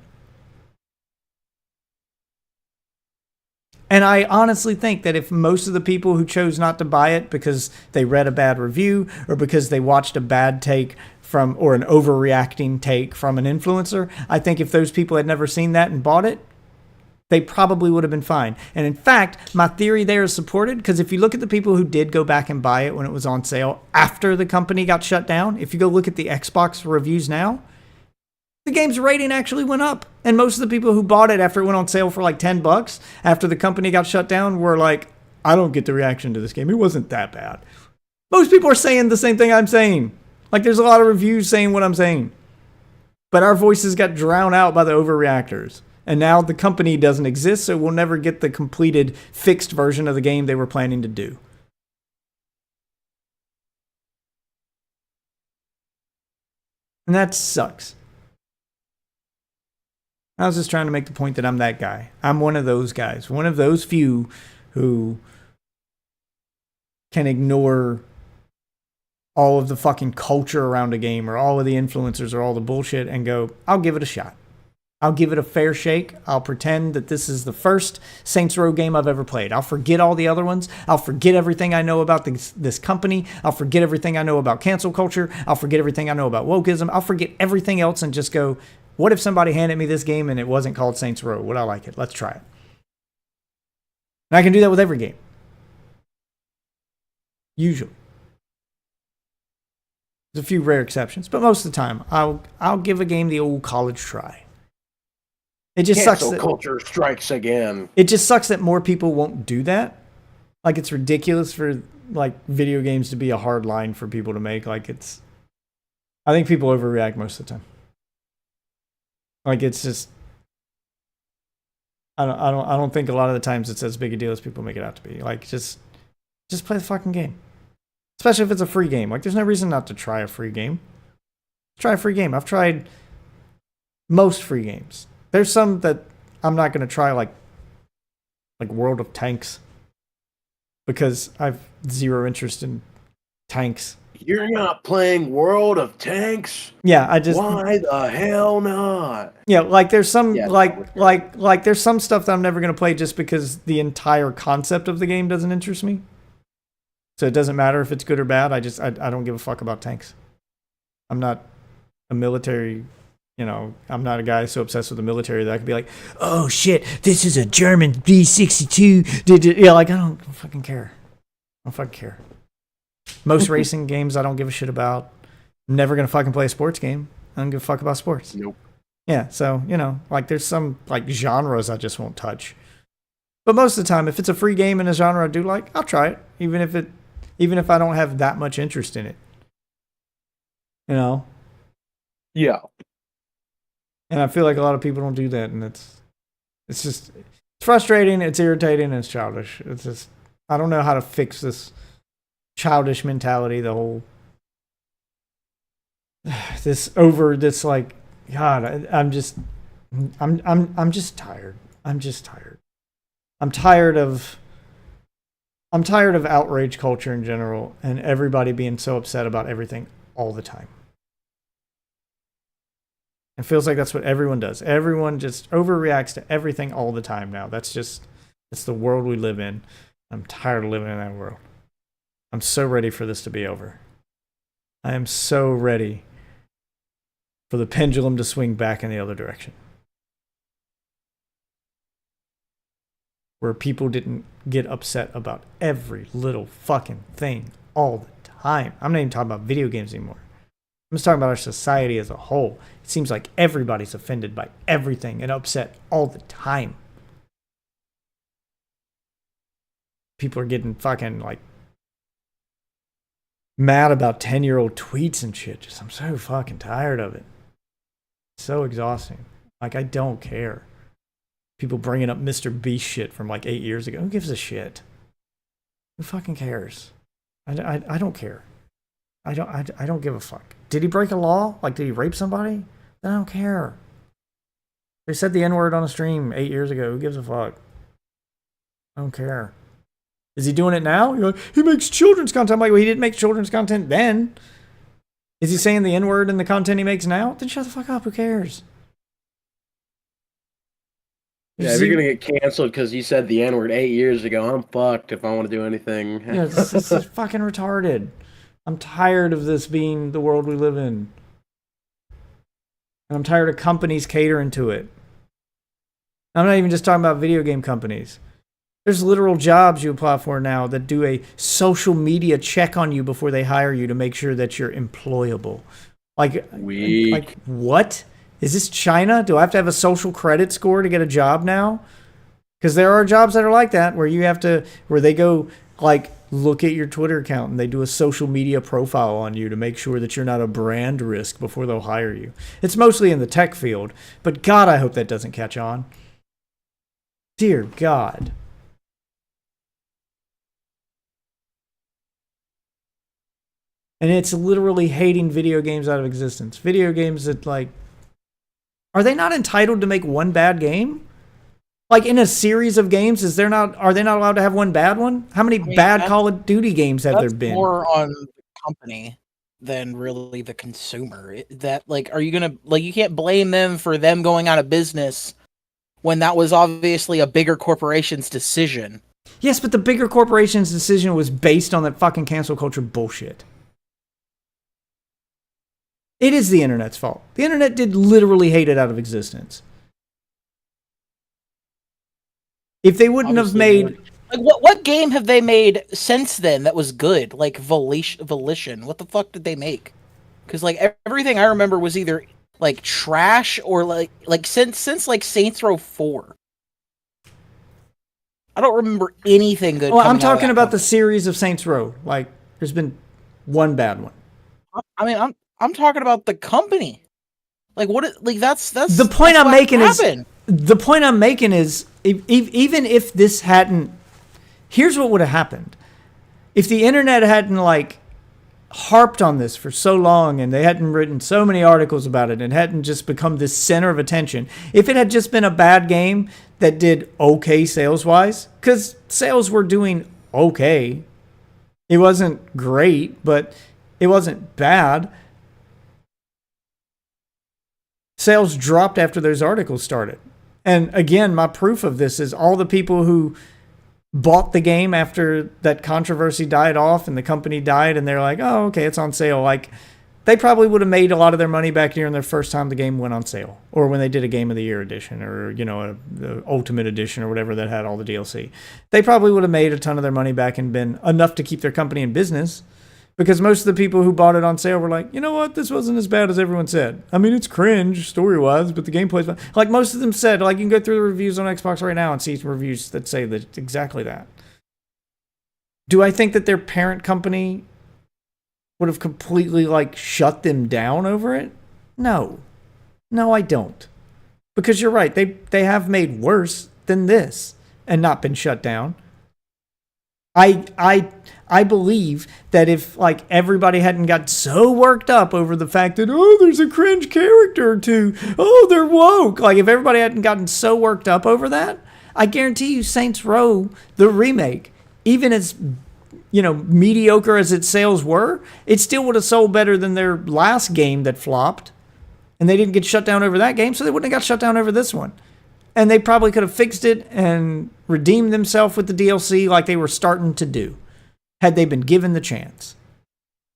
And I honestly think that if most of the people who chose not to buy it because they read a bad review or because they watched a bad take from, or an overreacting take from an influencer, I think if those people had never seen that and bought it, they probably would have been fine. And in fact, my theory there is supported because if you look at the people who did go back and buy it when it was on sale after the company got shut down, if you go look at the Xbox reviews now, the game's rating actually went up. And most of the people who bought it after it went on sale for like $10 after the company got shut down were like, I don't get the reaction to this game. It wasn't that bad. Most people are saying the same thing I'm saying. Like, there's a lot of reviews saying what I'm saying. But our voices got drowned out by the overreactors. And now the company doesn't exist, so we'll never get the completed, fixed version of the game they were planning to do. And that sucks. I was just trying to make the point that I'm that guy. I'm one of those guys. One of those few who can ignore all of the fucking culture around a game or all of the influencers or all the bullshit and go, I'll give it a shot. I'll give it a fair shake. I'll pretend that this is the first Saints Row game I've ever played. I'll forget all the other ones. I'll forget everything I know about this company. I'll forget everything I know about cancel culture. I'll forget everything I know about wokeism. I'll forget everything else and just go, what if somebody handed me this game and it wasn't called Saints Row? Would I like it? Let's try it. And I can do that with every game. Usually. There's a few rare exceptions, but most of the time, I'll give a game the old college try. It just sucks that culture strikes again. It just sucks that more people won't do that. Like, it's ridiculous for like video games to be a hard line for people to make. Like, I think people overreact most of the time. Like, it's just, I don't think a lot of the times it's as big a deal as people make it out to be. Like, just play the fucking game. Especially if it's a free game. Like, there's no reason not to try a free game. Try a free game. I've tried most free games. There's some that I'm not going to try, like World of Tanks, because I've zero interest in tanks. You're not playing World of Tanks? Yeah, why the hell not? Yeah, like there's some like there's some stuff that I'm never going to play just because the entire concept of the game doesn't interest me. So it doesn't matter if it's good or bad. I don't give a fuck about tanks. I'm not a military, you know, I'm not a guy so obsessed with the military that I could be like, oh shit, this is a German B-62. Yeah, like I don't fucking care. I don't fucking care. Most racing games I don't give a shit about. I'm never gonna fucking play a sports game. I don't give a fuck about sports. Nope. Yeah, so, you know, like there's some like genres I just won't touch. But most of the time, if it's a free game in a genre I do like, I'll try it, even if I don't have that much interest in it. You know? Yeah. And I feel like a lot of people don't do that, and it's just it's frustrating, it's irritating, and it's childish. It's just I don't know how to fix this childish mentality, the whole this like God, I'm just tired. I'm just tired. I'm tired of outrage culture in general and everybody being so upset about everything all the time. It feels like that's what everyone does. Everyone just overreacts to everything all the time now. It's the world we live in. I'm tired of living in that world. I'm so ready for this to be over. I am so ready for the pendulum to swing back in the other direction. Where people didn't get upset about every little fucking thing all the time. I'm not even talking about video games anymore. I'm just talking about our society as a whole. It seems like everybody's offended by everything and upset all the time. People are getting fucking like mad about 10-year-old tweets and shit. I'm so fucking tired of it. It's so exhausting. Like, I don't care. People bringing up Mr. Beast shit from like 8 years ago. Who gives a shit? Who fucking cares? I don't care. I don't give a fuck. Did he break a law? Like, did he rape somebody? Then I don't care. They said the N-word on a stream 8 years ago. Who gives a fuck? I don't care. Is he doing it now? You're like, he makes children's content. I'm like, well, he didn't make children's content then. Is he saying the N-word in the content he makes now? Then shut the fuck up. Who cares? Yeah, if you're gonna get canceled because you said the N-word 8 years ago, I'm fucked if I want to do anything. Yeah, it's fucking retarded. I'm tired of this being the world we live in. And I'm tired of companies catering to it. I'm not even just talking about video game companies. There's literal jobs you apply for now that do a social media check on you before they hire you to make sure that you're employable. Like what? Is this China? Do I have to have a social credit score to get a job now? Because there are jobs that are like that where they go like look at your Twitter account and they do a social media profile on you to make sure that you're not a brand risk before they'll hire you. It's mostly in the tech field, but God, I hope that doesn't catch on. Dear God. And it's literally hating video games out of existence. Video games that, like, are they not entitled to make one bad game? Like, in a series of games, are they not allowed to have one bad one? How many bad Call of Duty games have there been? More on the company than really the consumer. That, like, are you gonna, like, you can't blame them for them going out of business when that was obviously a bigger corporation's decision. Yes, but the bigger corporation's decision was based on that fucking cancel culture bullshit. It is the internet's fault. The internet did literally hate it out of existence. If they wouldn't have made... Like, what game have they made since then that was good? Like, Volition. What the fuck did they make? Because, like, everything I remember was either, like, trash or, like since like, Saints Row 4. I don't remember anything good. Well, I'm talking about the series of Saints Row. Like, there's been one bad one. I mean, I'm talking about the company. Like what? Like that's the point I'm making is the point I'm making is even if this hadn't, here's what would have happened if the internet hadn't like harped on this for so long and they hadn't written so many articles about it and hadn't just become this center of attention. If it had just been a bad game that did okay sales wise, because sales were doing okay, it wasn't great, but it wasn't bad. Sales dropped after those articles started. And again, my proof of this is all the people who bought the game after that controversy died off and the company died and they're like, oh, okay, it's on sale. Like, they probably would have made a lot of their money back during their first time the game went on sale, or when they did a Game of the Year edition, or the Ultimate Edition, or whatever that had all the DLC. They probably would have made a ton of their money back and been enough to keep their company in business, because most of the people who bought it on sale were like, you know what, this wasn't as bad as everyone said. I mean, it's cringe story-wise, but the gameplay's fun. Like most of them said, like you can go through the reviews on Xbox right now and see some reviews that say that exactly that. Do I think that their parent company would have completely like shut them down over it? No, I don't, because you're right. They have made worse than this and not been shut down. I believe that if like everybody hadn't got so worked up over the fact that there's a cringe character or two, they're woke. Like if everybody hadn't gotten so worked up over that, I guarantee you Saints Row the remake, even as mediocre as its sales were, it still would have sold better than their last game that flopped. And they didn't get shut down over that game, so they wouldn't have got shut down over this one. And they probably could have fixed it and redeemed themselves with the DLC like they were starting to do, had they been given the chance.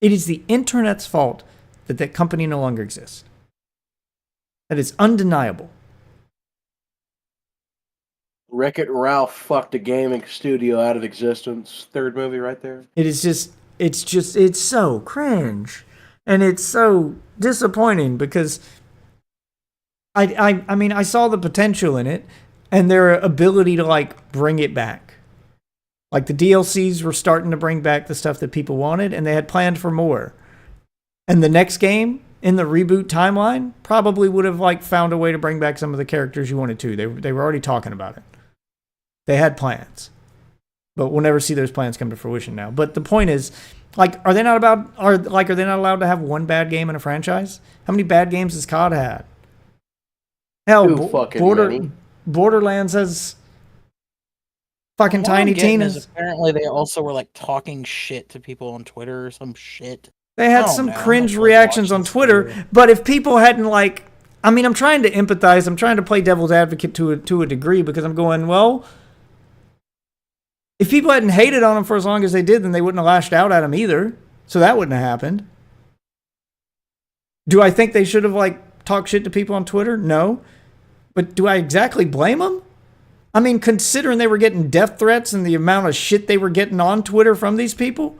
It is the internet's fault that that company no longer exists. That is undeniable. Wreck-It Ralph fucked a gaming studio out of existence. Third movie right there. It's so cringe. And it's so disappointing because I mean, I saw the potential in it and their ability to like bring it back. Like the DLCs were starting to bring back the stuff that people wanted, and they had planned for more. And the next game in the reboot timeline probably would have like found a way to bring back some of the characters you wanted to. They were already talking about it. They had plans, but we'll never see those plans come to fruition now. But the point is, like, are they not allowed to have one bad game in a franchise? How many bad games has COD had? Hell, Borderlands has fucking Tiny Tina's. Apparently, they also were like talking shit to people on Twitter or some shit. They had some cringe reactions on Twitter, but if people hadn't like, I mean, I'm trying to empathize. I'm trying to play devil's advocate to a degree, because I'm going, well, if people hadn't hated on them for as long as they did, then they wouldn't have lashed out at them either. So that wouldn't have happened. Do I think they should have like talked shit to people on Twitter? No. But do I exactly blame them? I mean, considering they were getting death threats and the amount of shit they were getting on Twitter from these people,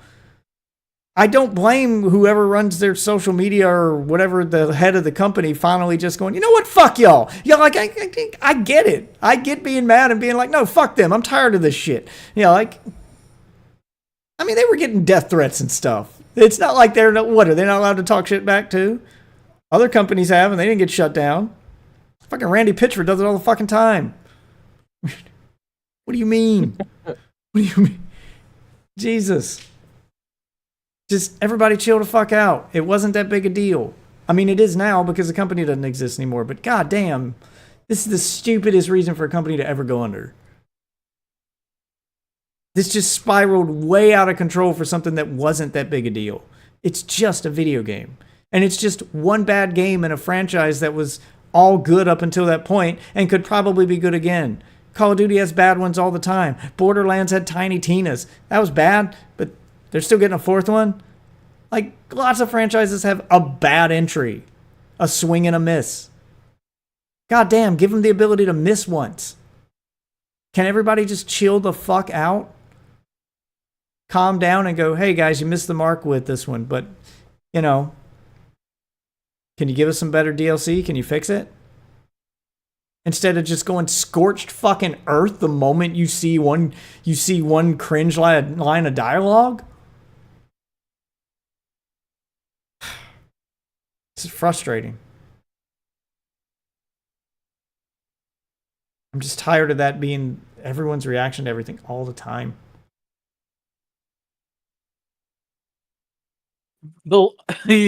I don't blame whoever runs their social media or whatever, the head of the company, finally just going, you know what, fuck y'all. Like, I get it. I get being mad and being like, no, fuck them. I'm tired of this shit. Like, I mean, they were getting death threats and stuff. It's not like are they not allowed to talk shit back too? Other companies have, and they didn't get shut down. Fucking Randy Pitchford does it all the fucking time. What do you mean? What do you mean? Jesus. Just everybody chill the fuck out. It wasn't that big a deal. I mean, it is now because the company doesn't exist anymore, but goddamn, this is the stupidest reason for a company to ever go under. This just spiraled way out of control for something that wasn't that big a deal. It's just a video game. And it's just one bad game in a franchise that was all good up until that point and could probably be good again. Call of Duty has bad ones all the time. Borderlands had Tiny Tina's. That was bad, but they're still getting a fourth one. Like, lots of franchises have a bad entry, a swing and a miss. God damn, give them the ability to miss once. Can everybody just chill the fuck out? Calm down and go, hey guys, you missed the mark with this one, but, can you give us some better DLC? Can you fix it? Instead of just going scorched fucking earth the moment you see one cringe line of dialogue. This is frustrating. I'm just tired of that being everyone's reaction to everything all the time. He's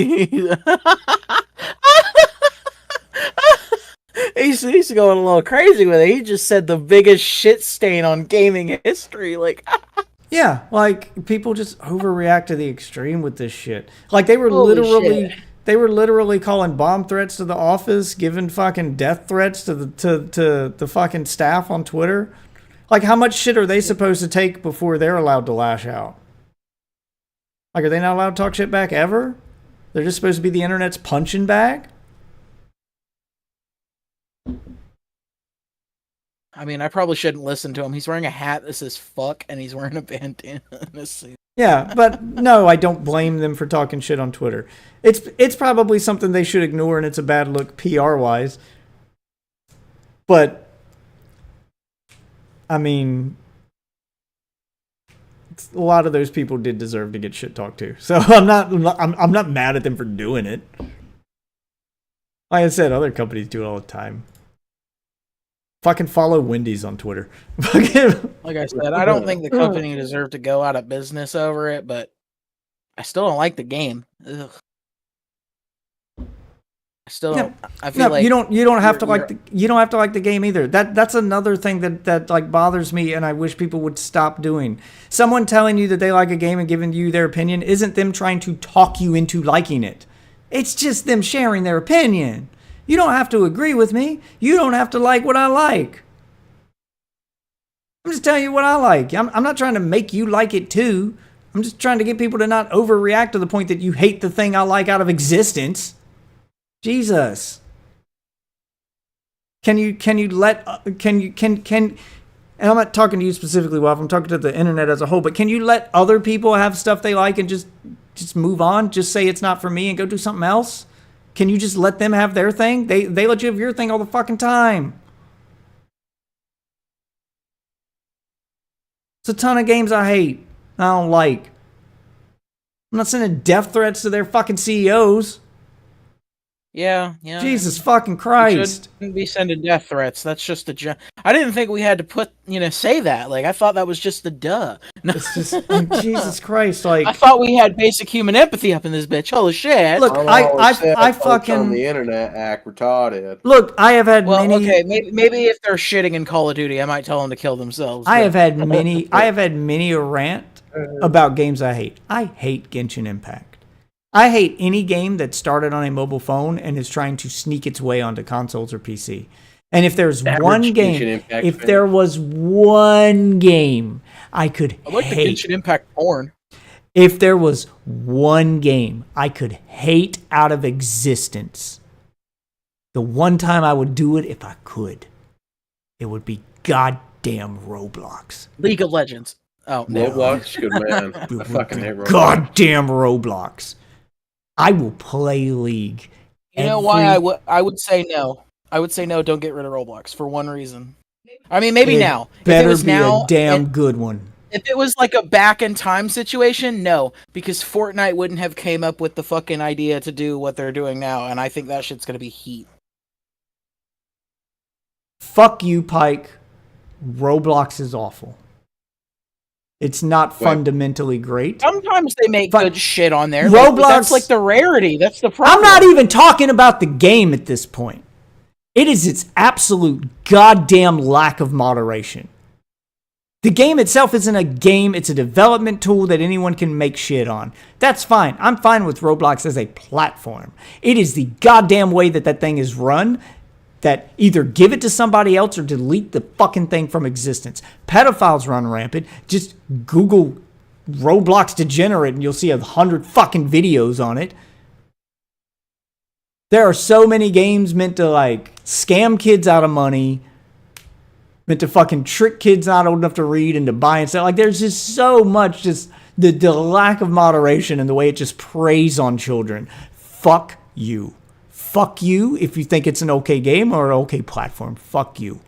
going a little crazy with it. He just said the biggest shit stain on gaming history. Like, yeah, like people just overreact to the extreme with this shit. Like they were They were literally calling bomb threats to the office, giving fucking death threats to the fucking staff on Twitter. Like, how much shit are they supposed to take before they're allowed to lash out? Like, are they not allowed to talk shit back ever? They're just supposed to be the internet's punching bag? I mean, I probably shouldn't listen to him. He's wearing a hat that says fuck, and he's wearing a bandana in his suit. Yeah, but no, I don't blame them for talking shit on Twitter. It's probably something they should ignore, and it's a bad look PR-wise. But, I mean, a lot of those people did deserve to get shit talked to. So I'm not mad at them for doing it. Like I said, other companies do it all the time. Fucking follow Wendy's on Twitter. Like I said, I don't think the company deserved to go out of business over it, but I still don't like the game. Ugh. I still don't. I feel like you don't have to like the game either. That's another thing that like bothers me, and I wish people would stop doing. Someone telling you that they like a game and giving you their opinion isn't them trying to talk you into liking it. It's just them sharing their opinion. You don't have to agree with me. You don't have to like what I like. I'm just telling you what I like. I'm not trying to make you like it too. I'm just trying to get people to not overreact to the point that you hate the thing I like out of existence. Jesus. And I'm not talking to you specifically, Waff. I'm talking to the internet as a whole, but can you let other people have stuff they like and just move on? Just say it's not for me and go do something else? Can you just let them have their thing? They let you have your thing all the fucking time. It's a ton of games I hate. I don't like. I'm not sending death threats to their fucking CEOs. Yeah. Jesus fucking Christ. Shouldn't be sending death threats. That's just I didn't think we had to say that. Like, I thought that was just the duh. No. It's just, like, Jesus Christ. Like, I thought we had basic human empathy up in this bitch. Holy shit. Look, I fucking on the internet act retarded. Look, I have had many. Okay, maybe if they're shitting in Call of Duty, I might tell them to kill themselves. I have had many a rant about games I hate. I hate Genshin Impact. I hate any game that started on a mobile phone and is trying to sneak its way onto consoles or PC. And if there's one game, if there was one game I could I like hate. the Genshin Impact porn. If there was one game I could hate out of existence, the one time I would do it if I could, it would be goddamn Roblox. League of Legends. Oh, no. Roblox, good man. I fucking hate Roblox. Goddamn Roblox. I will play League. You know why I would say no? I would say no, don't get rid of Roblox for one reason. I mean, maybe now. Better be a damn good one. If it was like a back in time situation, no. Because Fortnite wouldn't have came up with the fucking idea to do what they're doing now, and I think that shit's gonna be heat. Fuck you, Pike. Roblox is awful. It's not fundamentally great. Sometimes they make good shit on there. Roblox, that's like the rarity. That's the problem. I'm not even talking about the game at this point. It is its absolute goddamn lack of moderation. The game itself isn't a game. It's a development tool that anyone can make shit on. That's fine. I'm fine with Roblox as a platform. It is the goddamn way that thing is run that either give it to somebody else or delete the fucking thing from existence. Pedophiles run rampant. Just Google Roblox degenerate and you'll see 100 fucking videos on it. There are so many games meant to like scam kids out of money, meant to fucking trick kids not old enough to read and to buy and sell. Like there's just so much, just the lack of moderation and the way it just preys on children. Fuck you. Fuck you if you think it's an okay game or an okay platform. Fuck you.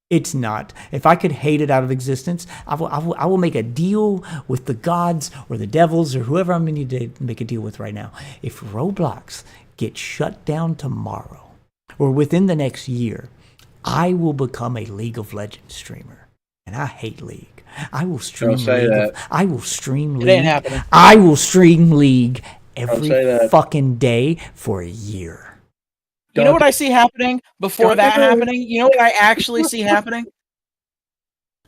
It's not. If I could hate it out of existence, I will make a deal with the gods or the devils or whoever I'm going to make a deal with right now. If Roblox gets shut down tomorrow or within the next year, I will become a League of Legends streamer. And I hate League. I will stream League. I will stream League. It ain't happening. I will stream League every fucking day for a year. You know what I see happening before that happening? You know what I actually see happening?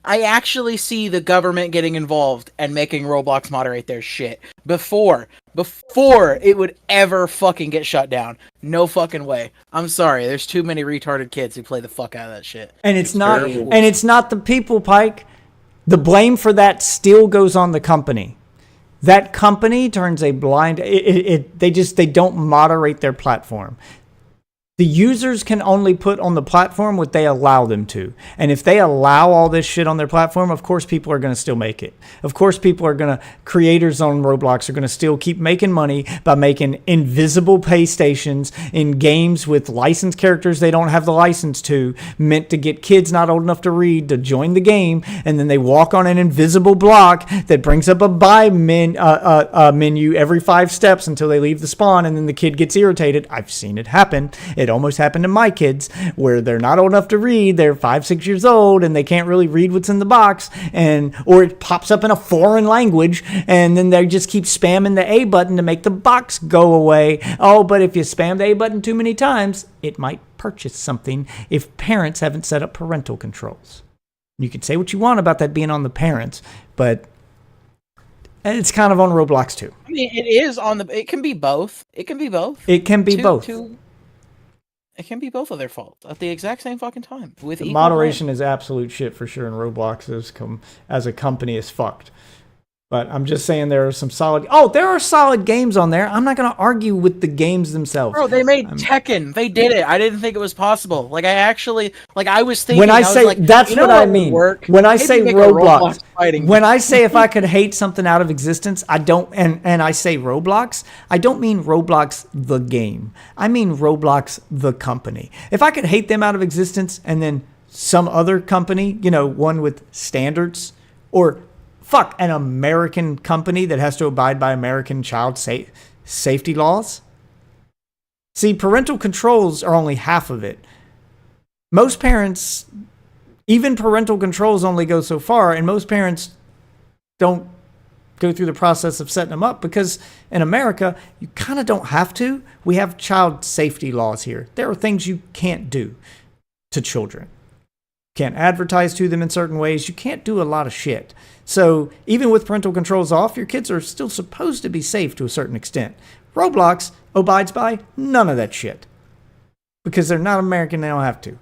I actually see the government getting involved and making Roblox moderate their shit before it would ever fucking get shut down. No fucking way. I'm sorry. There's too many retarded kids who play the fuck out of that shit. And it's not terrible. And it's not the people, Pike. The blame for that still goes on the company. That company turns a blind. They don't moderate their platform. The users can only put on the platform what they allow them to. And if they allow all this shit on their platform, of course people are going to still make it. Of course creators on Roblox are going to still keep making money by making invisible pay stations in games with licensed characters they don't have the license to, meant to get kids not old enough to read to join the game. And then they walk on an invisible block that brings up a buy menu every 5 steps until they leave the spawn. And then the kid gets irritated. I've seen it happen. It almost happened to my kids where they're not old enough to read. They're 5, 6 years old and they can't really read what's in the box, or it pops up in a foreign language, and then they just keep spamming the A button to make the box go away. Oh, but if you spam the A button too many times, it might purchase something if parents haven't set up parental controls. You can say what you want about that being on the parents, but it's kind of on Roblox too. I mean, it can be both. It can be both. It can be both. It can be both of their fault at the exact same fucking time. With the moderation is absolute shit for sure, and Roblox as a company is fucked. But I'm just saying there are some solid... Oh, there are solid games on there. I'm not going to argue with the games themselves. Bro, they made Tekken. They did it. I didn't think it was possible. Like, I was thinking... When I say... That's what I mean. When I say Roblox... When I say if I could hate something out of existence, I don't... And I say Roblox, I don't mean Roblox the game. I mean Roblox the company. If I could hate them out of existence and then some other company, one with standards, or... Fuck, an American company that has to abide by American child safety laws? See, parental controls are only half of it. Most parents, even parental controls only go so far, and most parents don't go through the process of setting them up because in America, you kind of don't have to. We have child safety laws here. There are things you can't do to children. You can't advertise to them in certain ways. You can't do a lot of shit. So even with parental controls off, your kids are still supposed to be safe to a certain extent. Roblox abides by none of that shit. Because they're not American, they don't have to.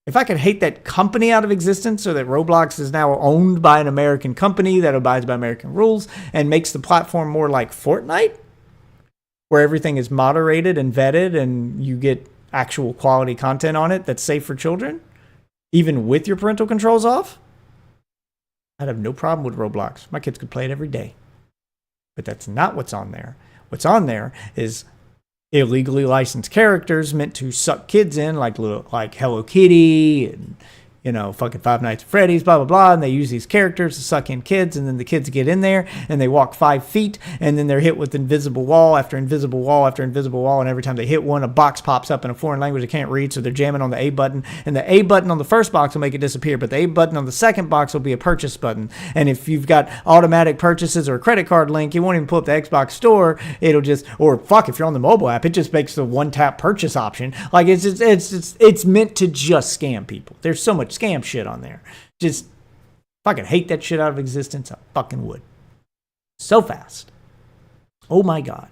If I could hate that company out of existence so that Roblox is now owned by an American company that abides by American rules and makes the platform more like Fortnite, where everything is moderated and vetted and you get actual quality content on it that's safe for children, even with your parental controls off, I'd have no problem with Roblox. My kids could play it every day. But that's not what's on there. What's on there is illegally licensed characters meant to suck kids in, like Hello Kitty and fucking Five Nights at Freddy's, blah, blah, blah. And they use these characters to suck in kids. And then the kids get in there and they walk 5 feet. And then they're hit with invisible wall after invisible wall after invisible wall. And every time they hit one, a box pops up in a foreign language they can't read. So they're jamming on the A button. And the A button on the first box will make it disappear. But the A button on the second box will be a purchase button. And if you've got automatic purchases or a credit card link, you won't even pull up the Xbox store. It'll just, if you're on the mobile app, it just makes the one-tap purchase option. Like it's meant to just scam people. There's so much scam shit on there. Just fucking hate that shit out of existence. I fucking would. So fast. Oh my God.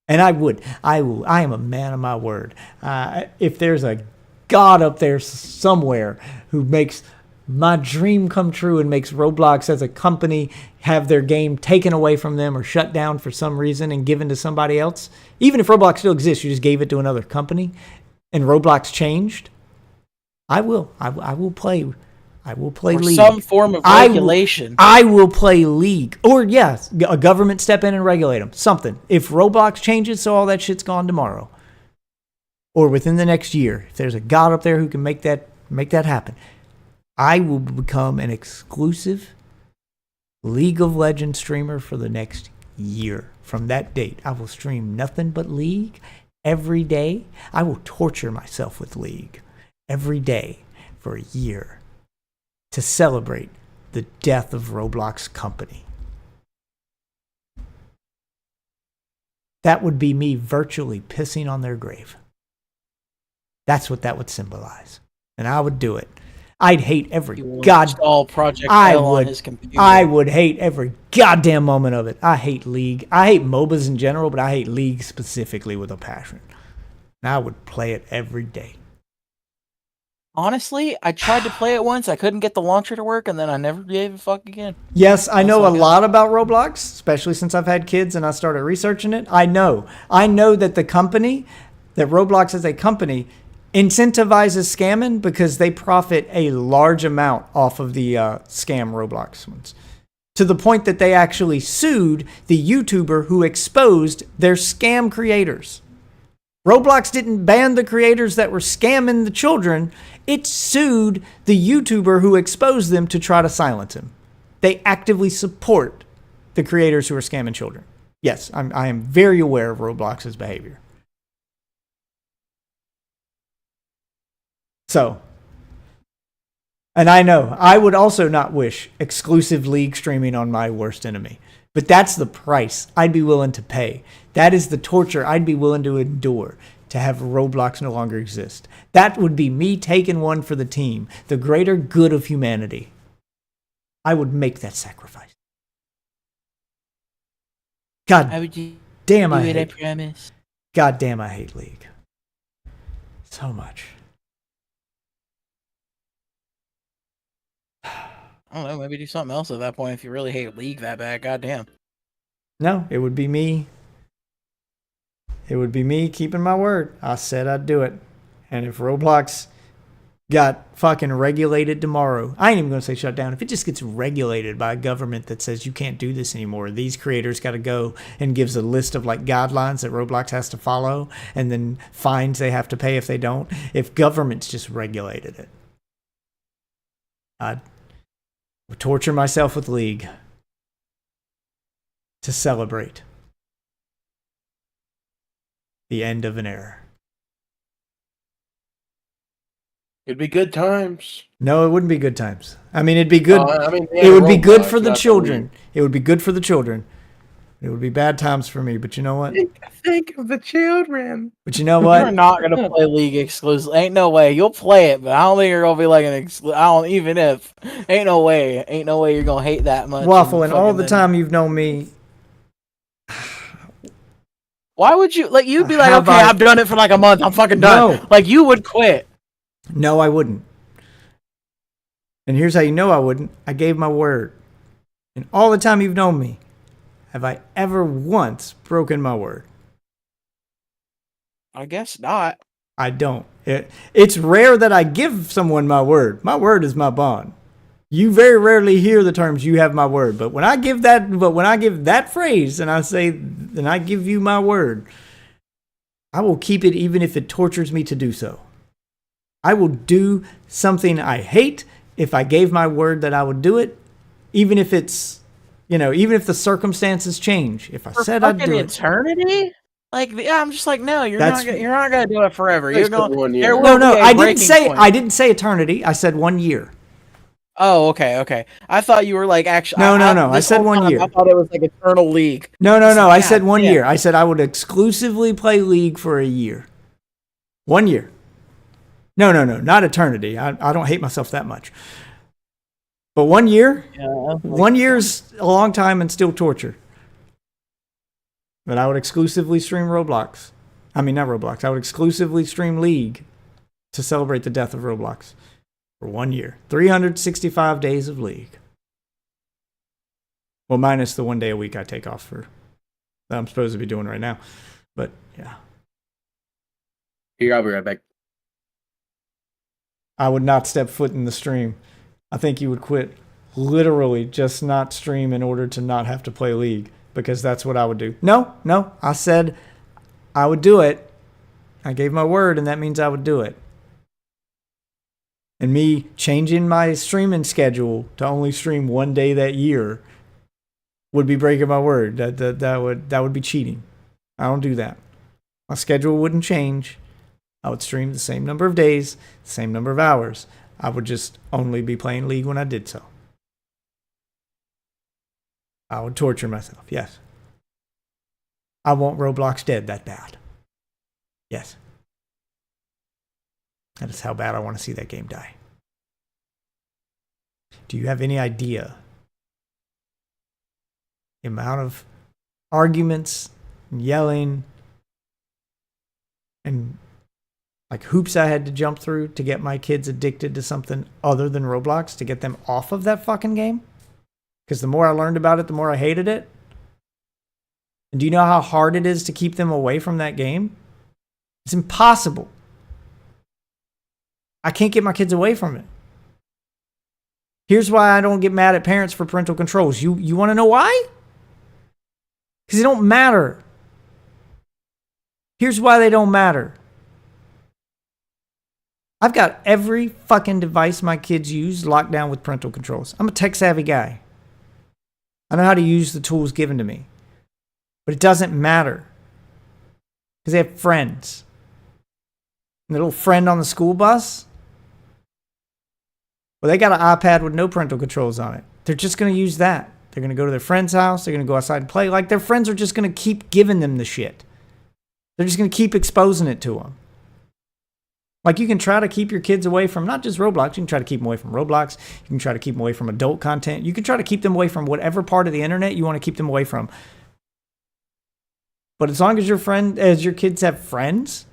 And I would. I am a man of my word. If there's a God up there somewhere who makes my dream come true and makes Roblox as a company have their game taken away from them or shut down for some reason and given to somebody else, even if Roblox still exists, you just gave it to another company and Roblox changed, I will play League. Some form of regulation. I will play League. Or yes, a government step in and regulate them. Something. If Roblox changes, so all that shit's gone tomorrow. Or within the next year. If there's a God up there who can make that happen, I will become an exclusive League of Legends streamer for the next year. From that date, I will stream nothing but League every day. I will torture myself with League every day for a year to celebrate the death of Roblox company. That would be me virtually pissing on their grave. That's what that would symbolize. And I would do it. I'd hate every project on his computer. I would hate every goddamn moment of it. I hate League. I hate MOBAs in general, but I hate League specifically with a passion. And I would play it every day. Honestly, I tried to play it once. I couldn't get the launcher to work, and then I never gave a fuck again. Yes, I know a That's lot about Roblox, especially since I've had kids and I started researching it. I know that that Roblox as a company incentivizes scamming because they profit a large amount off of the scam Roblox ones. To the point that they actually sued the YouTuber who exposed their scam creators. Roblox didn't ban the creators that were scamming the children. It sued the YouTuber who exposed them to try to silence him. They actively support the creators who are scamming children. Yes, I am very aware of Roblox's behavior. So, and I know I would also not wish exclusive League streaming on my worst enemy. But that's the price I'd be willing to pay. That is the torture I'd be willing to endure to have Roblox no longer exist. That would be me taking one for the team, the greater good of humanity. I would make that sacrifice. God damn, I hate. promise. God damn, I hate League. So much. I don't know. Maybe do something else at that point if you really hate League that bad. Goddamn. No, it would be me. It would be me keeping my word. I said I'd do it. And if Roblox got fucking regulated tomorrow, I ain't even going to say shut down. If it just gets regulated by a government that says you can't do this anymore, these creators got to go and gives a list of like guidelines that Roblox has to follow and then fines they have to pay if they don't. If governments just regulated it, I'd torture myself with League to celebrate the end of an era. It'd be good times. No, it wouldn't be good times. I mean, it'd be good. Yeah, it would be good Roblox, for the not children. It would be good for the children. It would be bad times for me. But you know what? Think of the children. But you know You're what? not gonna play League exclusive. Ain't no way. You'll play it, but I don't think you're gonna be like an exclusive. I don't even if. Ain't no way you're gonna hate that much. Waffle, and all the time you've known me. Why would you like? You'd be like, Have okay, I- I've done it for like a month. I'm fucking done. No. Like you would quit. No, I wouldn't. And here's how you know I wouldn't. I gave my word. And all the time you've known me, have I ever once broken my word? I guess not. I don't. It's rare that I give someone my word. My word is my bond. You very rarely hear the terms "you have my word," but when I give that phrase and I say, "and I give you my word," I will keep it even if it tortures me to do so. I will do something I hate if I gave my word that I would do it, even if it's, even if the circumstances change. If I said I'd do it. Eternity? Like, yeah, I'm just like, no, you're not gonna do it forever. You're going. 1 year. No, I didn't say eternity. I said 1 year. Oh, okay. I thought you were like actually. No. I said 1 year. I thought it was like Eternal League. No. I said 1 year. I said I would exclusively play League for a year. 1 year. No, not eternity. I don't hate myself that much. But 1 year? Yeah, 1 year's a long time and still torture. But I would exclusively stream Roblox. I mean, not Roblox. I would exclusively stream League to celebrate the death of Roblox for 1 year. 365 days of League. Well, minus the 1 day a week I take off for that I'm supposed to be doing right now. But yeah. Here, I'll be right back. I would not step foot in the stream. I think you would quit literally just not stream in order to not have to play League, because that's what I would do. No, I said I would do it. I gave my word, and that means I would do it. And me changing my streaming schedule to only stream 1 day that year would be breaking my word. That would be cheating. I don't do that. My schedule wouldn't change. I would stream the same number of days, the same number of hours. I would just only be playing League when I did so. I would torture myself, yes. I want Roblox dead that bad. Yes. That is how bad I want to see that game die. Do you have any idea the amount of arguments and yelling and like hoops I had to jump through to get my kids addicted to something other than Roblox, to get them off of that fucking game. Because the more I learned about it, the more I hated it. And do you know how hard it is to keep them away from that game? It's impossible. I can't get my kids away from it. Here's why I don't get mad at parents for parental controls. You want to know why? Because they don't matter. Here's why they don't matter. I've got every fucking device my kids use locked down with parental controls. I'm a tech-savvy guy. I know how to use the tools given to me. But it doesn't matter. Because they have friends. And the little friend on the school bus, well, they got an iPad with no parental controls on it. They're just going to use that. They're going to go to their friend's house. They're going to go outside and play. Like, their friends are just going to keep giving them the shit. They're just going to keep exposing it to them. Like, you can try to keep your kids away from not just Roblox. You can try to keep them away from Roblox. You can try to keep them away from adult content. You can try to keep them away from whatever part of the internet you want to keep them away from. But as long as your kids have friends,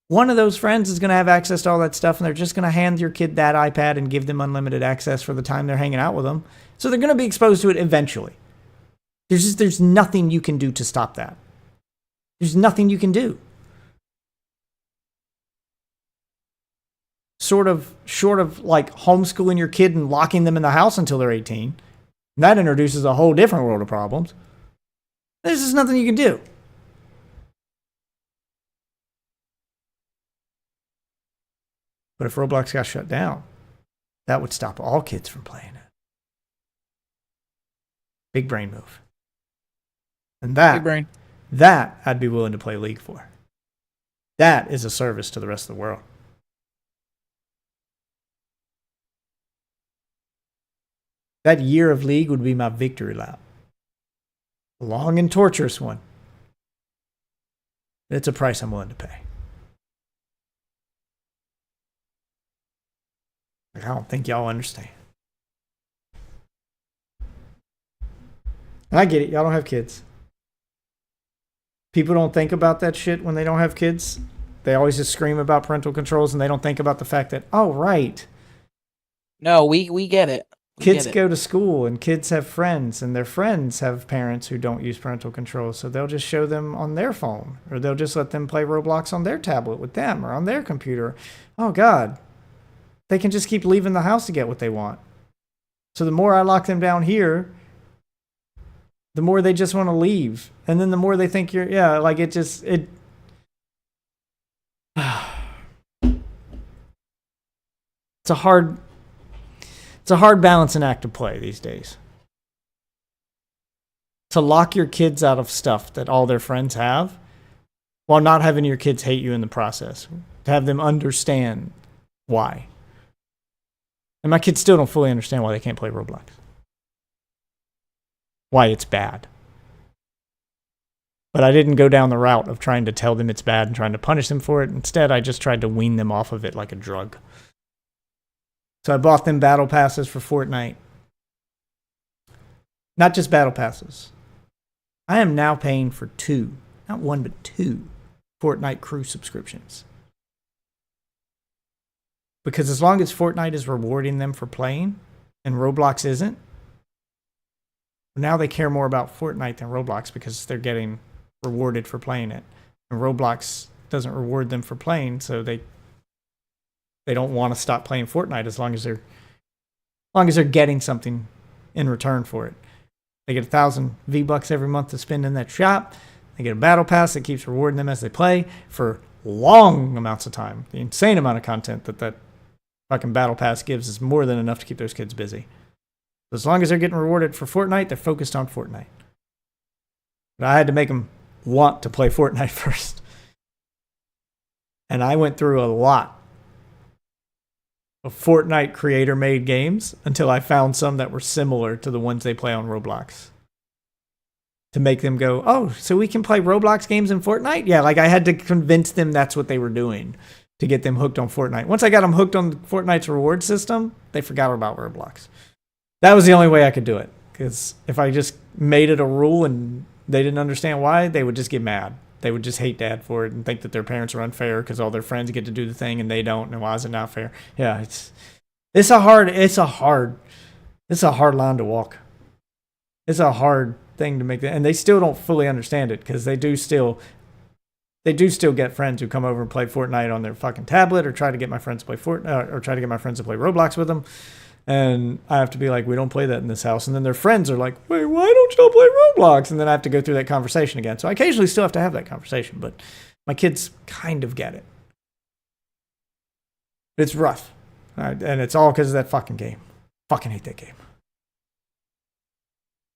one of those friends is going to have access to all that stuff, and they're just going to hand your kid that iPad and give them unlimited access for the time they're hanging out with them. So they're going to be exposed to it eventually. There's nothing you can do to stop that. There's nothing you can do. Short of like homeschooling your kid and locking them in the house until they're 18. And that introduces a whole different world of problems. There's just nothing you can do. But if Roblox got shut down, that would stop all kids from playing it. Big brain move. And that I'd be willing to play League for. That is a service to the rest of the world. That year of League would be my victory lap. A long and torturous one. It's a price I'm willing to pay. I don't think y'all understand. And I get it. Y'all don't have kids. People don't think about that shit when they don't have kids. They always just scream about parental controls, and they don't think about the fact that, oh, right. No, we get it. Kids go to school, and kids have friends, and their friends have parents who don't use parental controls, so they'll just show them on their phone, or they'll just let them play Roblox on their tablet with them, or on their computer. Oh, God. They can just keep leaving the house to get what they want. So the more I lock them down here, the more they just want to leave. And then the more they think it's a hard balancing act to play these days. To lock your kids out of stuff that all their friends have, while not having your kids hate you in the process. To have them understand why. And my kids still don't fully understand why they can't play Roblox. Why it's bad. But I didn't go down the route of trying to tell them it's bad and trying to punish them for it. Instead, I just tried to wean them off of it like a drug. So I bought them battle passes for Fortnite. Not just battle passes. I am now paying for 2, not 1, but 2 Fortnite crew subscriptions. Because as long as Fortnite is rewarding them for playing, and Roblox isn't, now they care more about Fortnite than Roblox because they're getting rewarded for playing it. And Roblox doesn't reward them for playing, so they don't want to stop playing Fortnite as long as they're getting something in return for it. They get 1,000 V-Bucks every month to spend in that shop. They get a battle pass that keeps rewarding them as they play for long amounts of time. The insane amount of content that fucking battle pass gives is more than enough to keep those kids busy. As long as they're getting rewarded for Fortnite, they're focused on Fortnite. But I had to make them want to play Fortnite first. And I went through a lot of Fortnite creator-made games until I found some that were similar to the ones they play on Roblox. To make them go, oh, so we can play Roblox games in Fortnite? Yeah, like I had to convince them that's what they were doing to get them hooked on Fortnite. Once I got them hooked on Fortnite's reward system, they forgot about Roblox. That was the only way I could do it. Because if I just made it a rule and they didn't understand why, they would just get mad. They would just hate dad for it and think that their parents are unfair because all their friends get to do the thing and they don't. And why is it not fair? Yeah, it's a hard line to walk. It's a hard thing to make that, and they still don't fully understand it because they do still get friends who come over and play Fortnite on their fucking tablet, or try to get my friends to play Fortnite, or try to get my friends to play Roblox with them. And I have to be like, we don't play that in this house. And then their friends are like, wait, why don't y'all play Roblox? And then I have to go through that conversation again. So I occasionally still have to have that conversation, but my kids kind of get it. It's rough. And it's all because of that fucking game. Fucking hate that game.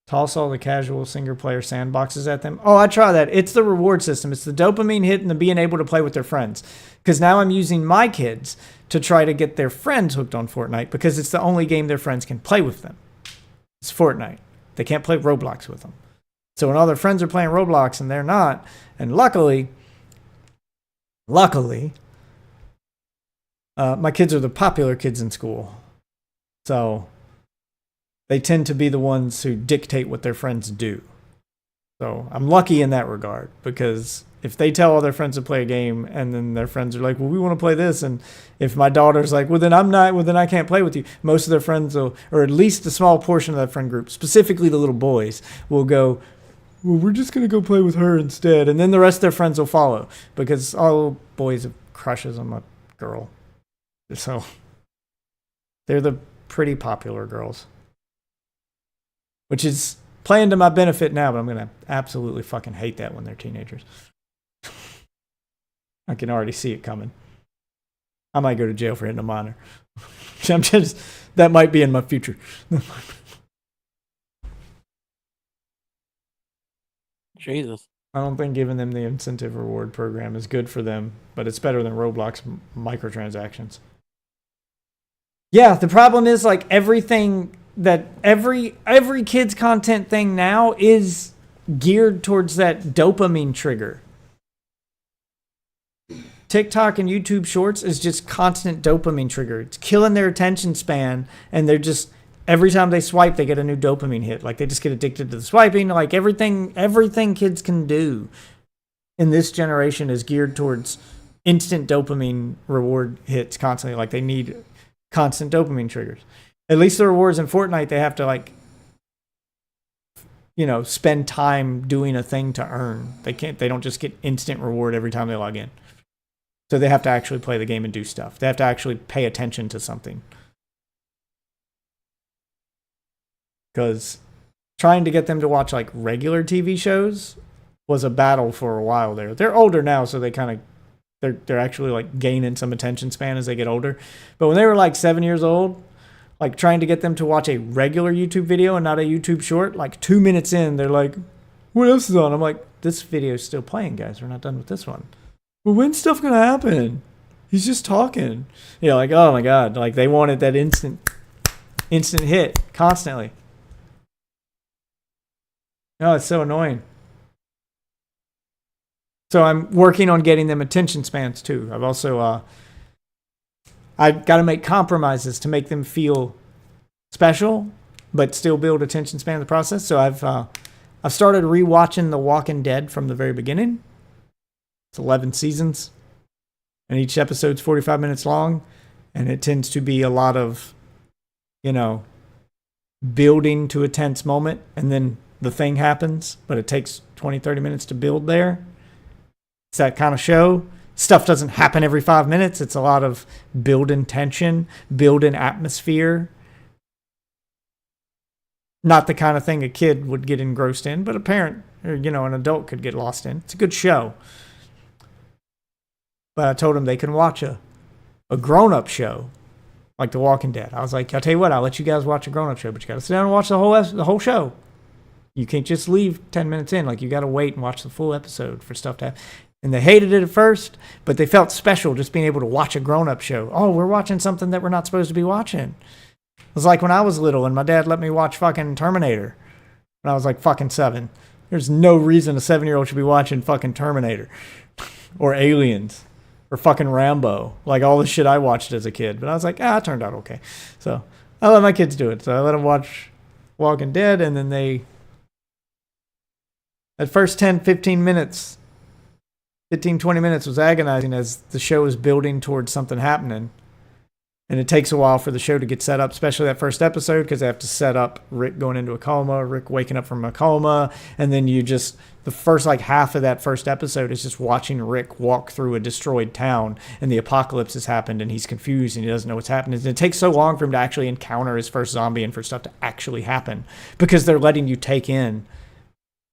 Toss all the casual single player sandboxes at them. Oh, I try that. It's the reward system. It's the dopamine hit and the being able to play with their friends. Because now I'm using my kids to try to get their friends hooked on Fortnite because it's the only game their friends can play with them. It's Fortnite. They can't play Roblox with them. So when all their friends are playing Roblox and they're not, and luckily, my kids are the popular kids in school. So they tend to be the ones who dictate what their friends do. So I'm lucky in that regard, because if they tell all their friends to play a game and then their friends are like, well, we want to play this. And if my daughter's like, well, then I can't play with you. Most of their friends will, or at least a small portion of that friend group, specifically the little boys, will go, well, we're just going to go play with her instead. And then the rest of their friends will follow, because all boys have crushes on a girl. So they're the pretty popular girls, which is playing to my benefit now, but I'm going to absolutely fucking hate that when they're teenagers. I can already see it coming. I might go to jail for hitting a minor. That might be in my future. Jesus. I don't think giving them the incentive reward program is good for them, but it's better than Roblox microtransactions. Yeah, the problem is like everything that every kid's content thing now is geared towards that dopamine trigger. TikTok and YouTube Shorts is just constant dopamine trigger. It's killing their attention span, and they're just, every time they swipe, they get a new dopamine hit. Like, they just get addicted to the swiping. Like, everything kids can do in this generation is geared towards instant dopamine reward hits constantly. Like, they need constant dopamine triggers. At least the rewards in Fortnite, they have to, like, spend time doing a thing to earn. They don't just get instant reward every time they log in. So they have to actually play the game and do stuff. They have to actually pay attention to something. Because trying to get them to watch like regular TV shows was a battle for a while there. They're older now, so they kind of they're actually like gaining some attention span as they get older. But when they were like 7 years old, like trying to get them to watch a regular YouTube video and not a YouTube short, like 2 minutes in, they're like, what else is on? I'm like, this video's still playing, guys. We're not done with this one. Well, when's stuff gonna happen? He's just talking. Like, oh my god, like they wanted that instant hit constantly. Oh, it's so annoying. So I'm working on getting them attention spans too. I've also I've got to make compromises to make them feel special, but still build attention span in the process. So I've started rewatching The Walking Dead from the very beginning. It's 11 seasons, and each episode's 45 minutes long, and it tends to be a lot of, building to a tense moment, and then the thing happens, but it takes 20, 30 minutes to build there. It's that kind of show. Stuff doesn't happen every 5 minutes. It's a lot of building tension, building atmosphere. Not the kind of thing a kid would get engrossed in, but a parent or, an adult could get lost in. It's a good show. But I told them they can watch a grown-up show like The Walking Dead. I was like, I'll tell you what, I'll let you guys watch a grown-up show, but you got to sit down and watch the whole show. You can't just leave 10 minutes in. Like, you got to wait and watch the full episode for stuff to happen. And they hated it at first, but they felt special just being able to watch a grown-up show. Oh, we're watching something that we're not supposed to be watching. It was like when I was little and my dad let me watch fucking Terminator when I was like fucking 7. There's no reason a 7-year-old should be watching fucking Terminator or Aliens or fucking Rambo, like all the shit I watched as a kid. But I was like, it turned out okay. So I let my kids do it. So I let them watch Walking Dead, and then at first 10, 15 minutes, 15, 20 minutes was agonizing as the show is building towards something happening. And it takes a while for the show to get set up, especially that first episode, because they have to set up Rick going into a coma, Rick waking up from a coma, and then the first like half of that first episode is just watching Rick walk through a destroyed town, and the apocalypse has happened, and he's confused, and he doesn't know what's happening. And it takes so long for him to actually encounter his first zombie and for stuff to actually happen, because they're letting you take in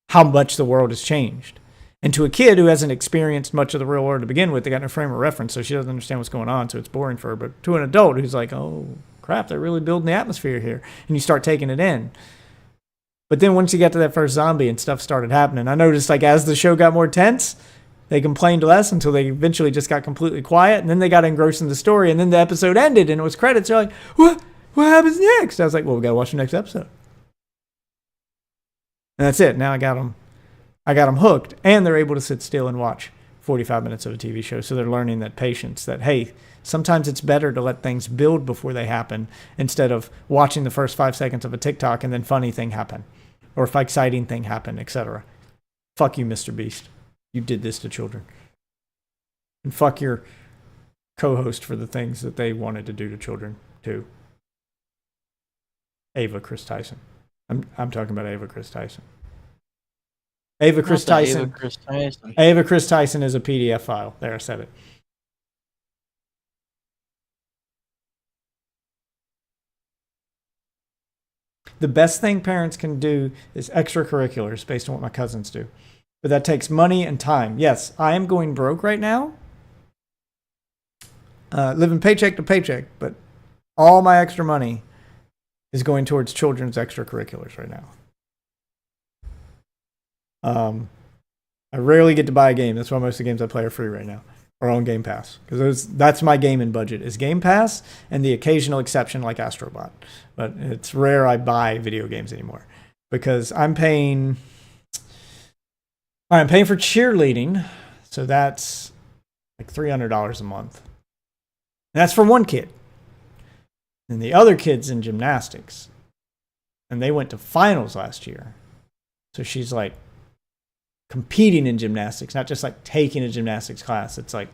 how much the world has changed. And to a kid who hasn't experienced much of the real world to begin with, they got no frame of reference, so she doesn't understand what's going on, so it's boring for her. But to an adult who's like, oh, crap, they're really building the atmosphere here. And you start taking it in. But then once you get to that first zombie and stuff started happening, I noticed like as the show got more tense, they complained less until they eventually just got completely quiet. And then they got engrossed in the story. And then the episode ended and it was credits. They're like, what happens next? I was like, well, we got to watch the next episode. And that's it. Now I got them hooked, and they're able to sit still and watch 45 minutes of a TV show. So they're learning that patience, that, hey, sometimes it's better to let things build before they happen instead of watching the first 5 seconds of a TikTok and then funny thing happen or exciting thing happen, etc. Fuck you, Mr. Beast. You did this to children. And fuck your co-host for the things that they wanted to do to children, too. Ava Chris Tyson. I'm talking about Ava Chris Tyson. Ava Chris Tyson. Ava Chris Tyson is a PDF file. There, I said it. The best thing parents can do is extracurriculars based on what my cousins do. But that takes money and time. Yes, I am going broke right now. Living paycheck to paycheck, but all my extra money is going towards children's extracurriculars right now. I rarely get to buy a game. That's why most of the games I play are free right now, or on Game Pass, because that's my gaming budget is Game Pass and the occasional exception like Astrobot. But it's rare I buy video games anymore because I'm paying for cheerleading, so that's like $300 a month. And that's for one kid. And the other kid's in gymnastics, and they went to finals last year. So she's like competing in gymnastics, not just like taking a gymnastics class. It's like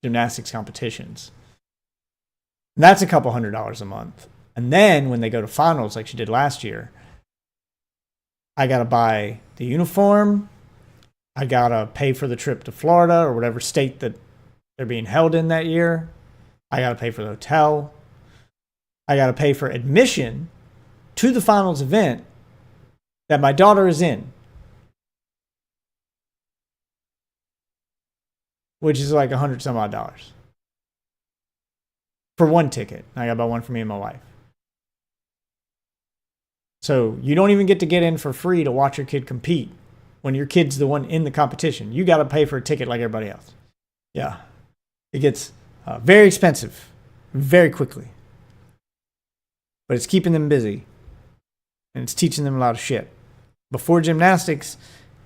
gymnastics competitions. And that's a couple $100 a month. And then when they go to finals, like she did last year, I got to buy the uniform. I got to pay for the trip to Florida or whatever state that they're being held in that year. I got to pay for the hotel. I got to pay for admission to the finals event that my daughter is in, which is like $100 some odd for one ticket. I got to buy one for me and my wife. So you don't even get to get in for free to watch your kid compete when your kid's the one in the competition. You got to pay for a ticket like everybody else. Yeah. It gets very expensive very quickly. But it's keeping them busy. And it's teaching them a lot of shit. Before gymnastics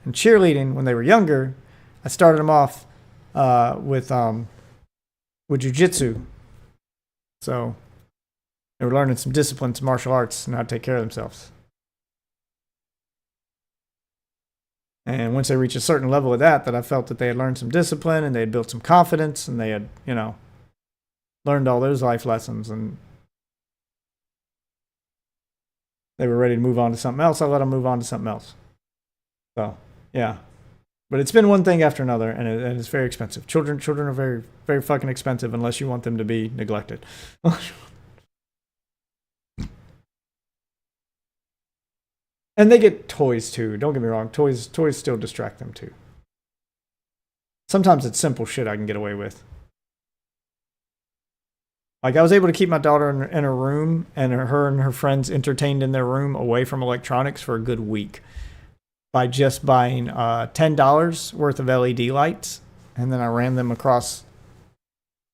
and cheerleading, when they were younger, I started them off with jiu-jitsu. So they were learning some discipline, some martial arts, and how to take care of themselves. And once they reached a certain level of that I felt that they had learned some discipline and they had built some confidence and they had, learned all those life lessons and they were ready to move on to something else, I let them move on to something else. So, yeah. But it's been one thing after another, and it's very expensive. Children are very, very fucking expensive unless you want them to be neglected. And they get toys too. Don't get me wrong. Toys still distract them too. Sometimes it's simple shit I can get away with. Like, I was able to keep my daughter in her room and her friends entertained in their room away from electronics for a good week by just buying $10 worth of LED lights. And then I ran them across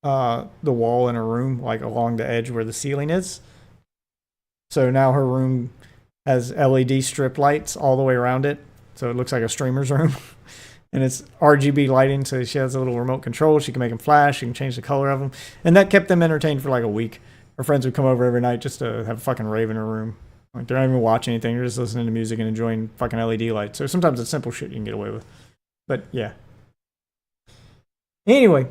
the wall in her room, like along the edge where the ceiling is. So now her room has LED strip lights all the way around it. So it looks like a streamer's room. And it's RGB lighting, so she has a little remote control. She can make them flash. She can change the color of them. And that kept them entertained for like a week. Her friends would come over every night just to have a fucking rave in her room. Like, they're not even watching anything. They're just listening to music and enjoying fucking LED lights. So sometimes it's simple shit you can get away with. But, yeah. Anyway,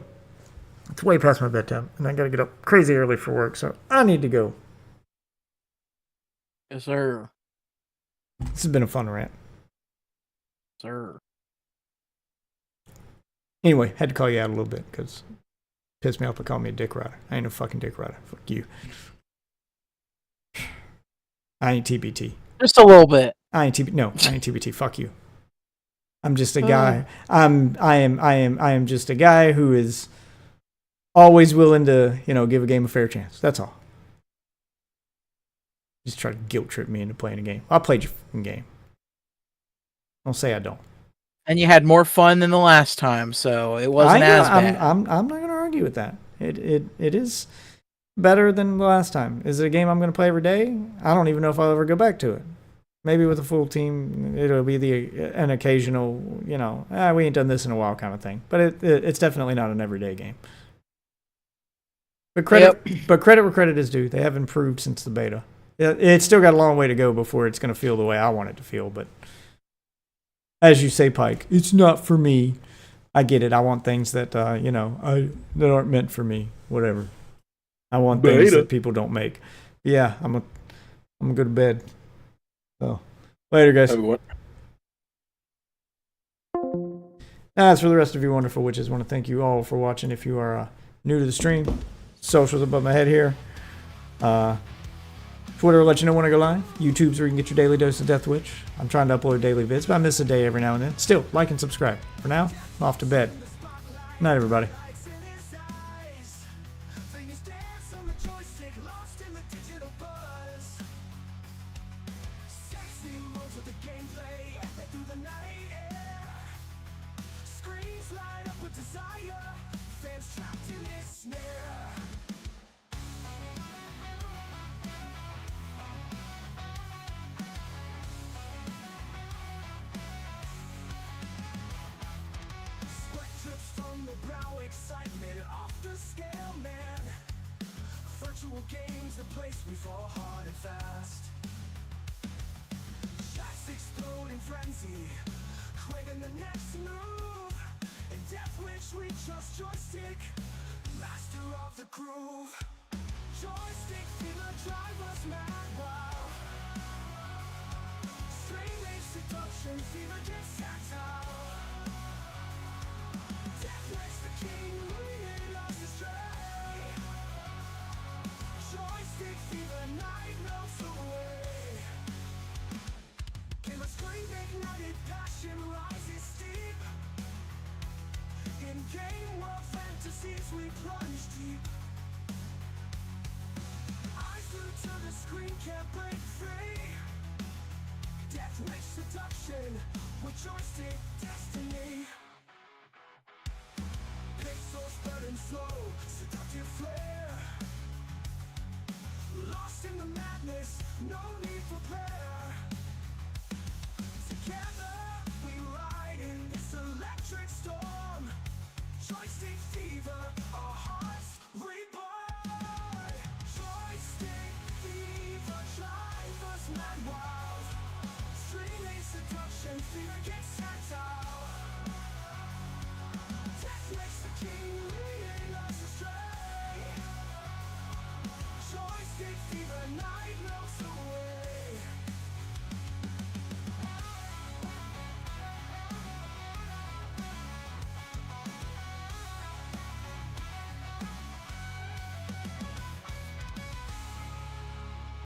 it's way past my bedtime, and I gotta get up crazy early for work, so I need to go. Yes, sir. This has been a fun rant. Sir. Anyway, had to call you out a little bit because it pissed me off by calling me a dick rider. I ain't a fucking dick rider. Fuck you. I ain't TBT. Just a little bit. I ain't TBT. Fuck you. I'm just a guy. I am just a guy who is always willing to, give a game a fair chance. That's all. Just try to guilt trip me into playing a game. I played your fucking game. Don't say I don't. And you had more fun than the last time, so it wasn't as bad. I'm not going to argue with that. It is better than the last time. Is it a game I'm going to play every day? I don't even know if I'll ever go back to it. Maybe with a full team, it'll be an occasional, we ain't done this in a while kind of thing. But it's definitely not an everyday game. But credit where credit is due. They have improved since the beta. It's still got a long way to go before it's going to feel the way I want it to feel. But as you say, Pike, it's not for me. I get it. I want things that that aren't meant for me. Whatever. I want things that people don't make. Yeah, I'm gonna go to bed. So later, guys. As for the rest of you wonderful witches, I want to thank you all for watching. If you are new to the stream, socials above my head here. Twitter will let you know when I go live. YouTube's where you can get your daily dose of Death Witch. I'm trying to upload daily vids, but I miss a day every now and then. Still, like and subscribe. For now, I'm off to bed. Good night, everybody. Games, the place we fall hard and fast. Shots explode in frenzy, craving the next move. In Death Wish we trust joystick, master of the groove. Joystick fever drive us mad, wow. Strange seduction, fever gets tactile. Death Wish the king, lead us astray. Joystick fever, night melts away. In a screen ignited passion rises steep. In game world fantasies we plunge deep. Eyes glued to the screen, can't break free. Death Wish seduction with joystick destiny. Pixels burning slow, seductive flare. Lost in the madness, no need for prayer. Together we ride in this electric storm. Joystick fever, our hearts reborn. Joystick fever, drive us mad wild. Streaming seduction, fever gets tactile. Death makes the king, leading us astray. Joystick fever, night, no